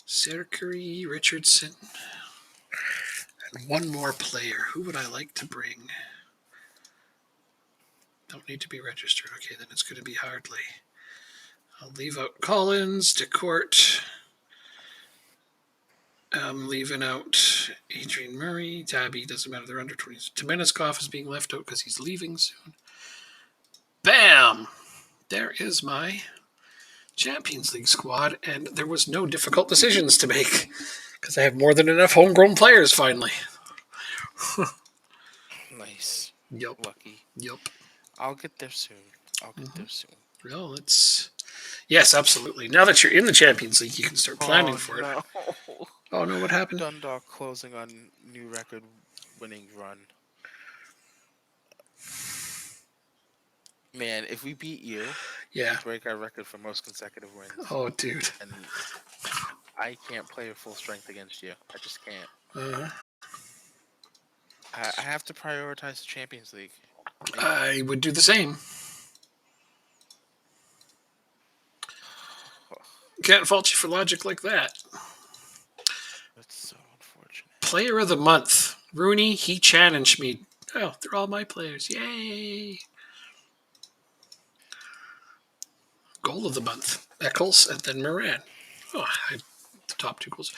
Serkeri, Richardson, and one more player. Who would I like to bring? Don't need to be registered. Okay, then it's going to be Hardley. I'll leave out Collins, DeCourt. I'm leaving out Adrian Murray. Tabby, doesn't matter. They're under 20s. Temeniskov is being left out because he's leaving soon. Bam! There is my Champions League squad, and there was no difficult decisions to make because I have more than enough homegrown players finally. Nice. Yup. Lucky. Yup. I'll get there soon. Well, it's... Yes, absolutely. Now that you're in the Champions League, you can start planning for it. Oh, no, what happened? Dundalk closing on new record-winning run. Man, if we beat you, Yeah. we break our record for most consecutive wins. Oh, dude. And I can't play at full strength against you. I just can't. I have to prioritize the Champions League. I would do the same. Can't fault you for logic like that. That's so unfortunate. Player of the month: Rooney, He-Chan, and Schmid. Oh, they're all my players. Yay! Goal of the month: Eccles and then Moran. Oh, the top 2 goals.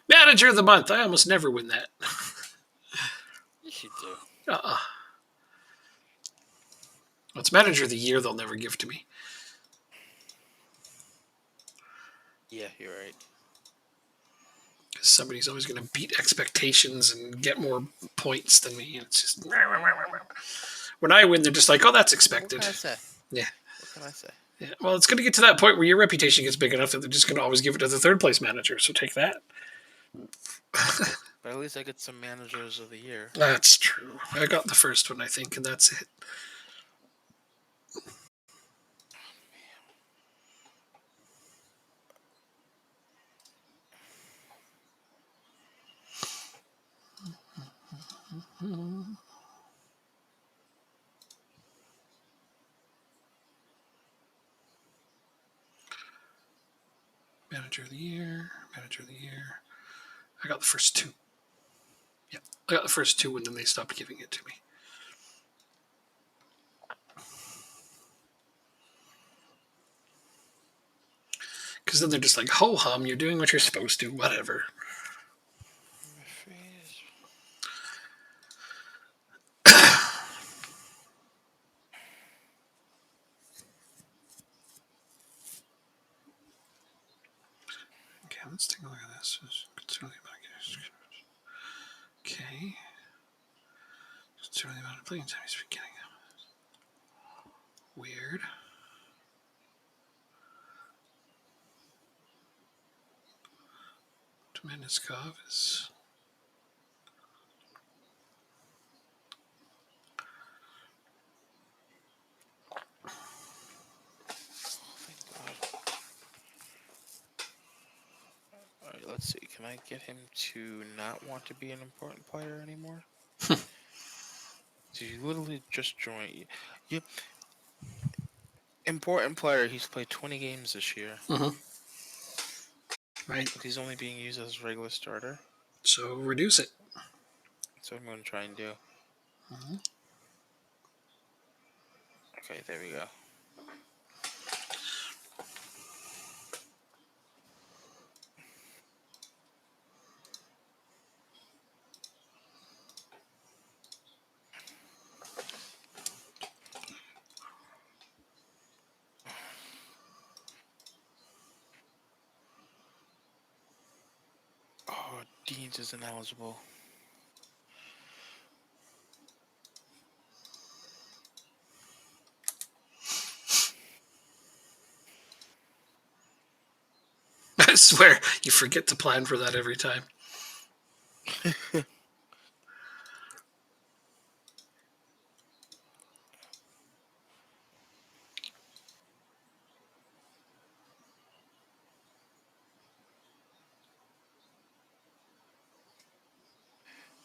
Manager of the month: I almost never win that. Yes, you do. It's manager of the year they'll never give to me. Yeah, you're right. Because somebody's always going to beat expectations and get more points than me. And it's just when I win, they're just like, "Oh, that's expected." What can I say? Yeah. What can I say? Yeah. Well, it's going to get to that point where your reputation gets big enough that they're just going to always give it to the third place manager. So take that. But at least I get some managers of the year. That's true. I got the first one, I think, and that's it. Manager of the year. Manager of the year. I got the first 2. Yeah, I got the first 2, and then they stopped giving it to me. Because then they're just like, "Ho hum, you're doing what you're supposed to, whatever." Okay, let's take a look at this. Okay. Consider the amount of playing time he's been getting. Weird. Domeniskov is. Alright, let's see. Can I get him to not want to be an important player anymore? So you literally just joined. You important player. He's played 20 games this year. Right. But he's only being used as a regular starter. So reduce it. That's what I'm going to try and do. Okay, there we go. Oh, Deans is ineligible. I swear, you forget to plan for that every time.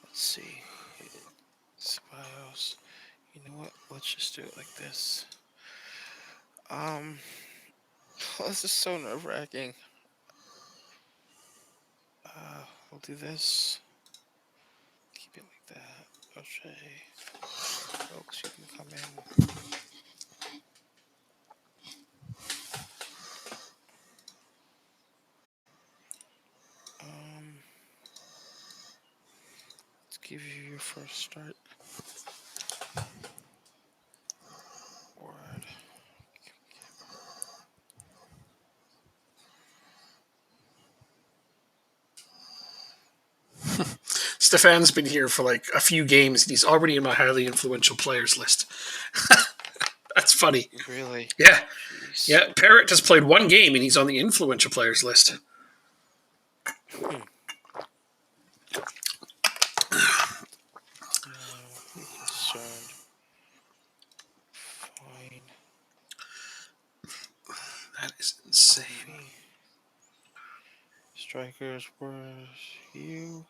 Let's see. Ceballos. You know what? Let's just do it like this. This is so nerve-wracking. We'll do this. Keep it like that. O'Shea. Folks, you can come in. Let's give you your first start. Word. Stefan's been here for like a few games, and he's already in my highly influential players list. That's funny. Really? Yeah. Jeez. Yeah, Parrott just played 1 game, and he's on the influential players list. Be concerned. Fine. That is insane. Strikers, where's you?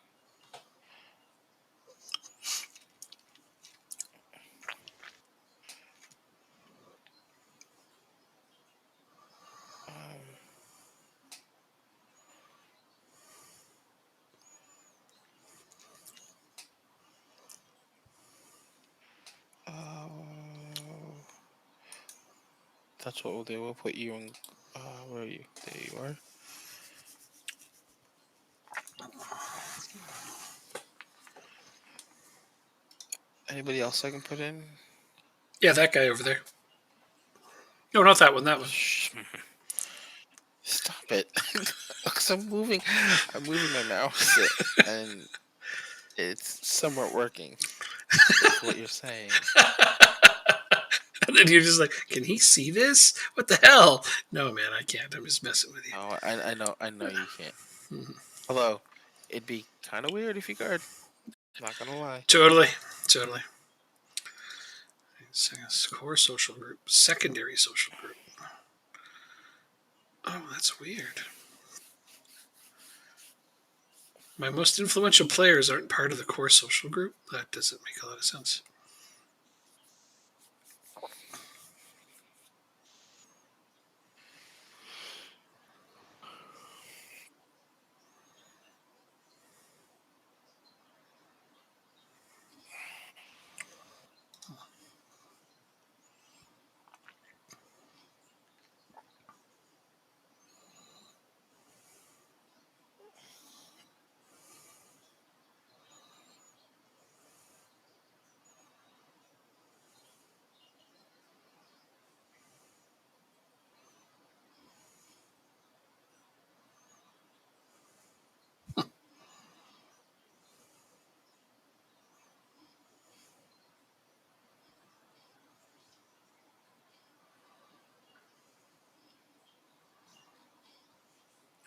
That's what we'll do. We'll put you in. Where are you? There you are. Anybody else I can put in? Yeah, that guy over there. No, not that one. That one. Stop it. Because I'm moving my mouse and it's somewhat working. That's what you're saying. And then you're just like, can he see this? What the hell? No, man, I can't. I'm just messing with you. Oh, I know you can't. Mhm. Although, it'd be kind of weird if you could. Not gonna lie. Totally. Core social group, secondary social group. Oh, that's weird. My most influential players aren't part of the core social group. That doesn't make a lot of sense.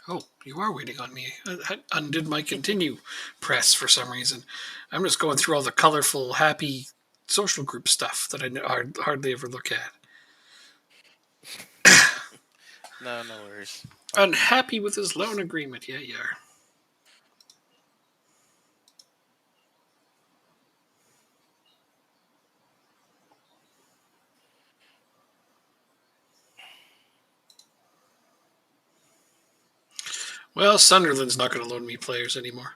Oh, you are waiting on me. I undid my continue press for some reason. I'm just going through all the colorful, happy social group stuff that I hardly ever look at. No worries. Unhappy with his loan agreement. Yeah, you are. Well, Sunderland's not going to loan me players anymore.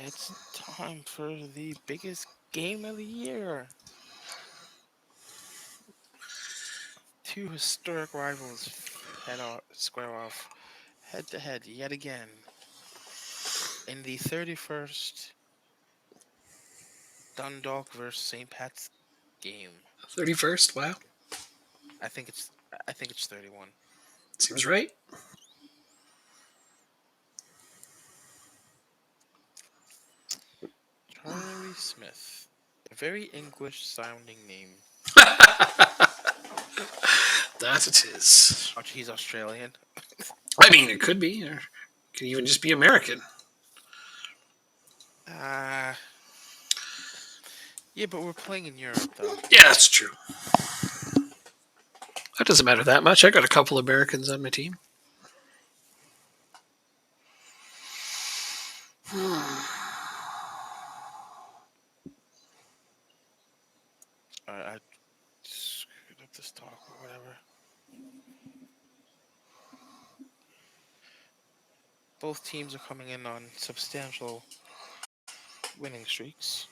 It's time for the biggest game of the year. Two historic rivals square off head to head yet again in the 31st Dundalk versus St. Pat's game. 31st? Wow. I think it's 31. Seems right. Charlie Smith. A very English sounding name. That it is. He's Australian. I mean, it could be, or it could even just be American. Yeah, but we're playing in Europe, though. Yeah, that's true. That doesn't matter that much. I got a couple Americans on my team. I screwed up this talk or whatever. Both teams are coming in on substantial winning streaks.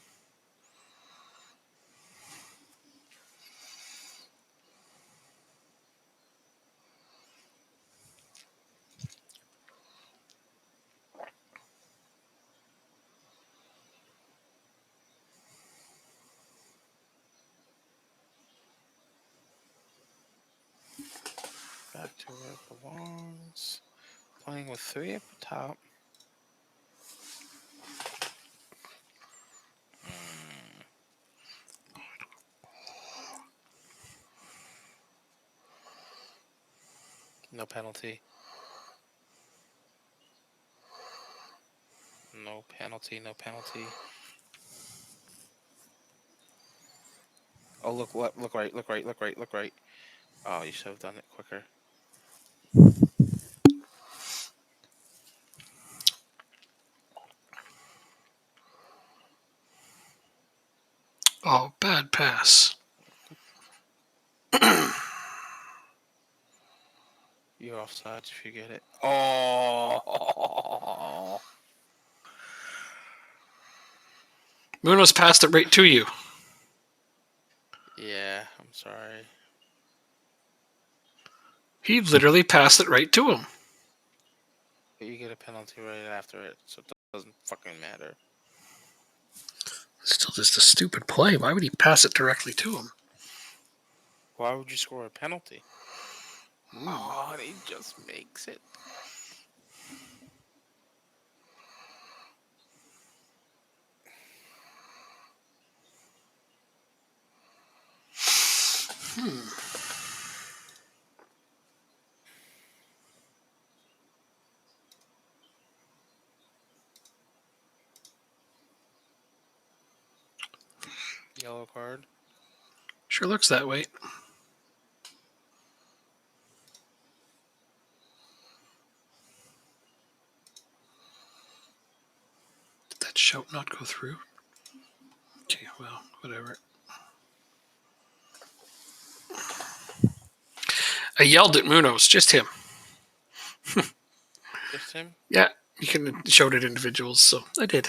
Back to where it belongs. Playing with 3 up the top. No penalty. No penalty. Oh, look right. Oh, you should have done it quicker. Oh, bad pass. You're offside if you get it. Oh. Munoz passed it right to you. Yeah, I'm sorry. He literally passed it right to him. But you get a penalty right after it, so it doesn't fucking matter. Still just a stupid play. Why would he pass it directly to him? Why would you score a penalty? Oh, and he just makes it. Yellow card. Sure looks that way. Did that shout not go through? Okay, well, whatever. I yelled at Munoz, just him. Just him? Yeah, you can shout at individuals, so I did.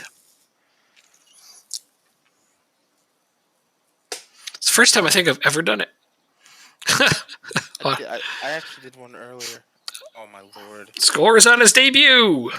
It's the first time I think I've ever done it. I actually did one earlier. Oh my lord. Scores on his debut.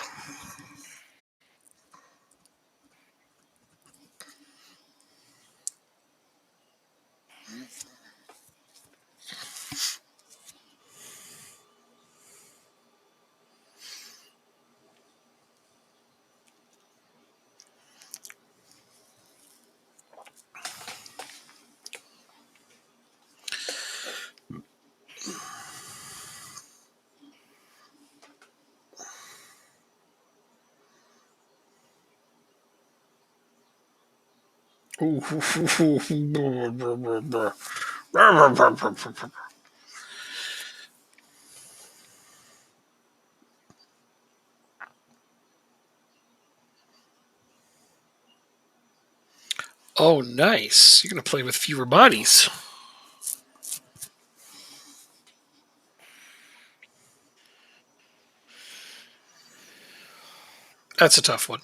Oh, nice. You're going to play with fewer bodies. That's a tough one.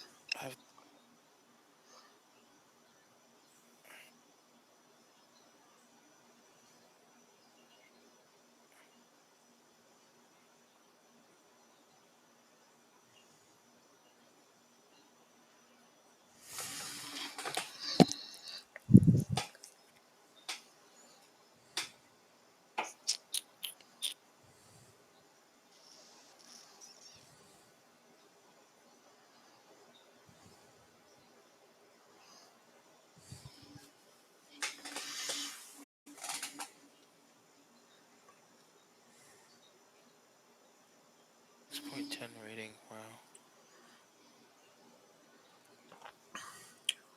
.10 rating. Wow.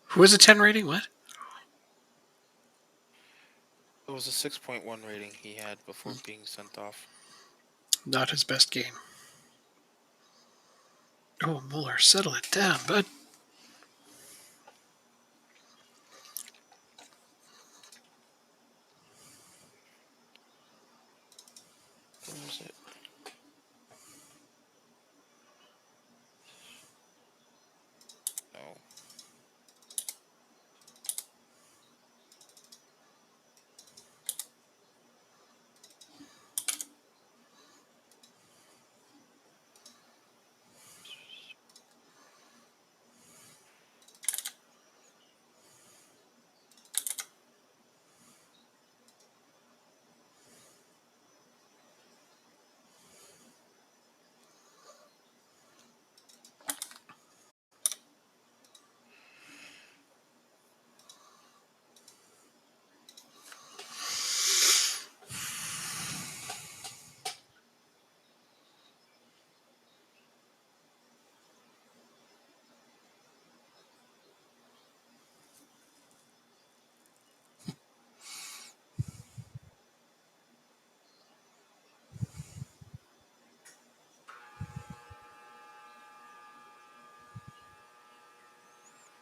Who has a 10 rating? What? It was a 6.1 rating he had before being sent off. Not his best game. Oh, Mueller, settle it down, bud. Where is it? No.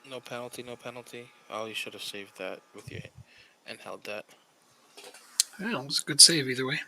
No penalty, no penalty. Oh, you should have saved that with you and held that. Yeah, it was a good save either way.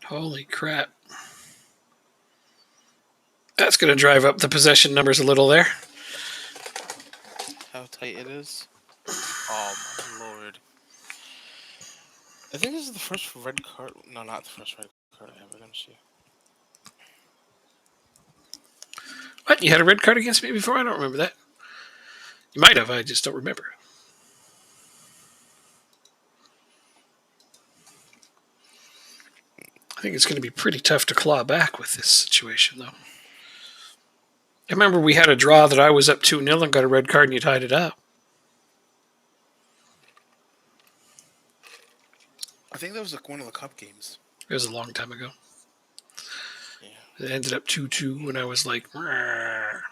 Holy crap. That's going to drive up the possession numbers a little there. How tight it is. Oh my lord. I think this is the first red card. No, not the first red card I ever done see. What? You had a red card against me before? I don't remember that. You might have. I just don't remember. I think it's going to be pretty tough to claw back with this situation, though. I remember we had a draw that I was up 2-0 and got a red card and you tied it up. I think that was like one of the cup games. It was a long time ago. Yeah. It ended up 2-2 when I was like, "Rrr."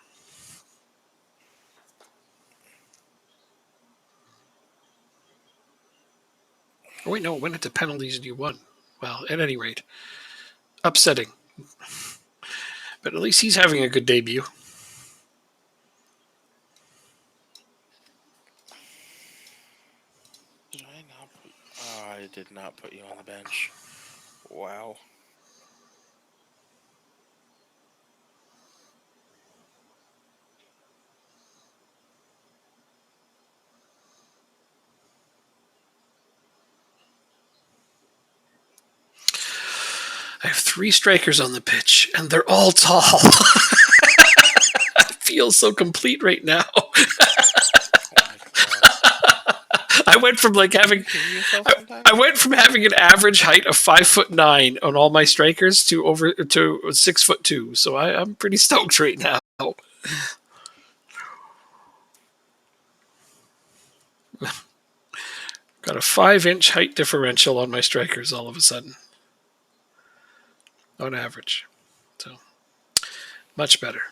Oh, wait, no, it went into penalties and you won. Well, at any rate, upsetting. But at least he's having a good debut. Did I not put? Oh, I did not put you on the bench. Wow. I have 3 strikers on the pitch, and they're all tall. I feel so complete right now. Oh my god. I went from like having Kill yourself sometimes? I went from having an average height of 5'9" on all my strikers to 6'2". So I'm pretty stoked right now. Got a 5-inch height differential on my strikers all of a sudden. On average. So much better.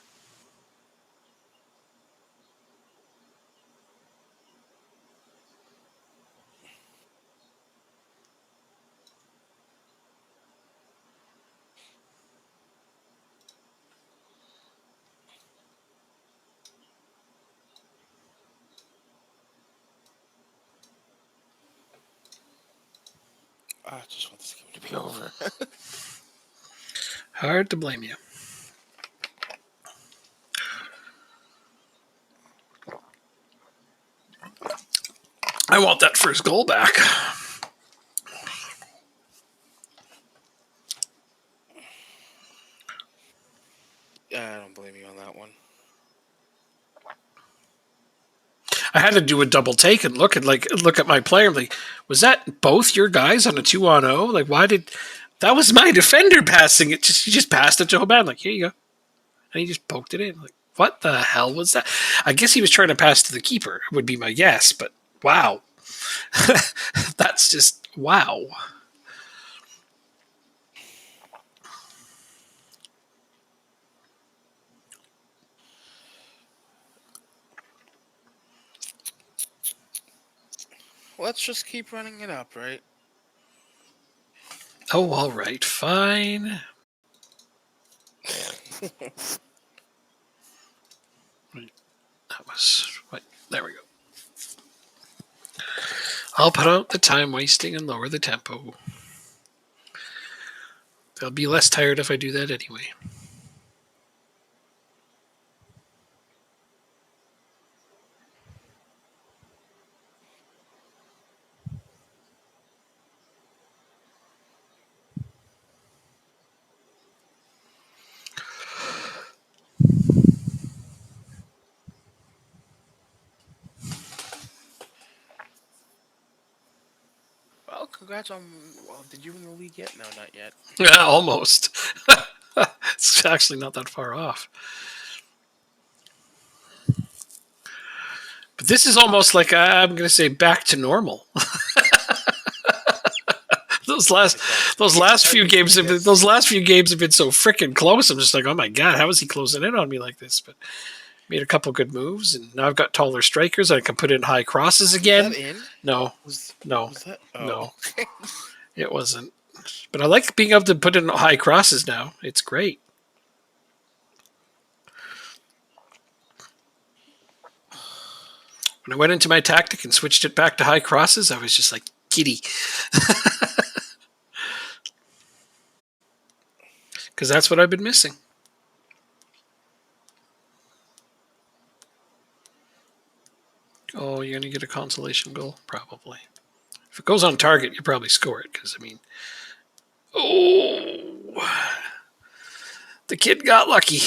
I just want this game to be over. Hard to blame you. I want that first goal back. I don't blame you on that one. I had to do a double take and look at my player. Like, was that both your guys on a 2-on-0? Like, why did that was my defender passing it? He just passed it to Hoban. Like, here you go, and he just poked it in. Like, what the hell was that? I guess he was trying to pass to the keeper. Would be my guess, but wow, that's just wow. Let's just keep running it up, right? Oh, all right, fine. That was what. There we go. I'll put out the time wasting and lower the tempo. They'll be less tired if I do that anyway. Well, congrats on. Well, did you win the league yet? No, not yet. Yeah, almost. It's actually not that far off. But this is almost like I'm going to say back to normal. those last few games have been so freaking close. I'm just like, oh my god, how is he closing in on me like this? But made a couple good moves, and now I've got taller strikers. I can put in high crosses again. Was that in? No, Was no, that? Oh. no, it wasn't. But I like being able to put in high crosses now. It's great. When I went into my tactic and switched it back to high crosses, I was just like giddy. Because that's what I've been missing. Oh, you're going to get a consolation goal? Probably. If it goes on target, you probably score it. Because, I mean... Oh! The kid got lucky.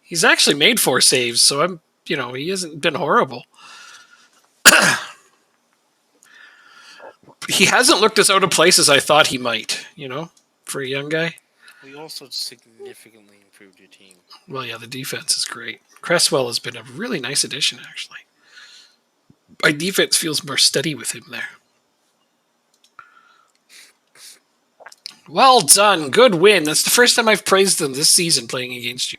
He's actually made 4 saves, so he hasn't been horrible. He hasn't looked as out of place as I thought he might, for a young guy. We also significantly improved your team. Well, yeah, the defense is great. Cresswell has been a really nice addition, actually. My defense feels more steady with him there. Well done. Good win. That's the first time I've praised them this season playing against you.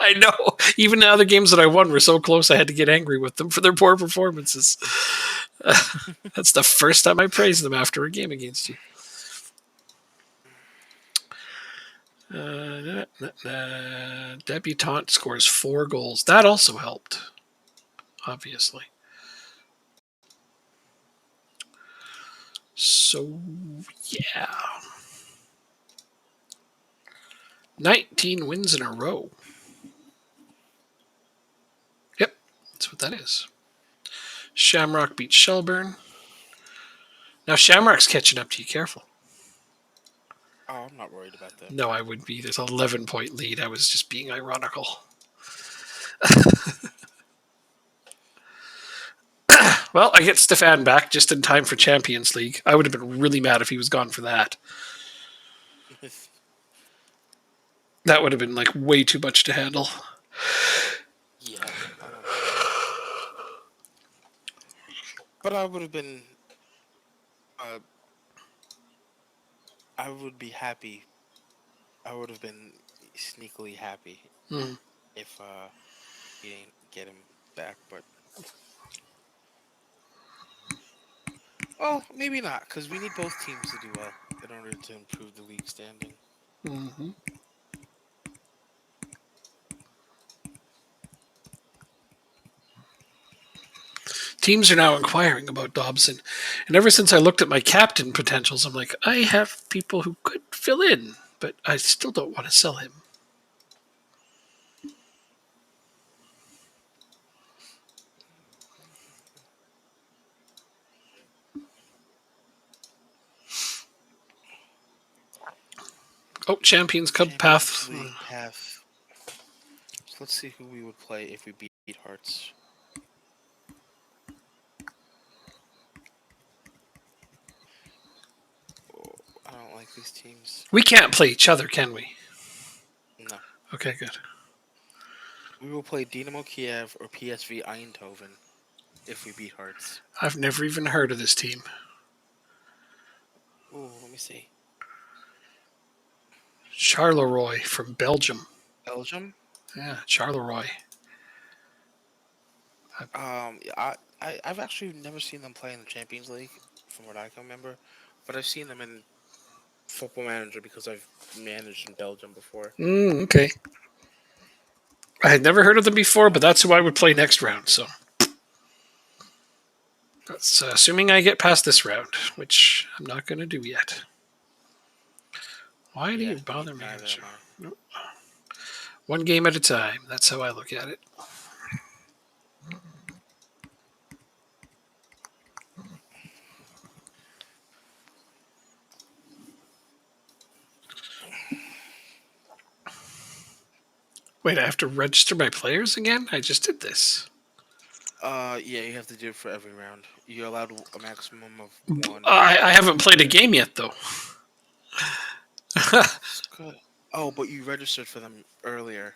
I know. Even the other games that I won were so close I had to get angry with them for their poor performances. That's the first time I praised them after a game against you. Debutante scores 4 goals. That also helped, obviously. So, yeah. 19 wins in a row. Yep, that's what that is. Shamrock beats Shelburne. Now Shamrock's catching up to you. Careful. Oh, I'm not worried about that. No, I would be. There's an 11-point lead. I was just being ironical. Well, I get Stefan back just in time for Champions League. I would have been really mad if he was gone for that. That would have been like way too much to handle. Yeah. But I would have been... I would be happy. I would have been sneakily happy if he didn't get him back, but... Well, maybe not, because we need both teams to do well in order to improve the league standing. Mm-hmm. Teams are now inquiring about Dobson. And ever since I looked at my captain potentials, I'm like, I have people who could fill in, but I still don't want to sell him. Oh, Champions Cup path. So let's see who we would play if we beat Hearts. Oh, I don't like these teams. We can't play each other, can we? No. Okay, good. We will play Dynamo Kiev or PSV Eindhoven if we beat Hearts. I've never even heard of this team. Oh, let me see. Charleroi from Belgium. Belgium? Yeah, Charleroi. I've actually never seen them play in the Champions League, from what I can remember, but I've seen them in Football Manager because I've managed in Belgium before. Okay. I had never heard of them before, but that's who I would play next round. So that's assuming I get past this round, which I'm not going to do yet. Why do you bother me? Nope. One game at a time. That's how I look at it. Wait, I have to register my players again? I just did this. Yeah, you have to do it for every round. You're allowed a maximum of 1. I haven't played a game yet, though. Good. Oh, but you registered for them earlier.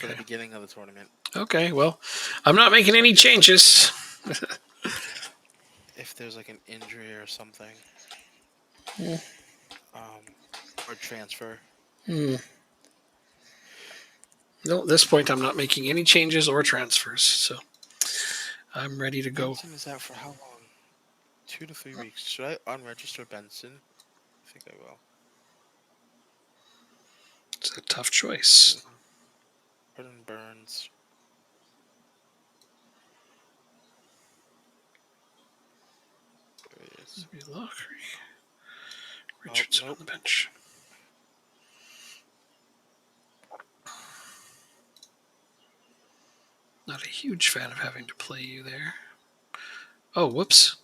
for the Okay. beginning of the tournament. Okay, well, I'm not making any changes. If there's like an injury or something, Yeah. or transfer. No, at this point, I'm not making any changes or transfers, so I'm ready to go. Benson is out for how long? 2 to 3 weeks. Should I unregister Benson? I think I will. It's a tough choice. Jordan Burns. There he is. Richardson nope. on the bench. Not a huge fan of having to play you there. Oh, whoops.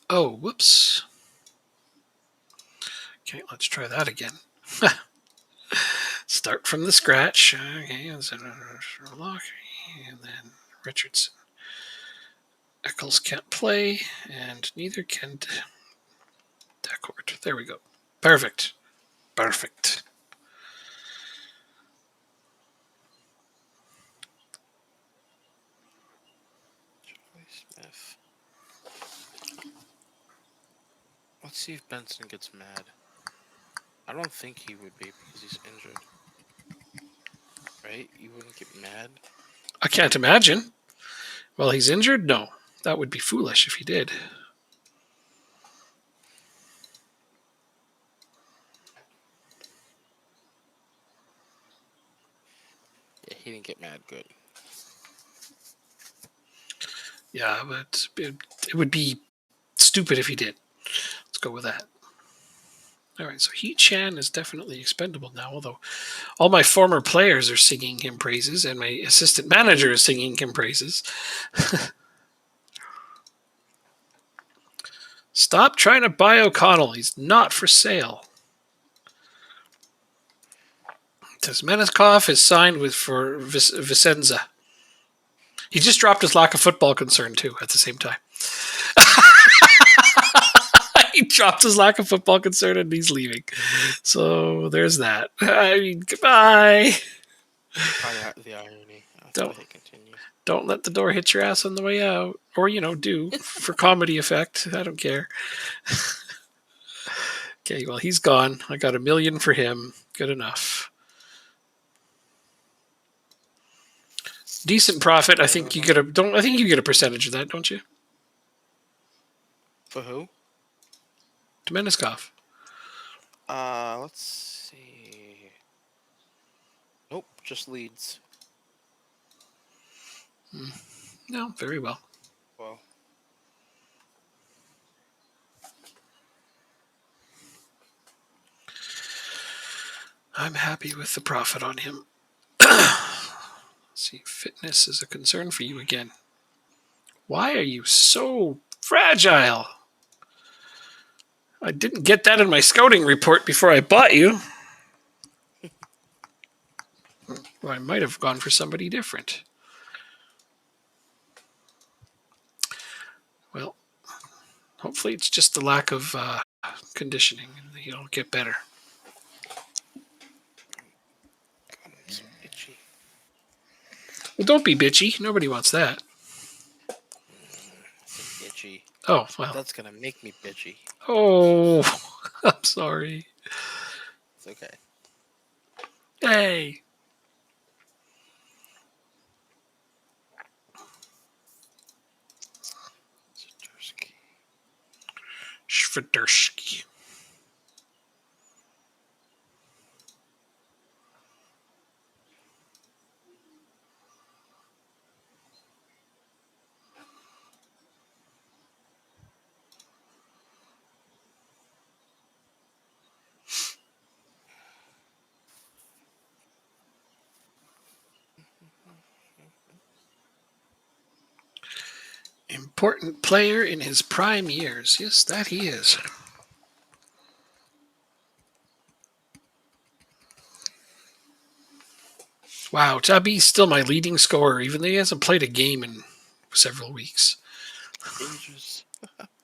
Oh, whoops. Okay, let's try that again. Start from the scratch. Okay, and then Richardson. Eccles can't play, and neither can Decourt. There we go. Perfect. Perfect. Charlie Smith. Let's see if Benson gets mad. I don't think he would be because he's injured. Right? You wouldn't get mad? I can't imagine. Well, he's injured? No. That would be foolish if he did. Yeah, he didn't get mad. Good. Yeah, but it would be stupid if he did. Let's go with that. All right, so He Chan is definitely expendable now, although all my former players are singing him praises, and my assistant manager is singing him praises. Stop trying to buy O'Connell. He's not for sale. Tasmennikov is signed for Vicenza. He just dropped his lack of football concern, too, at the same time. He dropped his lack of football concern and he's leaving. So there's that. I mean, goodbye. The irony. Don't. Continue. Don't let the door hit your ass on the way out. Or, do for comedy effect. I don't care. Okay, well, he's gone. I got $1 million for him. Good enough. Decent profit. I think you get a percentage of that, don't you? For who? Domeniskov. Let's see. Nope, just leads. No, very well. Well. I'm happy with the profit on him. See, fitness is a concern for you again. Why are you so fragile? I didn't get that in my scouting report before I bought you. Well, I might have gone for somebody different. Well, hopefully it's just the lack of conditioning and he'll get better. Itchy. Well, don't be bitchy. Nobody wants that. Itchy. Oh, well. That's gonna make me bitchy. Oh, I'm sorry. It's okay. Hey. Swiderski. Important player in his prime years. Yes, that he is. Wow, Tabi's still my leading scorer, even though he hasn't played a game in several weeks. Ages.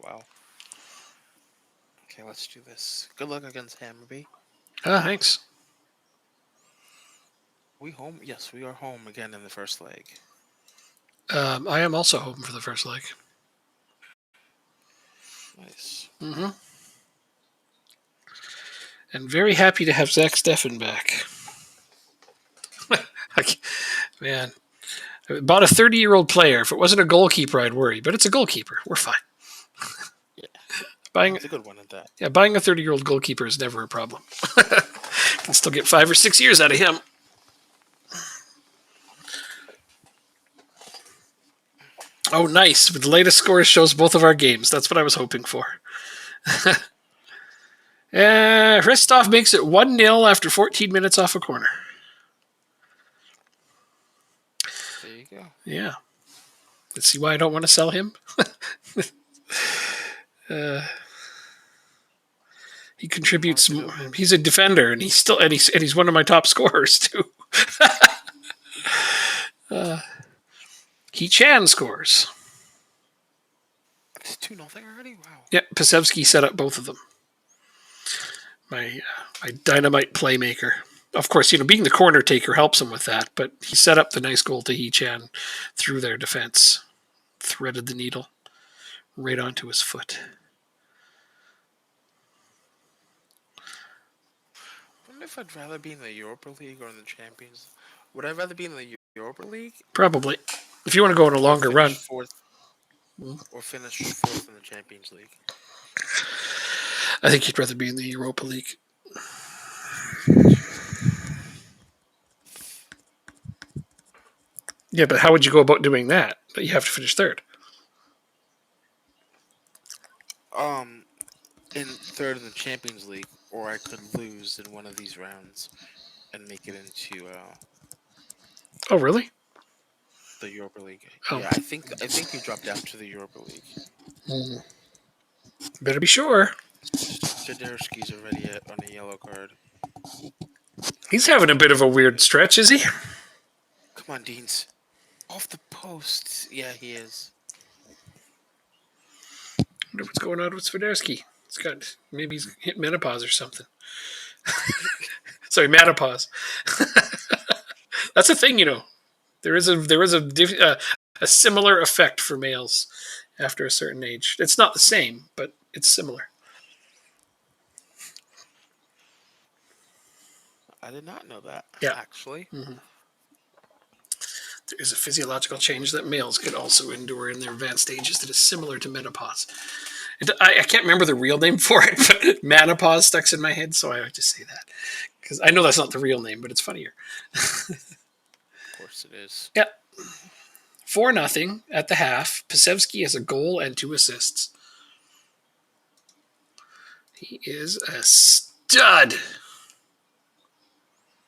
Wow. Okay, let's do this. Good luck against Hammerby. Thanks. we home? Yes, we are home again in the first leg. I am also home for the first leg. Nice. Mm-hmm. And very happy to have Zach Steffen back. Man, I bought a 30-year-old player. If it wasn't a goalkeeper, I'd worry. But it's a goalkeeper. We're fine. Yeah, Buying it's a good one at that. buying a 30-year-old goalkeeper is never a problem. Can still get 5 or 6 years out of him. Oh, nice. With the latest scores shows both of our games. That's what I was hoping for. Hristov makes it 1-0 after 14 minutes off a corner. There you go. Yeah. Let's see why I don't want to sell him. He contributes. He's a defender, and he's one of my top scorers too. He Chan scores. It's 2-0 already. Wow. Yeah, Pasevsky set up both of them. My dynamite playmaker. Of course, being the corner taker helps him with that, but he set up the nice goal to He Chan through their defense. Threaded the needle right onto his foot. I wonder if I'd rather be in the Europa League or in the Champions. Would I rather be in the Europa League? Probably. If you want to go on a longer run. Or finish fourth in the Champions League. I think you'd rather be in the Europa League. Yeah, but how would you go about doing that? You have to finish third. In third in the Champions League, or I could lose in one of these rounds and make it into Oh, really? the Europa League. Oh. Yeah, I think you dropped down to the Europa League. Better be sure. Swiderski's already on a yellow card. He's having a bit of a weird stretch, is he? Come on, Deans. Off the post. Yeah, he is. I wonder what's going on with Swiderski. Maybe he's hit menopause or something. Sorry, menopause. That's a thing, There is a similar effect for males after a certain age. It's not the same, but it's similar. I did not know that. Yeah. Actually. Mm-hmm. There is a physiological change that males could also endure in their advanced ages that is similar to menopause. I can't remember the real name for it, but menopause stuck in my head, so I just say that. Because I know that's not the real name, but it's funnier. Of course it is. Yeah. 4-0 at the half. Pasevsky has a goal and 2 assists. He is a stud.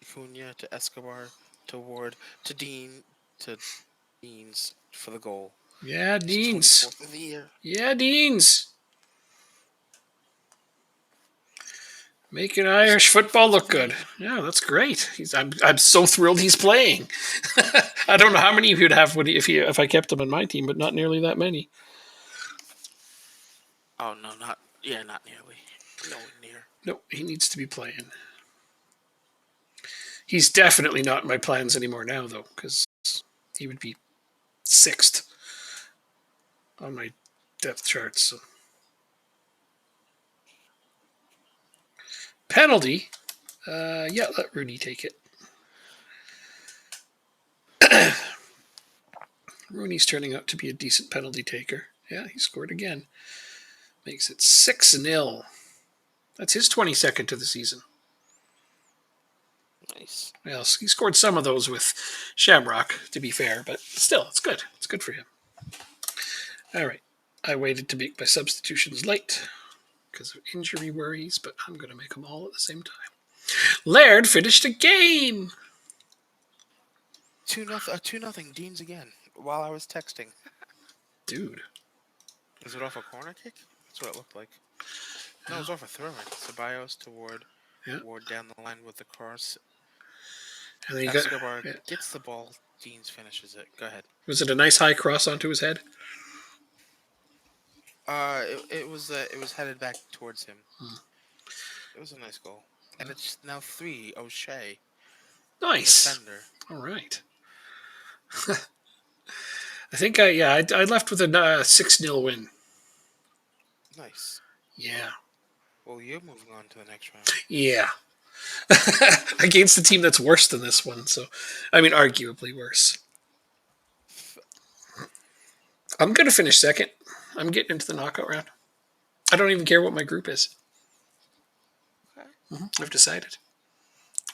Cunha to Escobar to Ward to Deans for the goal. Yeah, Deans. 24th of the year. Yeah, Deans. Making Irish football look good. Yeah, that's great. I'm so thrilled he's playing. I don't know how many he would have if I kept him on my team, but not nearly that many. Oh no, not nearly. Nowhere near. No, he needs to be playing. He's definitely not in my plans anymore now, though, because he would be 6th on my depth charts. So. Penalty. Yeah, let Rooney take it. Rooney's turning out to be a decent penalty taker. Yeah, he scored again. Makes it 6-0. That's his 22nd of the season. Nice. Well, he scored some of those with Shamrock, to be fair, but still, it's good. It's good for him. All right. I waited to make my substitutions late because of injury worries, but I'm going to make them all at the same time. Laird finished a game. 2-0 Deans again while I was texting. Dude. Is it off a corner kick? That's what it looked like. No, it was off a throw-in. Ceballos to Ward. Yeah. Ward down the line with the cross. And then Escobar gets the ball. Deans finishes it. Go ahead. Was it a nice high cross onto his head? It was headed back towards him. It was a nice goal. And it's now 3, O'Shea. Nice. defender. All right. I think I left with a 6-0 win. Nice. Yeah. Well, you're moving on to the next round. Yeah. Against the team that's worse than this one. So, I mean, arguably worse. I'm going to finish second. I'm getting into the knockout round. I don't even care what my group is. Okay. I've decided.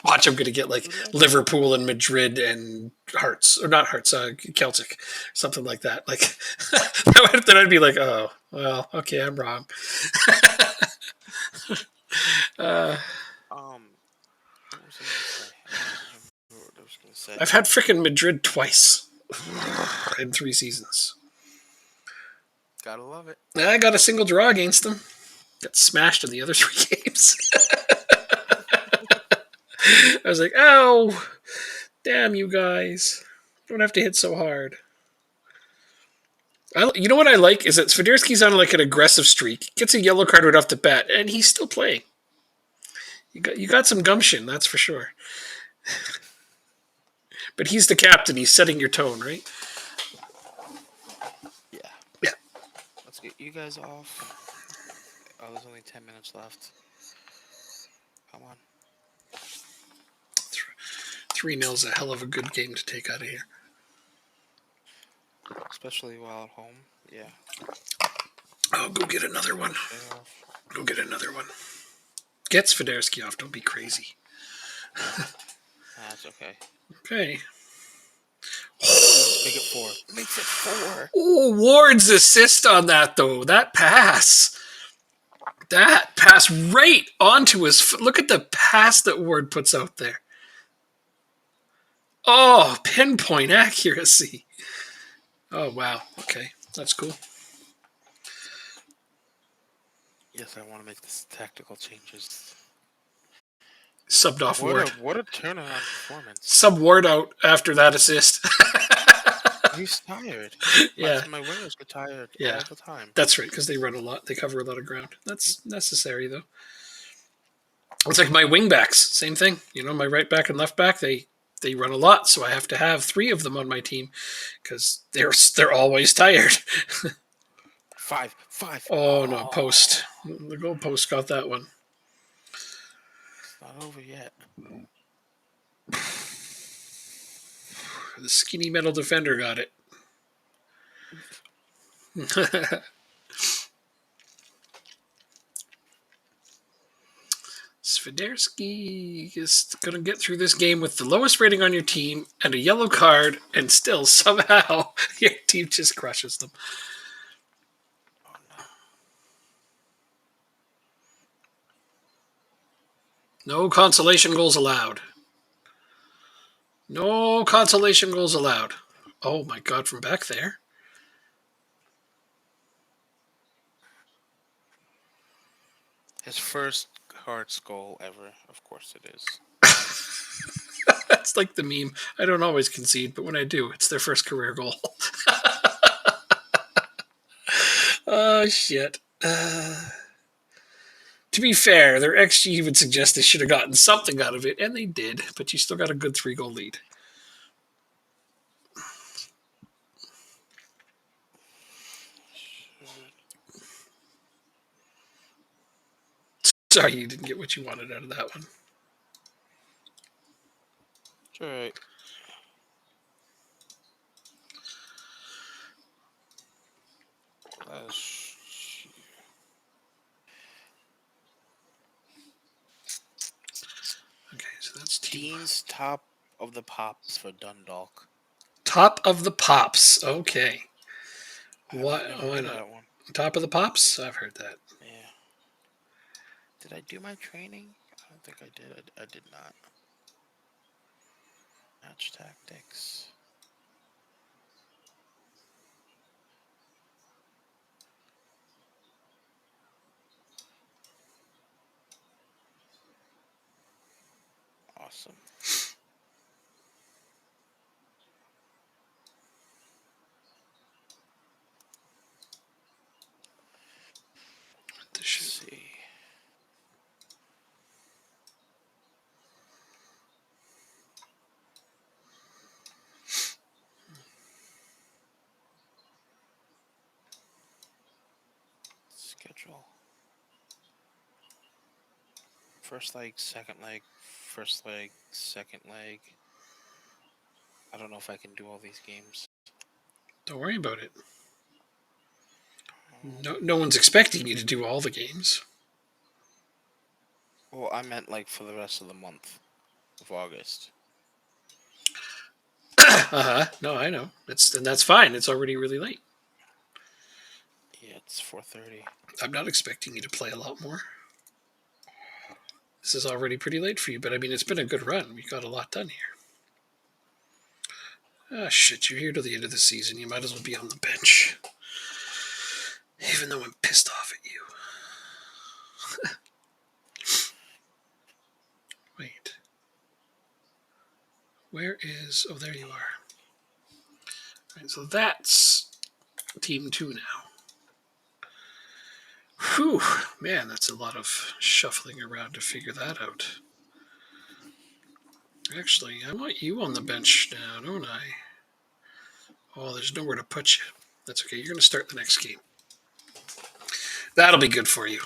Watch, I'm going to get like Liverpool and Madrid and Hearts, or not Hearts, Celtic, something like that. Like then I'd be like, oh, well, okay, I'm wrong. What was I going to say? I don't remember what I was going to say. I've had frickin' Madrid twice in 3 seasons. Gotta love it. I got a single draw against them. Got smashed in the other 3 games. I was like, oh, damn you guys. Don't have to hit so hard. You know what I like is that Swiderski's on like an aggressive streak. Gets a yellow card right off the bat, and he's still playing. You got some gumption, that's for sure. But he's the captain. He's setting your tone, right? Yeah. Yeah. Let's get you guys off. Oh, there's only 10 minutes left. Come on. 3-0's a hell of a good game to take out of here. Especially while at home. Yeah. Oh, go get another one. Go get another one. Get Swiderski off. Don't be crazy. That's okay. Okay. Make it 4. Makes it 4. Oh, Ward's assist on that, though. That pass. That pass right onto his foot. Look at the pass that Ward puts out there. Oh, pinpoint accuracy. Oh, wow. Okay. That's cool. Yes, I want to make this tactical changes. Subbed off Ward. What a turnaround performance. Sub Ward out after that assist. He's tired. Yeah. My wingers get tired Yeah. all the time. That's right, because they run a lot. They cover a lot of ground. That's necessary, though. It's like my wingbacks. Same thing. You know, my right back and left back, they run a lot, so I have to have 3 of them on my team because they're always tired. 5. Oh, no, post. The goal post got that one. It's not over yet. The skinny metal defender got it. Swiderski is going to get through this game with the lowest rating on your team and a yellow card, and still somehow your team just crushes them. Oh, no. No consolation goals allowed. No consolation goals allowed. Oh my God, from back there. His first Hearts goal ever. Of course it is. That's like the meme. I don't always concede, but when I do, it's their first career goal. Oh, shit. To be fair, their XG would suggest they should have gotten something out of it, and they did, but you still got a good 3-goal lead. Sorry you didn't get what you wanted out of that one. It's alright. Okay, so that's team. Dean's top of the pops for Dundalk. Top of the pops. Okay. Why Why not? That one. Top of the pops? I've heard that. Yeah. Did I do my training? I don't think I did. I did not. Match tactics. Awesome. Let's see. First leg, second leg, first leg, second leg. I don't know if I can do all these games. Don't worry about it. No one's expecting you to do all the games. Well, I meant like for the rest of the month of August. No, I know. That's fine. It's already really late. Yeah, it's 4:30. I'm not expecting you to play a lot more. This is already pretty late for you, but I mean, it's been a good run. We got a lot done here. Ah, shit, you're here till the end of the season. You might as well be on the bench. Even though I'm pissed off at you. Wait. Where is... Oh, there you are. All right, so that's Team 2 now. Whew. Man, that's a lot of shuffling around to figure that out. Actually, I want you on the bench now, don't I? Oh, there's nowhere to put you. That's okay. You're going to start the next game. That'll be good for you.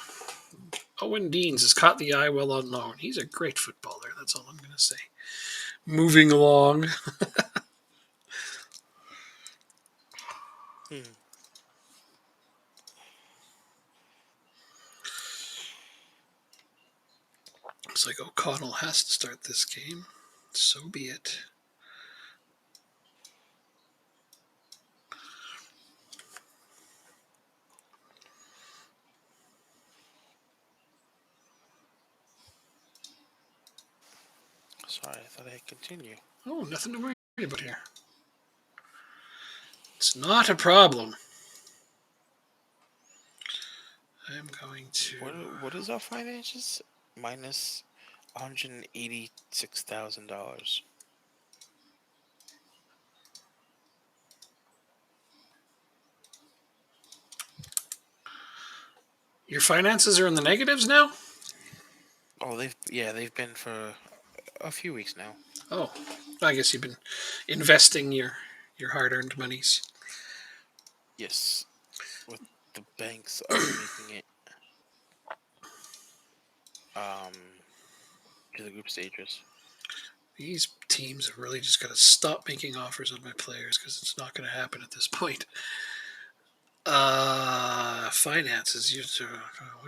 Owen Deans has caught the eye well on loan. He's a great footballer. That's all I'm going to say. Moving along. Looks like O'Connell has to start this game. So be it. Sorry, I thought I'd continue. Oh, nothing to worry about here. It's not a problem. I'm going to... What is our finances? Minus $186,000. Your finances are in the negatives now? Oh, they've been for a few weeks now. Oh, I guess you've been investing your hard-earned monies. Yes, with the banks are making it to the group stages. These teams have really just got to stop making offers on my players because it's not going to happen at this point. Finances.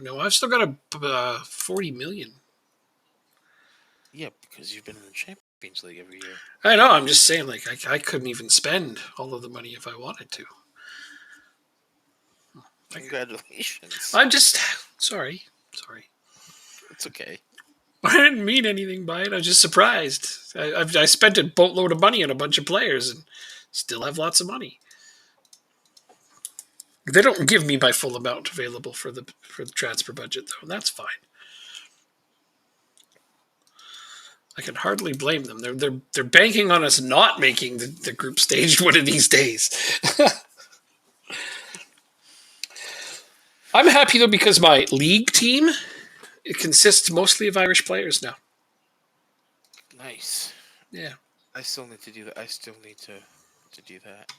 No, I've still got a 40 million. Yeah, because you've been in the Champions League every year. I know. I'm just saying, like, I couldn't even spend all of the money if I wanted to. Congratulations. I'm just sorry. It's okay. I didn't mean anything by it. I was just surprised. I spent a boatload of money on a bunch of players and still have lots of money. They don't give me my full amount available for the transfer budget, though, and that's fine. I can hardly blame them. They're banking on us not making the group stage one of these days. I'm happy though because my league team it consists mostly of Irish players now. Nice. Yeah. I still need to do that. Do that.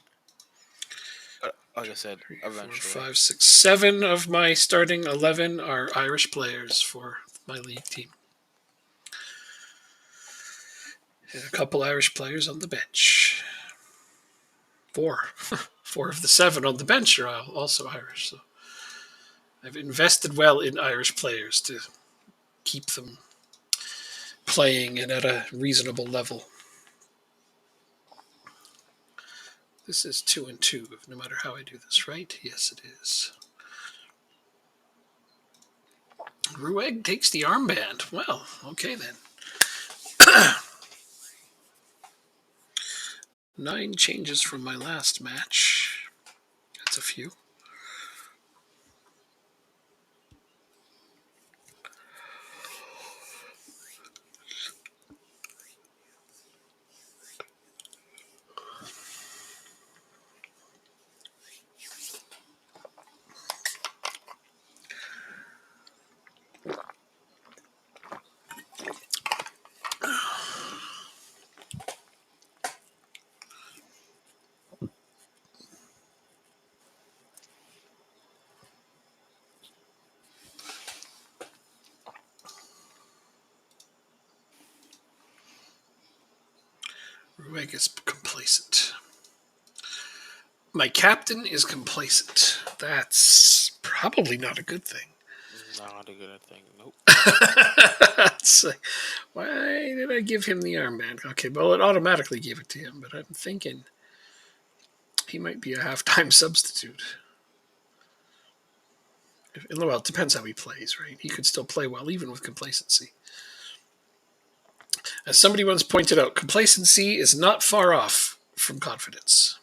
Like I said, 3, eventually. 4, 5, 6, 7 of my starting 11 are Irish players for my league team. And a couple Irish players on the bench. 4. 4 of the 7 on the bench are also Irish. So I've invested well in Irish players to keep them playing and at a reasonable level. This is 2 and 2, no matter how I do this, right? Yes, it is. Rueg takes the armband. Well, okay then. 9 changes from my last match. That's a few. I guess complacent. My captain is complacent. That's probably not a good thing. Not a good thing. Nope. It's like, why did I give him the armband? Okay, well, it automatically gave it to him, but I'm thinking he might be a halftime substitute. Well, it depends how he plays, right? He could still play well, even with complacency. As somebody once pointed out, complacency is not far off from confidence.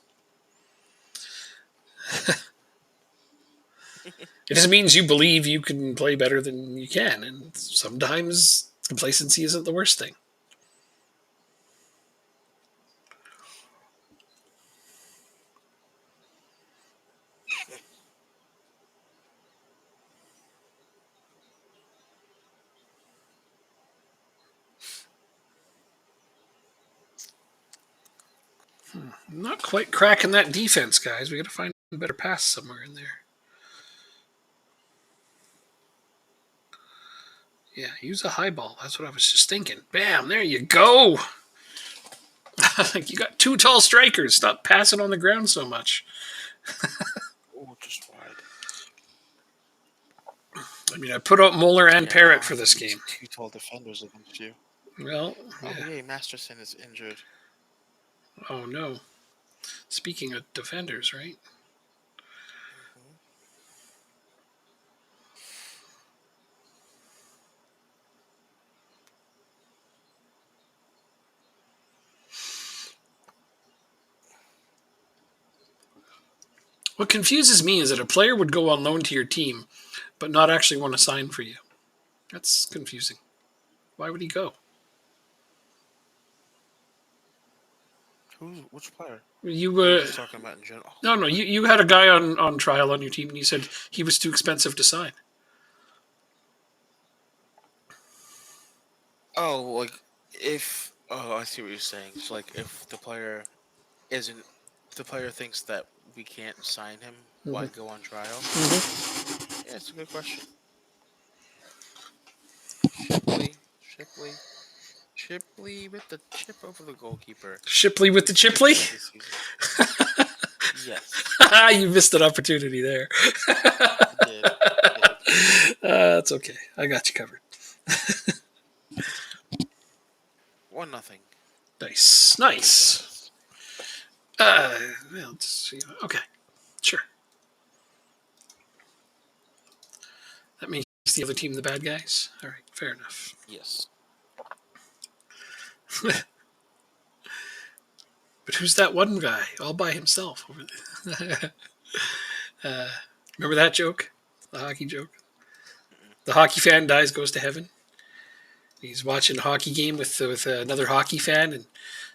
It just means you believe you can play better than you can, and sometimes complacency isn't the worst thing. Not quite cracking that defense, guys. We got to find a better pass somewhere in there. Yeah, use a high ball. That's what I was just thinking. Bam, there you go. You got two tall strikers. Stop passing on the ground so much. Oh, just wide. I mean, I put out Moeller and Parrott for this game. Two tall defenders against you. Well, Oh, yeah. yay, Masterson is injured. Oh, no. Speaking of defenders, right? What confuses me is that a player would go on loan to your team, but not actually want to sign for you. That's confusing. Why would he go? Which player? You We're just talking about in general. No. You had a guy on trial on your team, and you said he was too expensive to sign. Oh, like if I see what you're saying. So like if the player thinks that we can't sign him, why go on trial? Yeah, it's a good question. Shipley with the chip over the goalkeeper. Shipley with the Chipley? Yes. You missed an opportunity there. I did. That's okay. I got you covered. 1-0. Nice. Well, okay. Sure. That makes the other team the bad guys? All right, fair enough. Yes. But who's that one guy all by himself? Remember that joke? The hockey joke? The hockey fan dies, goes to heaven. He's watching a hockey game with another hockey fan, and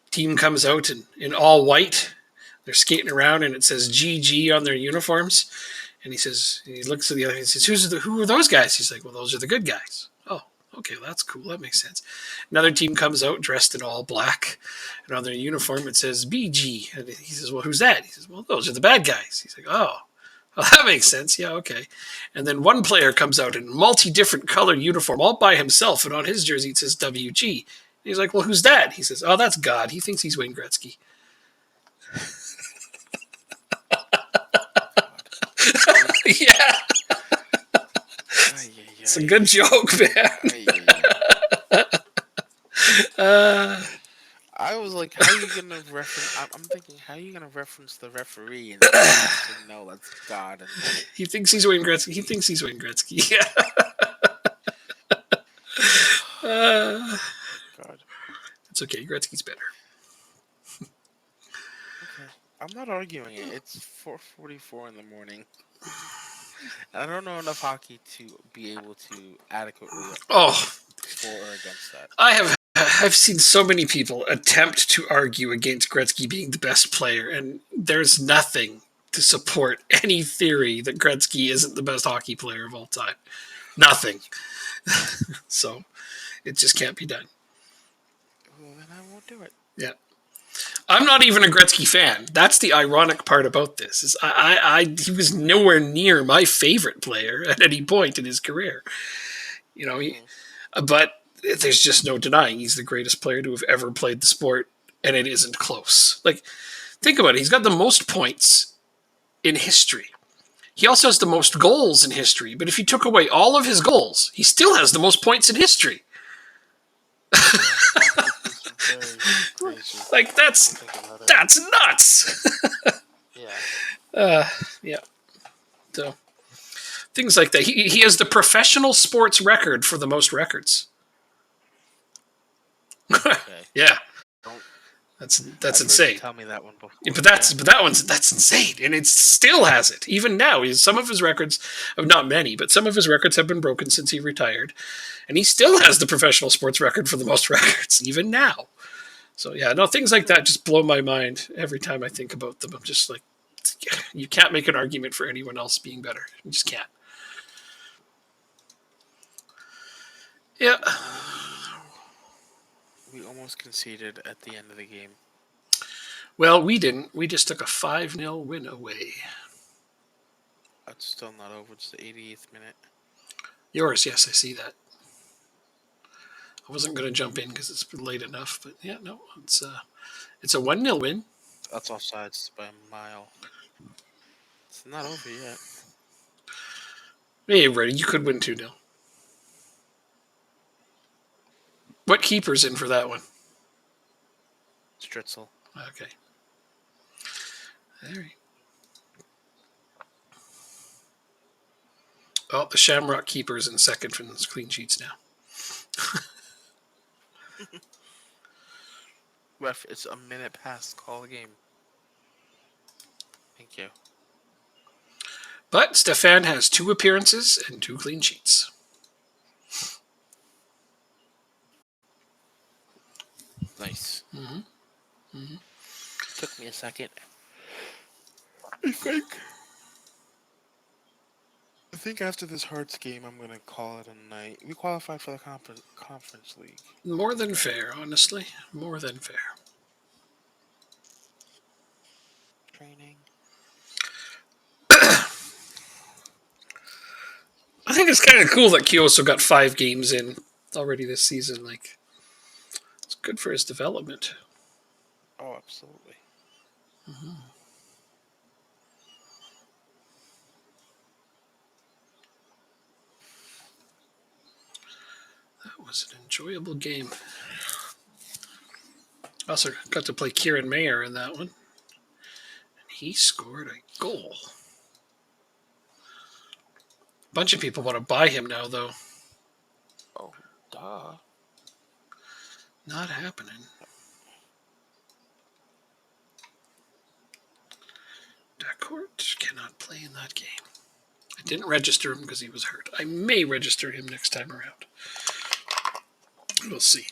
team comes out in all white. They're skating around, and it says GG on their uniforms. And he looks at the other and says, who are those guys? He's like, well, those are the good guys. Oh, okay, well, that's cool. That makes sense. Another team comes out dressed in all black, and on their uniform it says BG. And he says, well, who's that? He says, well, those are the bad guys. He's like, oh, well, that makes sense. Yeah, okay. And then one player comes out in multi-different color uniform all by himself, and on his jersey it says WG. And he's like, well, who's that? He says, oh, that's God. He thinks he's Wayne Gretzky. Yeah. It's a good joke, man. I was like, how are you gonna reference? I'm thinking, how are you gonna reference the referee? And no, that's God. And he thinks he's Wayne Gretzky. He thinks he's Wayne Gretzky. Yeah. God. It's okay. Gretzky's better. Okay. I'm not arguing it. It's 4:44 in the morning. I don't know enough hockey to be able to adequately for or against that. I've seen so many people attempt to argue against Gretzky being the best player, and there's nothing to support any theory that Gretzky isn't the best hockey player of all time. Nothing. So it just can't be done. Well, then I won't do it. Yeah. I'm not even a Gretzky fan. That's the ironic part about this. Is he was nowhere near my favorite player at any point in his career. But there's just no denying he's the greatest player to have ever played the sport and it isn't close. Like, think about it. He's got the most points in history. He also has the most goals in history. But if you took away all of his goals, he still has the most points in history. Like, that's nuts. Yeah. Yeah. So things like that. He has the professional sports record for the most records. Okay. Yeah. Don't- That's I've heard you insane. tell me that one before. Yeah, but that's insane, and it still has it even now. Some of his records, not many, but some of his records have been broken since he retired, and he still has the professional sports record for the most records even now. So yeah, no, things like that just blow my mind every time I think about them. I'm just like, you can't make an argument for anyone else being better. You just can't. Yeah. We almost conceded at the end of the game. Well, we didn't. We just took a 5-0 win away. It's still not over. It's the 88th minute. Yours, yes, I see that. I wasn't going to jump in because it's late enough, but yeah, no, it's a 1-0 win. That's offsides by a mile. It's not over yet. Hey, Brady, you could win 2-0. What keeper's in for that one? Stritzel. Okay. All right. Oh, the Shamrock keeper's in second from those clean sheets now. Ref, it's a minute past. Call the game. Thank you. But Stefan has 2 appearances and 2 clean sheets. Nice. Mm-hmm. Mm-hmm. Took me a second. I think after this Hearts game, I'm gonna call it a night. We qualified for the conference league. More than fair, honestly. More than fair. Training. I think it's kind of cool that Kyoso got 5 games in already this season. Like, it's good for his development. Oh, absolutely. Mm-hmm. That was an enjoyable game. Also got to play Kieran Mayer in that one. And he scored a goal. A bunch of people want to buy him now, though. Oh, duh. Not happening. Dacourt cannot play in that game. I didn't register him because he was hurt. I may register him next time around. We'll see.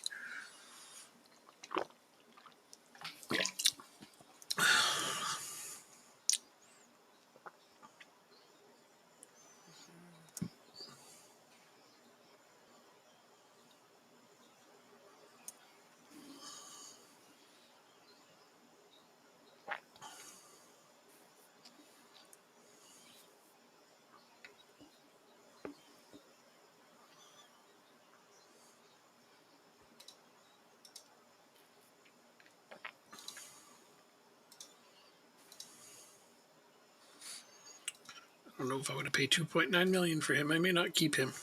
I don't know if I want to pay $2.9 million for him. I may not keep him.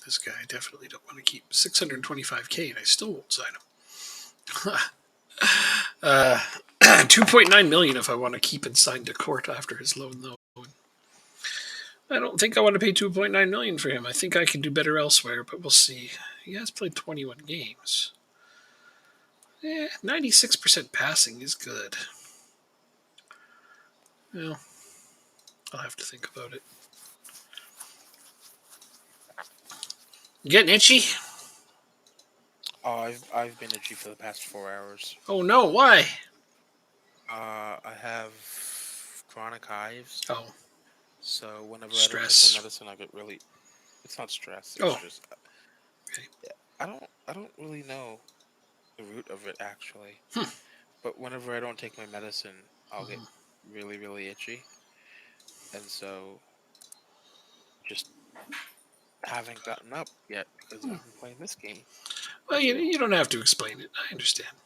This guy I definitely don't want to keep. $625K, and I still won't sign him. $2.9 million if I want to keep and sign Dacourt after his loan, though. I don't think I want to pay $2.9 million for him. I think I can do better elsewhere, but we'll see. He has played 21 games. 96% passing is good. Well, I'll have to think about it. You getting itchy? Oh, I've been itchy for the past 4 hours. Oh no, why? I have chronic hives. Oh. So whenever Stress. I don't take my medicine, I get really. It's not stress. It's just. Okay. I don't really know the root of it actually. Hmm. But whenever I don't take my medicine, I'll get really, really itchy. And so, just haven't gotten up yet because I've been playing this game. Well, you don't have to explain it. I understand.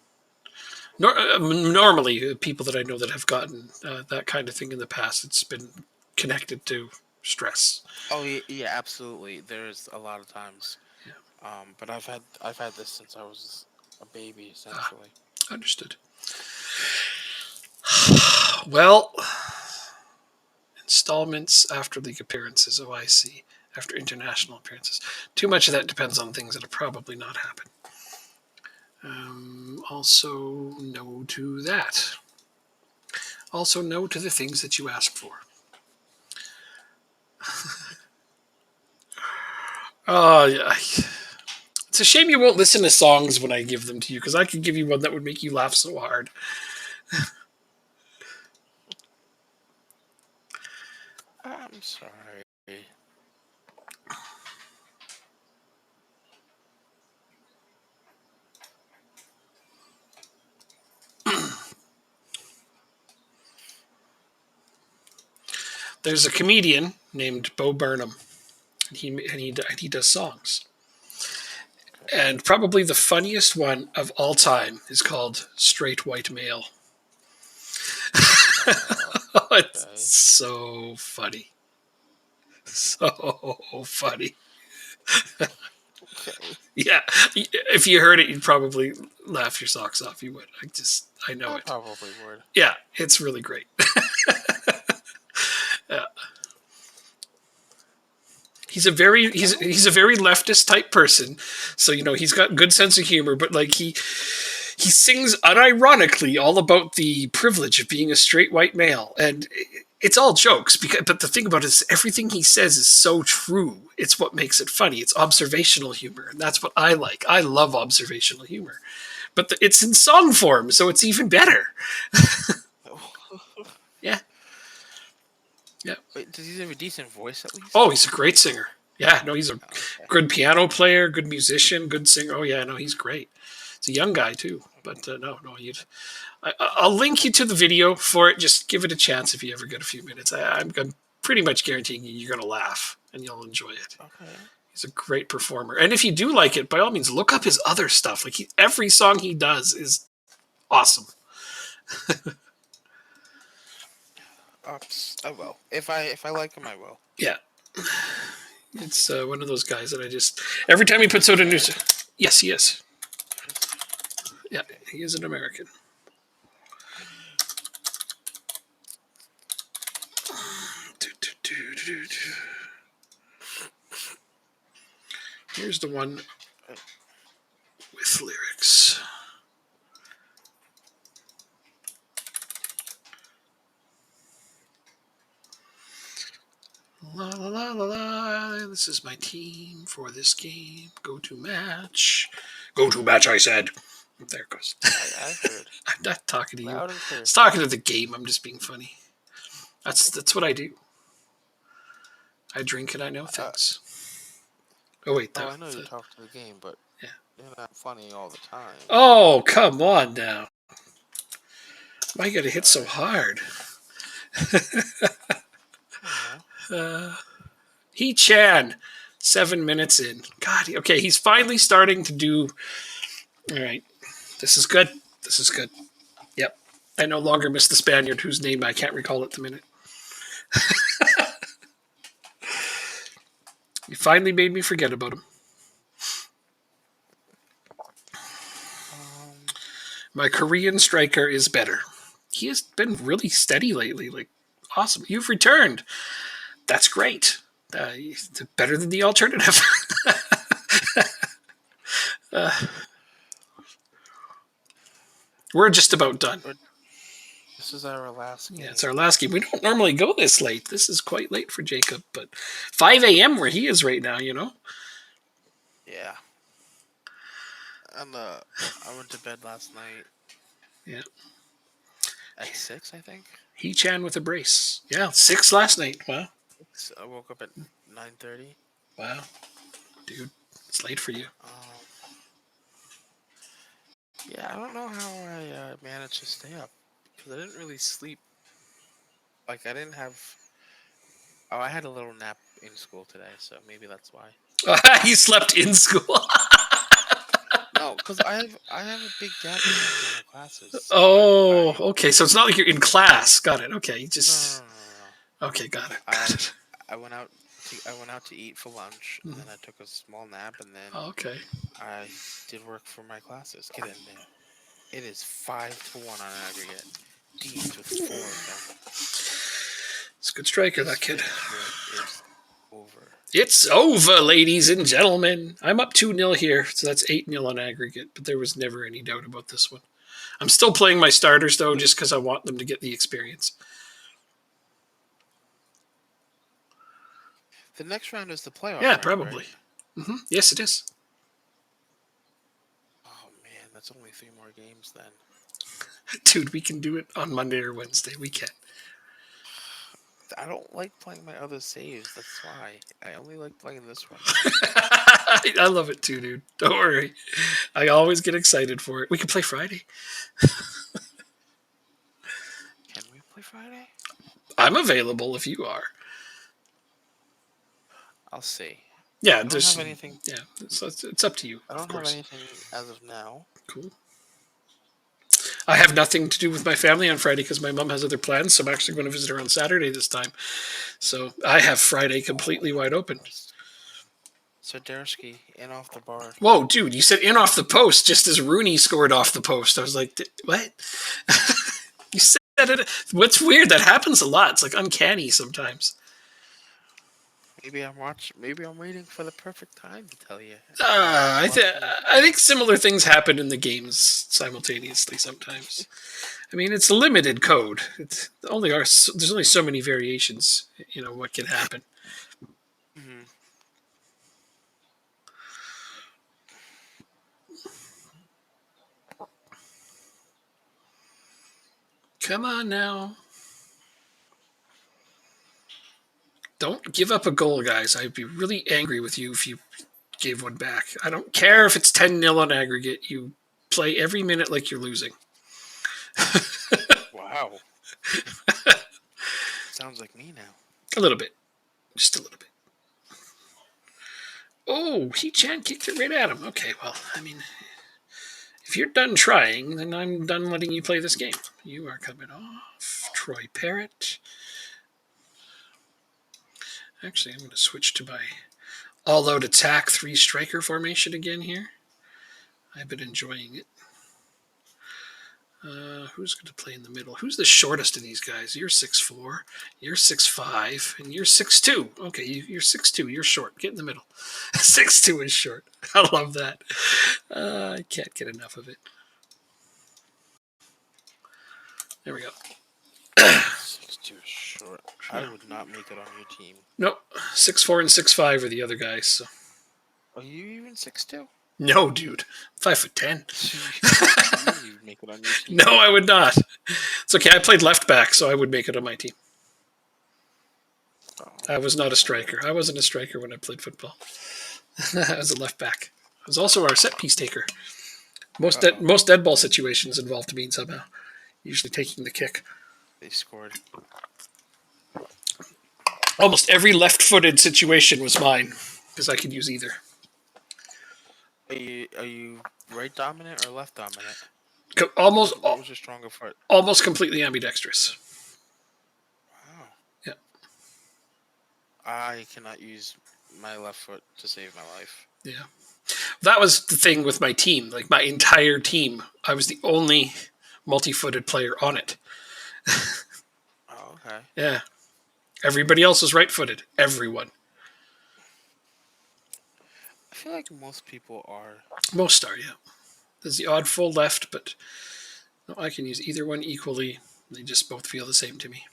Normally, people that I know that have gotten that kind of thing in the past, it's been connected to stress. Oh yeah, absolutely. There's a lot of times. Yeah. But I've had this since I was a baby, essentially. Understood. Well, installments after league appearances. Oh, I see. After international appearances. Too much of that depends on things that have probably not happened. Also, no to that. Also, no to the things that you ask for. Oh, yeah. It's a shame you won't listen to songs when I give them to you, because I could give you one that would make you laugh so hard. I'm sorry. There's a comedian named Bo Burnham, and he does songs. And probably the funniest one of all time is called "Straight White Male." It's Okay. so funny, so funny. Okay. Yeah, if you heard it, you'd probably laugh your socks off. You would. I know I it. probably would. Yeah, it's really great. Yeah. He's a very leftist type person, so he's got good sense of humor. But like he sings unironically all about the privilege of being a straight white male, and it's all jokes. But the thing about it is, everything he says is so true. It's what makes it funny. It's observational humor, and that's what I like. I love observational humor, but it's in song form, so it's even better. Yeah. Yeah. Wait, does he have a decent voice at least? Oh, he's a great singer. Yeah, no, he's a Okay. good piano player, good musician, good singer. Oh yeah, no, he's great. He's a young guy too, but no, I'll link you to the video for it. Just give it a chance if you ever get a few minutes. I'm pretty much guaranteeing you're gonna laugh and you'll enjoy it. Okay. He's a great performer, and if you do like it, by all means, look up his other stuff. Like every song he does is awesome. I will. If I like him, I will. Yeah. It's one of those guys that I just every time he puts out a new. Yes, he is. Yeah, he is an American. Here's the one with lyrics. La la la la la. This is my team for this game. Go to match. Go to match, I said. There it goes. I heard. I'm not talking to you. Loud and clear. It's talking to the game. I'm just being funny. That's what I do. I drink and I know things. Oh wait, I know you talk to the game, but yeah, you're not funny all the time. Oh, come on now. Why you gotta hit so hard? He-Chan, 7 minutes in. God, okay, he's finally starting to do. All right, this is good. This is good. Yep, I no longer miss the Spaniard whose name I can't recall at the minute. You finally made me forget about him. My Korean striker is better. He has been really steady lately. Like, awesome. You've returned. That's great. Better than the alternative. We're just about done. This is our last game. Yeah, it's our last game. We don't normally go this late. This is quite late for Jacob, but 5 a.m. where he is right now, Yeah. And I went to bed last night. Yeah. At 6, I think. He-Chan with a brace. Yeah, 6 last night. Wow. I woke up at 9:30. Wow. Dude, it's late for you. Yeah, I don't know how I managed to stay up. Because I didn't really sleep. Like, I didn't have... Oh, I had a little nap in school today, so maybe that's why. You slept in school? No, because I have a big gap between classes. Oh, I- okay. So it's not like you're in class. Got it. Okay, no, just no, no, no, no. okay. Got it. Got it. I went out. I went out to eat for lunch, and then I took a small nap, and then Okay. I did work for my classes. Get in there. It is 5-1 on aggregate. Deans with 4 of them. It's a good striker, This that kid. fixture is over. It's over, ladies and gentlemen. I'm up 2-0 here, so that's 8-0 on aggregate, but there was never any doubt about this one. I'm still playing my starters, though, just because I want them to get the experience. The next round is the playoff. Yeah, round, probably. Right? Yes, it is. Oh man, that's only 3 more games then. Dude, we can do it on Monday or Wednesday. We can. I don't like playing my other saves. That's why I only like playing this one. I love it too, dude. Don't worry. I always get excited for it. We can play Friday. Can we play Friday? I'm available if you are. I'll see. Yeah, I don't have anything. Yeah, so it's up to you. I of don't have course. anything as of now. Cool. I have nothing to do with my family on Friday because my mom has other plans. So I'm actually going to visit her on Saturday this time. So I have Friday completely wide open. Swiderski in off the bar. Whoa, dude! You said in off the post just as Rooney scored off the post. I was like, what? You said it. What's weird? That happens a lot. It's like uncanny sometimes. Maybe I'm waiting for the perfect time to tell you. I think similar things happen in the games simultaneously sometimes. I mean, it's a limited code. There's only so many variations. What can happen. Mm-hmm. Come on now. Don't give up a goal, guys. I'd be really angry with you if you gave one back. I don't care if it's 10-0 on aggregate. You play every minute like you're losing. Wow. Sounds like me now. A little bit. Just a little bit. Oh, He-Chan kicked it right at him. Okay, well, I mean, if you're done trying, then I'm done letting you play this game. You are coming off. Troy Parrott. Actually, I'm going to switch to my all-out attack 3-striker formation again here. I've been enjoying it. Who's going to play in the middle? Who's the shortest of these guys? You're 6'4", you're 6'5", and you're 6'2". Okay, you're 6'2". You're short. Get in the middle. 6'2" is short. I love that. I can't get enough of it. There we go. 6'2" is short. I would not make it on your team. Nope. 6'4" and 6'5" are the other guys. So. Are you even 6'2"? No, dude. 5'10". You'd make it on your team. No, I would not. It's okay. I played left back, so I would make it on my team. Oh. I was not a striker. I wasn't a striker when I played football. I was a left back. I was also our set piece taker. Most dead ball situations involved me somehow. Usually taking the kick. They scored. Almost every left-footed situation was mine because I could use either. Are you right dominant or left dominant? Almost. What was your stronger foot? Almost completely ambidextrous. Wow. Yeah. I cannot use my left foot to save my life. Yeah. That was the thing with my team. Like my entire team, I was the only multi-footed player on it. Oh, okay. Yeah. Everybody else was right-footed. Everyone. I feel like most people are. Most are, yeah. There's the odd full left, but no, I can use either one equally. They just both feel the same to me.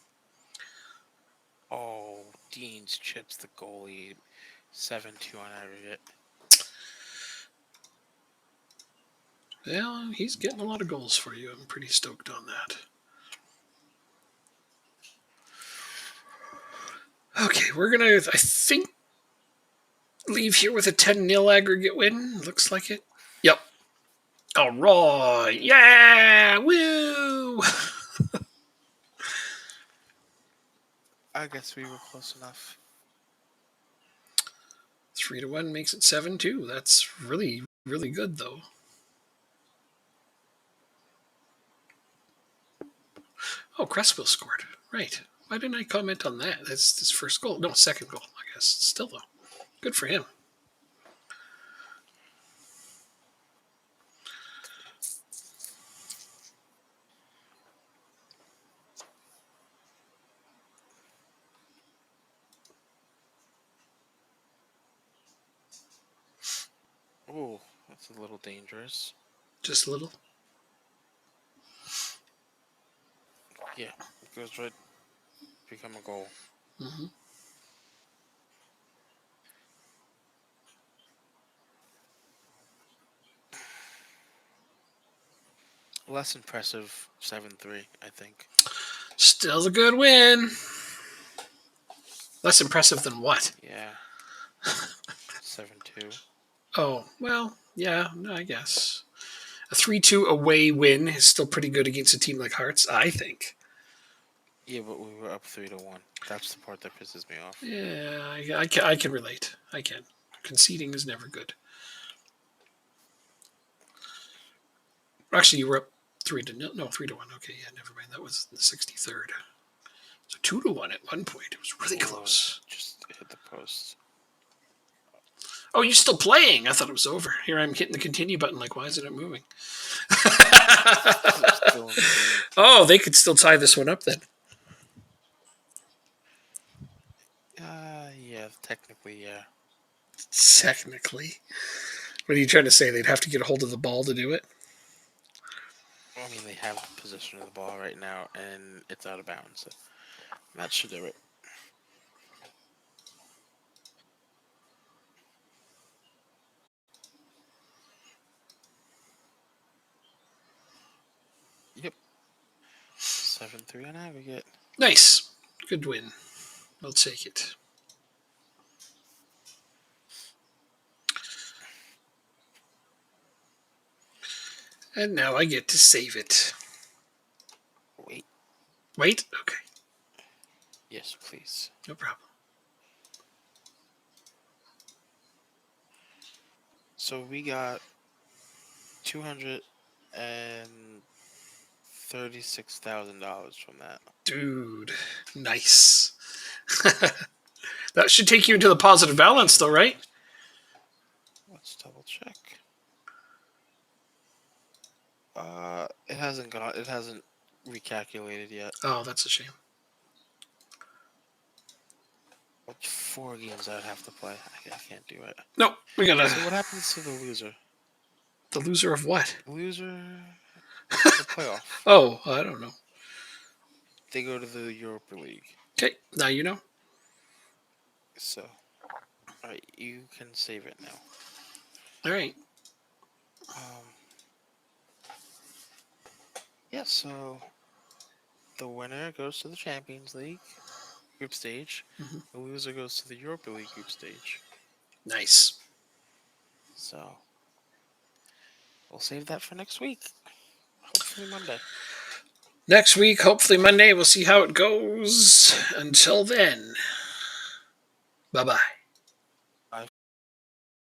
Oh, Deans chips the goalie 7-2 on aggregate. Well, he's getting a lot of goals for you. I'm pretty stoked on that. Okay, we're going to, I think, leave here with a 10-0 aggregate win. Looks like it. Yep. All right. Yeah! Woo! I guess we were close enough. 3-1 makes it 7-2. That's really, really good, though. Oh, Cresswell scored. Right. Why didn't I comment on that? That's his first goal. No, second goal, I guess. Still, though. Good for him. Oh, that's a little dangerous. Just a little. Yeah, it goes right. Become a goal. Mm-hmm. Less impressive 7-3, I think. Still a good win. Less impressive than what? Yeah. 7-2. Oh, well, yeah, I guess. A 3-2 away win is still pretty good against a team like Hearts, I think. Yeah, but we were up 3-1. That's the part that pisses me off. Yeah, I can relate. I can. Conceding is never good. Actually, you were up 3-0. No, 3-1. Okay, yeah, never mind. That was the 63rd. So 2-1 at one point. It was really close. Just hit the post. Oh, you're still playing? I thought it was over. Here I'm hitting the continue button. Like, why isn't it moving? Still in the game. Oh, they could still tie this one up then. Yeah, technically, yeah. Technically. What are you trying to say? They'd have to get a hold of the ball to do it? I mean, they have the position of the ball right now, and it's out of bounds. So that should do it. Yep. 7-3 on aggregate. Nice. Good win. I'll take it. And now I get to save it. Wait. Wait? Okay. Yes, please. No problem. So we got $236,000 from that. Dude. Nice. That should take you into the positive balance, though, right? Let's double check. It hasn't recalculated yet. Oh, that's a shame. 4 games I'd have to play. I can't do it. No, we gotta. So what happens to the loser? The loser of what? The loser, the playoff. Oh, I don't know. They go to the Europa League. Okay, now you know. So, alright, you can save it now. All right. Yeah, so the winner goes to the Champions League group stage. Mhm. The loser goes to the Europa League group stage. Nice. So, we'll save that for next week. Hopefully Monday. Next week, hopefully Monday, we'll see how it goes. Until then, bye-bye.